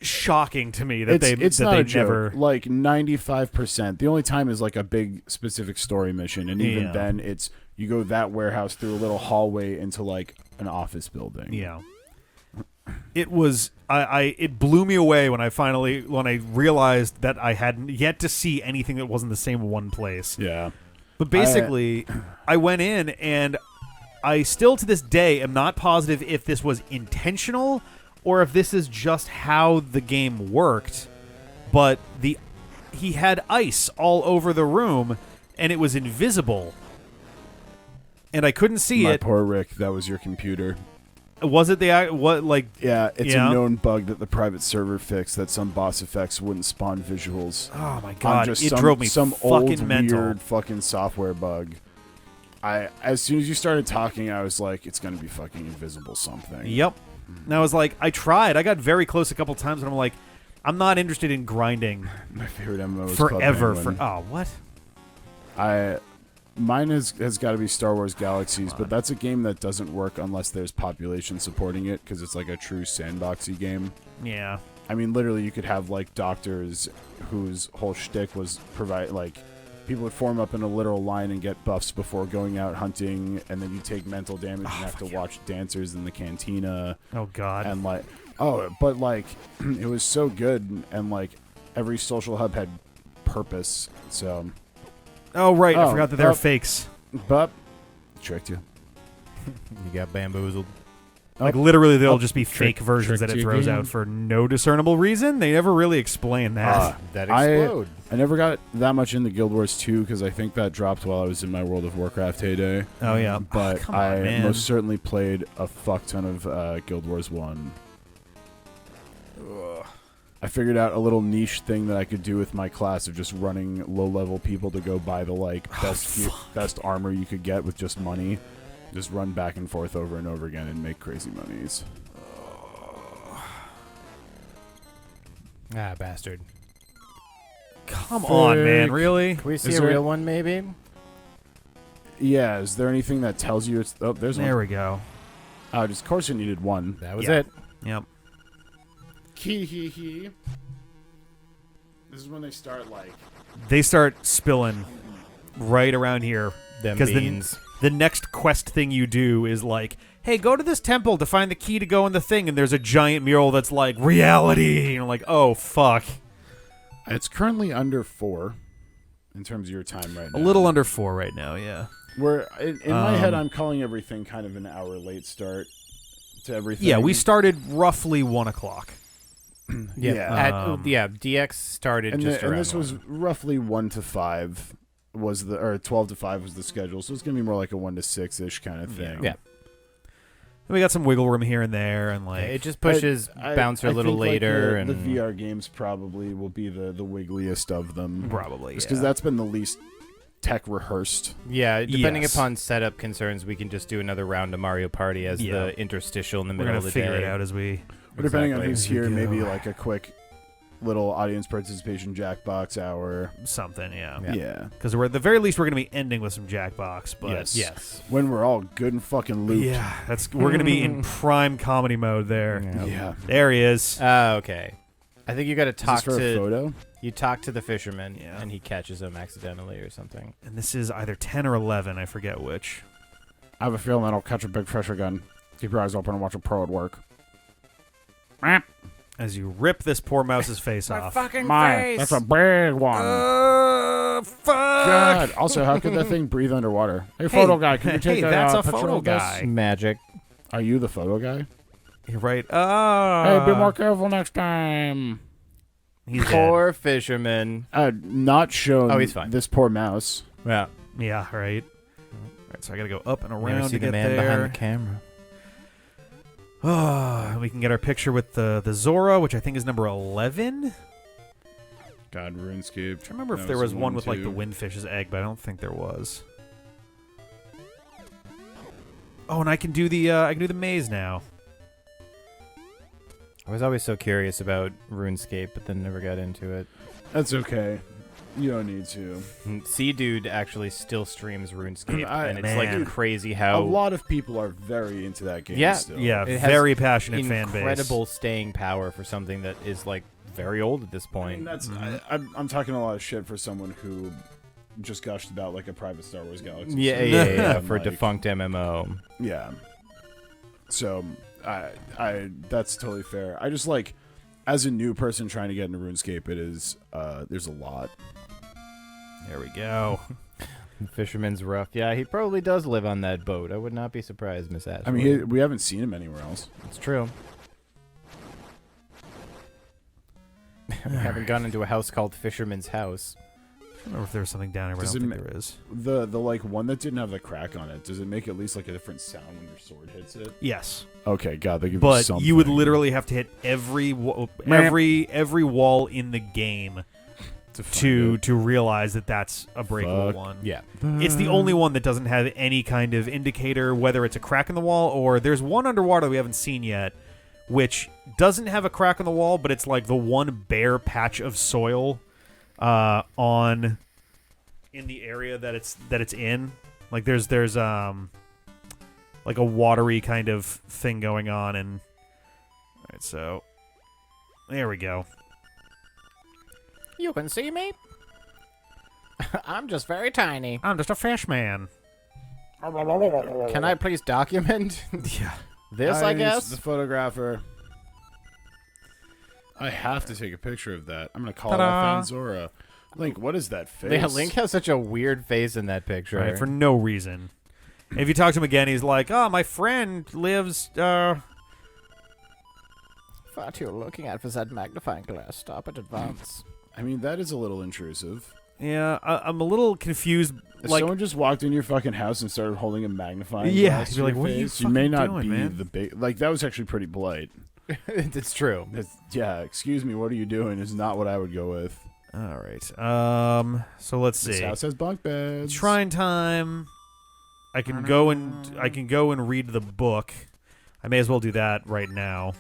shocking to me that It's that not they a joke. never. Like 95%. The only time is like a big specific story mission, and even Yeah. then, it's you go that warehouse through a little hallway into like an office building. Yeah, it was. It blew me away when I realized that I hadn't yet to see anything that wasn't the same one place. Yeah. But basically, I went in, and I still to this day am not positive if this was intentional or if this is just how the game worked. But he had ice all over the room, and it was invisible, and I couldn't see My it. poor Rick, that was your computer. Was it what like? Yeah, it's Yeah. a known bug that the private server fixed that some boss effects wouldn't spawn visuals. Oh my On god! just It some, drove me some fucking old mental. weird fucking software bug. As soon as you started talking, I was like, it's gonna be fucking invisible something. Yep. And I was like, I tried. I got very close a couple times, and I'm like, I'm not interested in grinding My favorite MMO is Club forever. Penguin. What? Mine has got to be Star Wars Galaxies, but that's a game that doesn't work unless there's population supporting it because it's like a true sandboxy game. Yeah. I mean, literally, you could have like doctors whose whole shtick was provide like people would form up in a literal line and get buffs before going out hunting, and then you take mental damage and have to watch dancers in the cantina Oh god. and like but like it was so good, and like every social hub had purpose. So, oh right, I Oh, forgot that they were oh. fakes. but tricked you. You got bamboozled. Like literally, they'll Oh, just be fake versions that tricked it you throws again. out for no discernible reason. They never really explain that. That I- explode. I never got that much into Guild Wars 2 because I think that dropped while I was in my World of Warcraft heyday. Oh yeah, But come on, I man. most certainly played a fuck ton of Guild Wars 1. I figured out a little niche thing that I could do with my class of just running low-level people to go buy the like best armor you could get with just money. Just run back and forth over and over again and make crazy monies. Ah, bastard. Come on, man, really? Can we see Is a there- real one, maybe? Yeah, is there anything that tells you it's... Oh, there's There one. we go. Oh, just, of course you needed one. That was Yeah. it. Yep. This is when they start like... They start spilling right around here. Them 'Cause beans. The next quest thing you do is like, hey, go to this temple to find the key to go in the thing, and there's a giant mural that's like, reality! And you're like, oh, fuck. It's currently under 4 in terms of your time right now. A little under 4 right now, yeah. Where in my head, I'm calling everything kind of an hour late start to everything. Yeah, we started roughly 1 o'clock. Yeah. DX started and, just and around this was 1. roughly 1 to 5 was the, or 12 to 5 was the schedule. So it's gonna be more like a 1 to 6 ish kind of thing. Yeah. And we got some wiggle room here and there, and like It just pushes bouncer a little think, like, later. the and VR games probably will be the wiggliest of them. probably Just because that's been the least tech rehearsed. Yeah, depending Yes. upon setup concerns, we can just do another round of Mario Party as Yeah. the interstitial in the we're middle gonna of the figure day. it out as we. But depending on Exactly. who's As we here, maybe go. like a quick little audience participation Jackbox hour. Something, yeah. Yeah. Because we're at the very least we're gonna be ending with some Jackbox, but Yes. Yes. When we're all good and fucking looped. yeah, we're gonna be in prime comedy mode there. Yeah. There he is. Okay. I think you got to Is this talk for a to photo? you talk to the fisherman, Yeah. and he catches him accidentally or something. And this is either 10 or 11. I forget which. I have a feeling that'll catch a big fish again. Keep your eyes open and watch a pro at work. As you rip this poor mouse's face off. Fucking That's a big one. Fuck! God. Also, how could that thing breathe underwater? Hey, photo guy, can you take that's a picture photo of this? guy. Magic. Are you the photo guy? You're right. Hey, be more careful next time. He's dead. Poor fisherman. Not shown. Oh, he's fine. This poor mouse. Yeah. Yeah, right. Alright, so I gotta go up and Never around see to the get man there. behind the camera. Oh, we can get our picture with the Zora, which I think is number 11. God, RuneScape. I remember if there was one with like the windfish's egg, but I don't think there was. Oh, and I can do the maze now. I was always so curious about RuneScape, but then never got into it. That's okay. You don't need to. Sea Dude actually still streams RuneScape, and it's Man. like crazy A how lot of people are very into that game Yeah. still. Yeah, It has very passionate fan base. incredible staying power for something that is like very old at this I point. mean, that's Mm-hmm. I'm talking a lot of shit for someone who just gushed about like a private Star Wars galaxy. Yeah, And, for like, defunct MMO. Yeah. So I that's totally fair. I just like as a new person trying to get into RuneScape, it is there's a lot. There we go. Fisherman's rough. Yeah, he probably does live on that boat. I would not be surprised, Miss Ashford. I mean, we haven't seen him anywhere else. it's true. We haven't gone into a house called Fisherman's House. I don't remember if there was something down here, but I Does don't it think ma- there is. The like one that didn't have the crack on it, does it make at least like a different sound when your sword hits it? Yes, Okay, God, they give you but something. you would literally have to hit every wall in the game to realize that that's a breakable Fuck. one. Yeah. It's the only one that doesn't have any kind of indicator, whether it's a crack in the wall or there's one underwater we haven't seen yet, which doesn't have a crack in the wall, but it's like the one bare patch of soil in the area that it's in. Like there's like a watery kind of thing going on, and all right, so there we go. You can see me? I'm just very tiny. I'm just a fish man. Can I please document Yeah. this, I guess? The photographer. I have to take a picture of that. I'm gonna call it I found Zora. Link, what is that face? Yeah, Link has such a weird face in that picture. Right, for no reason. If you talk to him again, he's like, "Oh, my friend lives." What you're looking at was that magnifying glass. Stop at advance. I mean, that is a little intrusive. Yeah, I'm a little confused. If Like, someone just walked in your fucking house and started holding a magnifying Yeah, glass you'd to be like, your "What are you face, you may fucking not doing, be man?" the big. Like that was actually pretty polite. It's true. Yeah, excuse me, what are you doing? Is not what I would go with. all right. So let's This see. house has bunk beds. Shrine time. I can go and read the book. I may as well do that right now.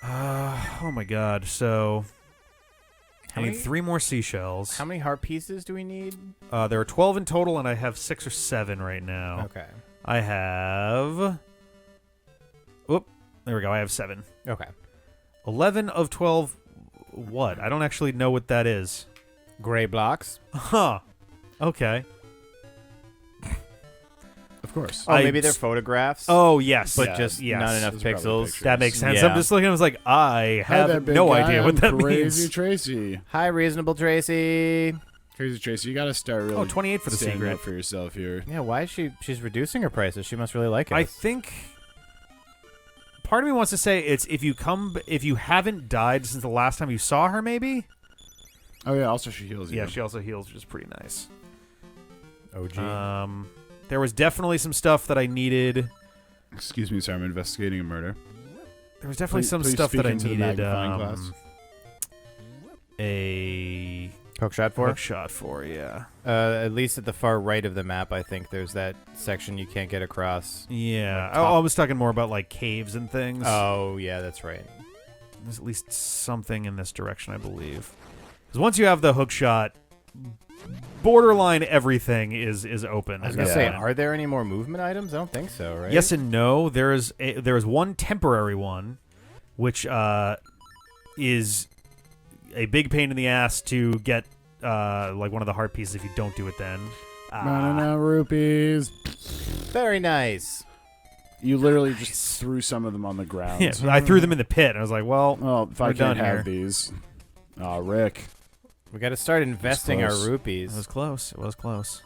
Oh my god. So I need 3 more seashells. How many heart pieces do we need? There are 12 in total, and I have 6 or 7 right now. Okay. I have. Whoop. There we go. I have 7. Okay. 11 of 12. What? I don't actually know what that is. Gray blocks. Huh. Okay. Of course. Oh, I- maybe they're photographs. Oh, yes. but Yeah, just yes. not enough Those are probably pixels. pictures. That makes sense. Yeah. I'm just looking. I was like, I Hi there, have big no guy. idea what I'm that Crazy means. Tracy. Hi, reasonable Tracy. Crazy Tracy, you gotta start really. Oh, 28 for the standing secret. up for yourself here. Yeah, why is she's reducing her prices? She must really like it. I think part of me wants to say it's if you haven't died since the last time you saw her, maybe. Oh yeah. Also, she heals you. Yeah, she also heals, which is pretty nice. OG. There was definitely some stuff that I needed. Excuse me, sir. I'm investigating a murder. There was definitely some Please stuff speak that I into the needed. magnifying glass. A Hook shot for? hook shot for, yeah. At least at the far right of the map, I think there's that section you can't get across. Yeah. Like top- I was talking more about like caves and things. Oh, yeah, that's right. There's at least something in this direction, I believe. Because once you have the hook shot, borderline everything is open. I was at gonna that say, point. are there any more movement items? I don't think so, right? Yes and no. There is one temporary one which is a big pain in the ass to get like one of the heart pieces if you don't do it then. Running out rupees. Very nice. You literally just threw some of them on the ground. Yeah, I threw them in the pit. And I was like, well, If I we're can't done have here. these. Aw, Rick. We got to start investing our close. rupees. It was close. It was close.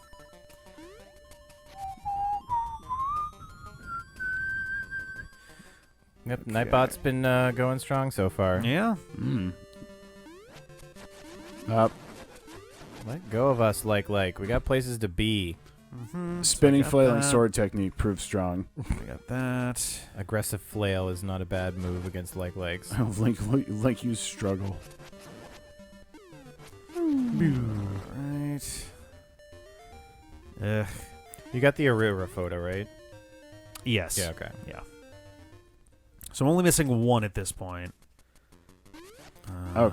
Yep, Nightbot's been going strong so far. Yeah. Up. Let go of us, like. We got places to be. Spinning got flailing that. sword technique proves strong. I got that. Aggressive flail is not a bad move against legs. Link you struggle. Right. Ugh. You got the Aurora photo, right? Yes. Yeah, okay. So I'm only missing one at this point.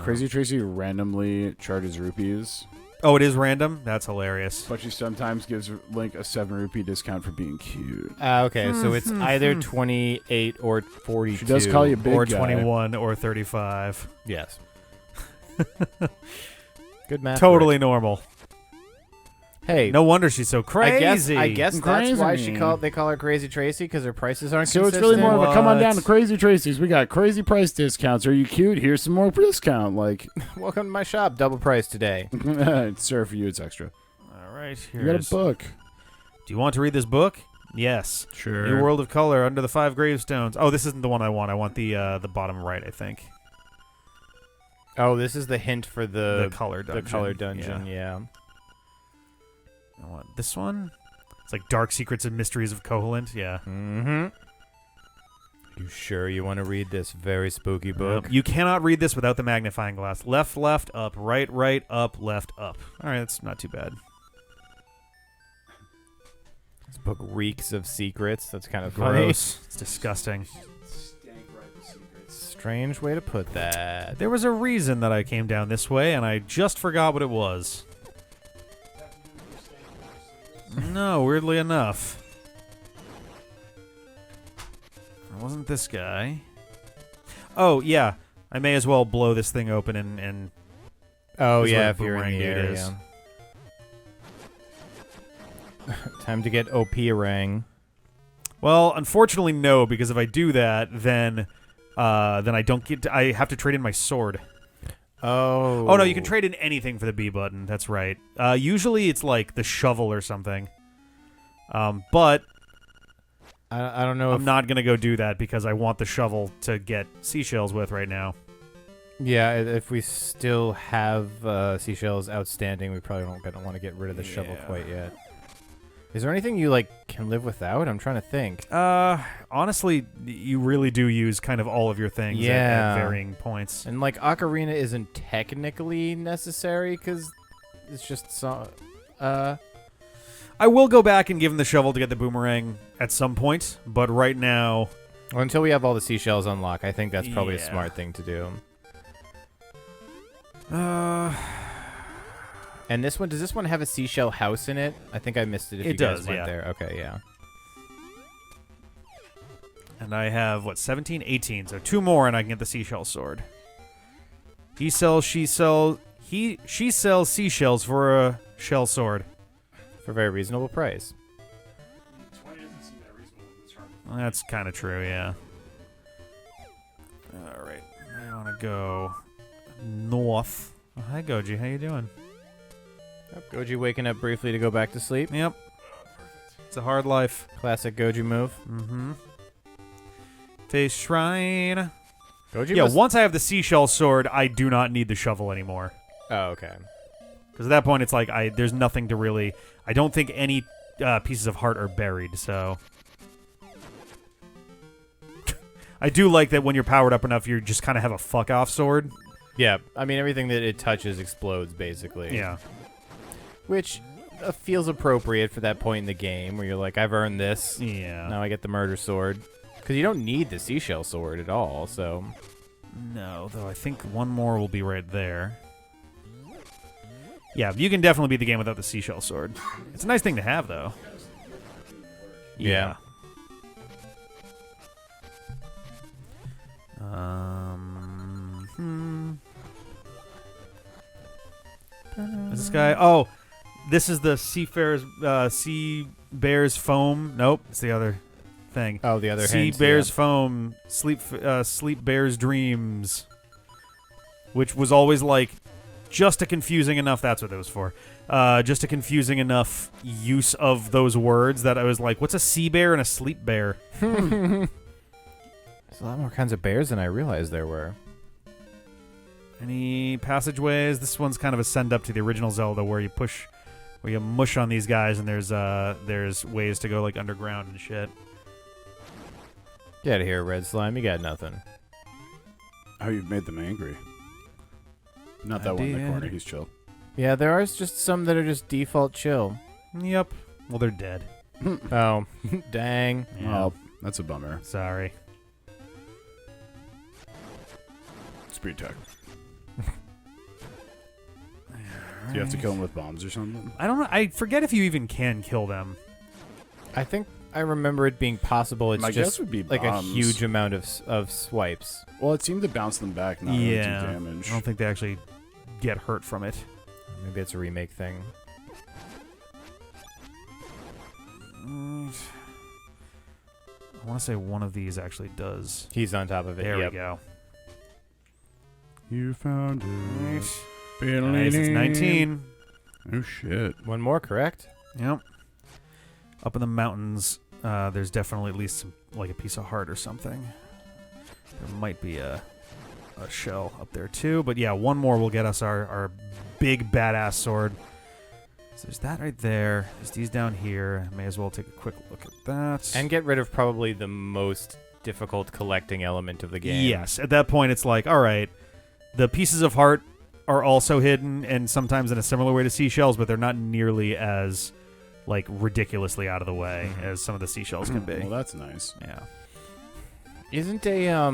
Crazy Tracy randomly charges rupees, Oh, it is random? That's hilarious. but she sometimes gives Link a 7 rupee discount for being cute. Okay, so it's either 28 or 42. She does call you big Or guy. 21 or 35. Yes. Good math. Totally normal. Hey, No wonder she's so crazy. I guess that's why Crazy. they call her Crazy Tracy, because her prices aren't So it's consistent. really more of a come on down to What? Crazy Tracy's. We got crazy price discounts. Are you cute? Here's some more discount. Like, Welcome to my shop, double price today. sir, for you it's extra. All right, You got here's... a book. Do you want to read this book? Yes. Sure. New World of Color, Under the Five Gravestones. Oh, this isn't the one I want. I want the bottom right, I think. Oh, this is the hint for The color dungeon. The color dungeon, yeah. I want this one. It's like Dark Secrets and Mysteries of Koholint. Yeah. Mm-hmm. You sure you want to read this very spooky book? You cannot read this without the magnifying glass. Left, left, up, right, right, up, left, up. All right, that's not too bad. This book reeks of secrets. That's kind of funny. Gross. It's disgusting. Strange way to put that. There was a reason that I came down this way, and I just forgot what it was. No, weirdly enough. It wasn't this guy. Oh, yeah. I may as well blow this thing open and Oh, This is yeah, where if you're in Boomerang the Dude area. Time to get OP-rang. well, unfortunately, no, because if I do that, then I don't get. I have to trade in my sword. Oh. Oh no, you can trade in anything for the B button. That's right. Usually it's like the shovel or something. But I don't know I'm not gonna go do that because I want the shovel to get seashells with right now. Yeah, if we still have seashells outstanding, we probably don't gonna want to get rid of the shovel Yeah. quite yet. Is there anything you can live without? I'm trying to think. Honestly, you really do use kind of all of your things Yeah. at varying points. And Ocarina isn't technically necessary because it's just so. I will go back and give him the shovel to get the boomerang at some point, but right now, Well, until we have all the seashells unlocked, I think that's probably a Yeah. smart thing to do. uh, And this one, does this one have a seashell house in it? I think I missed it. If It you guys does, went yeah. there. Okay, yeah. and I have, 17? 18, so 2 more and I can get the seashell sword. She sells seashells for a shell sword. For a very reasonable price. Well, that's kind of true, yeah. All right, I want to go north. Oh, hi, Goji. How you doing? Yep, Goji waking up briefly to go back to sleep. Yep. It's a hard life. Classic Goji move. Mm-hmm. Face shrine. Goji Yeah, must- once I have the seashell sword, I do not need the shovel anymore. Oh, okay. Because at that point, it's like there's nothing to really. I don't think any pieces of heart are buried. So I do like that when you're powered up enough, you just kind of have a fuck off sword. Yeah, I mean, everything that it touches explodes, basically. Yeah. Which feels appropriate for that point in the game where you're like, I've earned this. Yeah. Now I get the murder sword. Because you don't need the seashell sword at all, so... No, though I think one more will be right there. Yeah, you can definitely beat the game without the seashell sword. It's a nice thing to have, though. Yeah. Is this guy? Oh, this is the sea bear's foam. Nope, it's the other thing. Oh, the other sea hint, bear's yeah. foam. Sleep bear's dreams, which was always like just a confusing enough. That's what it was for. Just a confusing enough use of those words that I was like, what's a sea bear and a sleep bear? There's a lot more kinds of bears than I realized there were. Any passageways? This one's kind of a send up to the original Zelda where you mush on these guys and there's ways to go like underground and shit. Get out of here, Red Slime. You got nothing. Oh, you've made them angry. Not that one in the did. corner. He's chill. Yeah, there are just some that are just default chill. Yep. Well, they're dead. Oh, dang. Yeah. Oh, that's a bummer. Sorry. Speed tech. Do you have to kill him with bombs or something? I don't know. I forget if you even can kill them. I think I remember it being possible. It's My just guess would be like bombs. a huge amount of swipes. Well, it seemed to bounce them back, not really do damage. I don't think they actually get hurt from it. Maybe it's a remake thing. I want to say one of these actually does. He's on top of it. There Yep. we go. You found it. Nice. It's 19. Oh, shit. One more, correct? Yep. Up in the mountains, there's definitely at least some, like a piece of heart or something. There might be a shell up there too, but yeah, one more will get us our big badass sword. So there's that right there. There's these down here. May as well take a quick look at that. And get rid of probably the most difficult collecting element of the game. Yes, at that point it's like, all right, the pieces of heart are also hidden and sometimes in a similar way to seashells, but they're not nearly as like ridiculously out of the way as some of the seashells can be. Well, that's nice. Yeah. Isn't a I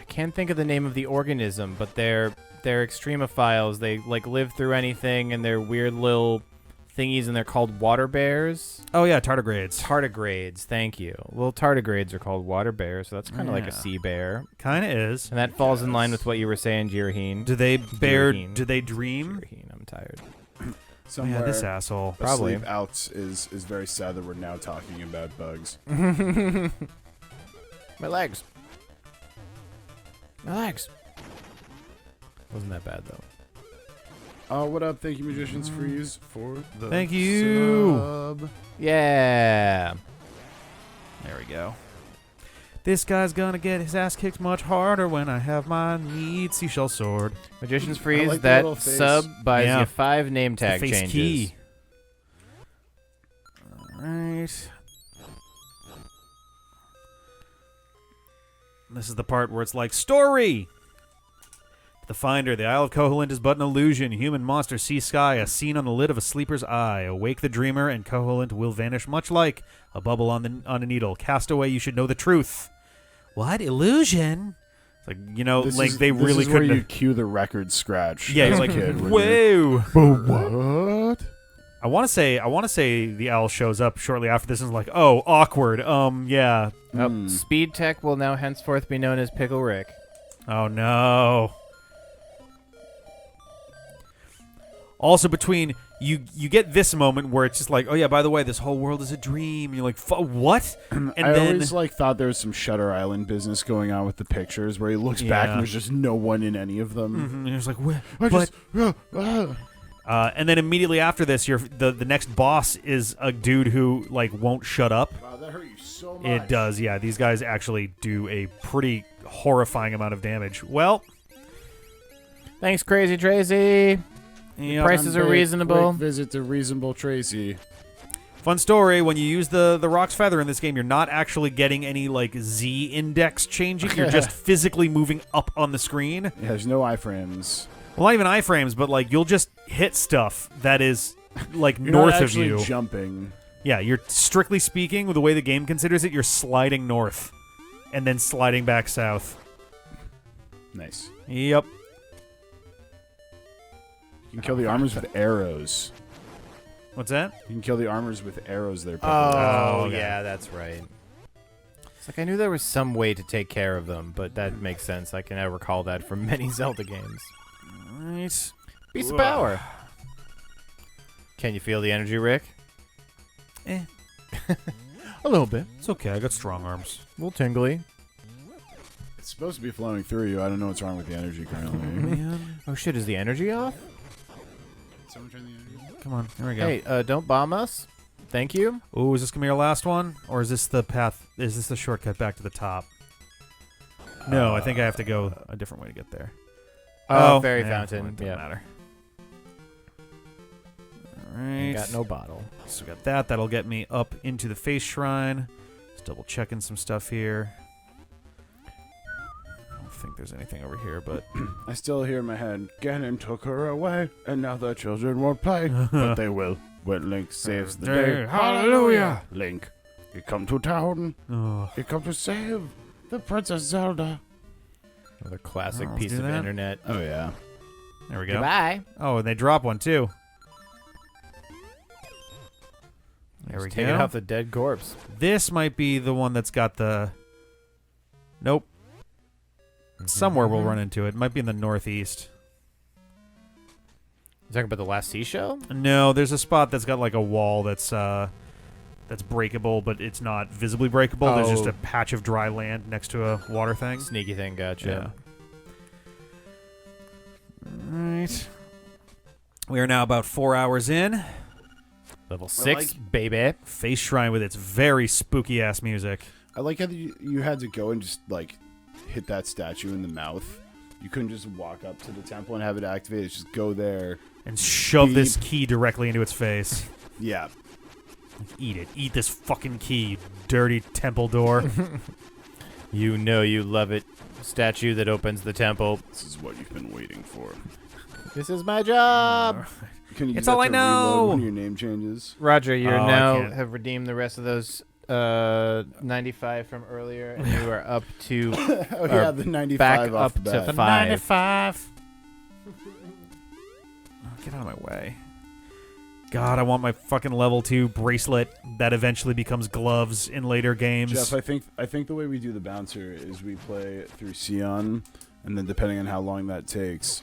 can't think of the name of the organism, but they're extremophiles. They like live through anything, and they're weird little thingies, and they're called water bears. Oh yeah, tardigrades. Tardigrades, thank you. Little tardigrades are called water bears, so that's kind of like a Yeah. sea bear, Kind of is. and that falls in line with what you were saying, Jiraheen. Do they bear? Jiraheen. Do they dream? Jiraheen, I'm tired. Somewhere Yeah, this asshole. Probably. asleep out is very sad that we're now talking about bugs. My legs. My legs. Wasn't that bad though. What up? Thank you, Magicians Freeze, for the Thank you. sub. Yeah. There we go. This guy's gonna get his ass kicked much harder when I have my neat seashell sword. Magician's Freeze, like the that little face. sub buys Yeah. you 5 name The tag face changes. key. All right. This is the part where it's like, story! The Finder, the Isle of Koholint is but an illusion. Human monster, sea sky, a scene on the lid of a sleeper's eye. Awake the dreamer, and Koholint will vanish much like a bubble on a needle. Castaway, you should know the truth. What? Illusion? It's like, you know, This like is, they this really is where couldn't you cue the record scratch. Yeah, as he's a like, kid, when you're- whoa. What? I want to say the owl shows up shortly after this and is like, oh, awkward. Yeah. Oh, Speed Tech will now henceforth be known as Pickle Rick. Oh no. Also, between you get this moment where it's just like, oh yeah, by the way, this whole world is a dream. You're like, what? And I then always thought there was some Shutter Island business going on with the pictures, where he looks back Yeah. and there's just no one in any of them. and it's like, what? I But just, and then immediately after this, the next boss is a dude who like won't shut up. wow, that hurt you so much. It does, yeah. These guys actually do a pretty horrifying amount of damage. Well, Thanks, Crazy Tracy. yeah, Prices are reasonable. Quick visit to Reasonable Tracy. fun story. When you use the Rock's Feather in this game, you're not actually getting any like Z index changing. You're just physically moving up on the screen. Yeah, there's no iframes. Well, not even iframes, but like you'll just hit stuff that is like You're north not of actually you. jumping. Yeah, you're strictly speaking, with the way the game considers it, you're sliding north and then sliding back south. Nice. Yep. You can kill the armors with arrows. What's that? You can kill the armors with arrows there. Oh, okay. yeah, that's right. It's like I knew there was some way to take care of them, but that makes sense. I can now recall that from many Zelda games. Right. Piece of power. Can you feel the energy, Rick? Eh. A little bit. It's okay. I got strong arms. A little tingly. It's supposed to be flowing through you. I don't know what's wrong with the energy currently. Man. Oh shit, is the energy off? Someone turn the energy off? Come on. There we go. Hey, don't bomb us. Thank you. Ooh, is this going to be our last one? Or is this the path? Is this the shortcut back to the top? No, I think I have to go a different way to get there. Oh, fairy yeah, fountain. well, it doesn't Yeah. matter. All Ain't right. got no bottle. So we got that. That'll get me up into the face shrine. Just double checking some stuff here. I don't think there's anything over here, but I still hear in my head, Ganon took her away, and now the children won't play. But they will when Link saves the day. Hallelujah! Link, you come to town. oh, You come to save the Princess Zelda. Another classic Let's piece do of that. internet. Oh, yeah. there we go. Goodbye. Oh, and they drop one too. There we Just take go. it off the dead corpse. This might be the one that's got the. Nope. Somewhere we'll run into it. Might be in the northeast. You talking about the last seashell? No, there's a spot that's got like a wall that's breakable, but it's not visibly breakable. There's just Oh. a patch of dry land next to a water thing. Sneaky thing, gotcha. Right. We are now about 4 hours in. Level 6, baby. Face Shrine with its very spooky ass music. I like how you had to go and just, like, hit that statue in the mouth. You couldn't just walk up to the temple and have it activate. It's just go there. And shove Beep. this key directly into its face. Yeah. Eat it. Eat this fucking key, you dirty temple door. You know you love it. Statue that opens the temple. This is what you've been waiting for. This is my job. Can you It's use that all I to know. reload when your name changes? Roger, you Oh, I now can't. have redeemed the rest of those 95 from earlier, and you are up to Oh, yeah, the 95 back off up the to bat. 5. 95. Get out of my way. God, I want my fucking level 2 bracelet that eventually becomes gloves in later games. Jeff, I think the way we do the bouncer is we play through Sion, and then depending on how long that takes,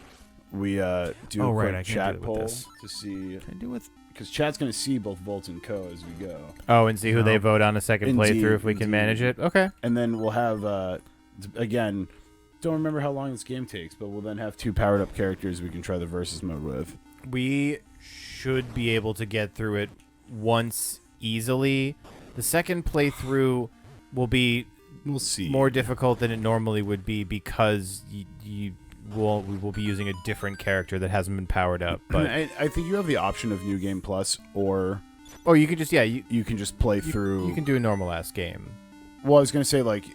we do Oh, a right, quick I can't chat do it with poll this. to see, Can I do with? because chat's going to see both Volt and Co as we go, Oh, and see who No. they vote on a second Indeed, playthrough if we can indeed. manage it. Okay. and then we'll have again. Don't remember how long this game takes, but we'll then have 2 powered up characters we can try the versus mode with. We should be able to get through it once easily. The second playthrough will be We'll see. more difficult than it normally would be because we will be using a different character that hasn't been powered up. But I think you have the option of New Game Plus, or you could just you can just play through. you can do a normal ass game. Well, I was gonna say, like,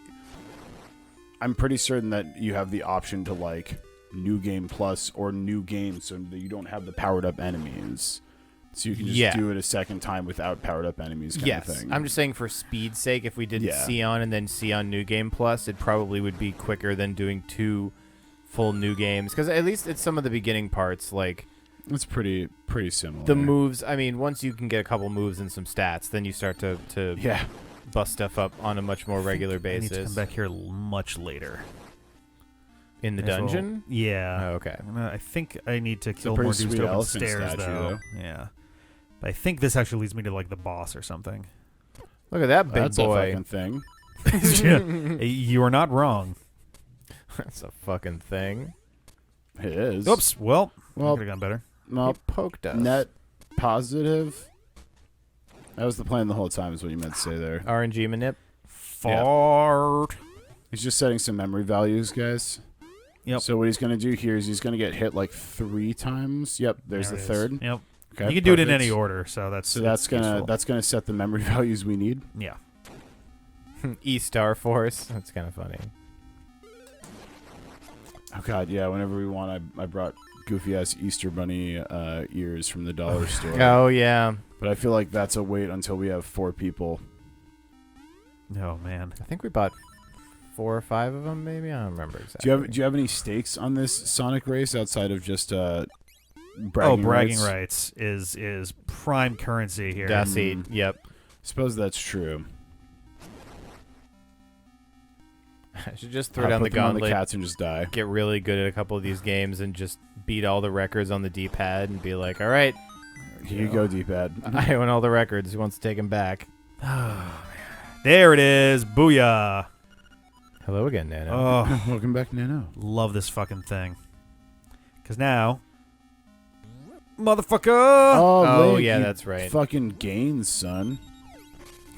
I'm pretty certain that you have the option to, like, New Game Plus or New Game, so that you don't have the powered up enemies. So you can just do it a second time without powered up enemies kind of thing. I'm just saying for speed's sake, if we did Yeah. Sion and then Sion New Game Plus, it probably would be quicker than doing 2 full new games. Because at least it's some of the beginning parts, like It's pretty similar. the moves. I mean, once you can get a couple moves and some stats, then you start to Yeah. bust stuff up on a much more regular I need to basis. come back here much later. In the As well. dungeon? Yeah. Oh, okay. I think I need to kill pretty more dudes sweet to open elephant stairs, statue, though. though. Yeah. But I think this actually leads me to, like, the boss or something. Look at that big That's a boy. fucking thing. Yeah. You are not wrong. That's a fucking thing. It is. Oops. Well, Well, could have gone better. well, You poked us. net positive. That was the plan the whole time, is what you meant to say there. RNG manip. Fart. He's just setting some memory values, guys. Yep. So what he's going to do here is he's going to get hit like 3 times. Yep, there's There the it is. third. Yep. Okay, You can do it in perfect. any order, so that's So that's useful. gonna set the memory values we need. Yeah. E-Star Force. That's kind of funny. Oh god, yeah. Whenever we want, I brought goofy ass Easter bunny ears from the dollar store. Oh, yeah. But I feel like that's a wait until we have 4 people. Oh man. I think we bought 4 or 5 of them, maybe. I don't remember exactly. Do you have any stakes on this Sonic race outside of just bragging rights is prime currency here. Daseed. Yep. Suppose that's true. I should just throw I'll down put the them on the gauntlet, cats and just die. get really good at a couple of these games, and just beat all the records on the D-pad and be like, all right, Here you go, D-pad. I own all the records. Who wants to take them back? There it is. Booyah. Hello again, Nano. Oh, Welcome back, Nano. love this fucking thing. Because now, motherfucker. Oh, Link, yeah, you that's right. Fucking gains, son.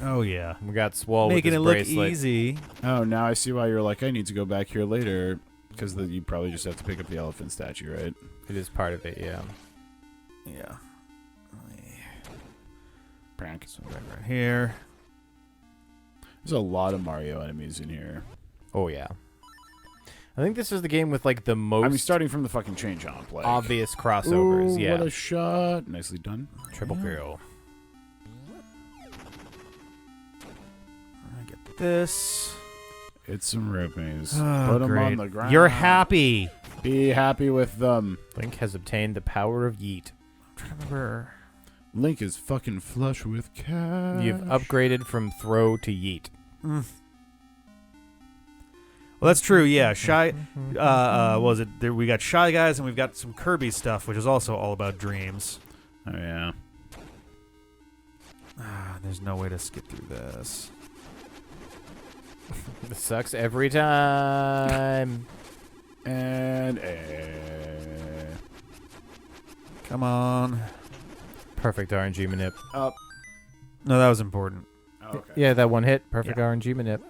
Oh, yeah. We got Swole Making it with his look bracelet. easy. Oh, now I see why you're like, I need to go back here later. Because you probably just have to pick up the elephant statue, right? It is part of it, yeah. Yeah. Prank. So right here. There's a lot of Mario enemies in here. Oh, yeah. I think this is the game with, like, the most I mean, starting from the fucking train jump. Like, obvious crossovers, ooh, yeah. What a shot. Nicely done. Triple kill. I get this. It's some rupees. Oh, Put them great. on the ground. You're happy. Be happy with them. Link has obtained the power of Yeet. I'm trying to remember. Link is fucking flush with cash. You've upgraded from throw to Yeet. Well, that's true. Yeah, Shy. What was it? There, we got Shy Guys, and we've got some Kirby stuff, which is also all about dreams. Oh, yeah. There's no way to skip through this. This sucks every time. And Come on. Perfect RNG manip. up. No, that was important. Oh, okay. Yeah, that one hit. Perfect Yeah. RNG manip.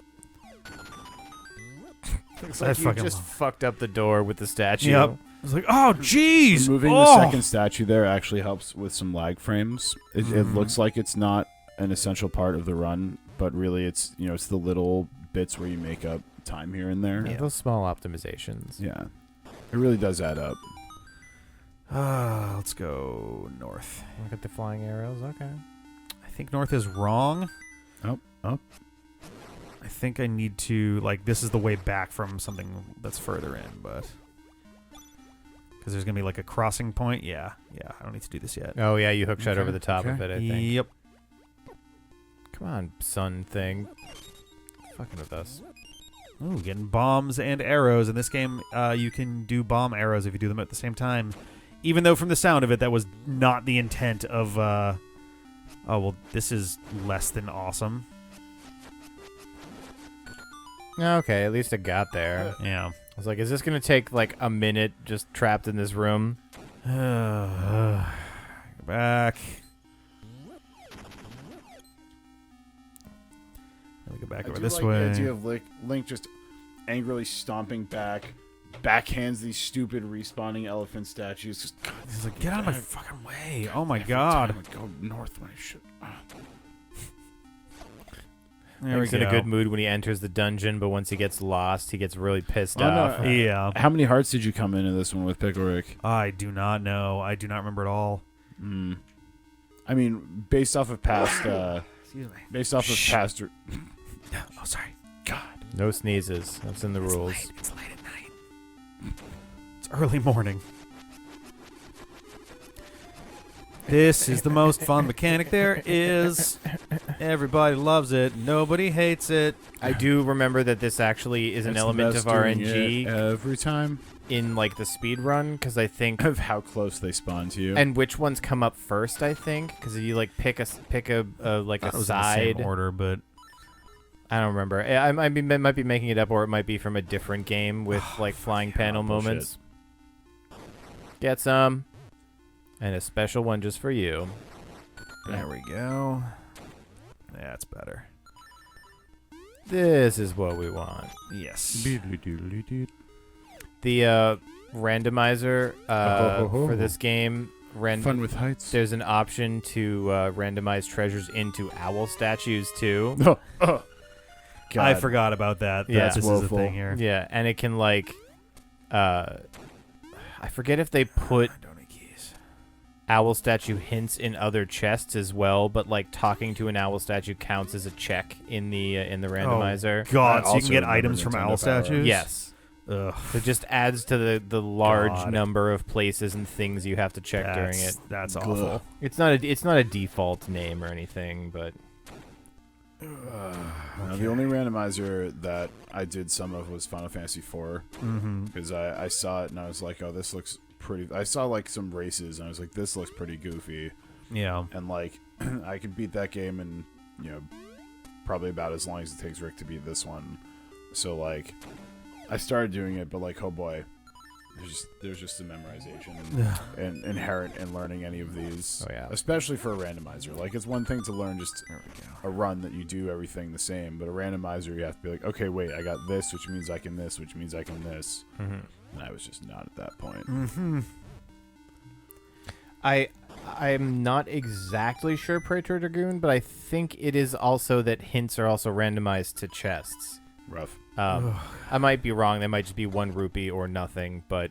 Looks That's like you fucking just long. fucked up the door with the statue. Yep. I was like, oh, jeez. Moving oh. the second statue there actually helps with some lag frames. It looks like it's not an essential part of the run, but really it's it's the little bits where you make up time here and there. Yeah, those small optimizations. Yeah. It really does add up. Let's go north. Look at the flying arrows. Okay. I think north is wrong. Up. I think I need to, like, this is the way back from something that's further in, but... Because there's going to be, like, a crossing point. Yeah, I don't need to do this yet. Oh, yeah, you hookshot Okay, over the top of it, I think. Yep. Come on, sun thing. Fucking with us. Ooh, getting bombs and arrows. In this game, you can do bomb arrows if you do them at the same time. Even though from the sound of it, that was not the intent of... Oh, well, this is less than awesome. Okay, at least it got there. Yeah. I was like, is this going to take, like, a minute just trapped in this room? Go back. Let me go back over this way. The idea of Link just angrily stomping back, backhands these stupid respawning elephant statues. Just, God, He's like, get out of my fucking way. Oh my god. I would go north when I should. There we Link's go. in a good mood when he enters the dungeon, but once he gets lost, he gets really pissed Oh, no, off. Yeah. How many hearts did you come into this one with Pickle Rick? I do not know. I do not remember at all. I mean, based off of past, Excuse me. based off of past. Oh, sorry. God. No sneezes. That's in the rules. It's late at night. It's early morning. This is the most fun mechanic there is. Everybody loves it. Nobody hates it. I do remember that this actually is an It's the element best of doing RNG it every time. in like the speed run, because I think Of how close they spawn to you. and which ones come up first. I think because you like pick a like It a was in the same side. order, but I don't remember. I might be making it up, or it might be from a different game with like flying panel bullshit. moments. Get some, and a special one just for you. there we go. That's better. This is what we want. Yes. The randomizer for this game. Fun with heights. There's an option to randomize treasures into owl statues too. God. I forgot about that. Yeah. This is the Woeful. thing here. Yeah, and it can like, I forget if they put Donate keys. owl statue hints in other chests as well, but like talking to an owl statue counts as a check in the randomizer. Oh, God, I so you also can get remember items from Nintendo owl Power. statues? Yes. Ugh. So it just adds to the large God. number of places and things you have to check during it. That's, Ugh. that's awful. It's not a default name or anything, but. It's the best doing it every time. It's not a default name or anything, but. There we go. Link Now, the only randomizer that I did some of was Final Fantasy IV. Because I saw it and I was like, oh, this looks pretty... I saw, like, some races and I was like, this looks pretty goofy. Yeah. And, like, I could beat that game in, you know, probably about as long as it takes Rick to beat this one. So, like, I started doing it, but, like, oh boy, there's just the memorization and inherent in learning any of these. Oh, yeah. Especially for a randomizer. Like, it's one thing to learn just a run that you do everything the same, but a randomizer, you have to be like, okay, wait, I got this, which means I can this, which means I can this. And I was just not at that point. I'm not exactly sure Praetor Dragoon, but I think it is also that hints are also randomized to chests. Rough. I might be wrong. They might just be 1 rupee or nothing, but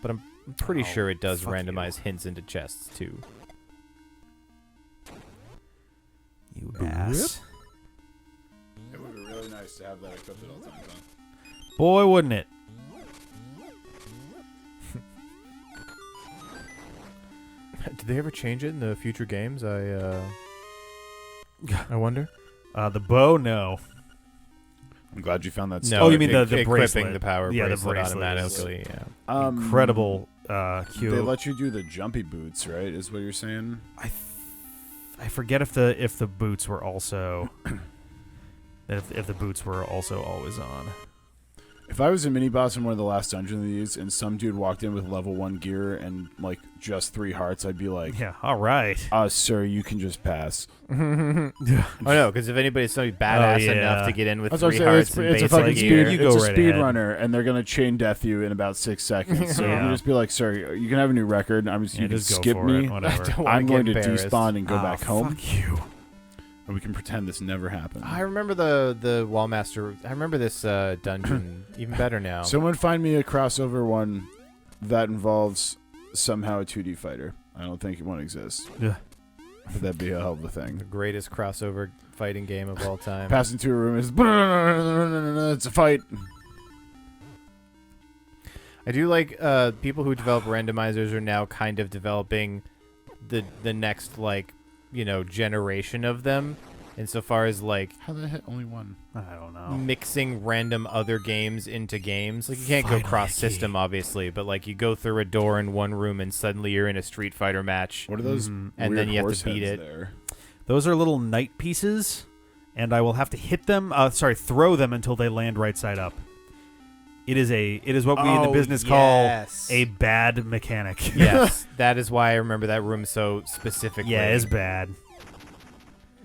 I'm pretty sure it does randomize hints into chests too. You ass. It would be really nice to have that equipped at all times, huh? Boy, wouldn't it? Did they ever change it in the future games? I wonder. The bow, no. I'm glad you found that. No, Oh, you mean the equipping bracelet. the power Yeah, the bracelet bracelet automatically. Yeah. Incredible cute. They let you do the jumpy boots, right? Is what you're saying? I forget if the boots were also if the boots were also always on. If I was a mini boss in one of the last dungeons of these, and some dude walked in with level 1 gear and like just 3 hearts, I'd be like, Yeah, all right. Sir, you can just pass." Oh no, because if anybody's so badass enough to get in with That's what 3 I'm saying. hearts It's and a basic fucking gear, speed. You It's go a right speed ahead. runner, and they're gonna chain death you in about 6 seconds. So Yeah. you just be like, "Sir, you can have a new record. You can just go skip for me. it, whatever. Don't wanna I'm get going to embarrassed. despawn and go back home, Fuck you. and we can pretend this never happened." I remember the Wallmaster. I remember this dungeon even better now. Someone find me a crossover one that involves somehow a 2D fighter. I don't think one exists. Yeah. But that'd be a hell of a the thing. greatest crossover fighting game of all time. Passing through a room is it's a fight. I do like people who develop randomizers are now kind of developing the next generation of them, insofar as like How did I hit only one? I don't know. mixing random other games into games. Like you can't go Finally, cross system obviously, but like you go through a door in one room and suddenly you're in a Street Fighter match. What are those? And weird then you have to horse beat heads it. There? Those are little knight pieces, and I will have to hit them. Throw them until they land right side up. It is what we in the business call a bad mechanic. Yes, that is why I remember that room so specifically. Yeah, it's bad.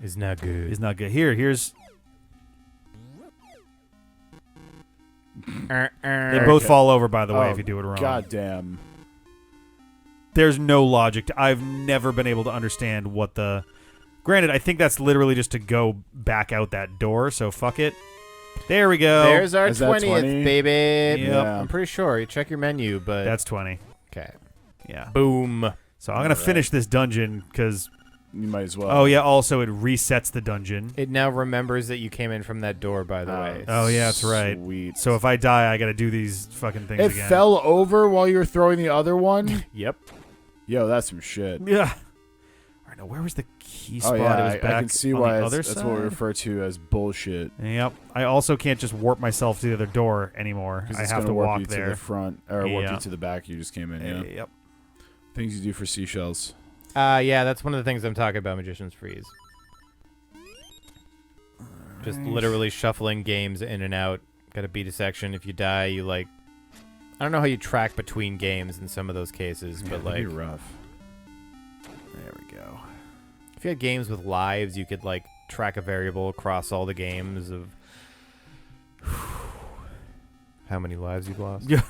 It's not good. It's not good. Here's. They both fall over, by the way, if you do it wrong. God damn. There's no logic. I've never been able to understand what the. Granted, I think that's literally just to go back out that door. So fuck it. There we go. There's our Is that 20th, 20? baby. Yep. Yeah. I'm pretty sure. You check your menu, but That's 20. okay. Yeah. Boom. So I'm gonna finish this dungeon because. You might as well. Oh yeah. Also, it resets the dungeon. It now remembers that you came in from that door, by the way. Oh yeah, that's right. Sweet. So if I die, I gotta do these fucking things It again. fell over while you were throwing the other one? Yep. Yo, that's some shit. Yeah. All right. Now where was the key Oh spot? yeah, It was I back can see on why the other that's what we side? refer to as bullshit. Yep. I also can't just warp myself to the other door anymore. 'Cause I it's have gonna to warp walk you to there. the front, or warp Yeah. you to the back. You just came in. Yeah. Yep. Things you do for seashells. Yeah, that's one of the things I'm talking about, Magician's Freeze. Just literally shuffling games in and out. Gotta beat a section. If you die, you I don't know how you track between games in some of those cases, but that'd be rough. There we go. if you had games with lives, you could track a variable across all the games of how many lives you've lost. Yeah.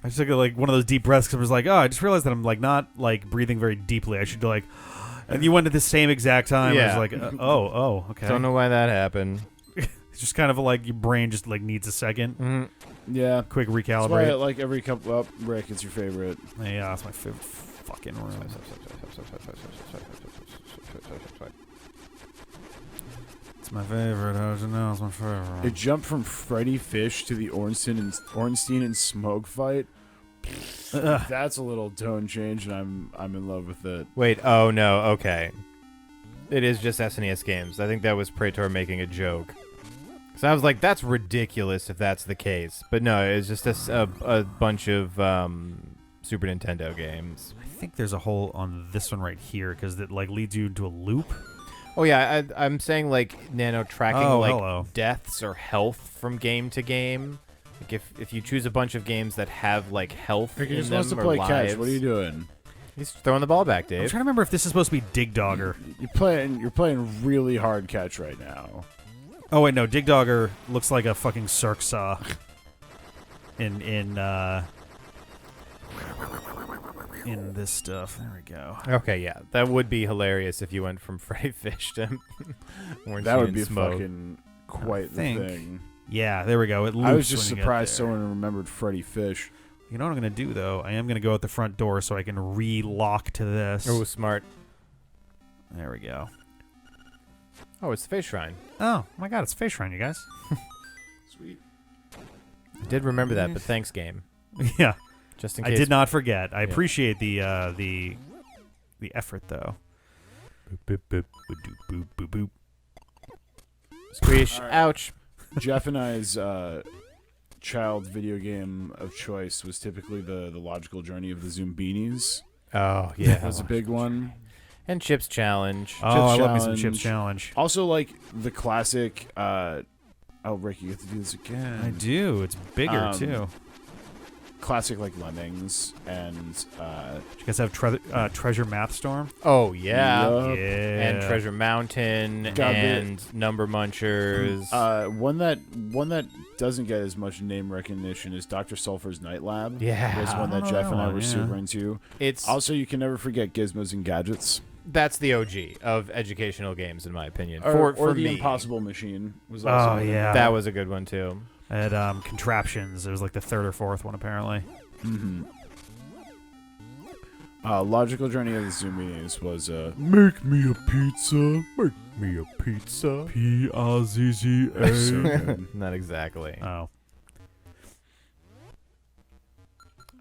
I just took one of those deep breaths because I was like, oh, I just realized that I'm not breathing very deeply. I should do and you went at the same exact time. Yeah. I was like, oh, okay. Don't know why that happened. It's just kind of your brain just needs a second. Mm-hmm. Yeah. Quick That's why recalibrate. every couple up, Rick, it's your favorite. Yeah, that's my favorite fucking room. It's my favorite. How'd you know it's my favorite? It jumped from Freddy Fish to the Ornstein and Smoke fight. That's a little tone change, and I'm in love with it. Wait, oh no, okay. It is just SNES games. I think that was Praetor making a joke. So I was like, that's ridiculous if that's the case. But no, it's just a bunch of Super Nintendo games. I think there's a hole on this one right here because it like leads you into a loop. Oh yeah, I'm saying like nano tracking hello. deaths or health from game to game. Like if you choose a bunch of games that have like health Ricky in just them wants to or play lives. catch. What are you doing? He's throwing the ball back, I'm Dave. trying to remember if this is supposed to be Dig Dogger. You're playing really hard catch right now. Oh wait, no, Dig Dogger looks like a fucking Cirque saw. In this stuff. There we go. Okay, yeah, that would be hilarious if you went from Freddy Fish to Orange That would and be Smoke. fucking quite the think. thing. Yeah, there we go. It loops I was just when you get surprised there. someone remembered Freddy Fish. You know what I'm going to do, though? I am going to go out the front door so I can re-lock to this. Oh, smart. There we go. Oh, it's the Face Shrine. Oh, my God, it's Face Shrine, you guys. Sweet. I did remember that, but thanks, game. Yeah, Just in I case. did not forget. I Yeah. appreciate the effort, though. Boop, boop, boop, boop, boop, boop, boop. Squeeze. All right. Ouch. Jeff and I's child video game of choice was typically the logical journey of the Zoombinis. Oh, yeah. That was a big one. And Chips Challenge. Oh, I love me some Challenge. Chips Challenge. Also, like the classic. Oh, Rick, you have to do this again. I do. It's bigger, too. Classic like Lemmings and Did you guys have Treasure Math Storm? Oh, yeah. Yup. Yeah. And Treasure Mountain Got and Number Munchers. one that doesn't get as much name recognition is Dr. Sulphur's Night Lab. Yeah. was one that Oh, Jeff and I that were one, super yeah. into. It's Also, you can never forget Gizmos and Gadgets. that's the OG of educational games, in my opinion. Or For the me, Impossible Machine was also. Oh, yeah. that was a good one too. I had Contraptions. It was like the third or fourth one, apparently. Mm-hmm. Logical Journey of the Zoomies was Make me a pizza. Make me a pizza. P-I-Z-Z-A. So good. Not exactly. Oh.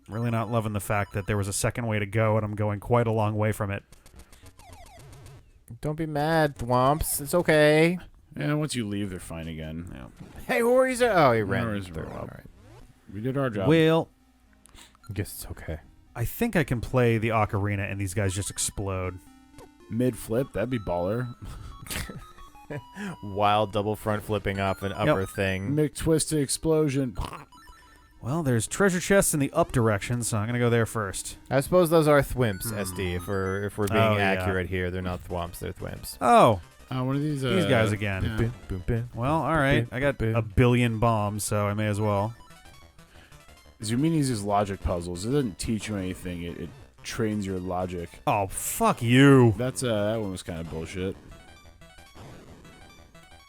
Really not loving the fact that there was a second way to go, and I'm going quite a long way from it. Don't be mad, Thwomps. It's okay. Yeah, once you leave, they're fine again. Yeah. Hey, Warriors! Oh, he ran Warriors through. were All up. right. We did our job. Well, I guess it's okay. I think I can play the ocarina, and these guys just explode. Mid-flip, that'd be baller. Wild double front flipping off an upper thing. McTwisted explosion. Well, there's treasure chests in the up direction, so I'm going to go there first. I suppose those are Thwimps, SD. If we're being Oh, yeah. accurate here, they're not Thwomps, they're Thwimps. Oh, One of these guys again. yeah. Boom, boom, boom. Well, all right. I got a billion bombs, so I may as well. Zoominis is logic puzzles. It doesn't teach you anything. It trains your logic. Oh, fuck you. That one was kind of bullshit.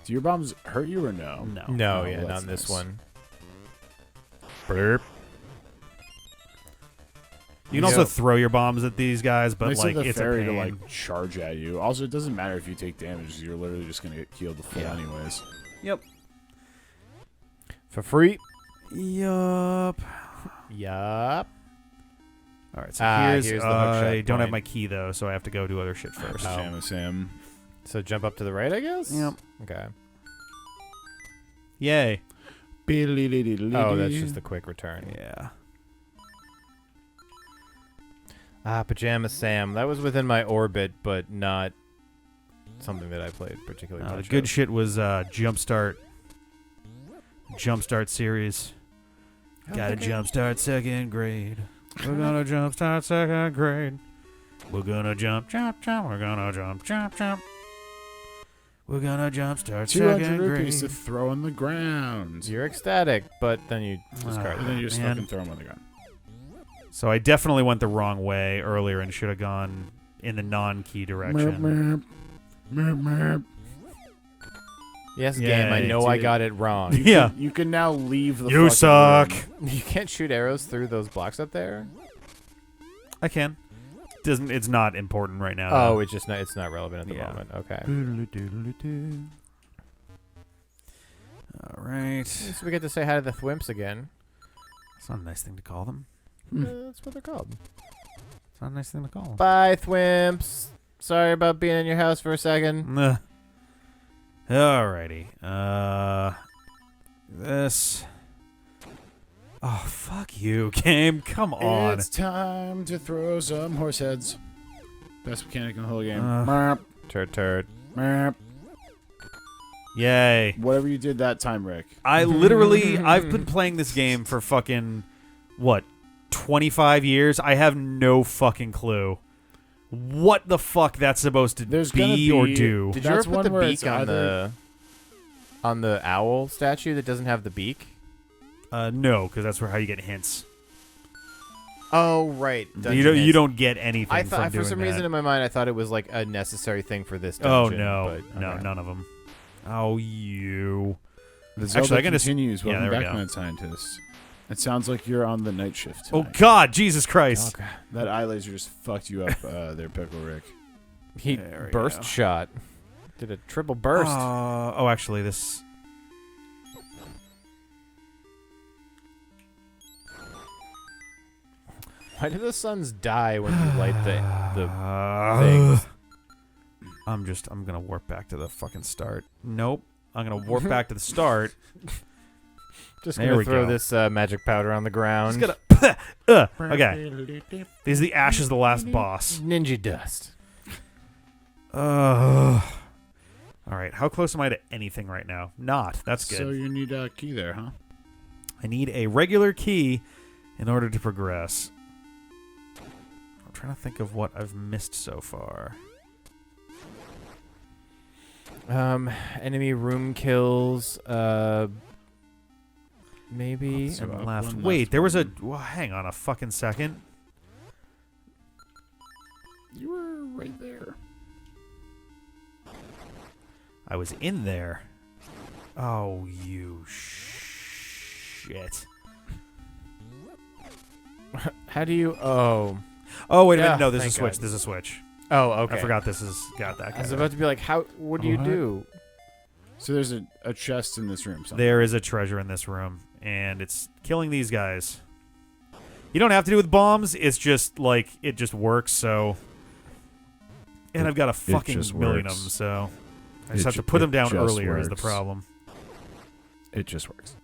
Do your bombs hurt you or no? No. No, Oh, yeah, that's not in this nice. one. Burp. You can also throw your bombs at these guys, but Nice of like the it's a fairy pain. to like charge at you. Also, it doesn't matter if you take damage. 'Cause you're literally just gonna get healed the full Yeah. anyways. Yep. For free? Yup. Yup. All right. So Here's here's the hook I shot don't have point. my key though, so I have to go do other shit first. Oh. Pajama Sam. So jump up to the right, I guess? Yep. Okay. Yay. Oh, that's just a quick return. Yeah. Pajama Sam. That was within my orbit, but not something that I played particularly The much good of. shit was Jumpstart series. Gotta jumpstart second grade. We're gonna jumpstart second grade. We're gonna jump. We're gonna jump. We're gonna jumpstart 200 second rupees to grade. throw on the ground. You're ecstatic, but then you discard And then them. you just Man. fucking throw them on the ground. So I definitely went the wrong way earlier and should have gone in the non-key direction. Yes, Yeah, game, I you know I did. got it wrong. Yeah. You can now leave the You fucking suck. room. You can't shoot arrows through those blocks up there? I can. It's not important right now. Oh, though. it's not relevant at the Yeah. moment. Okay. All right. So we get to say hi to the Thwimps again. It's not a nice thing to call them. That's what they're called. It's not a nice thing to call them. Bye, Thwimps. Sorry about being in your house for a second. Nah. Alrighty. This. Oh, fuck you, game. Come on. It's time to throw some horse heads. Best mechanic in the whole game. Turd. Yay. Whatever you did that time, Rick. I've been playing this game for fucking, 25 years? I have no fucking clue what the fuck that's supposed to be or do. Did you ever That's put one the where beak it's on the owl statue that doesn't have the beak? No, because that's how you get hints. Oh, right. You don't get anything I from thought doing for some that. reason in my mind I thought it was like a necessary thing for this Oh, dungeon. no. But, No, okay. none of them. Oh, you. The Zelda Actually, I gotta continues. yeah, Welcome there we back, go. Mad Scientist. It sounds like you're on the night shift Oh, tonight. God. Jesus Christ. Okay. That eye laser just fucked you up there, Pickle Rick. He There we burst go. shot. Did a triple burst. Actually, this... Why do the suns die when you light the things. I'm gonna warp back to the fucking start. Nope. I'm gonna warp back to the start. Just There gonna we throw go. this magic powder on the ground. Just gonna... okay. These are the ashes of the last boss. Ninja dust. All right. How close am I to anything right now? Not. That's good. So you need a key there, huh? I need a regular key in order to progress. I'm trying to think of what I've missed so far. Enemy room kills. Maybe. Let's see. And Up left. one, Wait, left there was a... one. Well, hang on a fucking second. You were right there. I was in there. Oh, you shit. How do you? Oh. Oh, wait a Yeah, minute. No, there's a thank switch. God. There's a switch. Oh, okay. I forgot this has got that. I was guy. about to be like, how? What do you What? do? So there's a chest in this room. Somewhere. There is a treasure in this room, and it's killing these guys. You don't have to do it with bombs. It's just like it just works. So, and I've got a fucking just million works. of them. So I It just have to ju- put them it down just earlier. Is the works. problem? It just works.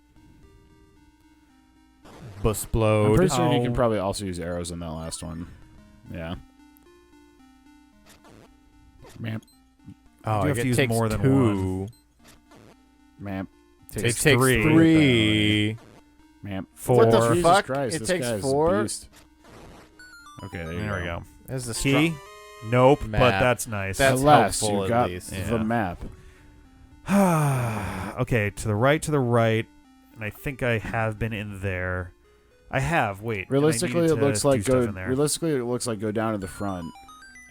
I'm Busplode. pretty sure you Oh. can probably also use arrows on that last one. Yeah. Map. Oh, do I have to get use takes more than two. Map. It Takes takes three. three. Map. Four. What the Jesus fuck? Christ, It this takes guy's a 4? beast. Okay, there, There we go. There's the Key? Nope. But Map. that's nice. That's At last, helpful, you at got least. Yeah. the map. Okay, to the right, and I think I have been in there. I have. Wait. and I Realistically, needed it to looks do like stuff go. in there. Realistically, it looks like go down to the front,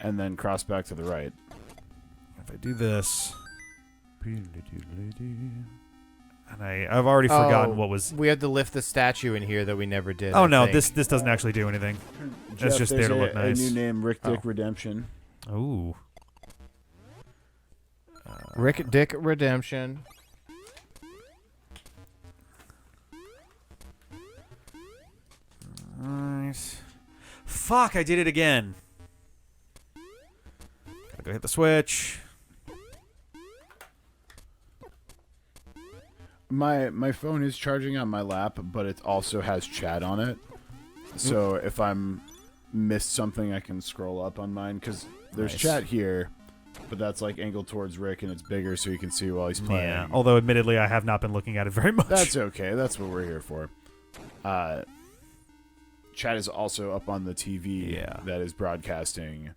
and then cross back to the right. If I do this, and I've already forgotten what was. We had to lift the statue in here that we never did. Oh I no, think. this doesn't actually do anything. That's Jeff, just there's there to look a nice. new name, Rick Dick Oh. Redemption. Ooh. Rick Dick Redemption. Alright. Fuck! I did it again. Gotta go hit the switch. My phone is charging on my lap, but it also has chat on it. So if I'm missed something, I can scroll up on mine because there's Nice. chat here, but that's like angled towards Rick and it's bigger so you can see while he's playing. Yeah. Although, admittedly, I have not been looking at it very much. That's okay. That's what we're here for. Chat is also up on the TV Yeah. that is broadcasting.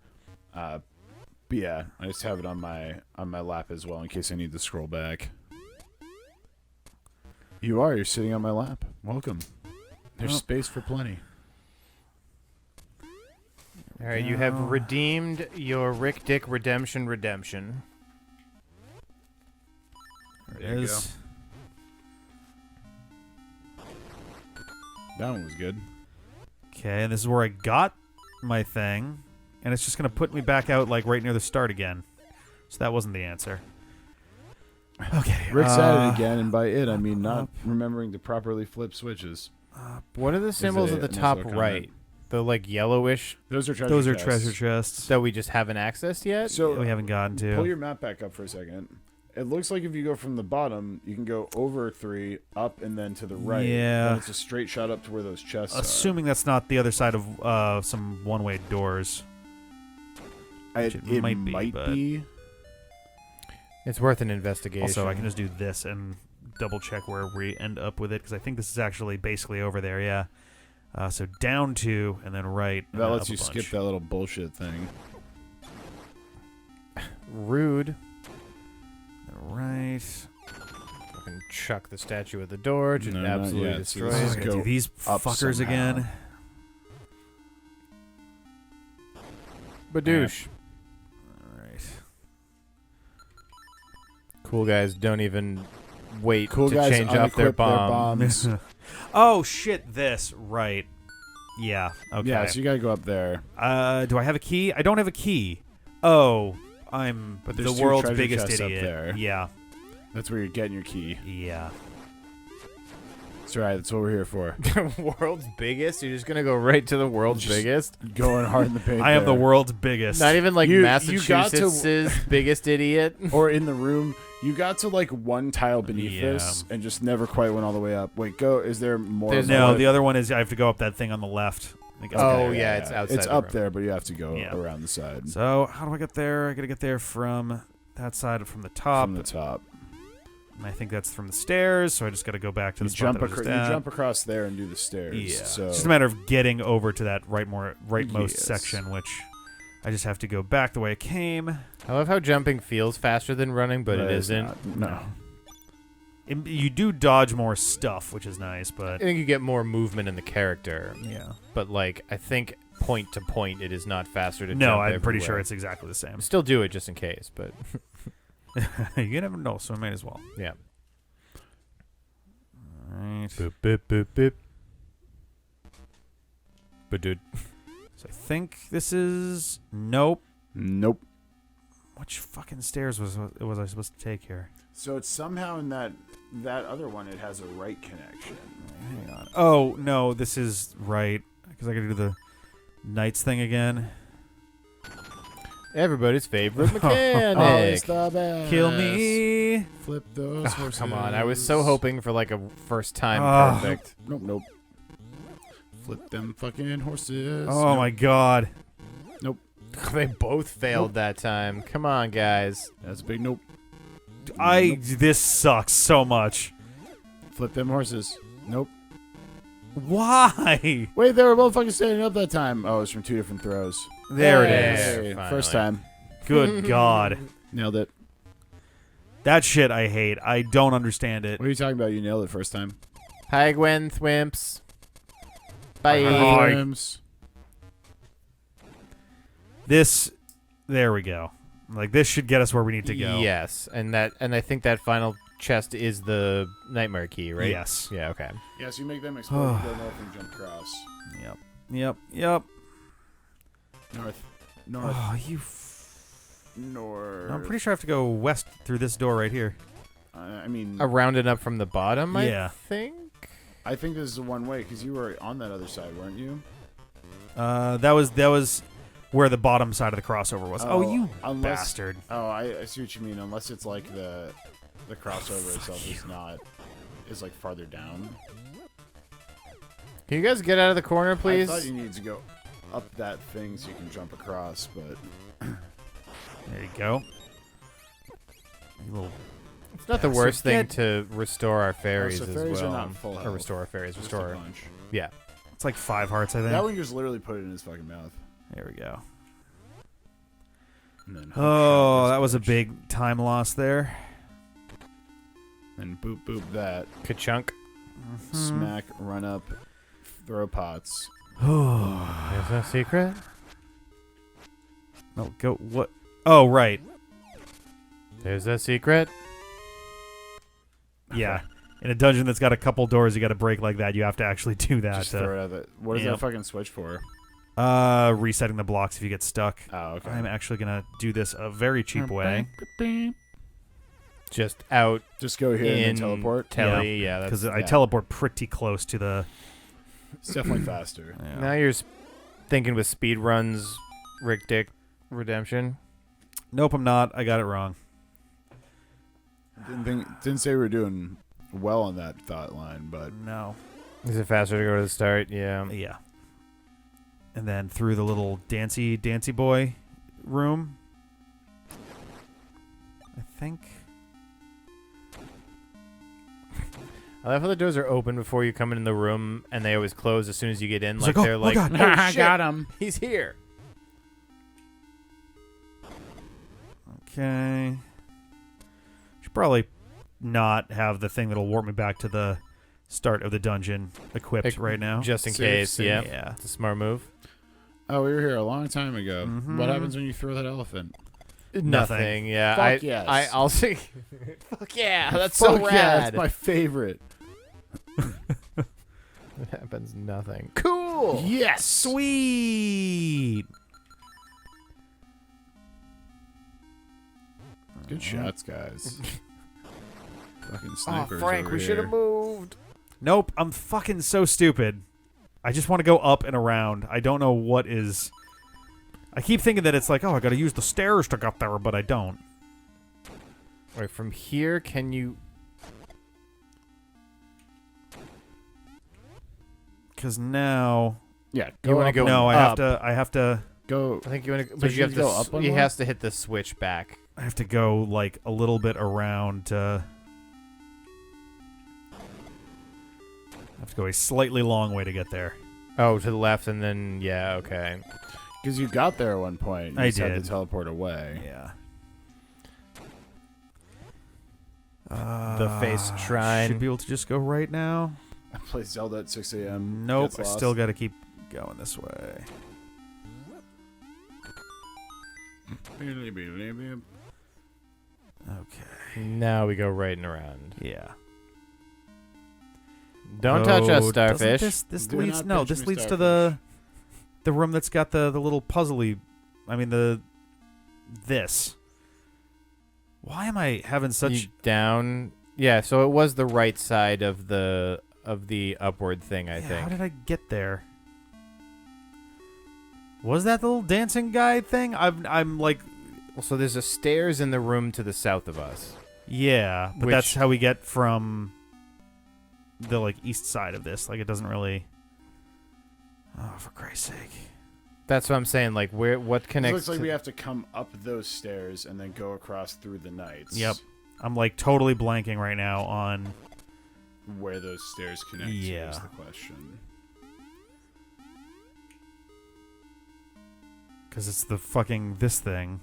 But yeah, I just have it on my lap as well in case I need to scroll back. You're sitting on my lap. Welcome. There's Oh. space for plenty. All right, you have go. redeemed your Rick Dick Redemption. There There it you is. That one was good. Okay, and this is where I got my thing, and it's just gonna put me back out like right near the start again. So that wasn't the answer. Okay, Rick's at it again, and by it I mean not remembering to properly flip switches. What are the symbols a at the nice top little right? comment. The like yellowish Those are treasure Those are chests. treasure chests that we just haven't accessed yet. So that we haven't gotten to. pull your map back up for a second. It looks like if you go from the bottom, you can go over 3, up, and then to the right. Yeah. Then it's a straight shot up to where those chests Assuming that's not the other side of some one-way doors. are. which it might be, but- be. It's worth an investigation. Also, I can just do this and double-check where we end up with it, because I think this is actually basically over there, yeah. So down 2, and then right. and That then lets up a you bunch. skip that little bullshit thing. Rude. Right. Fucking chuck the statue at the door. Just No, not absolutely yet. destroy So this it. is Okay, go do these up fuckers somehow. again. Badoosh. Alright. Cool guys don't even wait Cool to guys change off their unequip bombs. Oh, shit, this. Right. Yeah, okay. Yeah, so you gotta go up there. Do I have a key? I don't have a key. Oh, I'm But the there's 2 world's treasure biggest chests up idiot. there. Yeah, That's where you're getting your key. yeah. That's right. That's what we're here for. World's biggest? You're just gonna go right to the world's Just- biggest? Going hard in the paint. I am the there. world's biggest. Not even like You got to- Massachusetts' biggest idiot. Or in the room, you got to like one tile beneath Yeah. this and just never quite went all the way up. Wait, go. Is there more? There's No, above the it? other one is I have to go up that thing on the left. I think it's Oh, there. yeah, it's outside It's the up room. there, but you have to go Yeah. around the side So how do I get there? I gotta get there from that side, from the top. from the top. And I think that's from the stairs, so I just gotta go back to You the spot jump, that I was you just at. jump across there and do the stairs. Yeah, So it's just a matter of getting over to that rightmost Yes. section, which I just have to go back the way I came. I love how jumping feels faster than running, but it it's isn't. not. No. You do dodge more stuff, which is nice, I but think you get more movement in the character, yeah. but like I think point to point it is not faster to No, jump I'm pretty everywhere. sure it's exactly the same. Still do it just in case, but You never know, so I might as well. yeah. Alright. Boop, boop, boop, boop. But dude, So I think this is... Nope. Nope. Which fucking stairs was I supposed to take here? So it's somehow in that other one. It has a right connection. Hang on. Oh, no, this is right. Because I gotta do the Knights thing again. everybody's favorite mechanic. Always the best. Kill me! Flip those Oh, horses. come on, I was so hoping for like a first time Ah. perfect. Nope. Flip them fucking horses. Oh my god. They both failed that time. Come on, guys. That's a big nope. This sucks so much. Flip them horses. Nope. Why? Wait, they were both fucking standing up that time. Oh, it's from 2 different throws. There Hey. it is. Hey, finally. first time. Good god. Nailed it. That shit I hate. I don't understand it. What are you talking about? You nailed it first time. Hi, Gwen Thwimps. Bye. Hi. Times. There we go. Like, this should get us where we need to go. Yes, and I think that final chest is the nightmare key, right? Yes. Yeah. Okay. Yeah, so you make them explode, go north and jump across. Yep. North. Oh, you... North. I'm pretty sure I have to go west through this door right here. I mean, Around and up from the bottom. Yeah. I think. I think this is the one way because you were on that other side, weren't you? That was where the bottom side of the crossover was. Oh, you unless, bastard. Oh, I see what you mean. Unless it's like the crossover itself is like farther down. Can you guys get out of the corner, please? I thought you needed to go up that thing so you can jump across, but There you go. You little... It's not the Yeah, so worst thing get- to restore our fairies so as fairies well. are not full Or health. restore our fairies. just a Restore. bunch. Yeah. It's like 5 hearts, I think. That one just literally put it in his fucking mouth. There we go. And then Oh, shot that was a this bitch. big time loss there. And boop boop that. Ka-chunk. Smack, run up, throw pots. There's no secret. No, go. What? Oh, right. There's a secret. Yeah. In a dungeon that's got a couple doors you got to break like that, you have to actually do that. Just throw it out the. What is Yep. that fucking switch for? Resetting the blocks if you get stuck. Oh, okay. I'm actually going to do this a very cheap way. Just out Just go here and in then teleport. Telly. Yeah. Because That's, I yeah. teleport pretty close to the... It's definitely faster. Yeah. now you're thinking with speed runs, Rick Dick Redemption. Nope, I'm not. I got it wrong. Didn't say we were doing well on that thought line, but No. Is it faster to go to the start? Yeah. Yeah. And then through the little dancy boy room. I think. I love how the doors are open before you come in the room, and they always close as soon as you get in. It's Like like, they're oh like, God. "Oh, I shit, got him. he's here." Okay. Should probably not have the thing that'll warp me back to the start of the dungeon equipped Like, right now. Just in Safe, case. safe. Yeah. Yeah. It's a smart move. Oh, we were here a long time ago. Mhm. What happens when you throw that elephant? Nothing. Yeah. Fuck yes. I'll see. Fuck yeah. That's so Fuck rad. yeah, that's my favorite. It happens nothing. Cool. Yes. Sweet. Good shots, guys. Fucking Oh, snipers. Frank, over we should have here. moved. Nope, I'm fucking so stupid. I just want to go up and around. I don't know what is... I keep thinking that it's like, oh, I gotta use the stairs to get there, but I don't. Wait, from here, can you... Because now... Yeah, You wanna up go one. No, up. I have to Go. I think you want to... So But you have should to... you go up one He more? has to hit the switch back. I have to go, like, a little bit around to... I have to go a slightly long way to get there. Oh, to the left, and then... Yeah, okay. Because you got there at one point. You I just had did. to teleport away. Yeah. The face shrine. Should be able to just go right now. I play Zelda at 6 a.m. Nope, gets I lost. still got to keep going this way. Okay. Now we go right and around. Yeah. Don't touch us, Oh, starfish. doesn't This Do leads not no. pinch This me, leads to the room that's got the little puzzly. I mean this. Why am I having such? You down. Yeah, so it was the right side of the upward thing, I Yeah, think. How did I get there? Was that the little dancing guy thing? I'm like, Well, so there's a stairs in the room to the south of us. yeah, but Which- that's how we get from the like east side of this. Like it doesn't really. Oh, for Christ's sake! That's what I'm saying. Like, what It connects? looks like to- we have to come up those stairs and then go across through the nights. Yep. I'm like totally blanking right now on. Where those stairs connect Yeah. to is the question. Because it's the fucking this thing.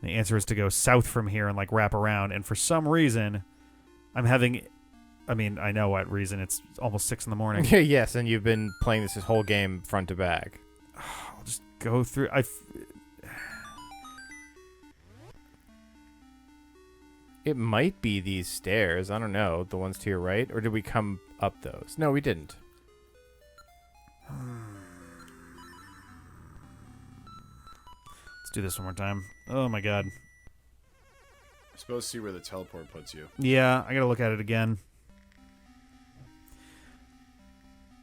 The answer is to go south from here and like wrap around. And for some reason, I'm having. I mean, I know what reason. It's almost 6 in the morning. Yes, and you've been playing this whole game front to back. I'll just go through. It might be these stairs. I don't know. The ones to your right, or did we come up those? No, we didn't. Let's do this one more time. Oh my god. I'm supposed to see where the teleport puts you. Yeah, I gotta look at it again.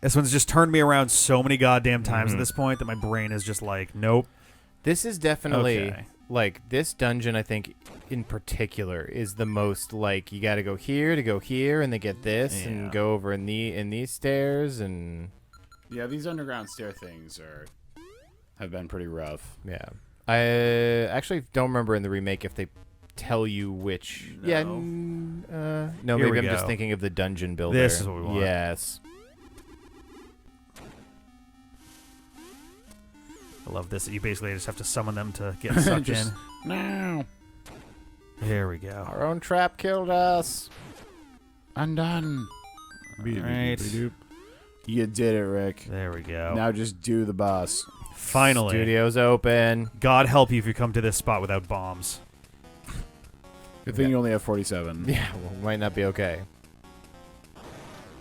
This one's just turned me around so many goddamn times at Mhm. this point that my brain is just like, nope. This is definitely Okay. like this dungeon. I think in particular is the most like you got to go here to go here, and they get this, Yeah. and go over in these stairs, and Yeah, these underground stair things have been pretty rough. yeah. I actually don't remember in the remake if they tell you which. No. Yeah. No, Here maybe we I'm just go. thinking of the dungeon builder. This is what we want. Yes. I love this. You basically just have to summon them to get sucked Just- No. in. There we go. Our own trap killed us. Undone. Alright. You did it, Rick. There we go. Now just do the boss. Finally. Studio's open. God help you if you come to this spot without bombs. Good thing you only have 47. Yeah, well, might not be okay.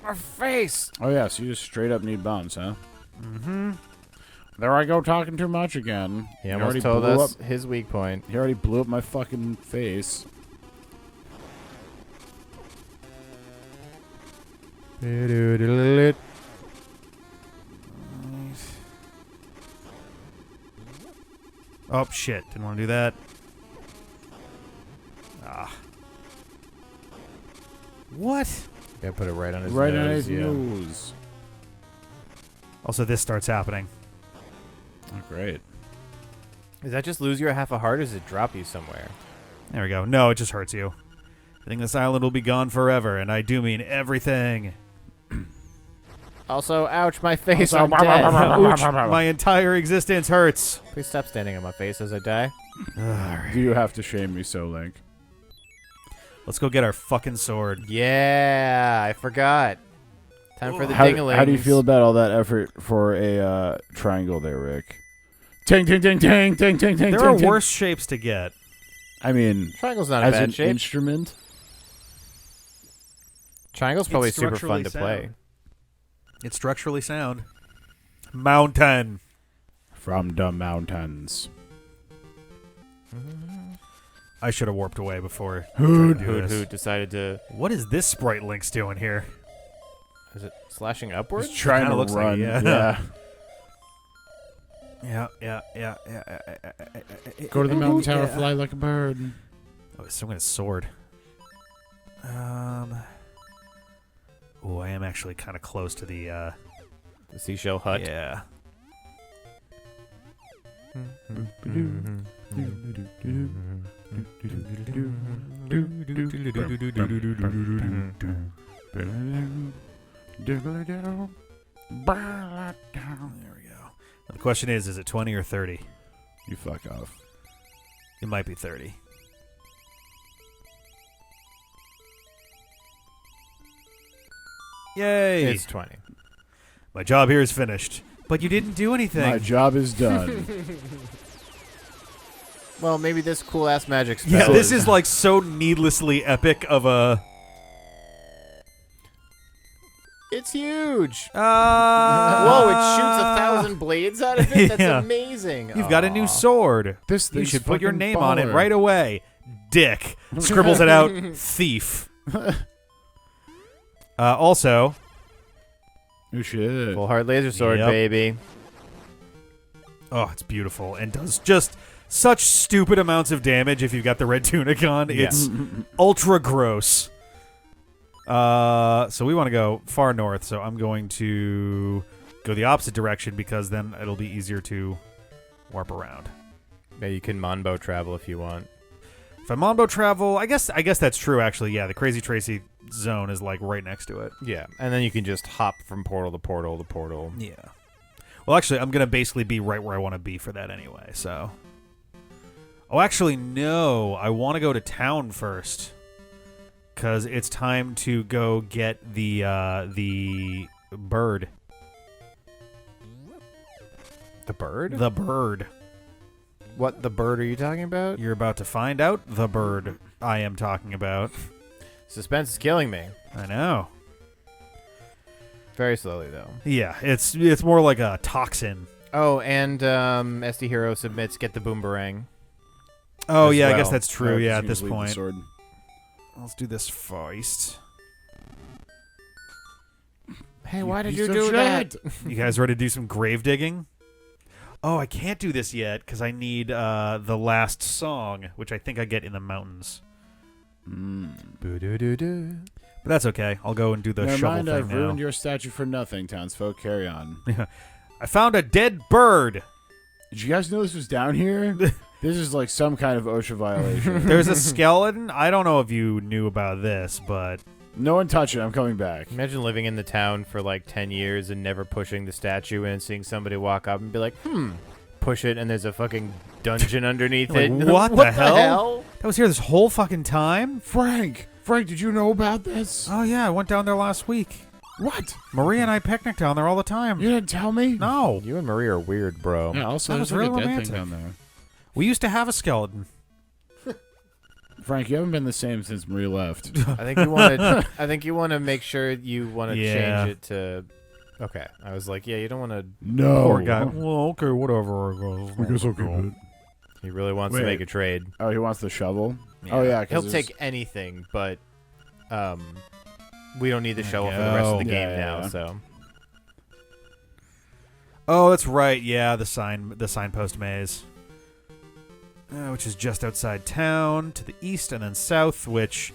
Our face. Oh, yeah, so you just straight up need bombs, huh? Mm-hmm. There I go talking too much again. He You almost already told blew us up- his weak point. He already blew up my fucking face. Oh, shit. Didn't want to do that. Ah. What? Gotta put it right on his Right nose. on his yeah. nose. Also, this starts happening. Oh, great. Does that just lose you a half a heart, or does it drop you somewhere? There we go. No, it just hurts you. I think this island will be gone forever, and I do mean everything. Also, ouch, my face. Also, I'm dead. Ouch, my entire existence hurts. Please stop standing on my face as I die. Do you have to shame me so, Link? Let's go get our fucking sword. Yeah, I forgot. Time for the How dingalings. do you feel about all that effort for a triangle there, Rick? Ting, ting, ting, ting, ting, ting, ting. There are worse shapes to get. I mean, Triangle's not a as bad an shape. instrument. Triangle's probably It's super fun to structurally play. sound. It's structurally sound. Mountain. From the mountains. I should have warped away before. Hoot, Who decided to... What is this sprite Link's doing here? Is it slashing upwards? He's trying Kinda to looks like run. it, yeah. Yeah. Go to the mountain tower, Yeah. fly like a bird. Oh, so I'm gonna sword. Oh, I am actually kind of close to the. The seashell hut. Yeah. There we go. Now the question is it 20 or 30? You fuck off. It might be 30. Yay! It's 20. My job here is finished. But you didn't do anything. My job is done. Well, maybe this cool-ass magic spell. Yeah, this is like so needlessly epic of a. It's huge! Whoa! Whoa, it shoots 1,000 blades out of it? That's Yeah. amazing. You've got a new Aw. sword. This You thing's should put your fucking name on it baller. right away. Dick. Scribbles it out. Thief. Also, Oh shit. Full heart laser sword, Yep. baby. oh, it's beautiful and does just such stupid amounts of damage if you've got the red tunic on. Yeah. It's ultra gross. So we want to go far north, so I'm going to go the opposite direction because then it'll be easier to warp around. Yeah, you can Monbo travel if you want. If I Mambo travel, I guess that's true actually. Yeah, the Crazy Tracy zone is like right next to it. Yeah, and then you can just hop from portal to portal to portal. Yeah. Well, actually, I'm going to basically be right where I want to be for that anyway, so. Oh, actually, no. I want to go to town first. Because it's time to go get the bird. The bird? The bird. What, the bird are you talking about? You're about to find out the bird I am talking about. Suspense is killing me. I know. Very slowly, though. Yeah, it's more like a toxin. Oh, and SD Hero submits get the boomerang. Oh, As yeah, I guess well. that's true, Alright, yeah, just at this leave the point. sword. Let's do this first. Hey, why did piece you of do shit. that? You guys ready to do some grave digging? Oh, I can't do this yet because I need the last song, which I think I get in the mountains. Boo-doo-doo-doo. But that's okay. I'll go and do the Never shovel mind, thing I've now. ruined your statue for nothing, townsfolk. Carry on. I found a dead bird. Did you guys know this was down here? This is like some kind of OSHA violation. There's a skeleton. I don't know if you knew about this, but No one touch it. I'm coming back. Imagine living in the town for like 10 years and never pushing the statue and seeing somebody walk up and be like, push it and there's a fucking dungeon underneath Like, it. what the hell? hell? that was here this whole fucking time? Frank, did you know about this? Oh, yeah. I went down there last week. What? Maria and I picnic down there all the time. You didn't tell me? No. You and Marie are weird, bro. Yeah, also, That there's was like really a dead romantic. thing down there. We used to have a skeleton. Frank, you haven't been the same since Marie left. I think you want to. I think you want to make sure you want to Yeah. change it to. Okay, I was like, yeah, you don't want to. No. Poor guy. Well, okay, whatever. I guess okay, but... He really wants to Wait. make a trade. Oh, he wants the shovel? Oh, yeah. 'cause He'll there's- take anything, but we don't need the shovel for the rest of the go. game Yeah, now. yeah. So Oh, that's right. Yeah, the signpost maze, which is just outside town to the east and then south. Which,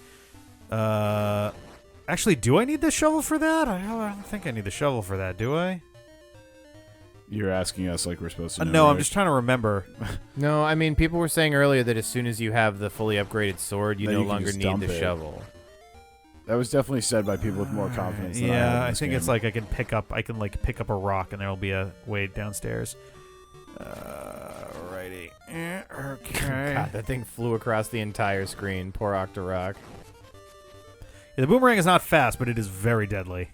actually, do I need the shovel for that? I don't think I need the shovel for that. Do I? You're asking us like we're supposed to know. No, I'm right? just trying to remember. No, I mean, people were saying earlier that as soon as you have the fully upgraded sword, you Then no you can longer just need dump the it. shovel. That was definitely said by people with more confidence than I have in I this think game. it's like I can pick up a rock and there'll be a way downstairs. Righty. Okay. God, that thing flew across the entire screen. Poor Octorok. Yeah, the boomerang is not fast, but it is very deadly.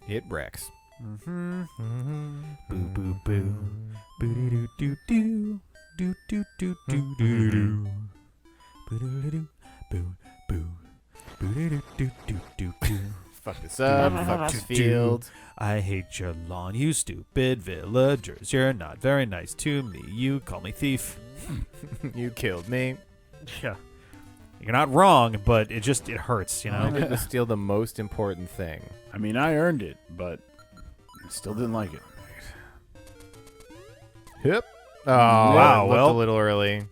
It wrecks. Mm-hmm. Boo boo boo. Boo doo doo doo. Doo doo doo doo doo doo. Boo doo doo. Boo boo. Boo doo doo doo doo doo. Fuck this up. Fuck this field. I hate your lawn, you stupid villagers. You're not very nice to me. You call me thief. You killed me. Yeah. You're not wrong, but it hurts, you I know? did to steal the most important thing. I mean, I earned it, but I still didn't like it. Yep. Oh, Wow, looked well. a little early.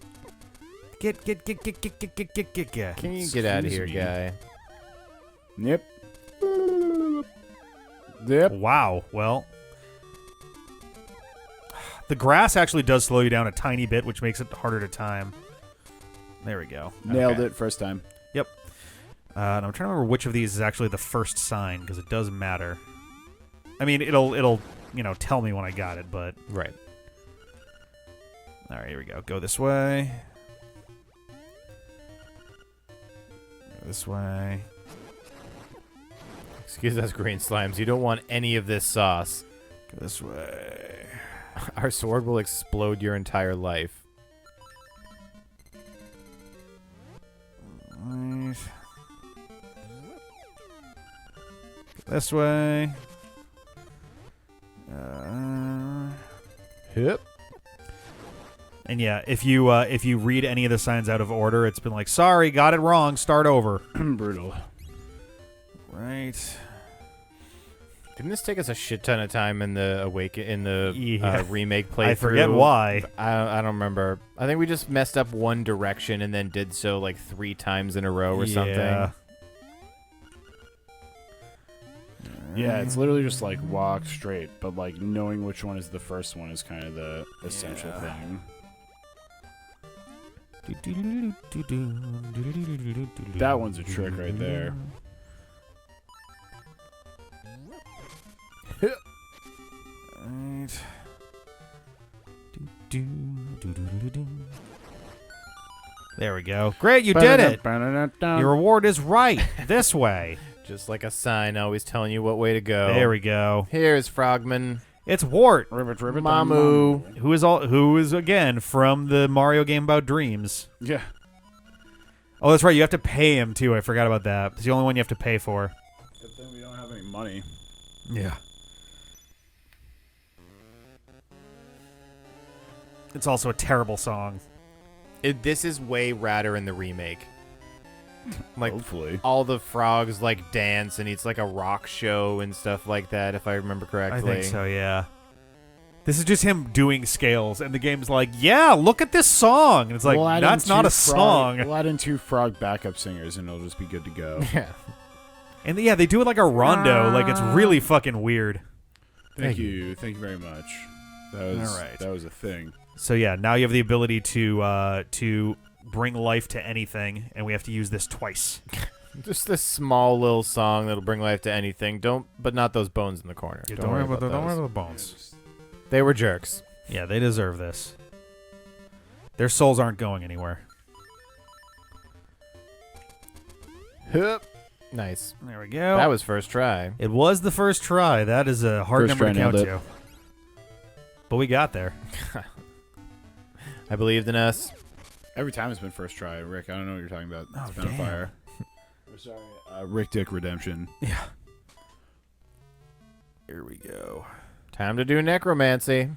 Get. Can you get out of here, Excuse me. guy? Yep. Yep. Wow, well. The grass actually does slow you down a tiny bit, which makes it harder to time. There we go. Nailed Okay. it first time. And I'm trying to remember which of these is actually the first sign, because it does matter. I mean, it'll tell me when I got it, but... Right. All right, here we go. Go this way. Go this way. Excuse us, green slimes. You don't want any of this sauce. Go this way. Our sword will explode your entire life. Right. This way. Yep. And yeah, if you read any of the signs out of order, it's been like, sorry, got it wrong, start over. Brutal. Right. Didn't this take us a shit ton of time in the Yeah. remake playthrough? I forget why. I don't remember. I think we just messed up one direction and then did so like 3 times in a row or something. Yeah, it's literally just like walk straight, but like knowing which one is the first one is kind of the essential thing. That one's a trick right there. Right. There we go. Great, you did it. Your reward is right. This way. Just like a sign always telling you what way to go. There we go. Here's Frogman. It's Wart, Ribbit, Mamu. who is again from the Mario game about dreams. Yeah. Oh, that's right. You have to pay him too. I forgot about that. It's the only one you have to pay for. Good thing we don't have any money. Yeah. It's also a terrible song. This is way radder in the remake. Like Hopefully. all the frogs like dance and it's like a rock show and stuff like that, if I remember correctly. I think so, yeah. This is just him doing scales, and the game's like, yeah, look at this song. And it's like, We'll add in that's not two a song. We'll add in 2 frog backup singers, and it'll just be good to go. Yeah. And yeah, they do it like a rondo. Like, it's really fucking weird. Thank you. Thank you very much. That was, All right. that was a thing. So yeah, now you have the ability to bring life to anything, and we have to use this twice. Just this small little song that'll bring life to anything. But not those bones in the corner. Yeah, don't worry about those. the bones. They were jerks. Yeah, they deserve this. Their souls aren't going anywhere. Hup. Nice. There we go. That was first try. It was the first try. That is a hard First number to try, count nailed to. But we got there. I believed in us. Every time it's been first try, Rick. I don't know what you're talking about. Oh, It's been on fire. We're sorry. Rick Dick Redemption. Yeah. Here we go. Time to do necromancy.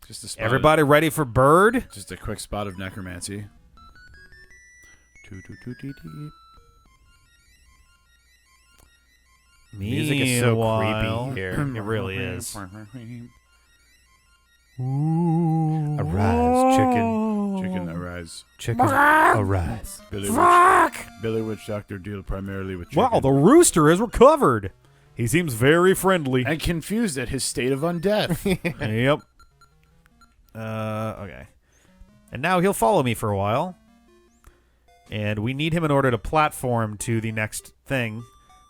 Just a spot Everybody ready for Bird? just a quick spot of necromancy. Music is so Meanwhile- creepy here. It really is. Arise, chicken. Chicken arise. Chicken, arise. Billy Witch Doctor deal primarily with chicken. Wow, the rooster has recovered. He seems very friendly. And confused at his state of undeath. Yep. Okay. And now he'll follow me for a while. And we need him in order to platform to the next thing.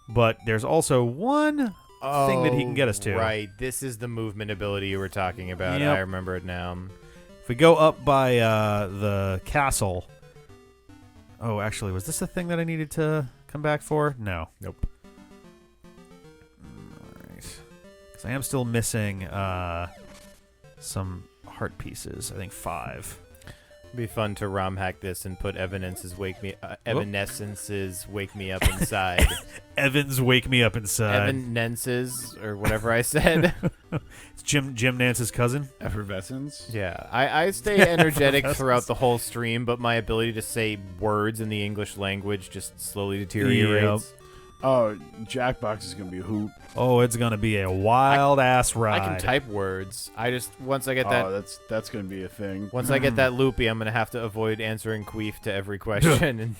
But there's also one thing that he can get us to. Right. This is the movement ability you were talking about. Yep. I remember it now. If we go up by the castle. Oh, actually, was this the thing that I needed to come back for? No. Nope. All right. Because I am still missing some heart pieces. I think 5. It'd be fun to ROM hack this and put evanescences wake me up inside. Evans, wake me up inside. Evanescences or whatever I said. It's Jim Nance's cousin. Effervescence. Yeah, I stay energetic throughout the whole stream, but my ability to say words in the English language just slowly deteriorates. Oh, Jackbox is going to be a hoot. Oh, it's going to be a wild-ass ride. I can type words. I just once I get that that's going to be a thing. once I get that loopy, I'm going to have to avoid answering queef to every question. And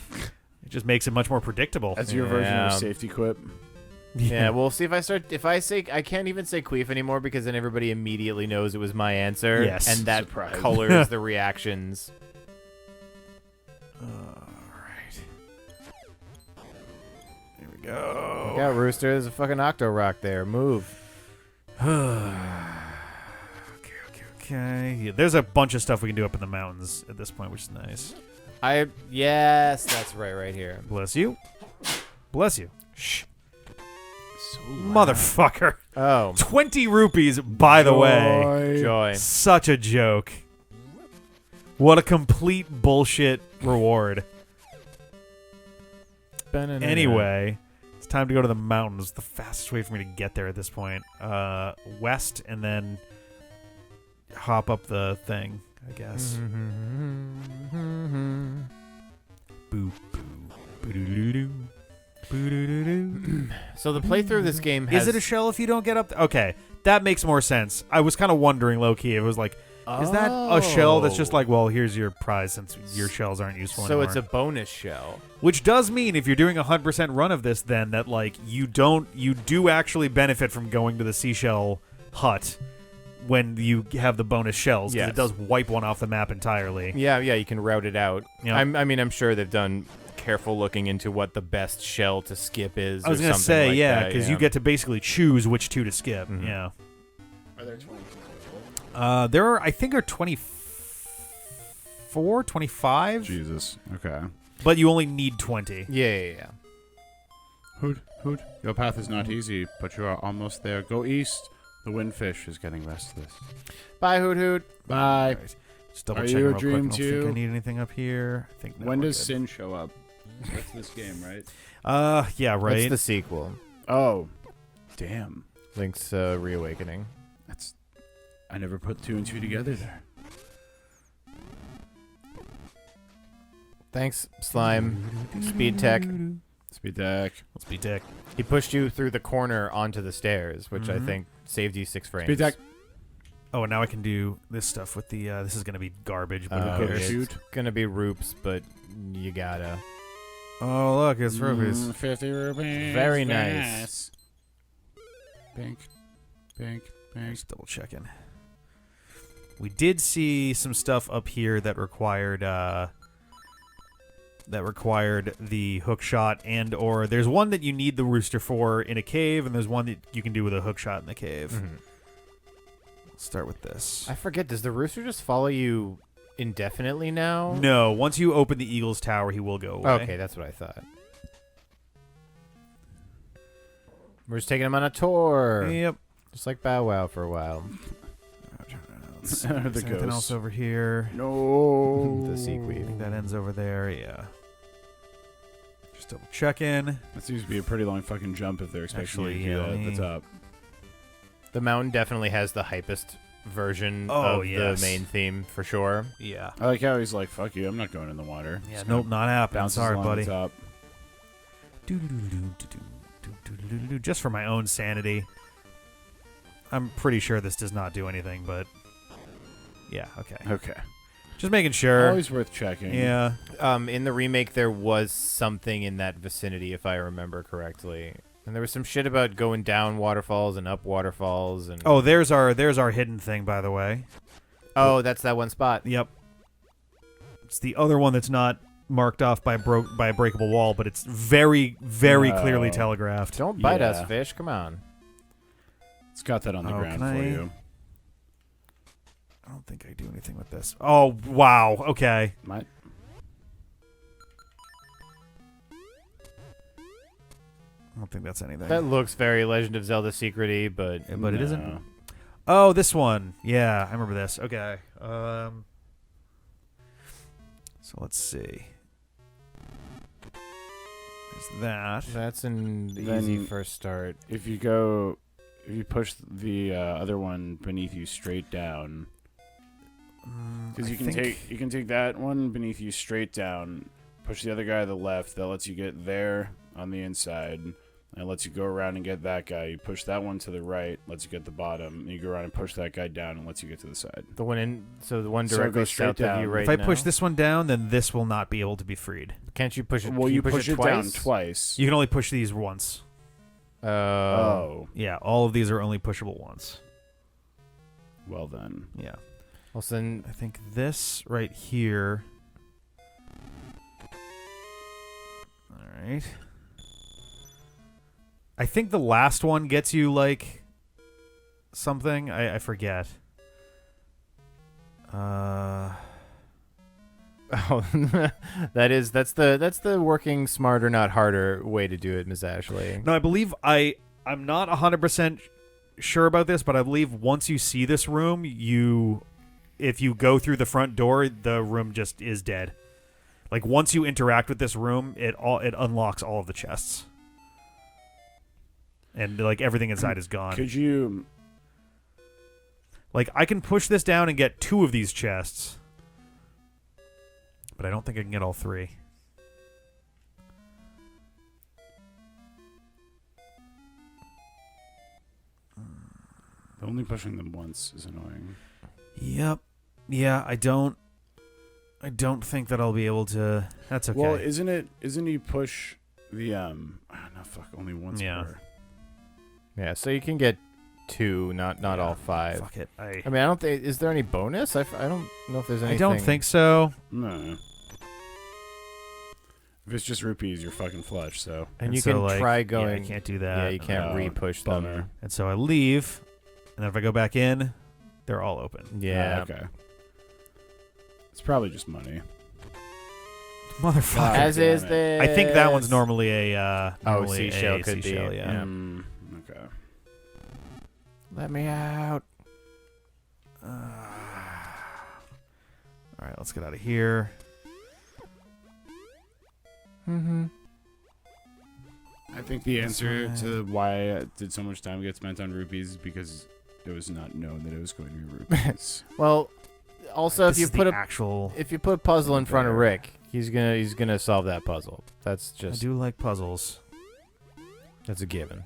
It just makes it much more predictable. That's your version of a safety quip. yeah, we'll see if I say I can't even say queef anymore because then everybody immediately knows it was my answer. Yes. And that Surprise. colors the reactions. Go. Look out, Rooster. There's a fucking Octo Rock there. Move. Okay. Yeah, there's a bunch of stuff we can do up in the mountains at this point, which is nice. Yes, that's right here. Bless you. Bless you. Shh. So Motherfucker. Oh, 20 rupees, by the way. joy. Such a joke. What a complete bullshit reward. Anyway, it's time to go to the mountains. The fastest way for me to get there at this point. West and then hop up the thing, I guess. Boo, boo, boo-doo-doo-doo. Boo-doo-doo-doo. So the playthrough of this game has... Is it a shell if you don't get up? Okay, that makes more sense. I was kind of wondering, low-key, if it was like, is that a shell that's just like, well, here's your prize since your shells aren't useful anymore? So it's a bonus shell. Which does mean if you're doing a 100% run of this, then that like you do actually benefit from going to the seashell hut when you have the bonus shells, because Yes. it does wipe one off the map entirely. Yeah, you can route it out. Yep. I'm sure they've done careful looking into what the best shell to skip is. I was going to say, yeah, because you get to basically choose which two to skip. Mhm. Yeah. Are there 20? There are, I think, 24, 25, Jesus. Okay. but you only need 20. Yeah. Hoot, hoot. Your path is not easy, but you are almost there. Go east. The windfish is getting restless. Bye, Hoot Hoot. Bye. Right. Just double Are checking you a real quick. I dream don't too? think I need anything up here. I think no, When we're does good. Sin show up? That's this game, right? Yeah, right. It's the sequel. Oh. Damn. Link's Reawakening. That's... I never put 2 and 2 together there. Thanks, Slime. Speed Tech. Speed deck. Let's be dick. He pushed you through the corner onto the stairs, which I think saved you 6 frames. Speed deck. Oh, and now I can do this stuff with the. This is going to be garbage, but who Oh, cares? shoot. It's gonna be Roops, but you gotta. Oh, look, it's rupees. 50 rupees. Very nice. Pink. Pink. Pink. Just double checking. We did see some stuff up here that required the hook shot, and or there's one that you need the rooster for in a cave, and there's one that you can do with a hook shot in the cave. Mhm. Let's start with this. I forget. Does the rooster just follow you indefinitely now? No, once you open the Eagle's Tower, he will go away. Okay, that's what I thought. We're just taking him on a tour. Yep. Just like Bow Wow for a while. Let's see. The Is there anything ghost. else over here? No. The I think sequel. that ends over there. Yeah. Just double checking. That seems to be a pretty long fucking jump if they're expecting Actually, you to do yeah, that let at me- the top. The mountain definitely has the hypest version Oh, of yes. the main theme for sure. Yeah. I like how he's like, fuck you, I'm not going in the water. Yeah. Just Nope, kinda not happening. bounces Sorry, along buddy. the top. Just for my own sanity. I'm pretty sure this does not do anything, but Yeah. Okay. Okay. Just making sure. Always worth checking. Yeah. In the remake, there was something in that vicinity, if I remember correctly. And there was some shit about going down waterfalls and up waterfalls. And Oh, there's our hidden thing, by the way. oh, that's that one spot. Yep. It's the other one that's not marked off by a breakable wall, but it's very, very clearly telegraphed. Don't bite Yeah. us, fish. Come on. It's got that on the ground for you. I don't think I do anything with this. Oh, wow. Okay. Might. I don't think that's anything. That looks very Legend of Zelda secret-y, but But it isn't. Oh, this one. Yeah, I remember this. Okay. So let's see. There's that. that's an Then easy first start. If you push the other one beneath you straight down, because you can take that one beneath you straight down, push the other guy to the left. That lets you get there on the inside. And it lets you go around and get that guy. You push that one to the right, lets you get the bottom. And you go around and push that guy down and lets you get to the side. The one the one So it directly goes straight south of down. you right If I now. push this one down, then this will not be able to be freed. Can't you push it? Well, can you push it down twice. twice. You can only push these once. Oh. Yeah, all of these are only pushable once. Well then. Yeah. Well, then I think this right here. All right. I think the last one gets you like something. I forget. oh, that's the working smarter, not harder way to do it, Ms. Ashley. No, I believe I'm not 100% sure about this, but I believe once you see this room, if you go through the front door, the room just is dead. Like once you interact with this room, it unlocks all of the chests. And like everything inside is gone. Could you? Like I can push this down and get 2 of these chests, but I don't think I can get all 3. Only pushing them once is annoying. Yep. Yeah, I don't think that I'll be able to. That's okay. Well, isn't you push the no, fuck, only once Yeah. per. Yeah, so you can get 2, not all 5. Fuck it. I mean, I don't think. Is there any bonus? I don't know if there's anything. I don't think so. No. If it's just rupees, you're fucking flush. So. And you so, can like, try Yeah, going. I can't do that. Yeah, you can't re-push them. bummer. And so I leave, and then if I go back in, they're all open. Yeah. Okay. It's probably just money. Motherfucker. As is this. I think that one's normally a seashell a could be. seashell, yeah. Okay. Let me out. All right, let's get out of here. Mm-hmm. I think the answer to why I did so much time get spent on rupees is because it was not known that it was going to be rupees. Well, also This if you is put the a actual, puzzle in front of there. Rick, he's gonna solve that puzzle. That's I just do like puzzles. that's a given.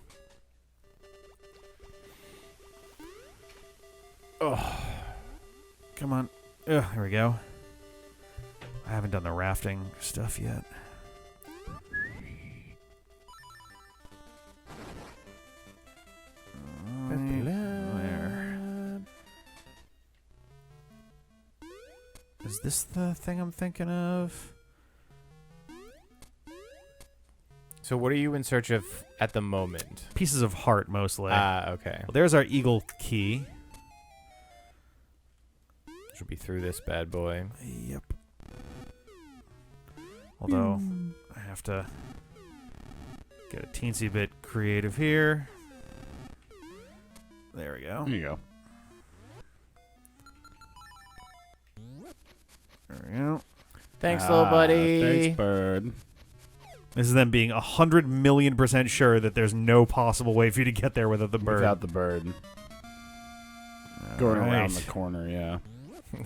Come on. Ugh, there we go. I haven't done the rafting stuff yet. Where? Is this the thing I'm thinking of? So what are you in search of at the moment? Pieces of heart, mostly. Okay. Well, there's our eagle key. Should be through this bad boy. Yep. Although, I have to get a teensy bit creative here. There we go. There you go. There we go. Thanks, little buddy. Thanks, bird. This is them being 100,000,000% sure that there's no possible way for you to get there without the bird. Without the bird. Going around the corner, yeah.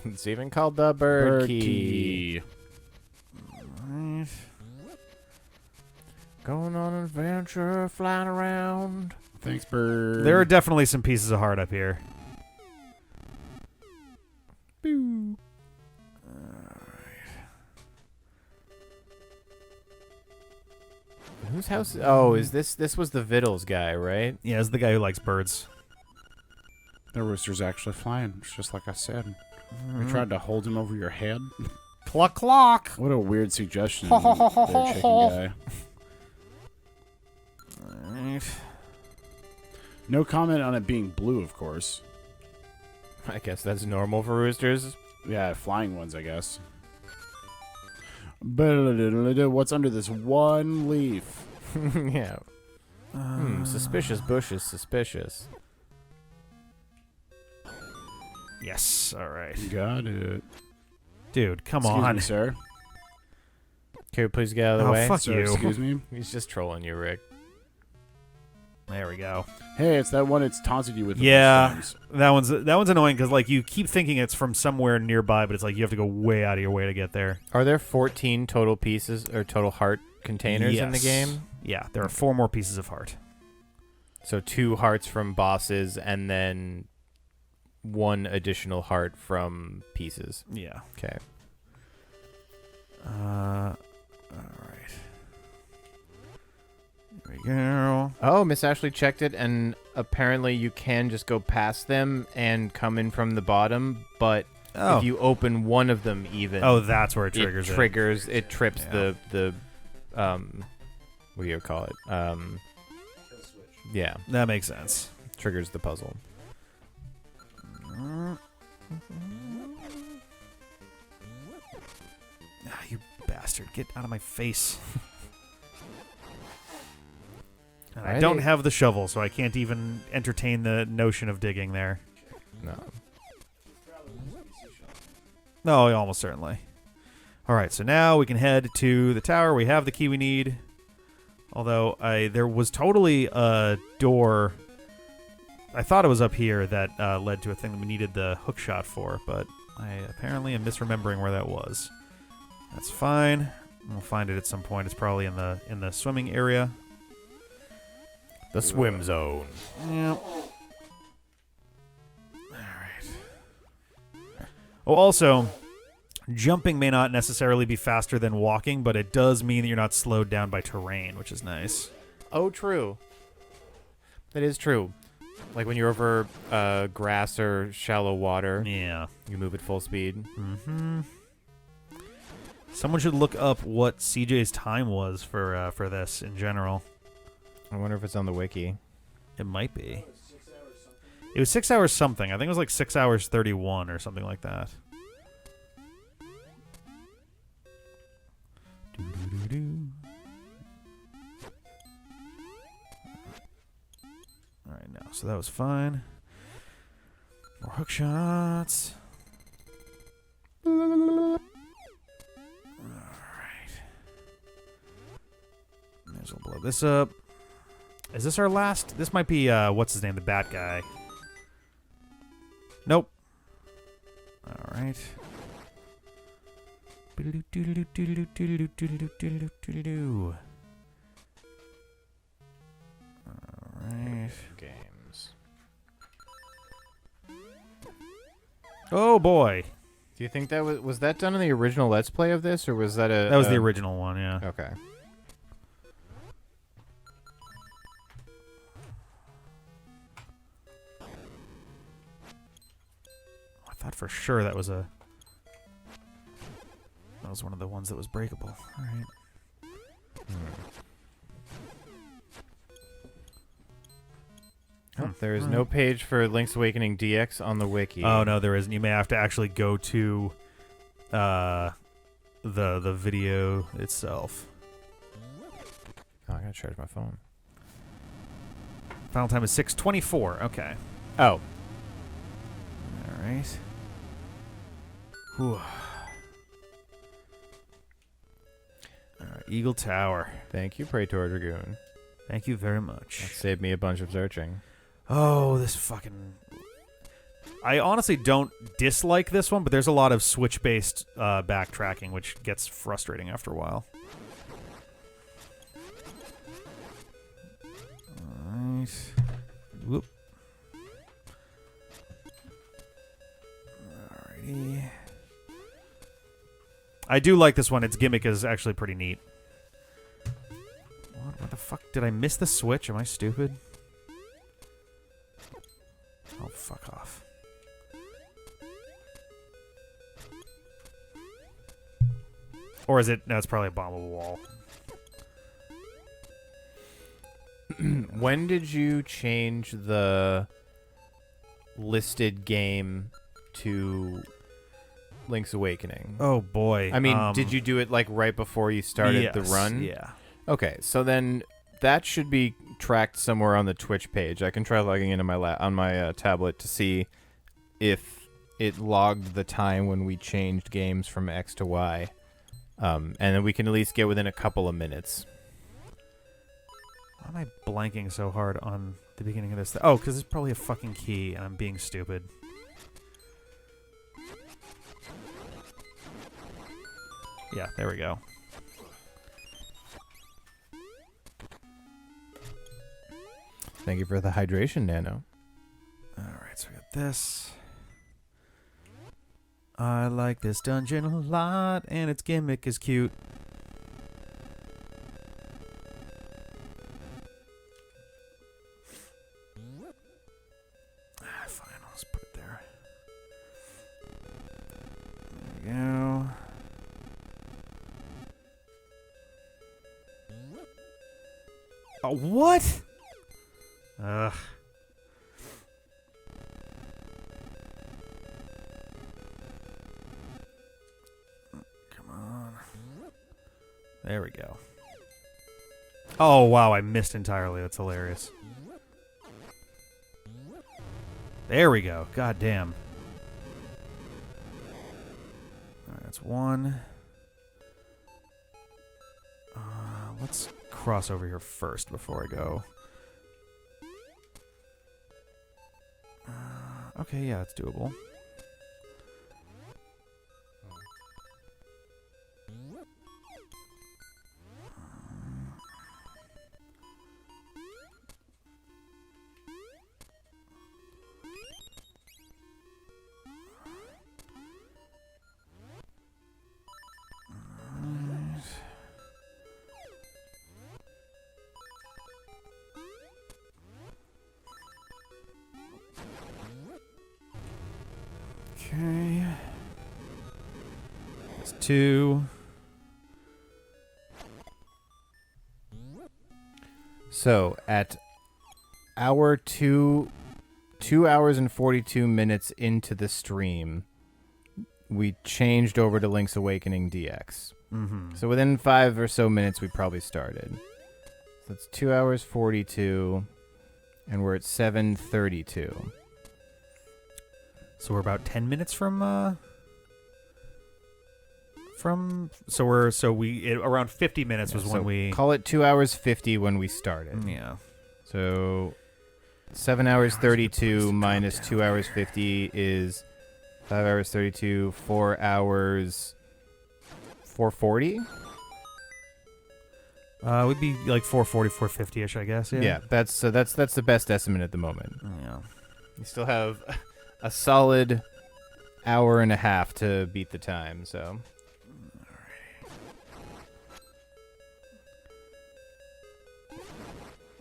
It's even called the bird key. Right. Going on an adventure, flying around. Thanks, bird. There are definitely some pieces of heart up here. Boo. Whose house? Oh, is this was the Vittles guy, right? Yeah, it's the guy who likes birds. The rooster's actually flying. It's just like I said. You tried to hold him over your head. Cluck cluck. What a weird suggestion, there, chicken guy. Alright. No comment on it being blue, of course. I guess that's normal for roosters. Yeah, flying ones, I guess. What's under this one leaf? Yeah. Suspicious bushes, suspicious. Yes. All right. Got it. Dude, come Excuse on. me, sir. Can we please get out of the Oh, way? fuck Sir, you. excuse me. He's just trolling you, Rick. There we go. Hey, it's that one it's taunted you with. Yeah. The stones. That one's annoying because like you keep thinking it's from somewhere nearby, but it's like you have to go way out of your way to get there. Are there 14 total pieces or total heart containers in the Yes. game? Yeah, there are 4 more pieces of heart. So 2 hearts from bosses and then 1 additional heart from pieces. Yeah. Okay. All right. There we go. Oh, Miss Ashley checked it, and apparently you can just go past them and come in from the bottom, but Oh. if you open one of them even, Oh, that's where it triggers it. it trips Yeah. the what do you call it? Yeah, That makes sense. triggers the puzzle. Ah, you bastard. Get out of my face. And I Alrighty. don't have the shovel, so I can't even entertain the notion of digging there. No. No, almost certainly. All right, so now we can head to the tower. We have the key we need. Although there was totally a door. I thought it was up here that led to a thing that we needed the hook shot for, but I apparently am misremembering where that was. That's fine. We'll find it at some point. It's probably in the swimming area. The swim zone. Yep. Alright. Oh, also, jumping may not necessarily be faster than walking, but it does mean that you're not slowed down by terrain, which is nice. Oh, true. That is true. Like when you're over grass or shallow water, Yeah. you move at full speed. Mm-hmm. Someone should look up what CJ's time was for this in general. I wonder if it's on the wiki. It might be. It was 6 hours something. I think it was like 6 hours 31 or something like that. Doo-doo-doo-doo. All right, now so that was fine. More hook shots. All right. May as well blow this up. Is this our last? This might be, what's his name? The bat guy. Nope. All right. All right. Games. Oh, boy. Do you think that was that done in the original Let's Play of this, or was that a... That was the original one, yeah. Okay. I thought for sure that was one of the ones that was breakable. All right. Oh, there is no page for Link's Awakening DX on the wiki. Oh no, there isn't. You may have to actually go to the video itself. Oh, I gotta charge my phone. Final time is 6:24. Okay. Oh. All right. Whew. All right, Eagle Tower. Thank you, Praetor Dragoon. Thank you very much. That saved me a bunch of searching. Oh, this fucking... I honestly don't dislike this one, but there's a lot of switch-based backtracking, which gets frustrating after a while. Alright. Whoop. I do like this one. Its gimmick is actually pretty neat. What the fuck? Did I miss the switch? Am I stupid? Oh, fuck off. Or is it? No, it's probably a bombable wall. When did you change the listed game to Link's Awakening? Oh, boy. I mean, did you do it like right before you started the run? Yeah. Okay, so then that should be tracked somewhere on the Twitch page. I can try logging into my on my tablet to see if it logged the time when we changed games from X to Y, and then we can at least get within a couple of minutes. Why am I blanking so hard on the beginning of this? Oh, because it's probably a fucking key, and I'm being stupid. Yeah, there we go. Thank you for the hydration, Nano. Alright, so we got this. I like this dungeon a lot, and its gimmick is cute. Fine, I'll just put it there. There we go. Oh, what? Ugh. Come on. There we go. Oh, wow, I missed entirely. That's hilarious. There we go. God damn. Alright, that's one. Let's cross over here first before I go. Okay, yeah, it's doable. Okay. That's two. So at hour 2 hours and 42 minutes into the stream, we changed over to Link's Awakening DX. Mm-hmm. So within 5 or so minutes, we probably started. So that's 2 hours 42, and we're at 7:32. So we're about 10 minutes from around 50 minutes was so when we call it 2 hours 50 when we started. Yeah. So 7 hours 32 minus 2 hours 50 is 5 hours 32, 4 hours 440? Would be like 440, 450-ish, I guess. Yeah. Yeah, that's the best estimate at the moment. Yeah. You still have a solid hour and a half to beat the time, so.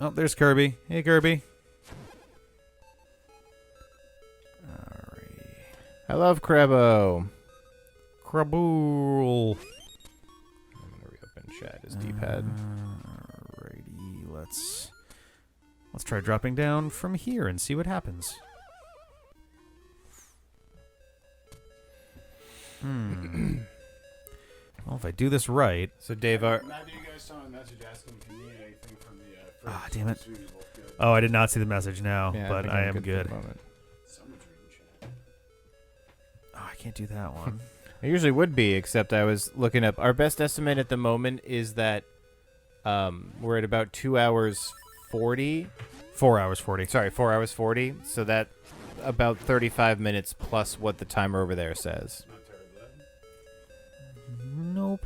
Oh, there's Kirby. Hey, Kirby. Alright. I love Crabbo. Krabool. I'm gonna reopen chat as D-pad. Alrighty, let's try dropping down from here and see what happens. Well, if I do this right. So Dave, our Neither of you guys saw a message asking if you need anything from the Ah, damn it. so you're both good. Oh, I did not see the message now, yeah, but think I I'm am for good. the moment. Someone's reading chat. Oh, I can't do that one. I usually would be, except I was looking up. Our best estimate at the moment is that we're at about 2 hours 40. 4 hours 40. Sorry, 4 hours 40. So that about 35 minutes plus what the timer over there says. Not terrible. Nope.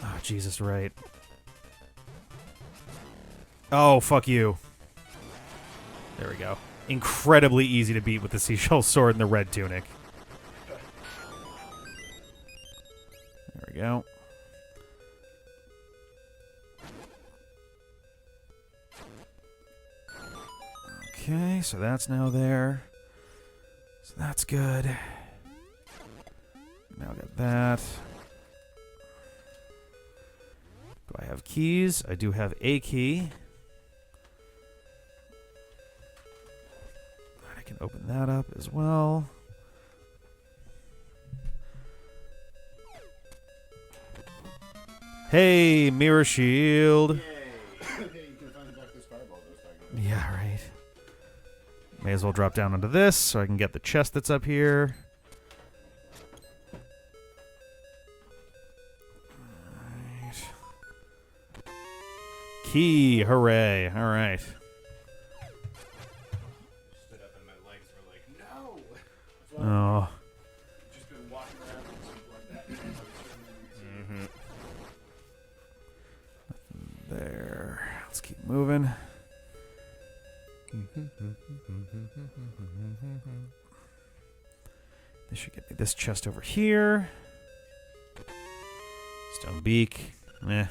Oh, Jesus, right. Oh, fuck you. There we go. incredibly easy to beat with the seashell sword and the red tunic. There we go. Okay, so that's now there. So that's good. Now get that. Do I have keys? I do have a key. I can open that up as well. Hey, mirror shield. Yeah, right. May as well drop down onto this so I can get the chest that's up here. Right. Key, hooray. All right. Stood up and my legs were like, no. Oh. Just been walking around like that. There. Let's keep moving. This should get me this chest over here. Stone beak. Meh.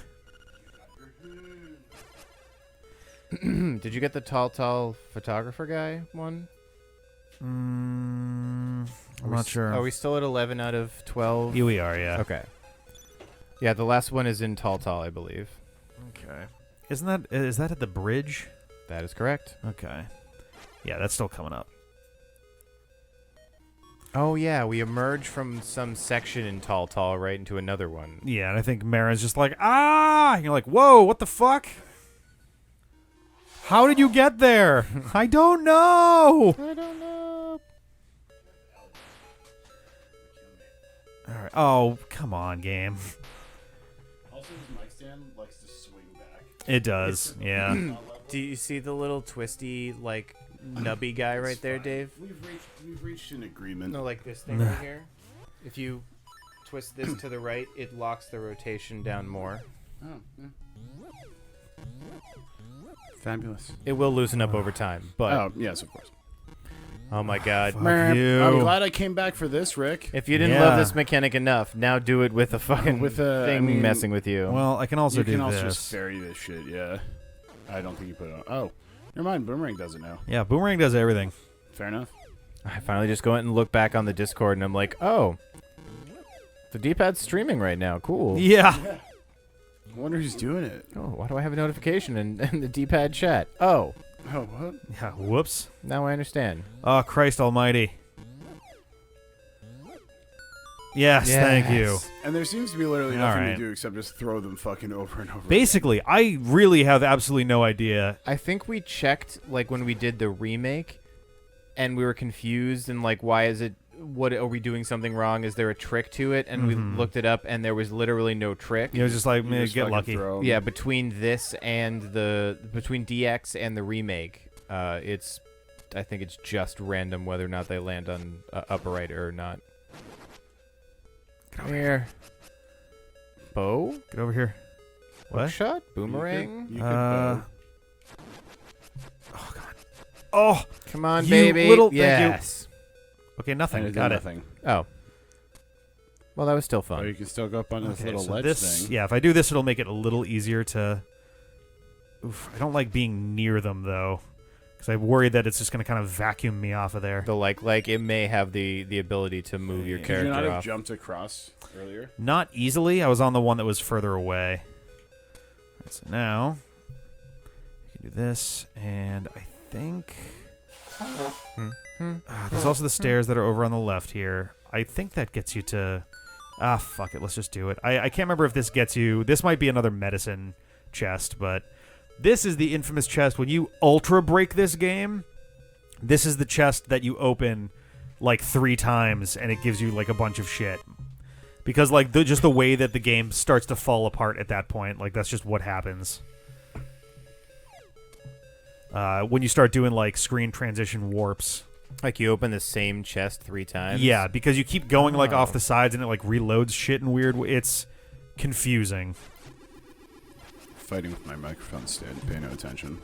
Did you get the tall photographer guy one? I'm not Are sure. we still at 11 out of 12? Here we are, yeah. Okay. Yeah, the last one is in tall, I believe. Okay. Is that at the bridge? That is correct. Okay. Yeah, that's still coming up. Oh, yeah, we emerge from some section in tall right into another one. Yeah, and I think Marin's just like, ah! And you're like, whoa, what the fuck? How did you get there? I don't know! I don't know. All right. Oh, come on, game. Also, his mic stand likes to swing back. It does, yeah. Do you see the little twisty, like, nubby guy right there, Dave? We've reached an agreement. No, like this thing right here. If you twist this to the right, it locks the rotation down more. Oh, yeah. Fabulous. It will loosen up over time, but Oh, yes, of course. oh my god. Fuck you. I'm glad I came back for this, Rick. If you didn't Yeah. love this mechanic enough, now do it with a fucking With a- thing I mean, messing with you. Well, I can also You do can this. also just ferry this shit, yeah. I don't think you put it on. Oh, never mind. Boomerang does it now. Yeah, Boomerang does everything. Fair enough. I finally just go in and look back on the Discord, and I'm like, oh, the D-pad's streaming right now. Cool. Yeah. I wonder who's doing it. Oh, why do I have a notification in the D-pad chat? Oh, Oh, what? Yeah, whoops. now I understand. Oh, Christ almighty. Yes, thank you. And there seems to be literally All nothing right. to do except just throw them fucking over and over. Basically, I really have absolutely no idea. I think we checked, like, when we did the remake, and we were confused, and, like, why is it, what, are we doing something wrong? Is there a trick to it? And we looked it up, and there was literally no trick. You know, just like, You man, just get fucking lucky. throw 'em. Yeah, between this and between DX and the remake, I think it's just random whether or not they land on upper right or not. Come here. Bow? Get over here. What? Shot? You Boomerang? could Uh, bow. Oh, God. Oh! Come on, you baby. little- thank you. Yes. Okay, And nothing. it did Got it. nothing. Oh. Well, that was still Oh, fun. you can still go up on this Okay, little so ledge this, thing. yeah, if I do this, it'll make it a little easier to... Oof, I don't like being near them, though, because I'm worried that it's just going to kind of vacuum me off of there. The like it may have the ability to move your Did character you not have off. jumped across earlier? Not easily. I was on the one that was further away. Right, so now, you can do this, and I think... there's also the stairs that are over on the left here. I think that gets you to... Ah, fuck it. Let's just do it. I can't remember if this gets you... This might be another medicine chest, but this is the infamous chest. When you ultra break this game, this is the chest that you open like 3 times, and it gives you like a bunch of shit. Because like just the way that the game starts to fall apart at that point, like that's just what happens. When you start doing like screen transition warps. Like you open the same chest 3 times? Yeah, because you keep going like off Oh. the sides and it like reloads shit in weird it's confusing. Fighting with my microphone stand, pay no attention.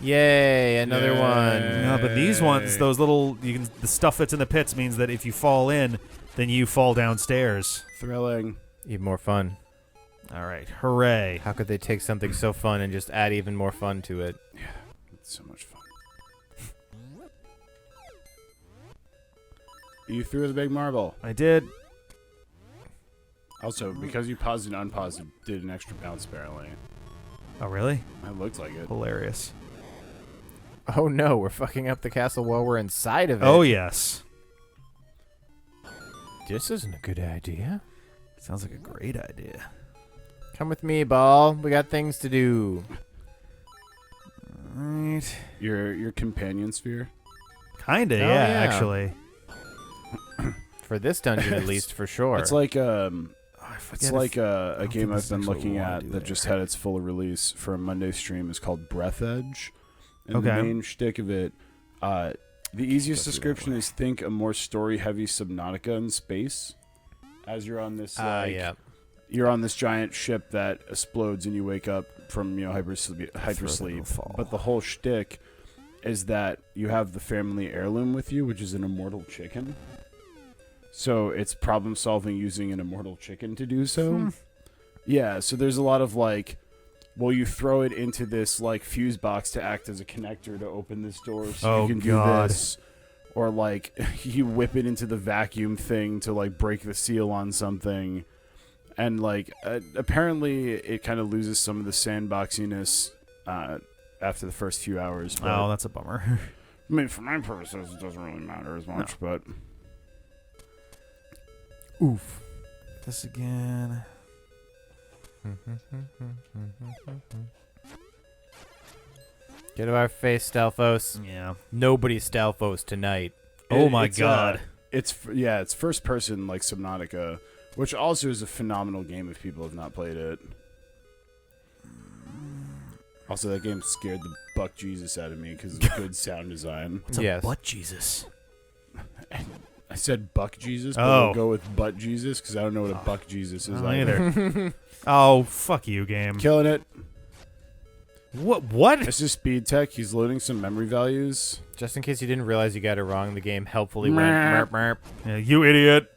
Yay, another one. No, but these ones, those little, the stuff that's in the pits means that if you fall in, then you fall downstairs. Thrilling. Even more fun. All right, hooray. How could they take something so fun and just add even more fun to it? It's so much fun. You threw the big marble. I did. Also, because you paused and unpaused, it did an extra bounce apparently. Oh, really? It looked like it. Hilarious. Oh no, we're fucking up the castle while we're inside of it. Oh, yes. This isn't a good idea. Sounds like a great idea. Come with me, Ball. We got things to do. All right. Your companion sphere. Kinda, Oh, yeah, yeah. actually. For this dungeon, at least, for sure. It's like I it's forget like I a don't game think I've this is been actually looking what I wanna at do that there. just had its full release for a Monday stream. Is called Breath Edge, and Okay. the main shtick of it, the easiest Go through that description way. is think a more story-heavy Subnautica in space, as you're on this yeah. you're on this giant ship that explodes and you wake up from hypersleep. fall. But the whole shtick is that you have the family heirloom with you, which is an immortal chicken. So it's problem solving using an immortal chicken to do so. Yeah, so there's a lot of like, well, you throw it into this like fuse box to act as a connector to open this door so Oh, you can do God. this. Or like you whip it into the vacuum thing to like break the seal on something. And like apparently it kind of loses some of the sandboxiness after the first few hours. But, Oh, that's a bummer. I mean, for my purposes, it doesn't really matter as much, but Oof. This again. Get out of our face, Stalfos. Yeah. Nobody's Stalfos tonight. Oh my it's, God. It's first person like Subnautica, which also is a phenomenal game if people have not played it. Also, that game scared the buck Jesus out of me because of good sound design. What's a Yes. butt Jesus? I said buck Jesus, but Oh. we'll go with butt Jesus because I don't know what a buck Jesus is I don't either. either. Oh, fuck you, game. Killing it. What? This is Speed Tech. He's loading some memory values. Just in case you didn't realize you got it wrong, the game helpfully went merp merp. Yeah, you idiot.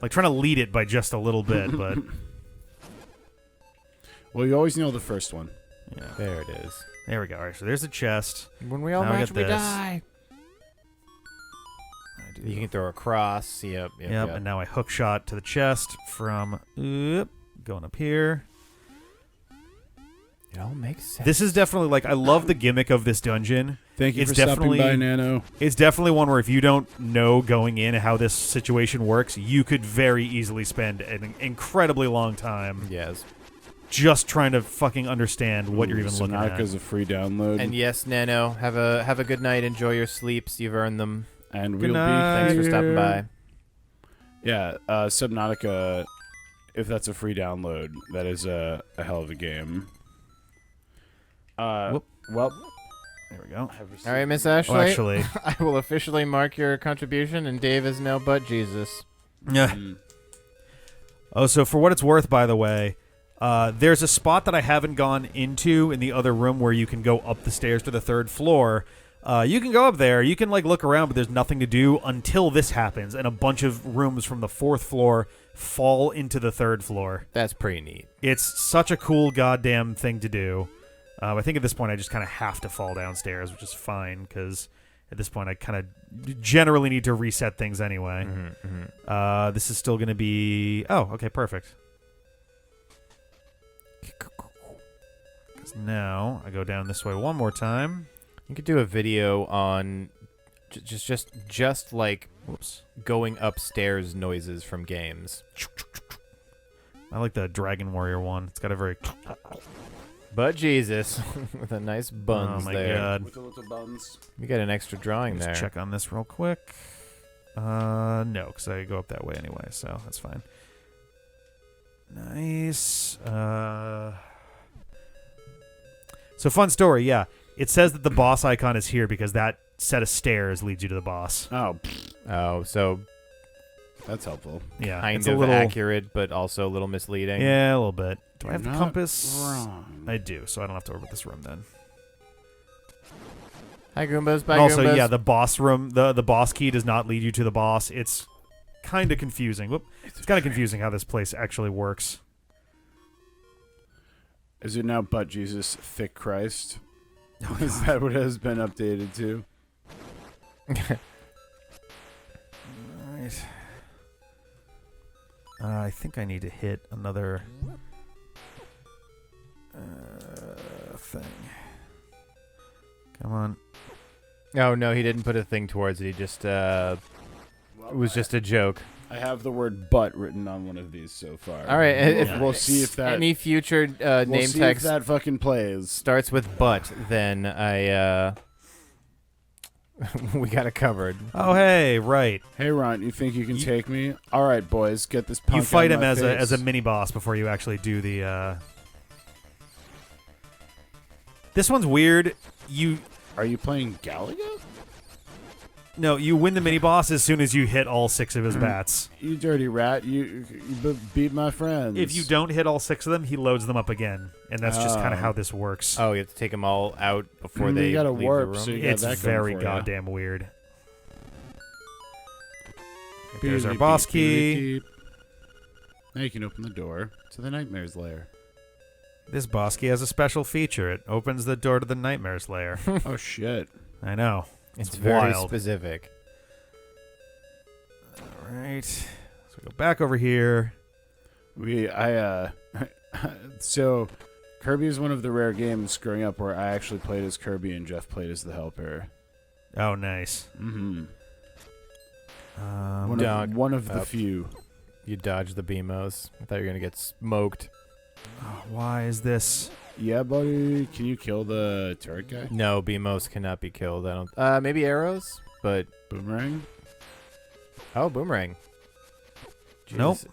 Like trying to lead it by just a little bit, but Well, you always know the first one. yeah. There it is. There we go. All right, so there's a chest. When we all Now we match, got we this. die. You can throw a cross. Yep. Yep, and now I hook shot to the chest from going up here. It all makes sense. This is definitely like I love the gimmick of this dungeon. Thank you It's for stopping definitely- by, Nano. It's definitely one where if you don't know going in how this situation works, you could very easily spend an incredibly long time Yes. just trying to fucking understand what you're even looking at. Subnautica's a free download. And yes, Nano, have a good night. Enjoy your sleeps. You've earned them. And Good we'll night. Thanks for stopping by. Yeah, Subnautica, if that's a free download, that is a hell of a game. Whoop. Well, There we go. All right, Miss Ashley. Oh, actually, I will officially mark your contribution, and Dave is now but Jesus. yeah. Mm. Oh, so for what it's worth, by the way, there's a spot that I haven't gone into in the other room where you can go up the stairs to the third floor. You can go up there, you can like look around, but there's nothing to do until this happens, and a bunch of rooms from the fourth floor fall into the third floor. That's pretty neat. It's such a cool goddamn thing to do. I think at this point I just kind of have to fall downstairs, which is fine, because at this point I kind of generally need to reset things anyway. This is still going to be... Oh, okay, perfect. Because now I go down this way one more time. You could do a video on just like Whoops. going upstairs noises from games. I like the Dragon Warrior one. It's got a very... But Jesus, with a nice Oh buns my there. god. With the little buns. We got an extra drawing Let's there. check on this real quick. No, because I go up that way anyway, so that's fine. Nice. So fun story, yeah. It says that the boss icon is here because that set of stairs leads you to the boss. Oh, Oh, so That's helpful. Yeah, Kind it's of a little accurate, but also a little misleading. Yeah, a little bit. Do I have the Not compass? wrong. I do, so I don't have to worry about this room then. Hi, Goombas. Bye, Also, Goombas. yeah, the boss room, the boss key does not lead you to the boss. It's kind of confusing. Whoop. It's kind of confusing how this place actually works. Is it now Butt Jesus Thick Christ? Is that what has been updated to? Right. I think I need to hit another thing. Come on. Oh, no, he didn't put a thing towards it. He just, it was just a joke. I have the word "butt" written on one of these so far. All right, if We'll see if that any future we'll name see text if that fucking plays. starts with "but," then we got it covered. Oh, hey, right. Hey, Ron, you think you can take me? All right, boys, get this punk You fight out of him my as a face. mini boss before you actually do the. This one's weird. Are you playing Galaga? No, you win the mini boss as soon as you hit all 6 of his bats. You dirty rat! You beat my friends. If you don't hit all 6 of them, he loads them up again, and that's just kind of how this works. Oh, you have to take them all out before You they gotta leave warp, the room. so you got It's that going very for ya. goddamn weird. Beep, There's our beep, boss beep, key. beep, beep. Now you can open the door to the Nightmare's lair. This boss key has a special feature. It opens the door to the Nightmare's lair. Oh shit! I know. It's very wild. specific. All right. So we go back over here. So Kirby is one of the rare games growing up where I actually played as Kirby and Jeff played as the helper. Oh, nice. Mm-hmm. Dog. One of the Up. few. You dodged the BMOs. I thought you were going to get smoked. Why is this? Yeah, buddy. Can you kill the turret guy? No, BMOs cannot be killed. I don't. Maybe arrows, but Boomerang? oh, boomerang. Nope. Jeez.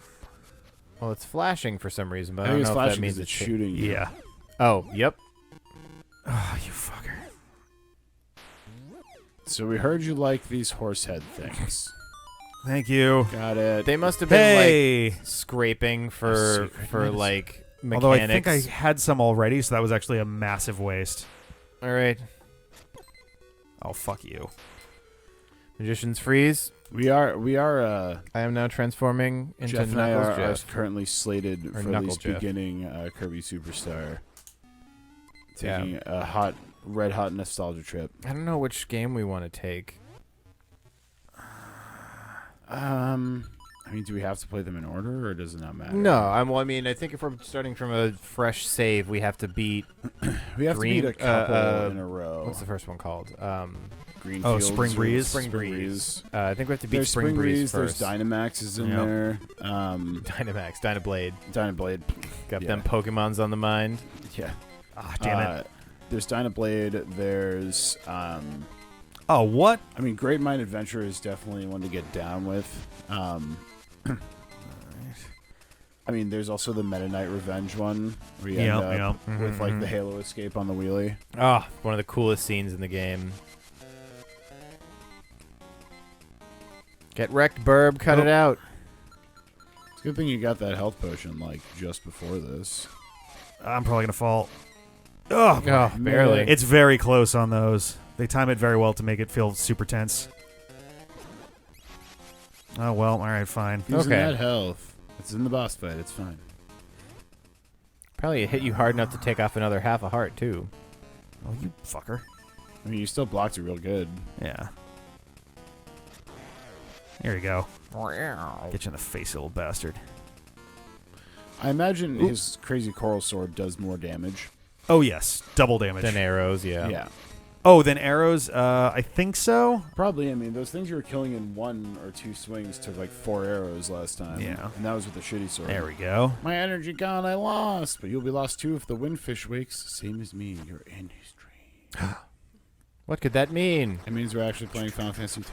Well, it's flashing for some reason, but I I don't think it's know if that flashing means because it's it's shooting you. Yeah. Oh, yep. Oh, you fucker. So we heard you like these horse head things. Thank you. Got it. They must have been Hey! like scraping for secret for medicine. like mechanics. Although I think I had some already, so that was actually a massive waste. All right, Oh, fuck you. magician's freeze. We are I am now transforming into Jeff and I Knuckles are Jeff. currently slated Or for Knuckle least Jeff. beginning Kirby Superstar. Yeah. Taking a red hot nostalgia trip. I don't know which game we want to take. I mean, do we have to play them in order, or does it not matter? No, I mean, I think if we're starting from a fresh save, we have to beat. We have Green- to beat a couple in a Oh. row. What's the first one called? Green Oh, Fields Spring or Breeze? Spring Breeze. I think we have to beat There's Spring Breeze There's first. Dynamax is in Yep. there. Dynamax, Dynablade. Dynablade. Got Yeah. them Pokemons on the mind. Yeah. Ah, damn it. There's Dynablade. There's Oh, what? I mean, Great Mind Adventure is definitely one to get down with. I mean, there's also the Meta Knight Revenge one where you end up with like the Halo escape on the wheelie. Oh, one of the coolest scenes in the game. Get wrecked, Burb. Cut it out. It's a good thing you got that health potion like just before this. I'm probably going to fall. Oh, Oh, barely. it's very close on those. They time it very well to make it feel super tense. Oh, well, all right, fine. Using Okay. that health. It's in the boss fight. It's fine. Probably hit you hard enough to take off another half a heart, too. Oh, you fucker. I mean, you still blocked it real good. Yeah. Here you go. Get you in the face, you little bastard. I imagine his crazy coral sword does more damage. Oh, yes. Double damage. Then arrows, yeah. Yeah. Oh, then arrows? I think so. Probably. I mean, those things you were killing in 1 or 2 swings took like 4 arrows last time. Yeah. And that was with the shitty sword. There we go. My energy gone, I lost. But you'll be lost too if the windfish wakes. Same as me. You're in his dream. What could that mean? It means we're actually playing Final Fantasy X.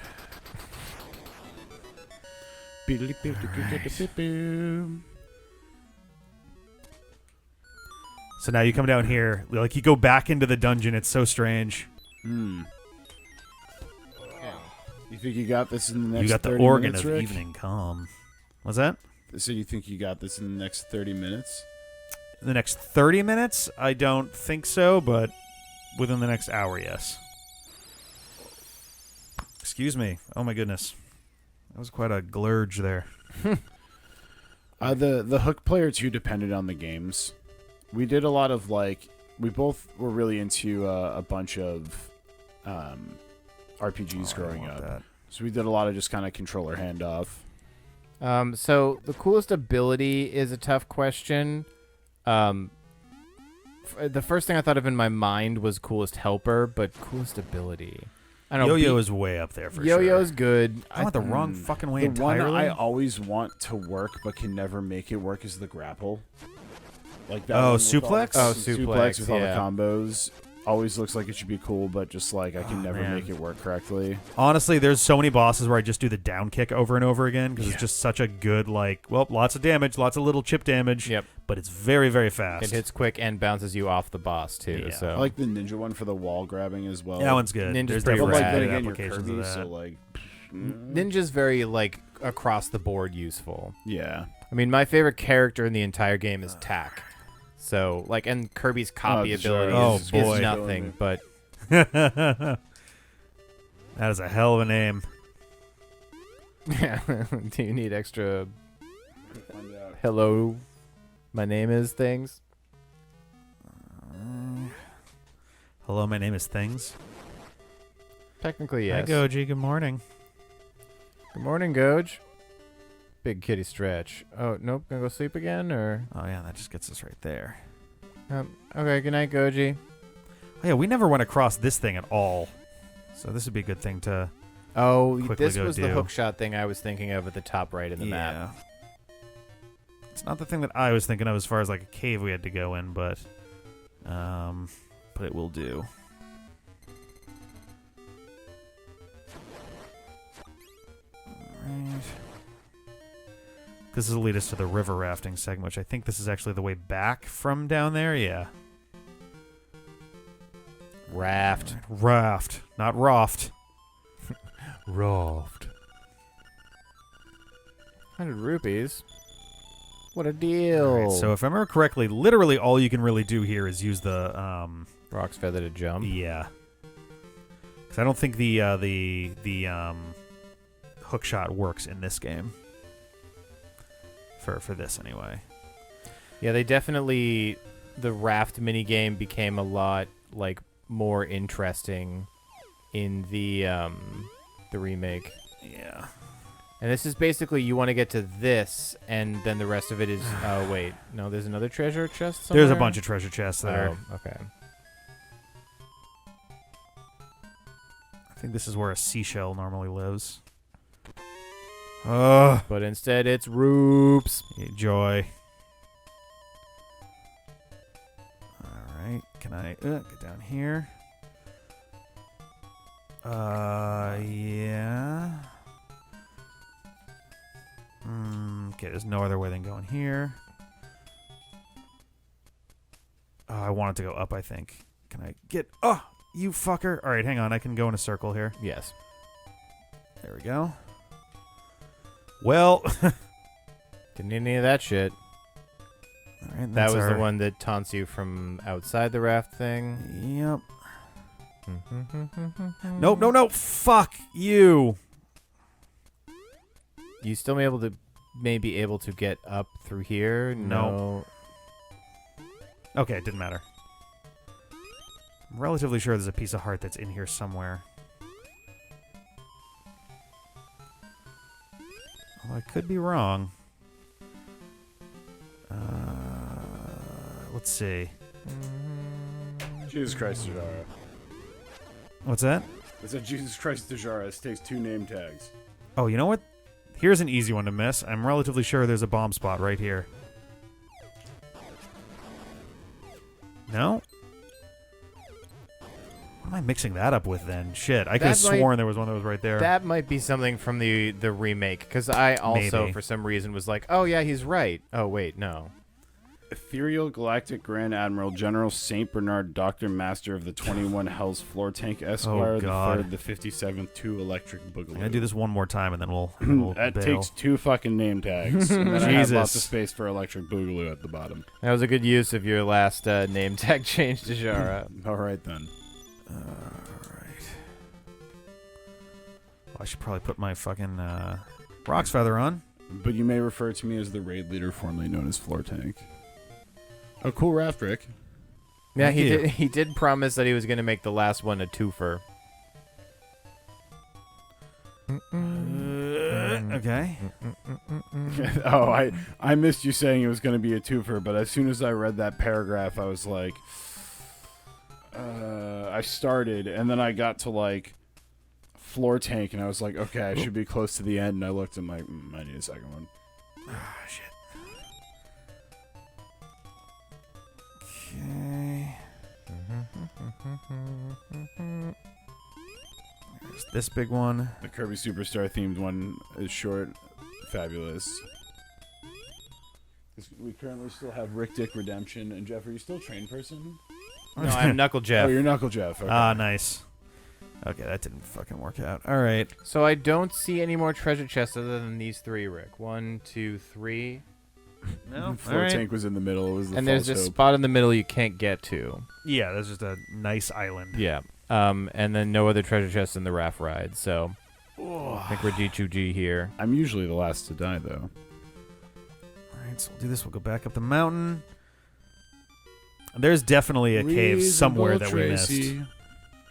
So now you come down here. Like, you go back into the dungeon. It's so strange. Hmm. You You think you got this in the next You got the 30 organ minutes, of Rick? evening calm. What's that? So you think you got this in the next 30 minutes? The next 30 minutes? I don't think so, but within the next hour, yes. Excuse me. Oh my goodness. That was quite a glurge there. The Hook player 2 depended on the games. We did a lot of we both were really into a bunch of RPGs growing up. That. So we did a lot of just kind of controller handoff. So the coolest ability is a tough question. The first thing I thought of in my mind was coolest helper, but coolest ability. I don't know. Yo-Yo is way up there for sure. Yo-Yo's good. I went the wrong fucking way The entirely. one I always want to work but can never make it work is the grapple. Like that. Oh, one with suplex? all Oh, the suplex, with all the yeah. combos. Always looks like it should be cool, but just I can never man. make it work correctly. Honestly, there's so many bosses where I just do the down kick over and over again because it's just such a good, lots of damage, lots of little chip damage. Yep. But it's very, very fast. It hits quick and bounces you off the boss too. Yeah. So I like the ninja one for the wall grabbing as well. That one's good. Ninja's There's pretty definitely rad. But good then again, you're applications of Kirby, that. so Ninja's very across the board useful. yeah. I mean, my favorite character in the entire game is Tak. So and Kirby's copy ability Oh, is boy. nothing, but That is a hell of a name. do you need extra hello, my name is things? Hello, my name is Things. Technically, yes. Hi, Goji. Good morning. Good morning, Goj. Big kitty stretch. Oh, nope. Gonna go sleep again, or? Oh, yeah, that just gets us right there. Okay, good night, Goji. Oh, yeah, we never went across this thing at all. So this would be a good thing to Oh, quickly this go was do. the hookshot thing I was thinking of at the top right in the map. Yeah. It's not the thing that I was thinking of as far as a cave we had to go in, but it will do. Alright. This will lead us to the river rafting segment, which I think this is actually the way back from down there. Yeah. Raft. Raft, not raft. Raft. 100 rupees. What a deal. All right, so if I remember correctly, literally all you can really do here is use the Rock's feather to jump. yeah. Because I don't think the hook shot works in this game. For this anyway. Yeah, they definitely the raft minigame became a lot more interesting in the remake. Yeah. And this is basically you want to get to this, and then the rest of it is. Oh wait, no, there's another treasure chest somewhere? There's a bunch of treasure chests there. Oh, okay. I think this is where a seashell normally lives. Ugh. But instead, it's Roops. Joy. Alright, can I get down here? Yeah. Okay, there's no other way than going here. I wanted to go up, I think. Can I get... Oh, you fucker. Alright, hang on. I can go in a circle here. Yes. There we go. Well... Didn't need any of that shit. All right, That that's was our- the one that taunts you from outside the raft thing. Yep. Nope, no. Fuck you. You still maybe able to get up through here? No. Okay, it didn't matter. I'm relatively sure there's a piece of heart that's in here somewhere. Well, I could be wrong. Let's see. Jesus Christ, Dejara. What's that? It said Jesus Christ, Dejara. This takes 2 name tags. Oh, you know what? Here's an easy one to miss. I'm relatively sure there's a bomb spot right here. No? What am I mixing that up with then? Shit, I could have That might- sworn there was one that was right there. That might be something from the remake, because I also, Maybe. for some reason, was like, oh, yeah, he's right. Oh, wait, no. Ethereal Galactic Grand Admiral General Saint Bernard Doctor Master of the 21 Hells Floor Tank Esquire the God. 3rd, the 57th, 2 Electric I'm Boogaloo. gonna do this one more time and then we'll That bail. takes 2 fucking name tags. And then I have lots of Jesus. space for Electric Boogaloo at the bottom. That was a good use of your last name tag change to Jara. All right then. Alright. Well, I should probably put my fucking Rock's Feather on. But you may refer to me as the raid leader, formerly known as Floor Tank. Oh, cool raft, Rick. Yeah, Thank you. he did promise that he was going to make the last one a twofer. Okay. Oh, I missed you saying it was going to be a twofer, but as soon as I read that paragraph, I was like, I started, and then I got to like Floor Tank, and I was like, okay, I should be close to the end, and I looked and I'm like, I need a second one. Ah, shit. Okay. There's this big one. The Kirby Superstar themed one is short, fabulous. We currently still have Rick Dick Redemption, and Jeff, are you still Train Person? No, I'm Knuckle Jeff. Oh, you're Knuckle Jeff. Okay. Ah, nice. Okay, that didn't fucking work out. All right. So I don't see any more treasure chests other than these 3, Rick. 1, 2, 3. No. Floor Tank was in the middle. It was the And there's false this hope. spot in the middle you can't get to. Yeah, that's just a nice island. Yeah. And then no other treasure chests in the raft ride. So I think we're D2G here. I'm usually the last to die, though. All right, so we'll do this. We'll go back up the mountain. There's definitely a cave somewhere that we missed.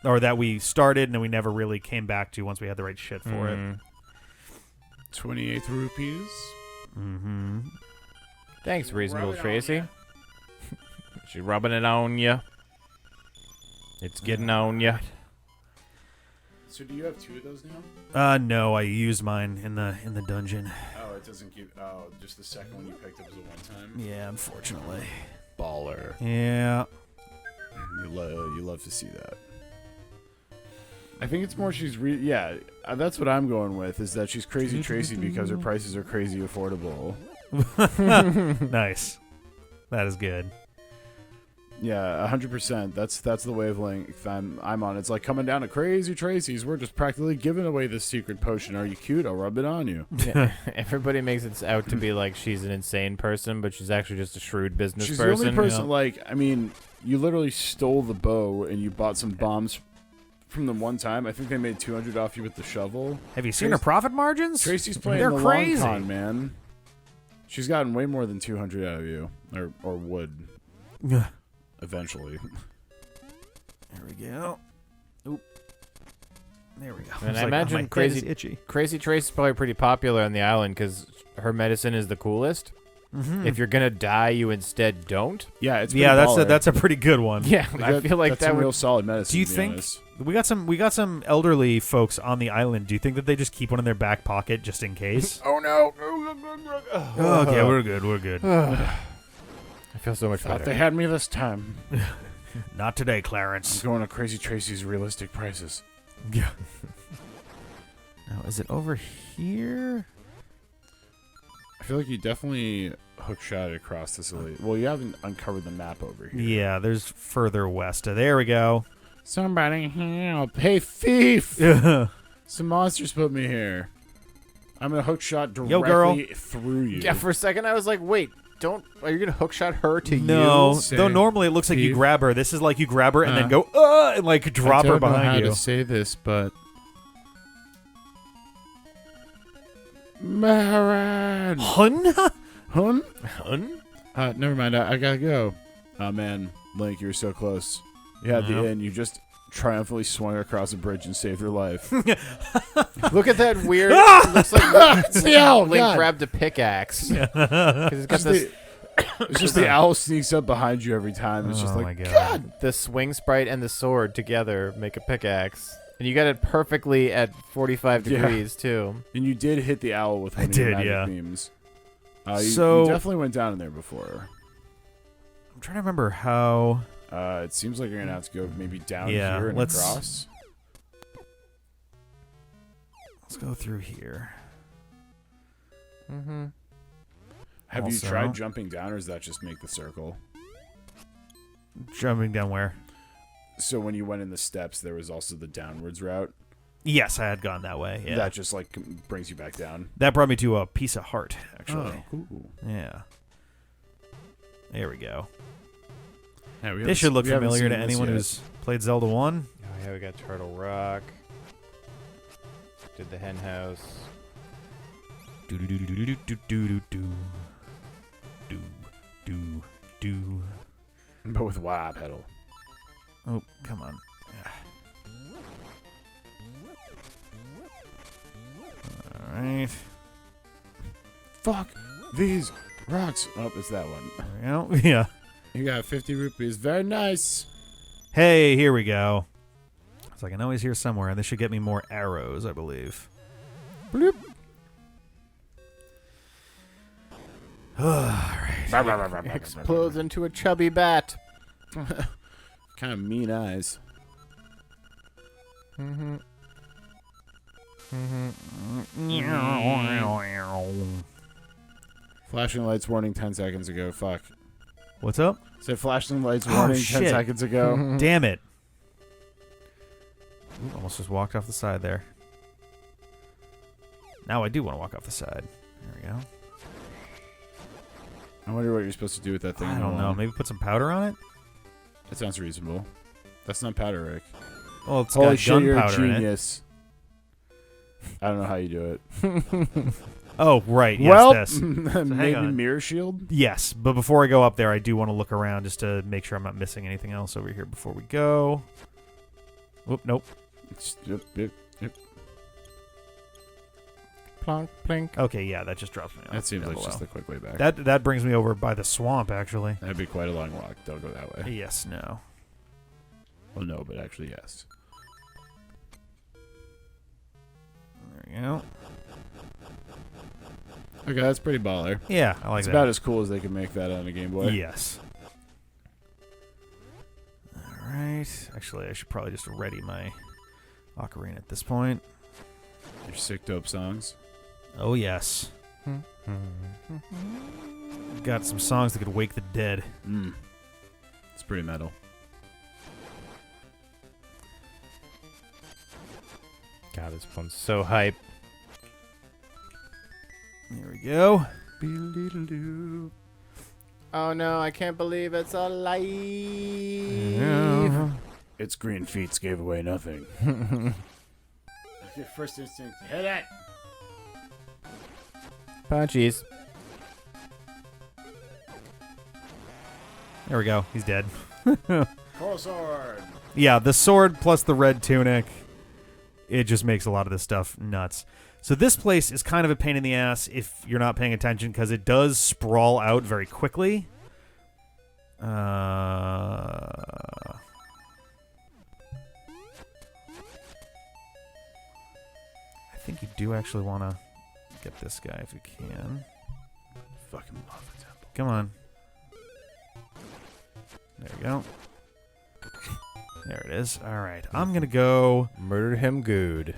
Or that we started and then we never really came back to once we had the right shit for it. 28 rupees. Mm-hmm. Thanks, Reasonable Tracy. She's rubbing it on ya. It's getting on ya. So do you have 2 of those now? No, I used mine in the dungeon. Oh, it doesn't keep. Oh, just the second one you picked up was a one-time. Yeah, unfortunately. Baller. Yeah. You love to see that. I think it's more she's that's what I'm going with, is that she's Crazy Tracy because her prices are crazy affordable. Nice. That is good. Yeah, 100%. That's the wavelength I'm on. It's like coming down to Crazy Tracy's. We're just practically giving away this secret potion. Are you cute? I'll rub it on you. Yeah, everybody makes it out to be like she's an insane person, but she's actually just a shrewd business She's person. the only person, like, I mean, you literally stole the bow and you bought some bombs from them one time. I think they made 200 off you with the shovel. Have you seen her profit margins? Tracy's playing They're the crazy. long con, man. She's gotten way more than 200 out of you, or would eventually. There we go. Oop. There we go. And It's I like, imagine my head Crazy- is itchy. Crazy Trace is probably pretty popular on the island because her medicine is the coolest. Mm-hmm. If you're gonna die, you instead don't. Yeah, it's Yeah, pretty baller. that's a pretty good one. Yeah, I feel like that's that some would. real solid medicine. Do you to be think honest. we got some elderly folks on the island? Do you think that they just keep one in their back pocket just in case? Oh no! Okay, we're good. We're good. I feel so much Thought better. they had me this time. Not today, I'm Clarence. going to Crazy Tracy's realistic prices. Yeah. Now, is it over here? I feel like you definitely hookshot it across this elite. Well, you haven't uncovered the map over here. Yeah, there's further west. There we go. Somebody help! Hey, thief! Yo, Some monsters put me here. I'm gonna hookshot directly girl. through you. Yeah, for a second I was like, wait, are you gonna hookshot her to no, you? though normally it looks like you thief. grab her. This is like you grab her and then Uh, go, and like drop I her don't know how behind you. to say this, but Marin. Hun? Hun? Hun? Never mind. I gotta go. Oh man, Link, you were so close. You had Yeah. the end. You just triumphantly swung across a bridge and saved your life. Look at that weird. It looks like It's the owl. Link God. grabbed a pickaxe. 'Cause it's got Just this, it's just the owl sneaks up behind you every time. It's just Oh like, my God. God. the swing sprite and the sword together make a pickaxe. And you got it perfectly at 45 Yeah. degrees, too. And you did hit the owl with one of your did, magic yeah. beams. So- you definitely went down in there before. I'm trying to remember how. It seems like you're gonna have to go maybe down Yeah, here and let's- across. Let's go through here. Mm-hmm. Have you Also- tried jumping down, or does that just make the circle? Jumping down where? So when you went in the steps, there was also the downwards route. Yes, I had gone that way. Yeah. That just like brings you back down. That brought me to a piece of heart, actually. Cool. Yeah. There we go. Yeah, we This should look we haven't familiar to seen this anyone yet. who's played Zelda 1. Oh yeah, we got Turtle Rock. Did the hen house. Do do do do do do do do do do do. But with WA pedal. Oh, come on. All right. Fuck these rocks. Oh, it's that one. There we go. Yeah. You got 50 rupees. Very nice. Hey, here we go. It's like I know he's here somewhere, and this should get me more arrows, I believe. Bloop. Explodes into a chubby bat. Kind of mean eyes. Mm-hmm. Flashing lights warning 10 seconds ago. Fuck. What's up? Said flashing lights Oh, warning 10 shit. seconds ago. Damn it. Ooh, almost just walked off the side there. Now I do want to walk off the side. There we go. I wonder what you're supposed to do with that thing. I don't know. Maybe put some powder on it? That sounds reasonable. That's not powder, Rick. Well, it's Holy got shit, you're a gunpowder in it. genius. I don't know how you do it. Oh, right. Yes, well, this. maybe on. mirror shield? Yes, but before I go up there, I do want to look around just to make sure I'm not missing anything else over here before we go. Whoop, nope. Yep. Plonk, plink. Okay, yeah, that just drops me off. That seems down like just below. the quick way back. That brings me over by the swamp, actually. That'd be quite a long walk. Don't go that way. Yes, no. Well, no, but actually, yes. There we go. Okay, that's pretty baller. Yeah, I like It's that. about as cool as they can make that on a Game Boy. Yes. All right. Actually, I should probably just ready my ocarina at this point. Your sick dope songs. Oh, yes. Got some songs that could wake the dead. It's pretty metal. God, this one's so hype. There we go. Oh no, I can't believe it's alive. Its green feet gave away nothing. Your first instinct, hit it! Punchies. There we go. He's dead. Coral sword! Yeah, the sword plus the red tunic, it just makes a lot of this stuff nuts. So this place is kind of a pain in the ass if you're not paying attention because it does sprawl out very quickly. I think you do actually want to get this guy if you can. Fucking love the temple. Come on. There you go. There it is. All right. I'm going to go... Murder him good.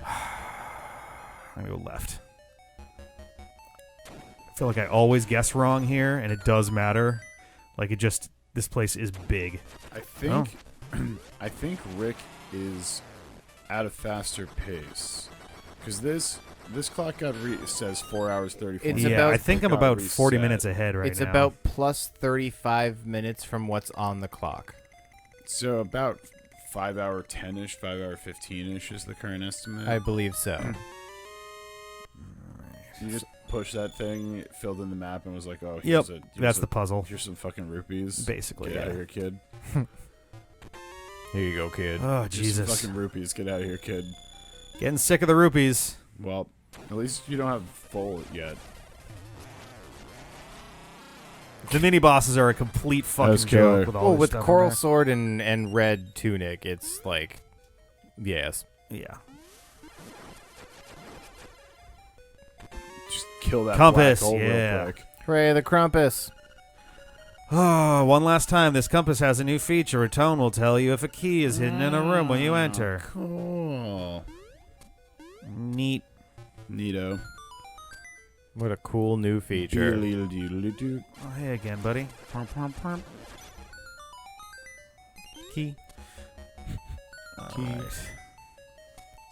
I'm going to go left. I feel like I always guess wrong here, and it does matter. Like, it just... This place is big. I think... I think Rick is at a faster pace. Because this clock got says 4 hours 34 It's minutes. Yeah, about- I think I'm Got about 40 reset. minutes ahead right It's now. about plus 35 minutes from what's on the clock. So about 5 hour 10-ish, 5 hour 15-ish is the current estimate. I believe so. You just push that thing, it filled in the map, and was like, oh, Yep, here's that's the puzzle. here's some fucking rupees. Basically, Get out of yeah. here, kid. Here you go, kid. Oh, Here's some Jesus. fucking rupees. Get out of here, kid. Getting sick of the rupees. Well, at least you don't have full yet. The mini-bosses are a complete fucking was killer. joke with all Well, this with stuff in coral there. sword and red tunic, it's like, yes. Yeah. Just kill that Compass, black hole yeah. real quick. Hooray, the Krampus. Oh, one last time. This compass has a new feature. A tone will tell you if a key is hidden in a room when you enter. Cool. Neat. Neato. What a cool new feature. Doodle-doodle-doodle. Oh, hey again, buddy. Key. Key. Alright.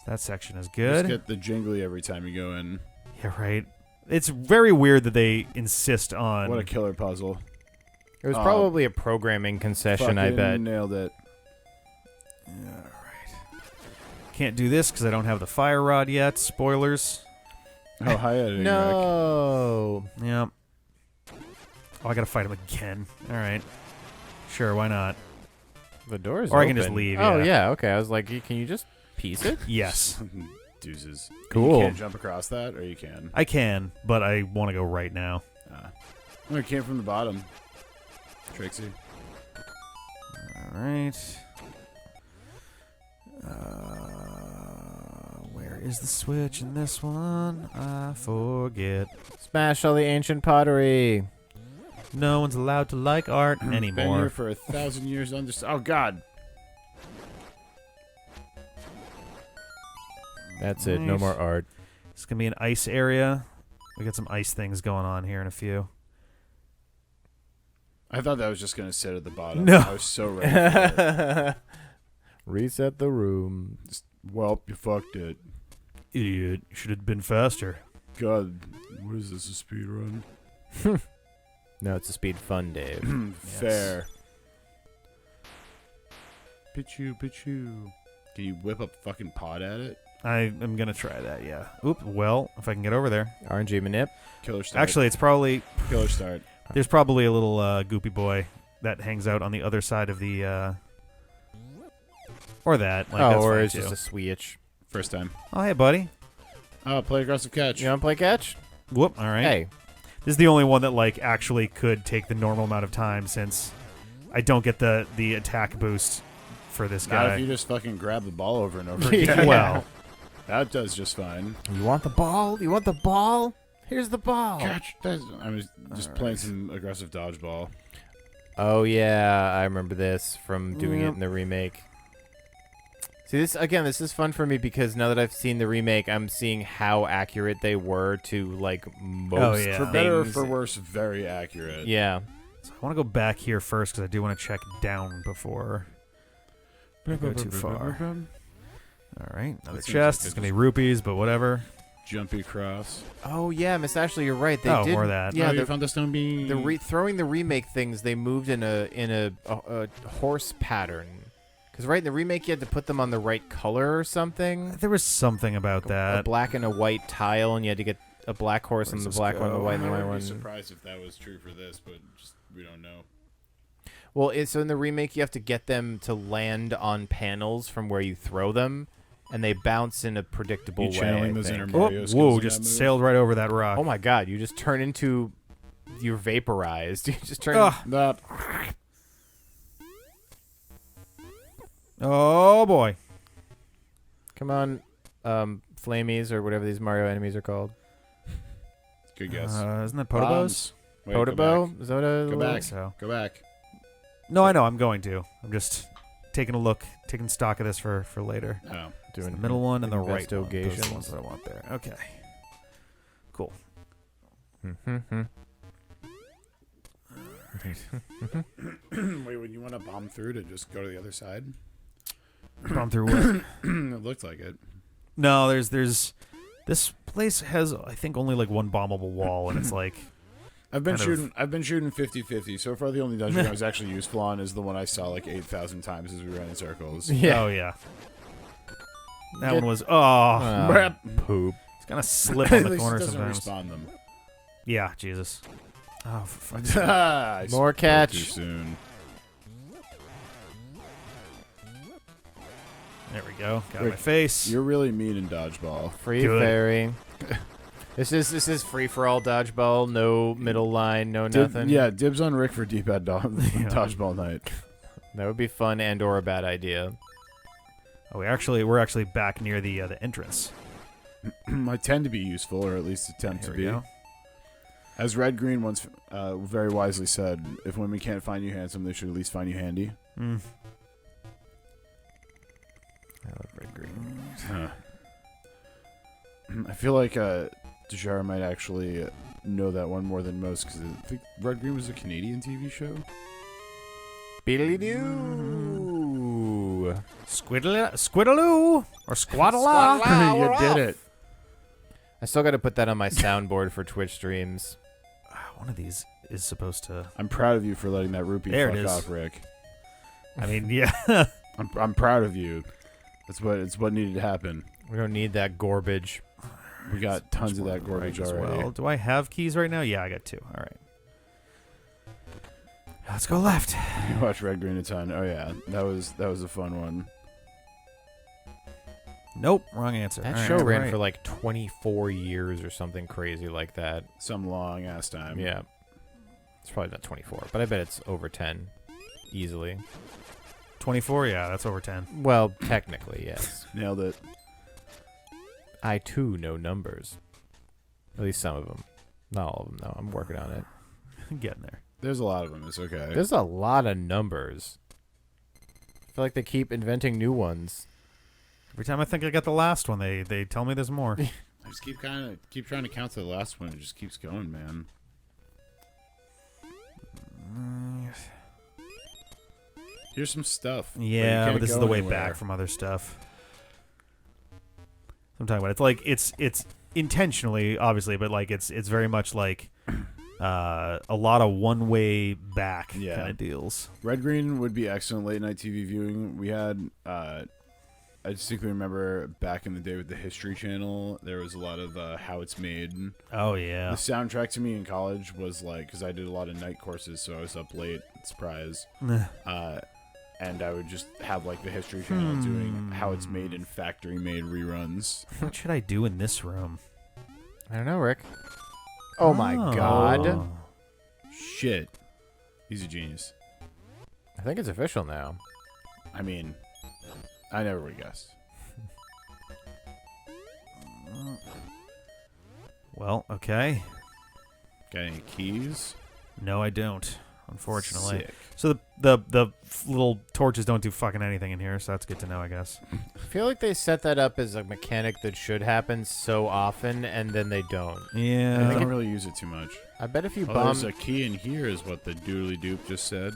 That section is Just good. get the jingly every time you go in. Yeah, right. It's very weird that they insist on... What a killer puzzle. It was probably a programming concession, I Fucking bet. nailed it. Alright. Can't do this because I don't have the fire rod yet. Spoilers. Oh, hi, editing, Rick. No. Yep. Oh, I gotta fight him again. Alright. Sure, why not? The door's Or I open. can just leave, Oh, yeah. yeah, okay. I was like, can you just piece it? Yes. Deuces. Cool. You can't jump across that, or you can? I can, but I want to go right now. Oh, it came from the bottom. Trixie. Alright. Where is the switch in this one? I forget. Smash all the ancient pottery. No one's allowed to like art Been here anymore. for 1,000 years. Oh, God. That's it. No Nice. more art. It's gonna be an ice area. We got some ice things going on here in a few. I thought that was just going to sit at the bottom. No. I was so ready for it. Reset the room. Well, you fucked it. Idiot. Should have been faster. God, what is this, a speed run? No, it's a speed fun, Dave. Fair. Pichu, pichu. Can you whip a fucking pot at it? I am gonna try that, yeah. Oop, well, if I can get over there. RNG manip. Killer start. Actually, it's probably... Killer start. There's probably a little goopy boy that hangs out on the other side of the... Or that. Like, that's or fine it's too. just a switch. First time. Oh, hey, buddy. Oh, play aggressive catch. You want to play catch? Whoop, all right. Hey. This is the only one that, like, actually could take the normal amount of time since I don't get the attack boost for this Not guy. if you just fucking grab the ball over and over Yeah. again. Well, That does just fine. You want the ball? You want the ball? Here's the ball. Catch. I was just playing some aggressive dodgeball. Oh, yeah. I remember this from doing it in the remake. See, this is fun for me because now that I've seen the remake, I'm seeing how accurate they were to, like, most yeah. For better or things. for worse, very accurate. Yeah. so I want to go back here first because I do want to check down before I go too far. All right, another That seems chest. like It's it going to be rupees, but whatever. Jumpy cross. Oh, yeah, Miss Ashley, you're right. They Oh, did. more of that. Yeah, oh, you the, found the stone beam. throwing the remake things, they moved in a horse pattern. Because right in the remake, you had to put them on the right color or something. There was something about A that. black and a white tile, and you had to get a black horse Where's and the this black one, the go? white and the I white would one. be surprised if that was true for this, but just, we don't know. Well, so in the remake, you have to get them to land on panels from where you throw them, and they bounce in a predictable You way. channeling I those think. inner Oh, Mario skills whoa, in just that move? sailed right over that rock. Oh my god, you just turn into... You're vaporized. You just turn... Ugh. That. Oh, boy. Come on, Flamies, or whatever these Mario enemies are called. Good guess. Isn't that Bombs. Potobos? Wait, go Podobo? back. Is that what a... Go back. So. Go back. No, I know. I'm going to. I'm just taking a look, taking stock of this for later. Oh. It's the middle one and the right one. Those are the investigations. ones that I want there. Okay. Cool. Mm-hmm. Wait, would you want to bomb through to just go to the other side? Gone through what? It looked like it. No, there's this place has I think only like one bombable wall, and it's like I've been kind of- shooting. I've been shooting 50-50. So far, the only dungeon I was actually useful on is the one I saw like 8,000 times as we ran in circles. Yeah. oh yeah. That Good. one was Poop. it's gonna slip on At the least it corner doesn't sometimes. respawn them. Yeah, Jesus. Oh, for fuck's sake. I More spoke catch. Too soon. There we go. Got Rick, my face. You're really mean in dodgeball. Free Good. fairy. This is free for all dodgeball. No middle line. No nothing. Yeah, dibs on Rick for D-pad dodgeball night. That would be fun and or a bad idea. Oh, we're actually back near the entrance. I tend to be useful, or at least attempt Here to we be. go. As Red Green once very wisely said, if women can't find you handsome, they should at least find you handy. Mm. I love red green. I feel like Dejara might actually know that one more than most because I think Red Green was a Canadian TV show. Beedly-doo. Squiddaloo or squaddala. You did it. I still got to put that on my soundboard for Twitch streams. One of these is supposed to. I'm proud of you for letting that rupee There it fuck is. off, Rick. I mean, yeah. I'm proud of you. It's what needed to happen. We don't need that garbage. We got tons of that garbage as already. well. Do I have keys right now? Yeah, I got 2. All right. Let's go left. You watch Red Green a ton. Oh yeah, that was a fun one. Nope, wrong answer. That All show right, ran right. for like 24 years or something crazy like that. Some long ass time. Yeah. It's probably not 24, but I bet it's over 10 easily. 24. Yeah, that's over 10. Well, technically, yes. Nailed it. I too know numbers. At least some of them. Not all of them, though. I'm working on it. Getting there. There's a lot of them. It's okay. There's a lot of numbers. I feel like they keep inventing new ones. Every time I think I got the last one, they tell me there's more. I just keep trying to count to the last one. It just keeps going, man. Here's some stuff. Yeah, you but this is can't the go way anywhere. back from other stuff. I'm talking about. It's like it's intentionally, obviously, but like it's very much like a lot of one way back Yeah. kind of deals. Red Green would be excellent late night TV viewing. We had I distinctly remember back in the day with the History Channel, there was a lot of how it's made. Oh yeah. The soundtrack to me in college was like, because I did a lot of night courses, so I was up late. Surprise. And I would just have like the History Channel doing how it's made in factory made reruns. What should I do in this room? I don't know, Rick. Oh my god. Shit. He's a genius. I think it's official now. I mean, I never would have guessed. Well, okay. Got any keys? No, I don't. Unfortunately. Sick. So the little torches don't do fucking anything in here, so that's good to know, I guess. I feel like they set that up as a mechanic that should happen so often, and then they don't. I Yeah. don't really use it too much. I bet if you Oh, bomb there's a key in here is what the doodly doop just said.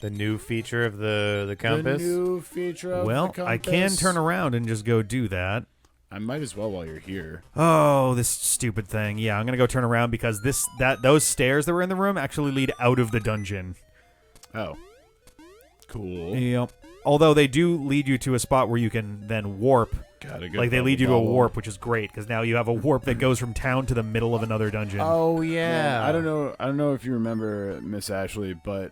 the new feature of the compass, The new feature of Well, the compass. I can turn around and just go do that. I might as well while you're here. Oh, this stupid thing. Yeah, I'm gonna go turn around because those stairs that were in the room actually lead out of the dungeon. Oh. Cool. Yep. Although they do lead you to a spot where you can then warp. Got a good Like they lead you to a bubble. warp, which is great because now you have a warp that goes from town to the middle of another dungeon. Oh yeah. I don't know if you remember, Miss Ashley, but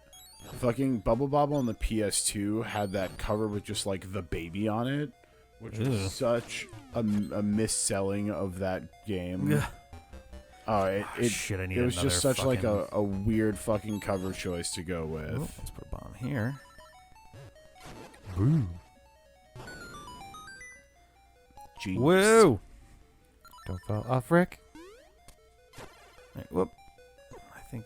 fucking Bubble Bobble on the PS2 had that cover with just like the baby on it, which Ugh. was such a misselling of that game. Ugh. Oh, Shit, I need it was another just such like fucking- a weird fucking cover choice to go with. Oh, let's put a bomb here. Genius. Whoa! Don't fall off, Rick. Right, whoop. I think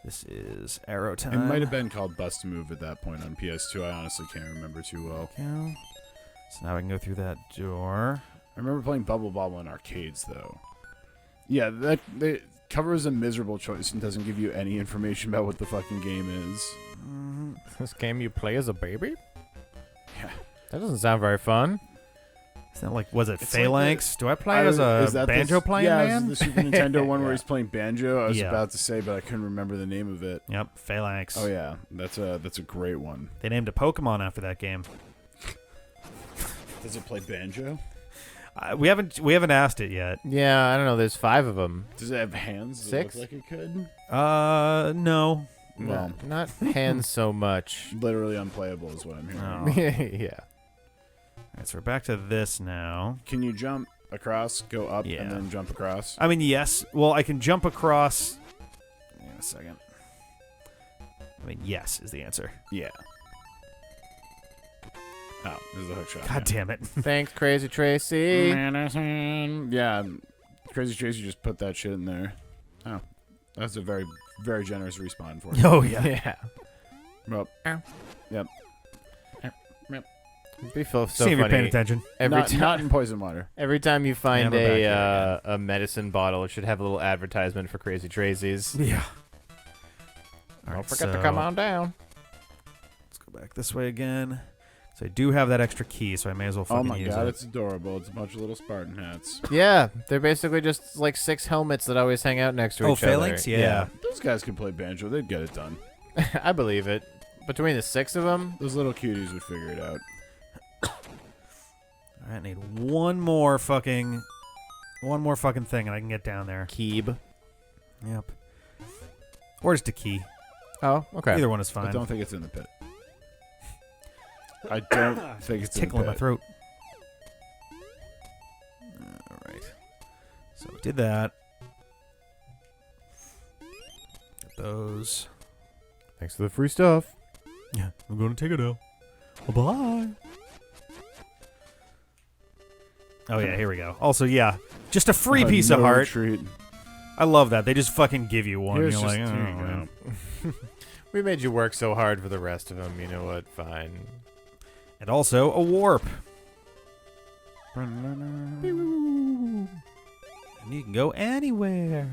this is arrow time. It might have been called Bust a Move at that point on PS2. I honestly can't remember too well. Go. So now I can go through that door. I remember playing Bubble Bobble in arcades, though. Yeah, that covers a miserable choice and doesn't give you any information about what the fucking game is. This game you play as a baby? Yeah. That doesn't sound very fun. Is that like, was it It's like Phalanx? Do I play as Is a that banjo playing yeah, man? Yeah, the Super Nintendo one where Yeah. he's playing banjo. I was Yeah. about to say, but I couldn't remember the name of it. Yep, Phalanx. Oh yeah, that's a great one. They named a Pokemon after that game. Does it play banjo? We haven't asked it yet. Yeah, I don't know. There's 5 of them. Does it have hands? Does 6? it look like it could? No. Well, Not hands so much. literally unplayable is what I'm hearing. Oh. Yeah. All right, so we're back to this now. Can you jump across, go up, Yeah. and then jump across? I mean, yes. Well, I can jump across. Hang on a second. I mean, yes is the answer. Yeah. Oh, this is the hook shot. God damn it. Thanks, Crazy Tracy. Yeah, Crazy Tracy just put that shit in there. Oh, that's a very, very generous respawn for you. Oh, yeah. Yeah. Well, Ow. yep. It'd be so See if you're funny. paying attention. Every not, time, not in poison water. every time you find And we're back here a medicine bottle, it should have a little advertisement for Crazy Tracy's. Yeah. Don't forget to come on down. Let's go back this way again. So I do have that extra key, so I may as well Oh fucking my use god, it. it's adorable. It's a bunch of little Spartan hats. Yeah, they're basically just like 6 helmets that always hang out next to each other. phalanx? Yeah. Those guys can play banjo. They'd get it done. I believe it. Between the 6 of them, Those little cuties would figure it out. All right, I need one more fucking thing, and I can get down there. Keeb. Yep. Or just a key. Oh, okay. Either one is I fine. don't think it's in the pit. I don't think it's in the Tickling pit. my throat. All right. So we did that. Get those. Thanks for the free stuff. Yeah, I'm going to take it now. Bye. Oh yeah, here we go. Also, yeah, just a free piece of no heart. Retreat. I love that. They just fucking give you one. Here's You're just, like, here oh, you man. go. We made you work so hard for the rest of them. You know what? Fine. And also a warp. Whoa. And you can go anywhere.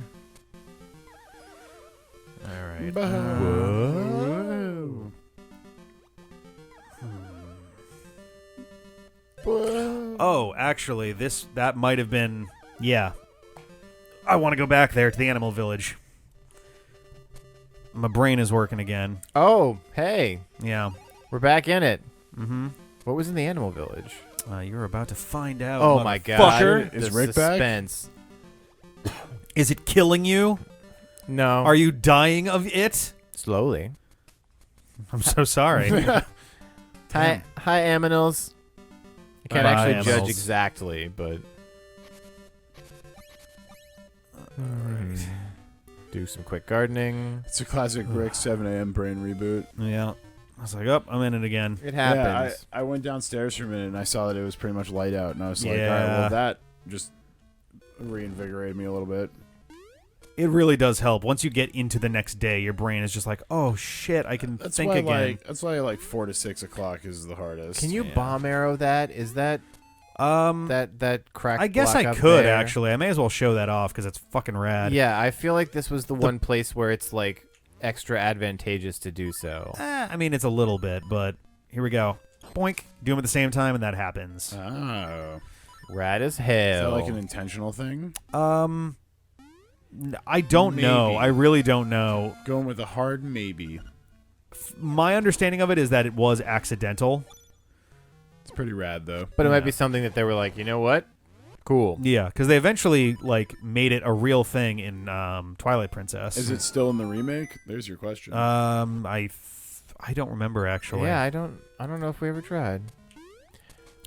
All right. Whoa. Oh, actually, that might have been. Yeah. I want to go back there to the animal village. My brain is working again. Oh, hey. Yeah. We're back in it. Mm-hmm. What was in the animal village? You're about to find out. Oh my god. motherfucker. Is The Rick back? suspense. Is it killing you? No. Are you dying of it? Slowly. I'm so sorry. Hi, Aminals. I can't Bye, actually Aminals. judge exactly, but Alright. do some quick gardening. It's a classic Rick 7 a.m. brain reboot. Yeah. I was like, oh, I'm in it again. It Yeah, happens. I went downstairs for a minute and I saw that it was pretty much light out, and I was like, all right, Yeah. well, that just reinvigorated me a little bit. It really does help. Once you get into the next day, your brain is just like, oh shit, I can That's think why, again. that's why like 4 to 6 o'clock is the hardest. Can you Yeah. bomb arrow that? Is that that cracked I guess block I up could there? actually. I may as well show that off because it's fucking rad. Yeah, I feel like this was the one place where it's like extra advantageous to do so. I mean, it's a little bit, but here we go. Boink. Do them at the same time, and that happens. Oh. Rad as Is hell. that like an intentional thing? I don't know. Maybe. I really don't know. Going with a hard maybe. My understanding of it is that it was accidental. It's pretty rad, though. But it might Yeah. be something that they were like, you know what? Cool. Yeah, because they eventually made it a real thing in Twilight Princess. Is it still in the remake? There's your question. I don't remember actually. Yeah, I don't know if we ever tried.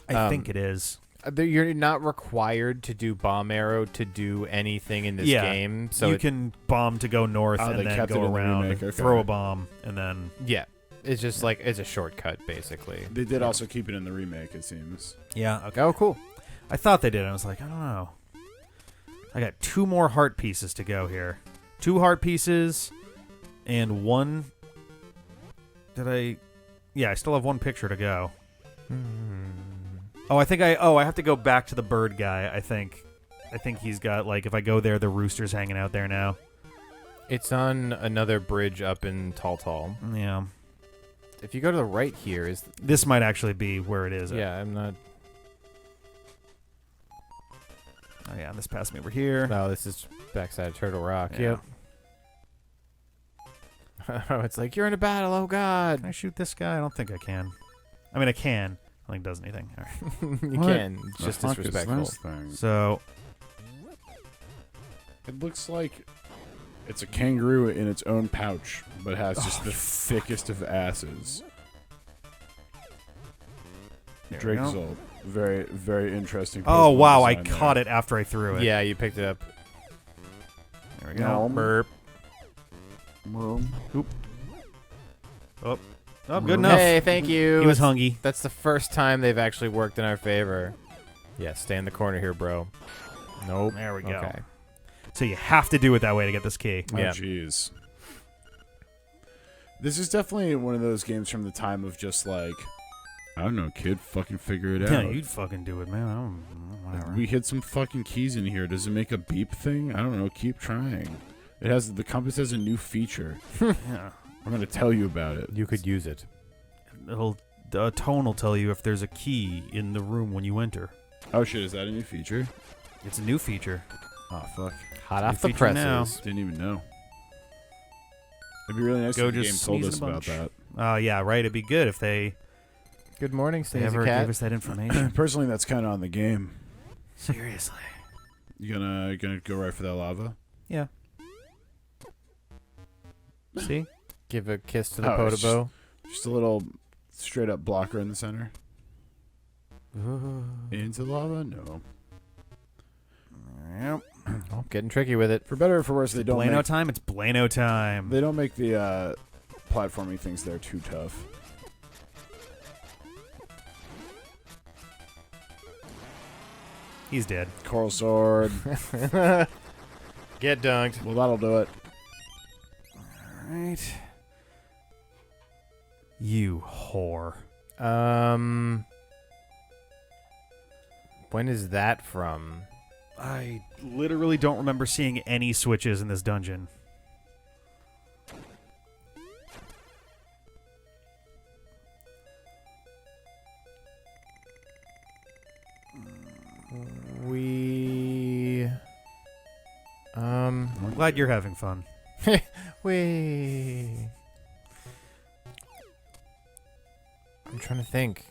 I think it is. You're not required to do bomb arrow to do anything in this game. So you can bomb to go north Oh, and they then kept it go in the around, remake, okay. throw a bomb, and then yeah, it's just like it's a shortcut basically. They did also keep it in the remake, it seems. yeah. Okay. Oh, cool. I thought they did. I was like, I don't know. I got 2 more heart pieces to go here. 2 heart pieces and 1. Did I? Yeah, I still have 1 picture to go. Oh, I think I have to go back to the bird guy. I think he's got if I go there, the rooster's hanging out there now. It's on another bridge up in Tall Tall. Yeah. If you go to the right here is This might actually be where it is. yeah, I'm not. Oh yeah, this passed me over here. No, this is backside of Turtle Rock. Yeah. Yep. Oh, it's like you're in a battle. Oh God. Can I shoot this guy? I don't think I can. I mean, I can. I don't think it does anything. All right. You What can. It's The just fuck is disrespectful. this thing? So It looks like it's a kangaroo in its own pouch, but has just the thickest of asses. there we Drake go. Zolt. Very, very interesting. Oh Pokemon wow, I design there. caught it after I threw it. Yeah, you picked it up. There we go. Burp. Oh, good enough. Hey, thank you. He was hungry. That's the first time they've actually worked in our favor. Yeah, stay in the corner here, bro. Nope. There we go. Okay. So you have to do it that way to get this key. Oh, Yeah. jeez. This is definitely one of those games from the time of just I don't know, kid. Fucking figure it Yeah, out. you'd fucking do it, man. I don't, whatever. We hit some fucking keys in here. Does it make a beep thing? I don't know. Keep trying. The compass has a new feature. Yeah. I'm gonna tell you about it. You could use it. The tone will tell you if there's a key in the room when you enter. Oh shit, is that a new feature? It's a new feature. Oh fuck. Hot New off the feature now. presses. Didn't even know. It'd be really nice Go if the game just told sneeze us a about bunch. that. Yeah, right. It'd be good if they Good morning, ever Sneezy Cat. gave us that information. Personally, that's kind of on the game. Seriously. You gonna go right for that lava? Yeah. See? Give a kiss to the Oh, it's Podobo. Just a little straight up blocker in the center. Into lava? No. Yep. Oh, getting tricky with it. For better or for worse, they don't Blano make, time. It's Blano time. they don't make the platforming things there too tough. He's dead. Coral sword. Get dunked. Well, that'll do it. All right. You whore. When is that from? I literally don't remember seeing any switches in this dungeon. I'm glad you're having fun. We. I'm trying to think.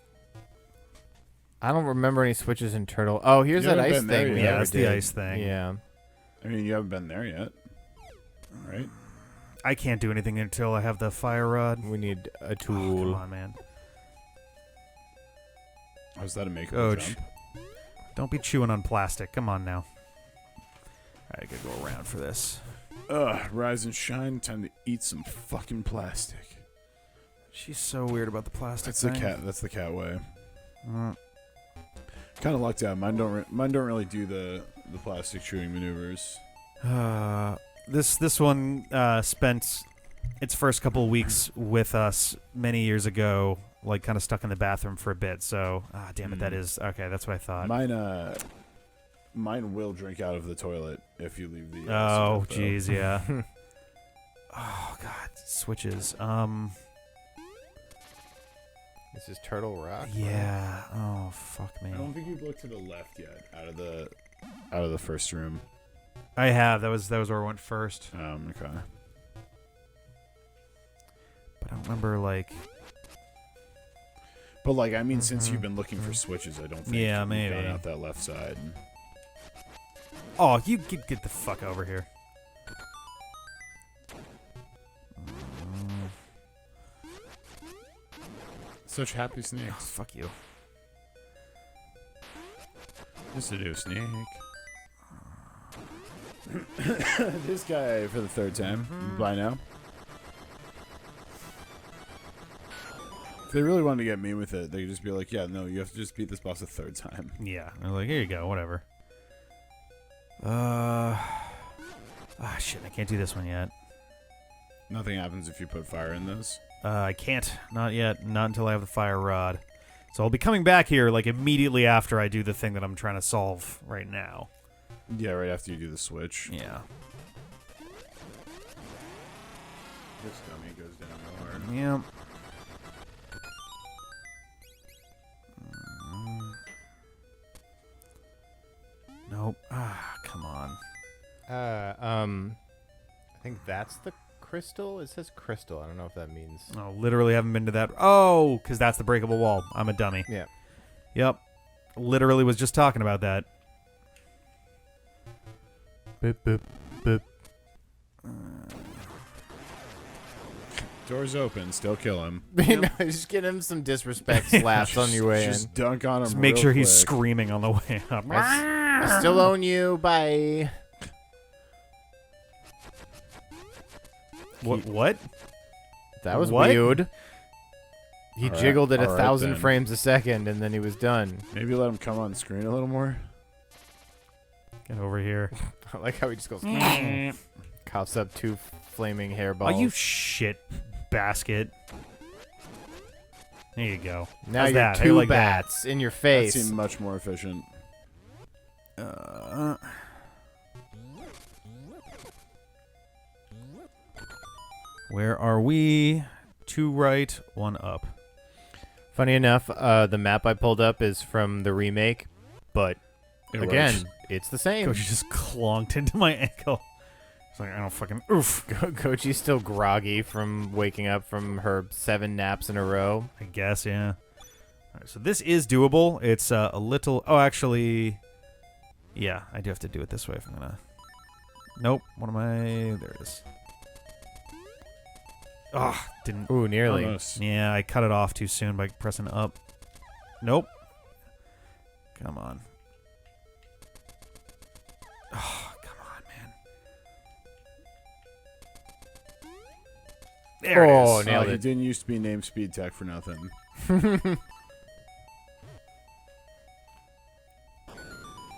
I don't remember any switches in Turtle. Oh, here's You that haven't ice been there thing. we yet. Yeah, never that's the did. ice thing. Yeah. I mean, you haven't been there yet. All right. I can't do anything until I have the fire rod. We need a Oh, tool. come on, man. Oh, is that a make Coach. jump? Don't be chewing on plastic. Come on now. I gotta go around for this. Ugh, rise and shine. Time to eat some fucking plastic. She's so weird about the plastic That's the thing. cat. That's the cat way. Mm. Kind of lucked out. Mine don't really do the plastic chewing maneuvers. This one spent its first couple of weeks with us many years ago, like kind of stuck in the bathroom for a bit. So, damn it, that is okay. That's what I thought. Mine will drink out of the toilet if you leave the. Oh, syrup, though. jeez, yeah. Oh God, switches. This is Turtle Rock. Yeah. Oh, fuck me. I don't think you've looked to the left yet. Out of the first room. I have. That was where I went first. Okay. But I don't remember like. But like, I mean, since you've been looking for switches, I don't think Yeah, you've maybe. gone out that left side. Oh, you get the fuck over here. Such happy Oh, snakes. fuck you. Just a new snake. This guy for the third time. By now. If they really wanted to get mean with it, they could just be like, yeah, no, you have to just beat this boss a third time. Yeah. I was like, here you go. Whatever. Shit. I can't do this one yet. Nothing happens if you put fire in those. I can't. Not yet. Not until I have the fire rod. So I'll be coming back here like immediately after I do the thing that I'm trying to solve right now. Yeah, right after you do the switch. Yeah. This dummy goes down nowhere. Yeah. Nope. Come on. I think that's the crystal. It says crystal. I don't know if that means. Oh, literally haven't been to that. Oh, because that's the breakable wall. I'm a dummy. Yeah. Yep. Literally was just talking about that. Boop, boop, boop. Doors open, still kill him. Just get him some disrespect slaps on your way Just dunk on him. Just make real sure he's quick. screaming on the way up. I still own you. Bye. What? That was What? weird. He All right, jiggled at all right 1,000 then. frames a second, and then he was done. Maybe let him come on screen a little more. Get over here. I like how he just goes. Coughs up 2 flaming Oh, hairballs. you shit basket. There you go. Now How's you're that? I two like that. bats in your That face. seemed much more efficient. Where are we? 2 right, 1 up. Funny enough, the map I pulled up is from the remake, but It again, works. it's the same. Coach just clonked into my ankle. It's like, I don't fucking... Oof. Kochi's still groggy from waking up from her 7 naps in a row. I guess, yeah. All right, so this is doable. It's a little... Oh, actually... Yeah, I do have to do it this way if I'm gonna... Nope. What am I... There it is. Oh, didn't... Ooh, nearly. Almost. Yeah, I cut it off too soon by pressing up. Nope. Come on. Oh, come on, man. There Oh, it is. nailed He it. didn't used to be named Speed Tech for nothing.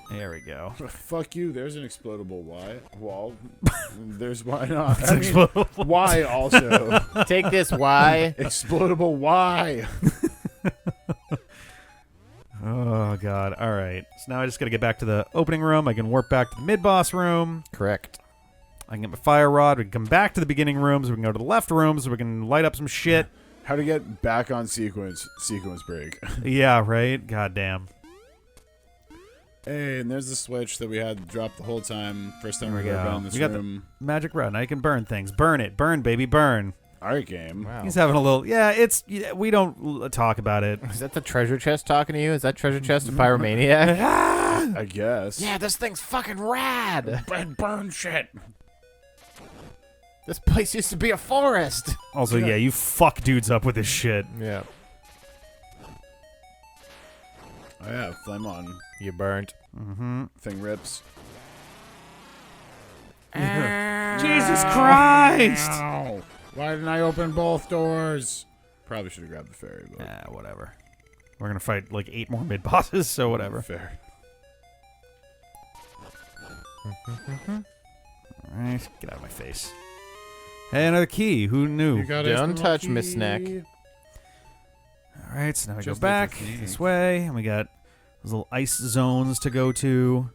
There we go. Fuck you. There's an explodable wall. There's why not. It's I mean, explodable. why also? Take this, why? Explodable why? Oh, God. All right. So now I just got to get back to the opening room. I can warp back to the mid-boss room. Correct. I can get my fire rod. We can come back to the beginning rooms. We can go to the left rooms. We can light up some shit. How to get back on sequence break. Yeah, right? God damn. Hey, and there's the switch that we had dropped the whole time. First time There we've we ever been go. in this We got room. Magic rod. Now you can burn things. Burn it. Burn, baby. Burn. Alright, game. Wow. He's having a little... Yeah, it's... Yeah, we don't talk about it. Is that the treasure chest talking to you? Is that treasure chest a pyromaniac? I guess. Yeah, this thing's fucking rad. Burn shit. This place used to be a forest. Also, yeah, you fuck dudes up with this shit. Yeah. Oh yeah, flame on. You burnt. Mm-hmm. Thing rips. Jesus Christ! Ow. Why didn't I open both doors? Probably should have grabbed the ferry, but Ah, whatever. We're gonna fight like 8 more mid-bosses, so whatever. fair. Alright, get out of my face. Hey, another key. Who knew? You got Don't it, touch, Lucky. Miss Neck. Alright, so now we go Just back like the thing. this way, and we got those little ice zones to go to.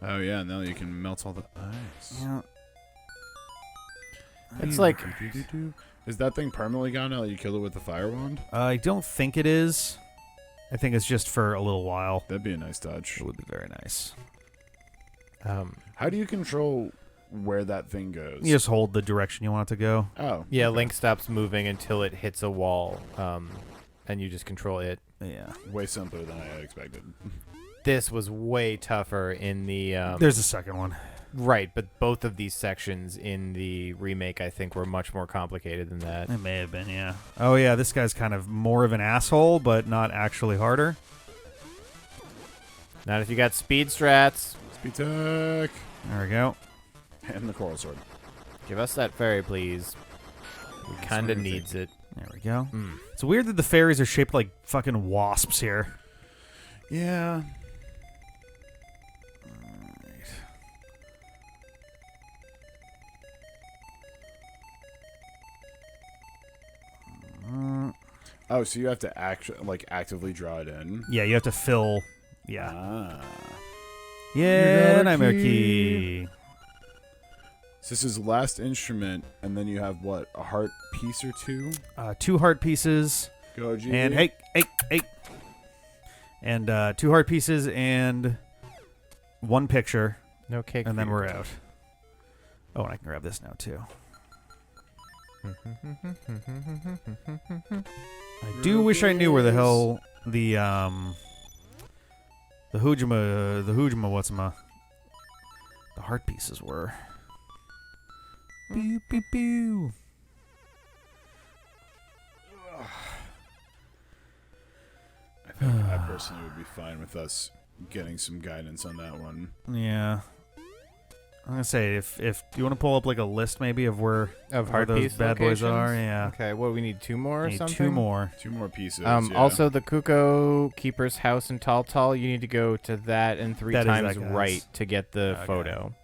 Oh yeah, now you can melt all the ice. Yeah. It's like Is that thing permanently gone now that you killed it with the fire wand? I don't think it is. I think it's just for a little while. That'd be a nice touch. It would be very nice. How do you control where that thing goes? You just hold the direction you want it to go. Oh. yeah, Link stops moving until it hits a wall, and you just control it. Yeah. Way simpler than I had expected. This was way tougher in the There's a second one. right, but both of these sections in the remake, I think, were much more complicated than that. It may have been, yeah. Oh, yeah, this guy's kind of more of an asshole, but not actually harder. Not if you got speed strats. Speed tech. There we go. And the coral sword. Give us that fairy, please. We kind of what I needs it. There we go. Mm. It's weird that the fairies are shaped like fucking wasps here. Yeah. Oh, so you have to actively draw it in. Yeah, you have to fill. Yeah. Ah. Yeah, got a nightmare key. key. So this is last instrument, and then you have what, a heart piece or two? 2 heart pieces. Go, G. And hey. And 2 heart pieces and 1 picture, No cake. and for then you. we're out. Oh, and I can grab this now too. I do wish I knew where the hell the Hujima, the heart pieces were. Pew, pew, pew. I think I personally would be fine with us getting some guidance on that one. Yeah. I'm gonna say if do you want to pull up like a list maybe of where Of heart those piece bad boys are? locations? Yeah. Okay, what, we need 2 more or Need something? 2 more. 2 more pieces. Yeah. yeah. Also, the Kuko Keeper's house in Tall Tall, you need to go to that and 3 That is times that guy's. right to get the Okay. photo.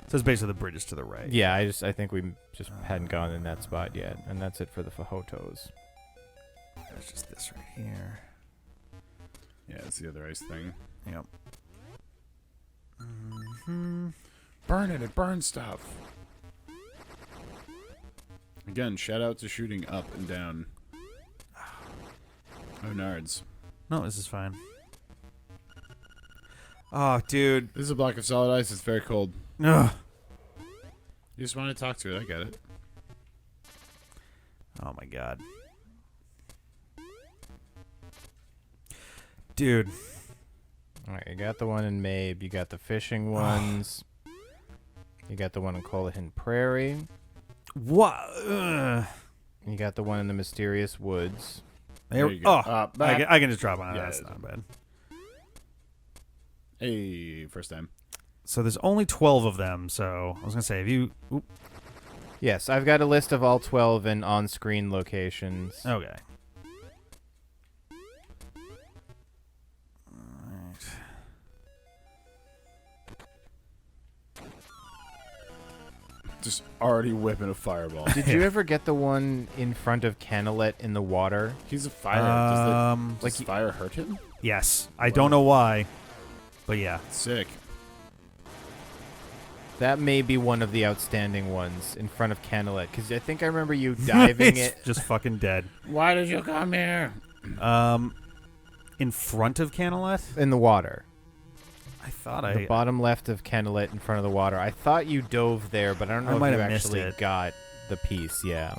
So it's basically the bridges to the right. Yeah, I think we just hadn't gone in that spot yet, and that's it for the photos. That's just this right here. Yeah, it's the other ice thing. Yep. Burn it! It burns stuff. Again, shout out to shooting up and down. Oh, nards. No, this is fine. Oh, dude. This is a block of solid ice. It's very cold. Ugh. You just want to talk to it. I get it. Oh my god. Dude. All right, you got the one in Mabe. You got the fishing ones. You got the one in Koholint Prairie. What? You got the one in the mysterious woods. There you go. Oh, I can just drop on it. Yeah, That's it's- not bad. Hey, first time. So there's only 12 of them, so I was going to say, if you... Oop, Yes, I've got a list of all 12 and on-screen locations. okay. Alright. Just already whipping a fireball. Did you ever get the one in front of Canelet in the water? He's a fire. Does like fire hurt him? Yes. I don't know why, but yeah. Sick. That may be one of the outstanding ones in front of Canelet, because I think I remember you diving It's it. just fucking dead. Why did you come here? In front of Canelet? In the water. I thought The bottom left of Canelet in front of the water. I thought you dove there, but I don't I know might if you have missed actually it. got the piece, yeah.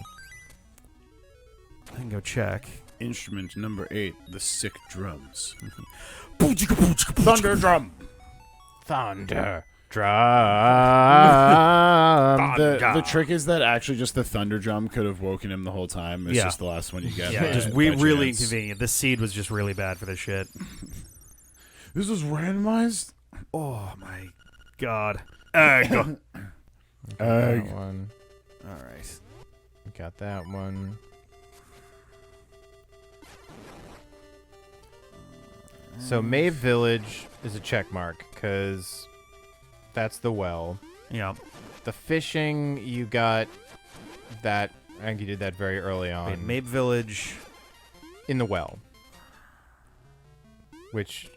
I can go check. Instrument number 8, the sick drums. Thunder drum. Thunder. Drum. The trick is that actually just the thunder drum could have woken him the whole time. It's Yeah. just the last one you get. Yeah, by- just by really chance. inconvenient. This seed was just really bad for this shit. This was randomized? Oh my god. Egg. Got Egg. that one. All right. Got that one. So Maeve Village is a check mark, because that's the well. Yeah. The fishing, you got that. I think you did that very early on. Wait, Mabe Village. In the well. Which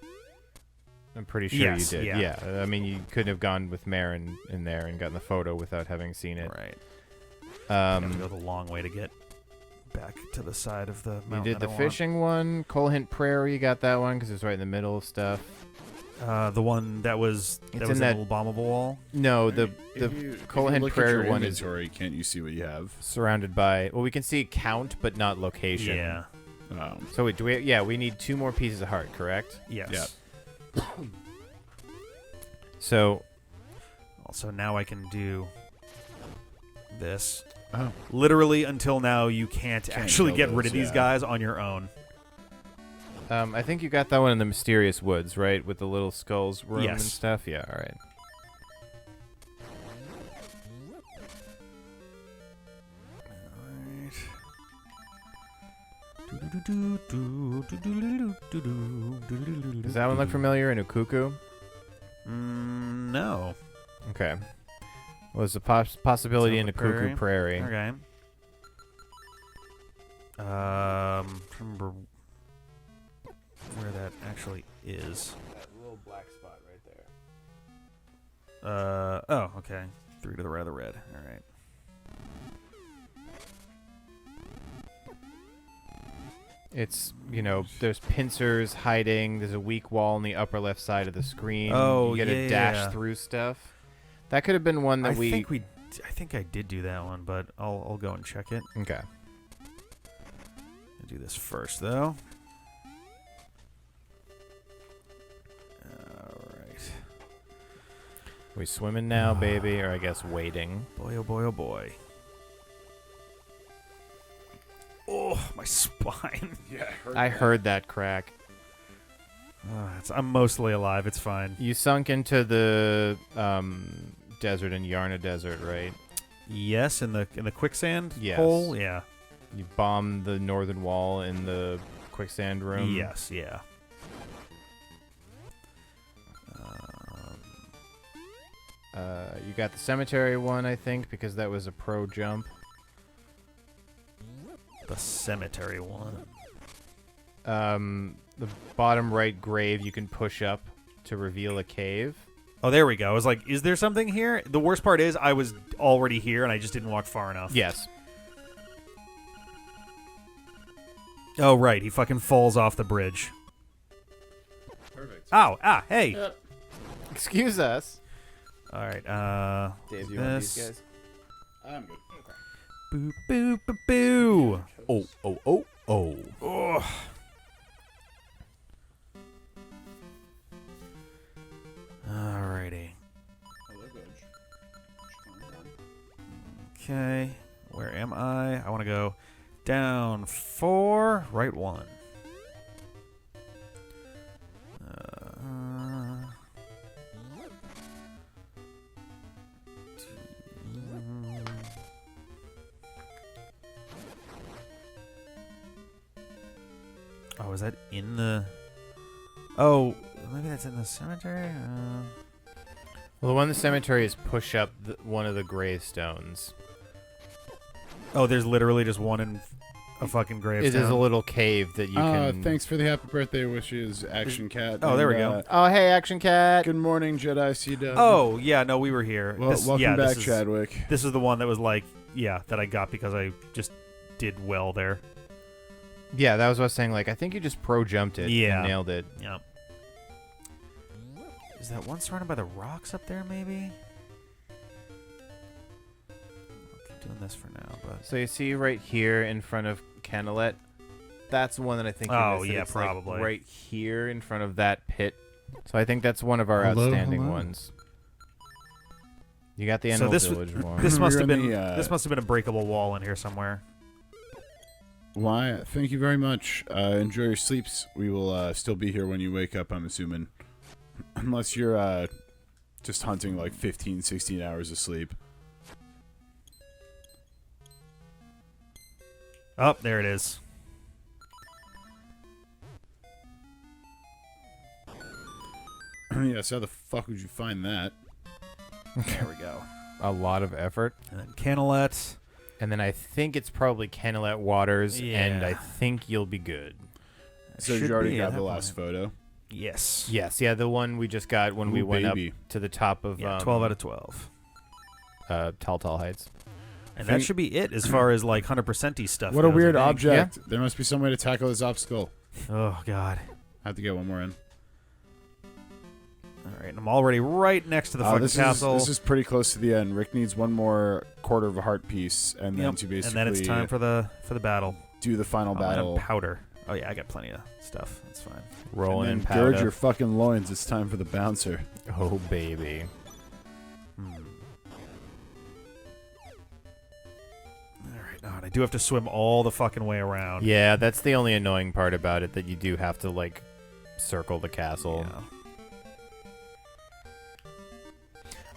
I'm pretty sure Yes, you did. yeah. Yeah. I mean, you couldn't have gone with Marin in there and gotten the photo without having seen it. Right. You have to go Um, the long way to get back to the side of the you mountain. did I the don't fishing one. Koholint Prairie, you got that one because it's right in the middle of stuff. want. The one that was It's that was in in that- the little bombable wall. No, If the you Koholint look at Prairie your one is inventory, can't you see what you have? surrounded by. Well, we can see count, but not location. Yeah. So wait, do we? Yeah, we need 2 more pieces of heart, correct? Yes. Yeah. So Also, now I can do this. Oh. Literally, until now, you can't actually kill get rid those, of these yeah. guys on your own. I think you got that one in the mysterious woods, right, with the little skulls room and Yes. stuff. Yeah, all right. Does that one look familiar in Ukuku? No. Okay. Well, there's a possibility in Zelda Ukuku Prairie. Okay. Remember where that actually is. That little black spot right there. Oh, okay. 3 to the right of the red. All right. It's, there's pincers hiding. There's a weak wall on the upper left side of the screen. Oh, you gotta dash yeah. through stuff. That could have been one that I think I did do that one, but I'll go and check it. Okay. I'll do this first, though. All right. We swimming now, baby, or I guess wading. Boy, oh boy, oh boy. Oh, my spine. Yeah, I heard that crack. I'm mostly alive. It's fine. You sunk into the desert in Yarna Desert, right? Yes, in the quicksand Yes. hole. Yeah. You bombed the northern wall in the quicksand room. Yes. Yeah. You got the cemetery one, I think, because that was a pro jump. The cemetery one. the bottom right grave you can push up to reveal a cave. Oh, there we go. I was like, is there something here? The worst part is I was already here and I just didn't walk far enough. Yes. Oh, right. He fucking falls off the bridge. Perfect. Ow. Ah, hey. Yep. Excuse us. All right. Dave, you want this. these guys? I'm good. Boo, boo, boo, boo. Oh. Ugh. Alrighty. Okay. Where am I? I want to go down 4, right 1. Oh, is that in the... Oh, maybe that's in the cemetery? Well, the one in the cemetery is push up one of the gravestones. Oh, there's literally just one in a fucking gravestone. It is a little cave that you can... Thanks for the happy birthday wishes, Action Cat. Oh, there we go. Oh, hey, Action Cat. Good morning, Jedi C-Dub. Oh, yeah, no, we were here. Well, welcome back, Chadwick. This is the one that was like, yeah, that I got because I just did well there. Yeah, that was what I was saying. Like, I think you just pro-jumped it Yeah. and nailed it. Yep. Is that one surrounded by the rocks up there, maybe? I'll keep doing this for now, but... So you see right here in front of Kenelet, that's the one that I think Oh, you missed. yeah, It's, like, probably. right here in front of that pit. So I think that's one of our outstanding ones. You got the So Animal this Village one. This must We're have in been the, this must have been a breakable wall in here somewhere. Why? Thank you very much. Enjoy your sleeps. We will still be here when you wake up, I'm assuming. Unless you're just hunting like 15, 16 hours of sleep. Oh, there it is. Yes, how the fuck would you find that? There we go. A lot of effort. And then Canelet. And then I think it's probably Kenelet Waters, and I Yeah. think you'll be good. So you already got the last photo? Yes. Yes, yeah, the one we just got when we Ooh, went baby. up to the top of Yeah, 12 out of 12. Tall Heights. And that should be it as far as like 100%y stuff. What a goes, I weird think. object. There must be some way to tackle this obstacle. Oh, God. I have to get one more in. All right, and I'm already right next to the fucking castle. This is pretty close to the end. Rick needs one more quarter of a heart piece, and then Yep, to basically and then it's time for the battle. do the final And battle. powder. Oh, yeah, I got plenty of stuff. That's fine. Rolling in And then powder. gird your fucking loins. It's time for the bouncer. Oh, baby. All right, and I do have to swim all the fucking way around. Yeah, that's the only annoying part about it, that you do have to, like, circle the castle. Yeah.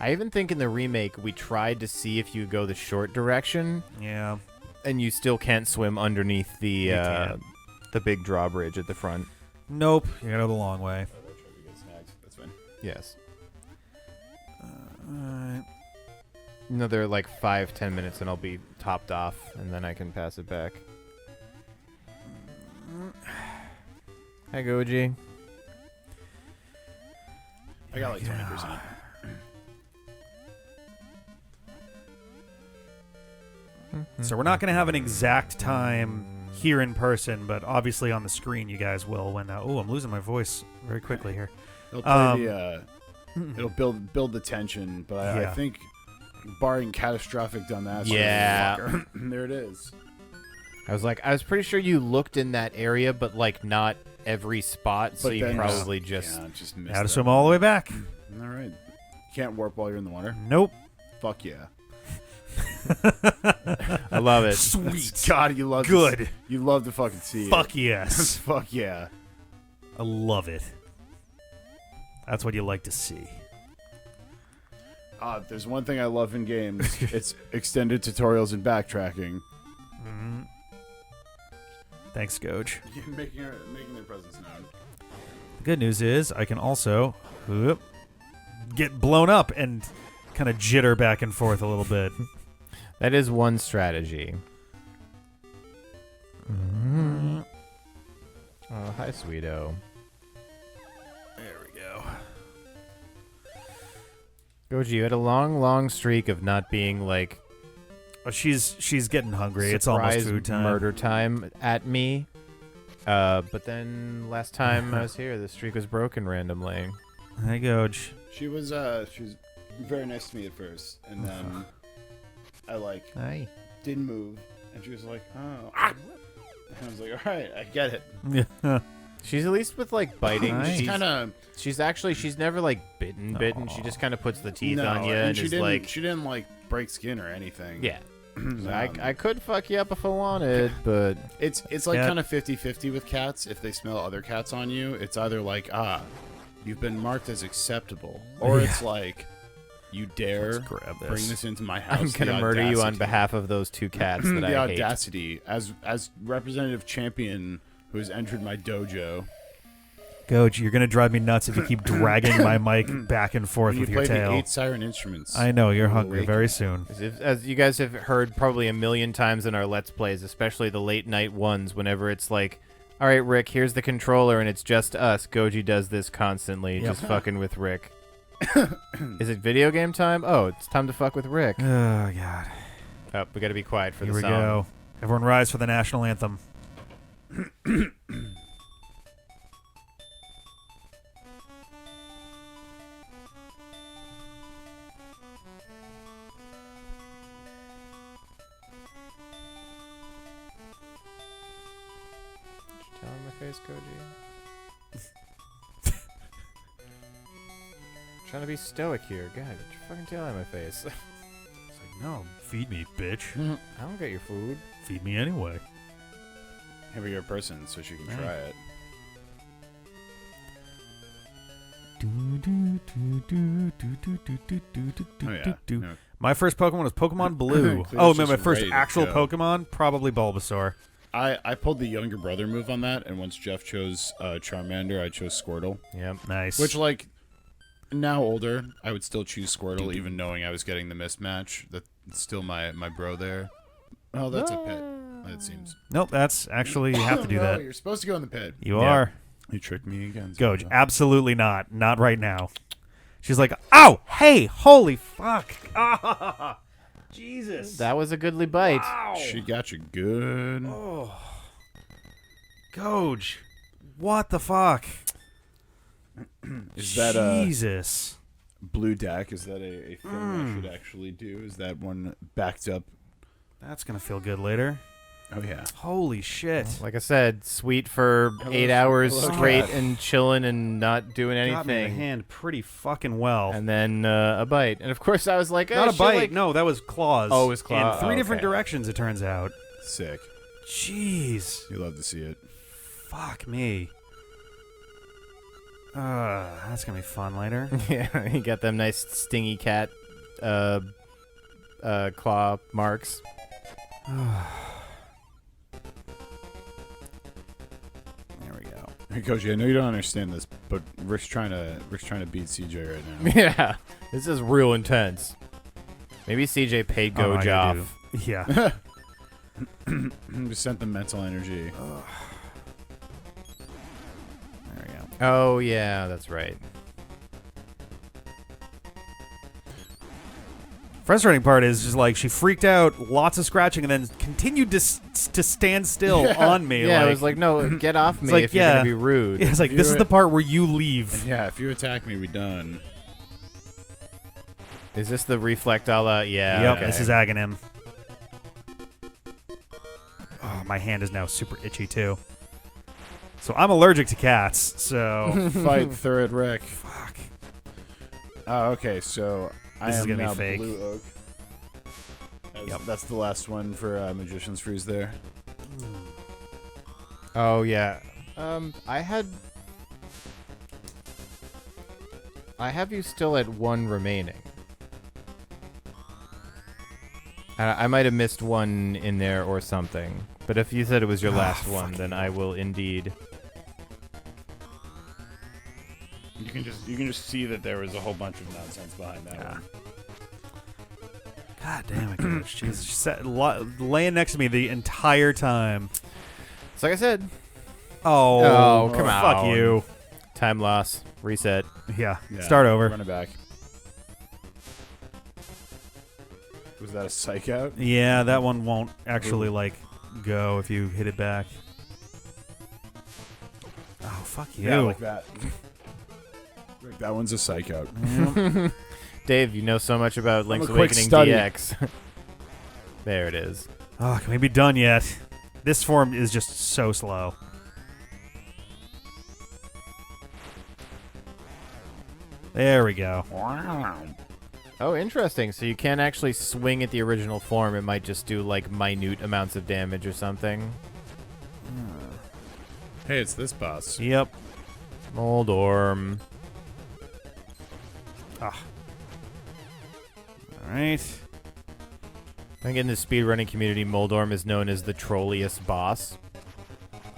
I even think in the remake we tried to see if you go the short direction, Yeah. and you still can't swim underneath the can't. the big drawbridge at the front. Nope. You gotta go the long way. That's fine. Yes. Alright. Another, like, 5-10 minutes and I'll be topped off, and then I can pass it back. Hi, Goji. I got like 20%. So we're not going to have an exact time here in person, but obviously on the screen you guys will when... oh, I'm losing my voice very quickly here. It'll play it'll build the tension, but I Yeah. think barring catastrophic dumbass. Yeah. There it is. I was pretty sure you looked in that area, but, like, not every spot, so But you then probably just... yeah, just missed How to that. swim all the way back. All right. You can't warp while you're in the water. Nope. Fuck yeah. I love it. Sweet. God, you love Good. You love to fucking see it. Fuck yes. Fuck yeah. I love it. That's what you like to see. If there's one thing I love in games, it's extended tutorials and backtracking. Mhm. Thanks, Goj. making their presence known. The good news is I can also get blown up and kind of jitter back and forth a little bit. That is one strategy. Oh, hi, Sweeto. There we go. Goji, you had a long streak of not being like Oh, she's getting hungry. It's almost surprise food time. murder time at me. But then last time I was here, the streak was broken randomly. Hey, Goj. She was very nice to me at first, and then I Hi. didn't move, and she was like, "Oh," and I was like, "All right, I get it." Yeah. She's at least with like biting. Nice. She's kind of She's never like bitten. She just kind of puts the teeth no, on you and and she is didn't. like, She didn't like break skin or anything. yeah. Um, I could fuck you up if I wanted, but It's like Cat. kind of 50-50 with cats. If they smell other cats on you, it's either like, you've been marked as acceptable, or it's like, you dare Let's grab this. bring this into my house. I'm gonna the murder you on audacity. behalf of those two cats that The I hate. audacity as representative champion who has entered my dojo. Goj, you're gonna drive me nuts if you keep dragging my mic back and forth When you with your play the tail. 8 siren instruments. I know you're hungry Awaken. very soon. As you guys have heard probably a million times in our Let's Plays, especially the late night ones, whenever it's like, all right, Rick, here's the controller, and it's just us. Goji does this constantly, Yep. just fucking with Rick. Is it video game time? Oh, it's time to fuck with Rick. Oh God. Oh, we gotta be quiet for Here the we song. go. Everyone rise for the national anthem. Did you tell him my face, Goji? Trying to be stoic here. God, get your fucking tail out of my face. It's like, no, feed me, bitch. I don't get your food. Feed me anyway. Have your person so she can Right. try it. Oh yeah. No. My first Pokemon was Pokemon Blue. Clear's Oh man, my just first ready to actual go. Pokemon, probably Bulbasaur. I pulled the younger brother move on that, and once Jeff chose Charmander, I chose Squirtle. Yep. Nice. Which, like, now older, I would still choose Squirtle, even knowing I was getting the mismatch. That's still my bro there. Oh, that's a pit. It seems. Nope, that's actually you have to do No, that. You're supposed to go in the pit. You Yeah. are. You tricked me again. Goj, Zelda. absolutely not. Not right now. She's like, ow, hey, holy fuck. Ah, Jesus. That was a goodly bite. She got you good. Oh. Goj. What the fuck? Is that a Jesus. blue deck? Is that a thing I should actually do? Is that one backed up? That's going to feel good later. Oh, yeah. Holy shit. Like I said, sweet for Hello, 8 hours hello, straight cat. and chilling and not doing Got me in the anything. hand pretty fucking well. And then a bite. And of course I was like, Not a shit, bite. like- No, that was claws. Oh, it was claw- In three oh, different okay. directions, it turns out. Sick. Jeez. You love to see it. Fuck me. That's going to be fun later. Yeah, you got them nice stingy cat claw marks. There we go. Hey, Koji, I know you don't understand this, but Rick's trying to beat CJ right now. Yeah, this is real intense. Maybe CJ paid Oh, no, I Goj gotta off. do- Yeah. Just sent the mental energy. There we go. Oh, yeah, that's right. Frustrating part is just like she freaked out, lots of scratching, and then continued to stand still on me. Yeah, like, I was like, no, get off me like, if you're yeah. going to be rude. it's like, this is the part where you leave. Yeah, if you attack me, we done. Is this the reflect a la? Yeah. Yep, okay. this is Aghanim. Oh, my hand is now super itchy too. So I'm allergic to cats. So Fight third Rick. fuck. Oh, okay, so I This is am gonna be now fake. Blue Oak. Yep. That's the last one for Magician's Freeze there. Oh, yeah. I have you still at one remaining. I might have missed one in there or something. But if you said it was your last one, then I will indeed. You can just see that there was a whole bunch of nonsense behind that one. God damn it, Coach. Jesus, she sat laying next to me the entire time. So like I said, Oh, come fuck on. you. Time loss. Reset. Yeah. Yeah, Start over. Run it back. Was that a psych out? Yeah, that one won't actually like go if you hit it back. Oh, fuck you. Yeah, like that. Rick, that one's a psych out. Dave, you know so much about I'm Link's a quick Awakening study. DX. There it is. Oh, can we be done yet? This form is just so slow. There we go. Oh, interesting. So you can't actually swing at the original form. It might just do, like, minute amounts of damage or something. Hey, it's this boss. Yep. Moldorm. All right. I think in the speedrunning community, Moldorm is known as the trolliest boss.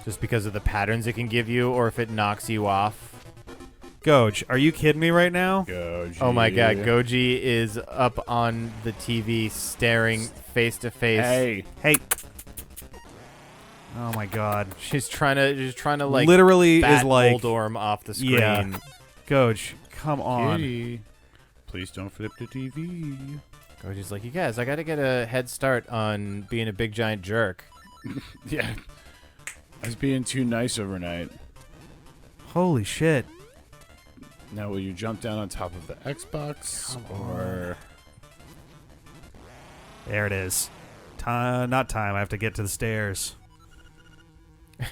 Just because of the patterns it can give you, or if it knocks you off. Goj, are you kidding me right now? Goji. Oh my god, Goji is up on the TV staring face to face. Hey. Hey. Oh my god. She's trying to like Literally bat is like Moldorm off the screen. Yeah. Goj, come on. Kitty, please don't flip the TV. Goji's like, you guys, I gotta get a head start on being a big giant jerk. Yeah. I was being too nice overnight. Holy shit. Now, will you jump down on top of the Xbox? Or... There it is. Time, not time. I have to get to the stairs.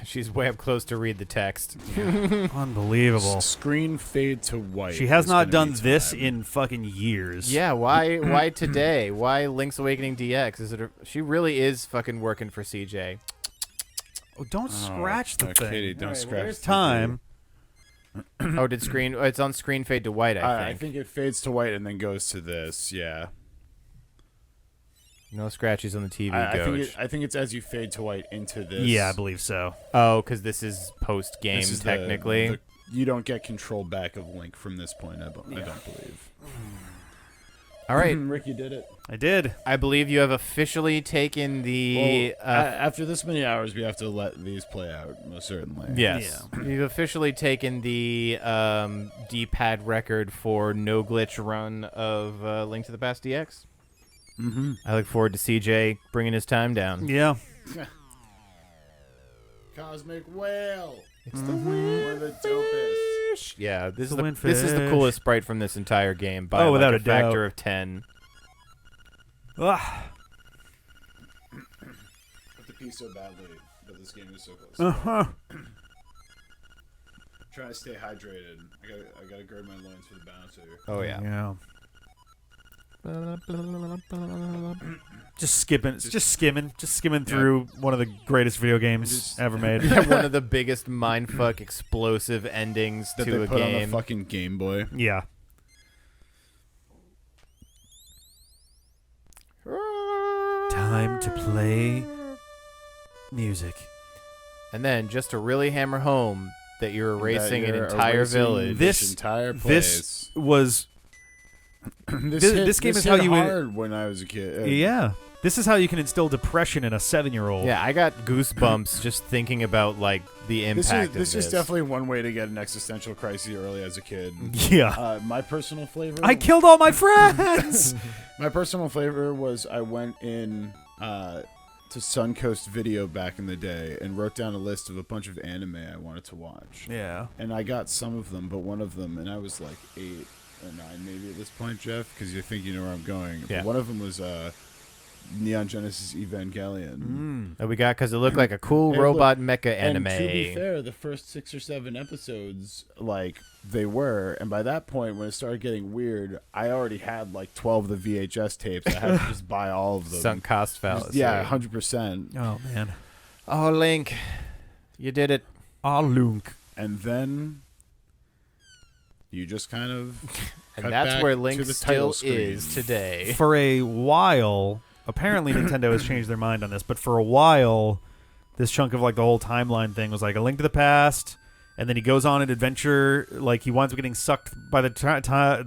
She's way up close to read the text. Unbelievable. Screen fade to white. She has is not gonna done be this time. in fucking years. Yeah, why today? Why Link's Awakening DX? She really is fucking working for CJ. Oh, don't scratch the thing. Kitty, don't All right, scratch well, there's the time. Oh, did screen? Oh, it's on screen fade to white. I think it fades to white and then goes to this. Yeah. No scratches on the TV. I think it's as you fade to white into this. Yeah, I believe so. Oh, because this is post game This is technically. you don't get control back of Link from this point. I don't believe. All right, Rick, you did it. I did. I believe you have officially taken the. After this many hours, we have to let these play out. Most certainly. Yes, you've officially taken the D-pad record for no glitch run of Link to the Past DX. Mm-hmm. I look forward to CJ bringing his time down. Yeah. Cosmic whale. It's the one of the dopest. Yeah, this is The this is the windfish. coolest sprite from this entire game by Oh, without like a factor doubt. of 10. Ah. But to pee so badly, but this game is so close. Uh-huh. Trying to stay hydrated. I gotta gird my loins for the bouncer. Oh yeah. Yeah. Just skimming through one of the greatest video games ever made. One of the biggest mindfuck explosive endings That to they a put game. on the fucking Game Boy. Yeah. Time to play music. And then just to really hammer home that you're erasing That an you're entire erasing village. This- entire place. This was this game is how you would- hard when I was a kid. yeah. This is how you can instill depression in a 7-year-old. Yeah, I got goosebumps just thinking about like the impact This of is definitely one way to get an existential crisis early as a kid. Yeah. My personal flavor. I killed all my friends. My personal flavor was I went in to Suncoast Video back in the day and wrote down a list of a bunch of anime I wanted to watch. Yeah. And I got some of them, but one of them, and I was like 8 or 9 maybe at this point, Jeff, because you think you know where I'm going. Yeah. But one of them was Neon Genesis Evangelion. that we got because it looked like a cool Hey, robot look, mecha anime. And to be fair, the first 6 or 7 episodes, like, they were. And by that point, when it started getting weird, I already had, like, 12 of the VHS tapes. I had to just buy all of them. Sunk cost fallacy. Yeah, 100%. Oh man. Oh, Link, you did it. Lunk. And then you just kind of... And cut that's back where to Link the still title screen. is today. For a while, apparently Nintendo has changed their mind on this, but for a while, this chunk of like the whole timeline thing was like a Link to the Past, and then he goes on an adventure, like he winds up getting sucked by the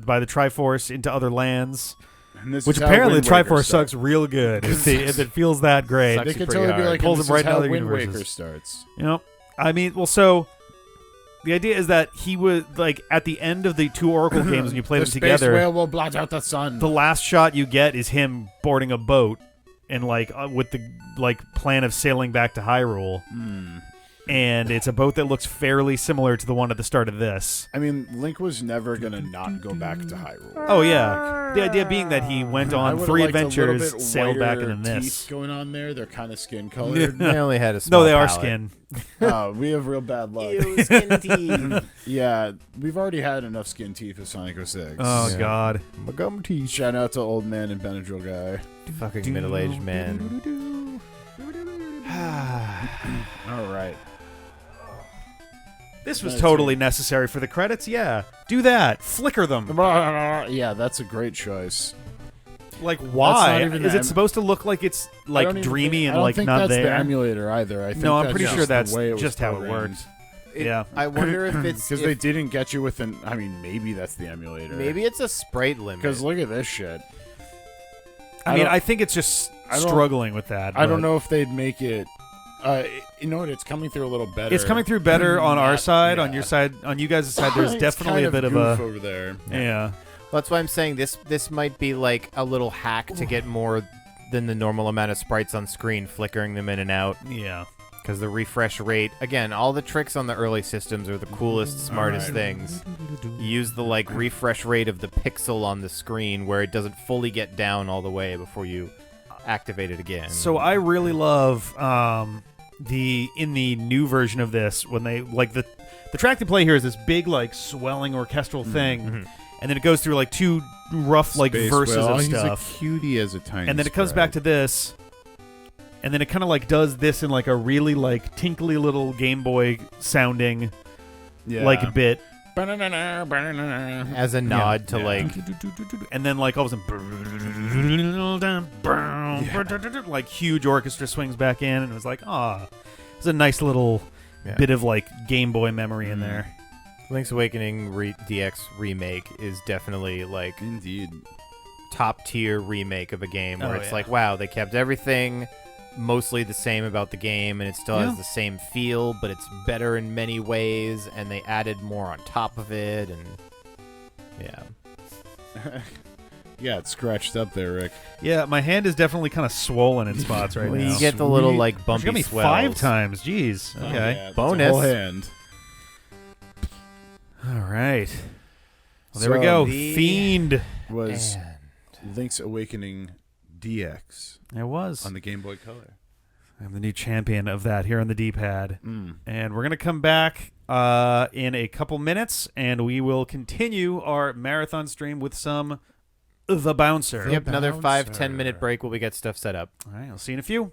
by the Triforce into other lands, And this which is how apparently the Wind Waker Triforce starts. sucks real good if it feels that great. Sucks They you could pretty totally be hard. like, Pulls and him this right is how into other Wind universes. Waker starts. You know, I mean, well, so the idea is that he was like at the end of the 2 Oracle games when you play The them space together. whale will blot out the sun. The last shot you get is him boarding a boat and like with the like plan of sailing back to Hyrule. And it's a boat that looks fairly similar to the one at the start of this. I mean, Link was never gonna not go back to Hyrule. Oh yeah, the idea being that he went I on would've 3 liked a little adventures, bit sailed back, and whiter then teeth this. going on there. They're kind of skin colored. They only had a small No, they are palette. skin. Oh, we have real bad luck. Ew, skin teeth. Yeah, we've already had enough skin teeth with Sonic 06. Oh Yeah. God. My gum teeth. Shout out to old man and Benadryl guy. Fucking middle-aged man. All right. This was That's totally necessary for the credits. Yeah, do that. Flicker them. Yeah, that's a great choice. Like why? not even Is the it supposed to look like it's I like don't even dreamy think, and I don't like think not that's there? the emulator either. I think No, I'm that's pretty just sure the that's way it was just how it programmed. works. Yeah. I wonder if it's Because they didn't get you with an. I mean, maybe that's the emulator. maybe it's a sprite limit. Because look at this shit. I mean, don't- I think it's just I don't- struggling with that. I but don't know if they'd make it. You know what? It's coming through a little better. It's coming through better on our Not- side. On yeah. your side, on you guys' side, there's It's definitely kind a bit of goof a over there. yeah. That's why I'm saying this might be like a little hack to get more than the normal amount of sprites on screen, flickering them in and out. Yeah. Because the refresh rate, again, all the tricks on the early systems are the coolest, smartest Alright. things. You use the like refresh rate of the pixel on the screen where it doesn't fully get down all the way before you activate it again. So I really love in the new version of this when they like the track to play here is this big like swelling orchestral thing, and then it goes through like 2 rough like Space verses whale. of He's stuff, a cutie as a tiny. and then it comes back to this, and then it kind of like does this in like a really like tinkly little Game Boy sounding like bit. as a nod to like, And then like all of a sudden like huge orchestra swings back in, and it was like, it's a nice little Yeah. bit of like Game Boy memory in there. Link's Awakening DX remake is definitely like Indeed. top tier remake of a game where Oh, it's yeah. like, wow, they kept everything mostly the same about the game and it still Yeah. has the same feel, but it's better in many ways, and they added more on top of it, and yeah. Yeah, it's scratched up there, Rick. Yeah, my hand is definitely kind of swollen in spots right Well, now. you get the little Sweet. like She bumpy got me swells. 5 times. Jeez. Oh, Okay. yeah, that's a Bonus. whole hand. All right. Well, there we So go. the- Fiend. Was And Link's Awakening DX It was. on the Game Boy Color. I'm the new champion of that here on the D-pad. Mm. And we're going to come back in a couple minutes, and we will continue our marathon stream with some The Bouncer. Yep, another Bouncer. 5-10 minute break while we get stuff set up. All right, I'll see you in a few.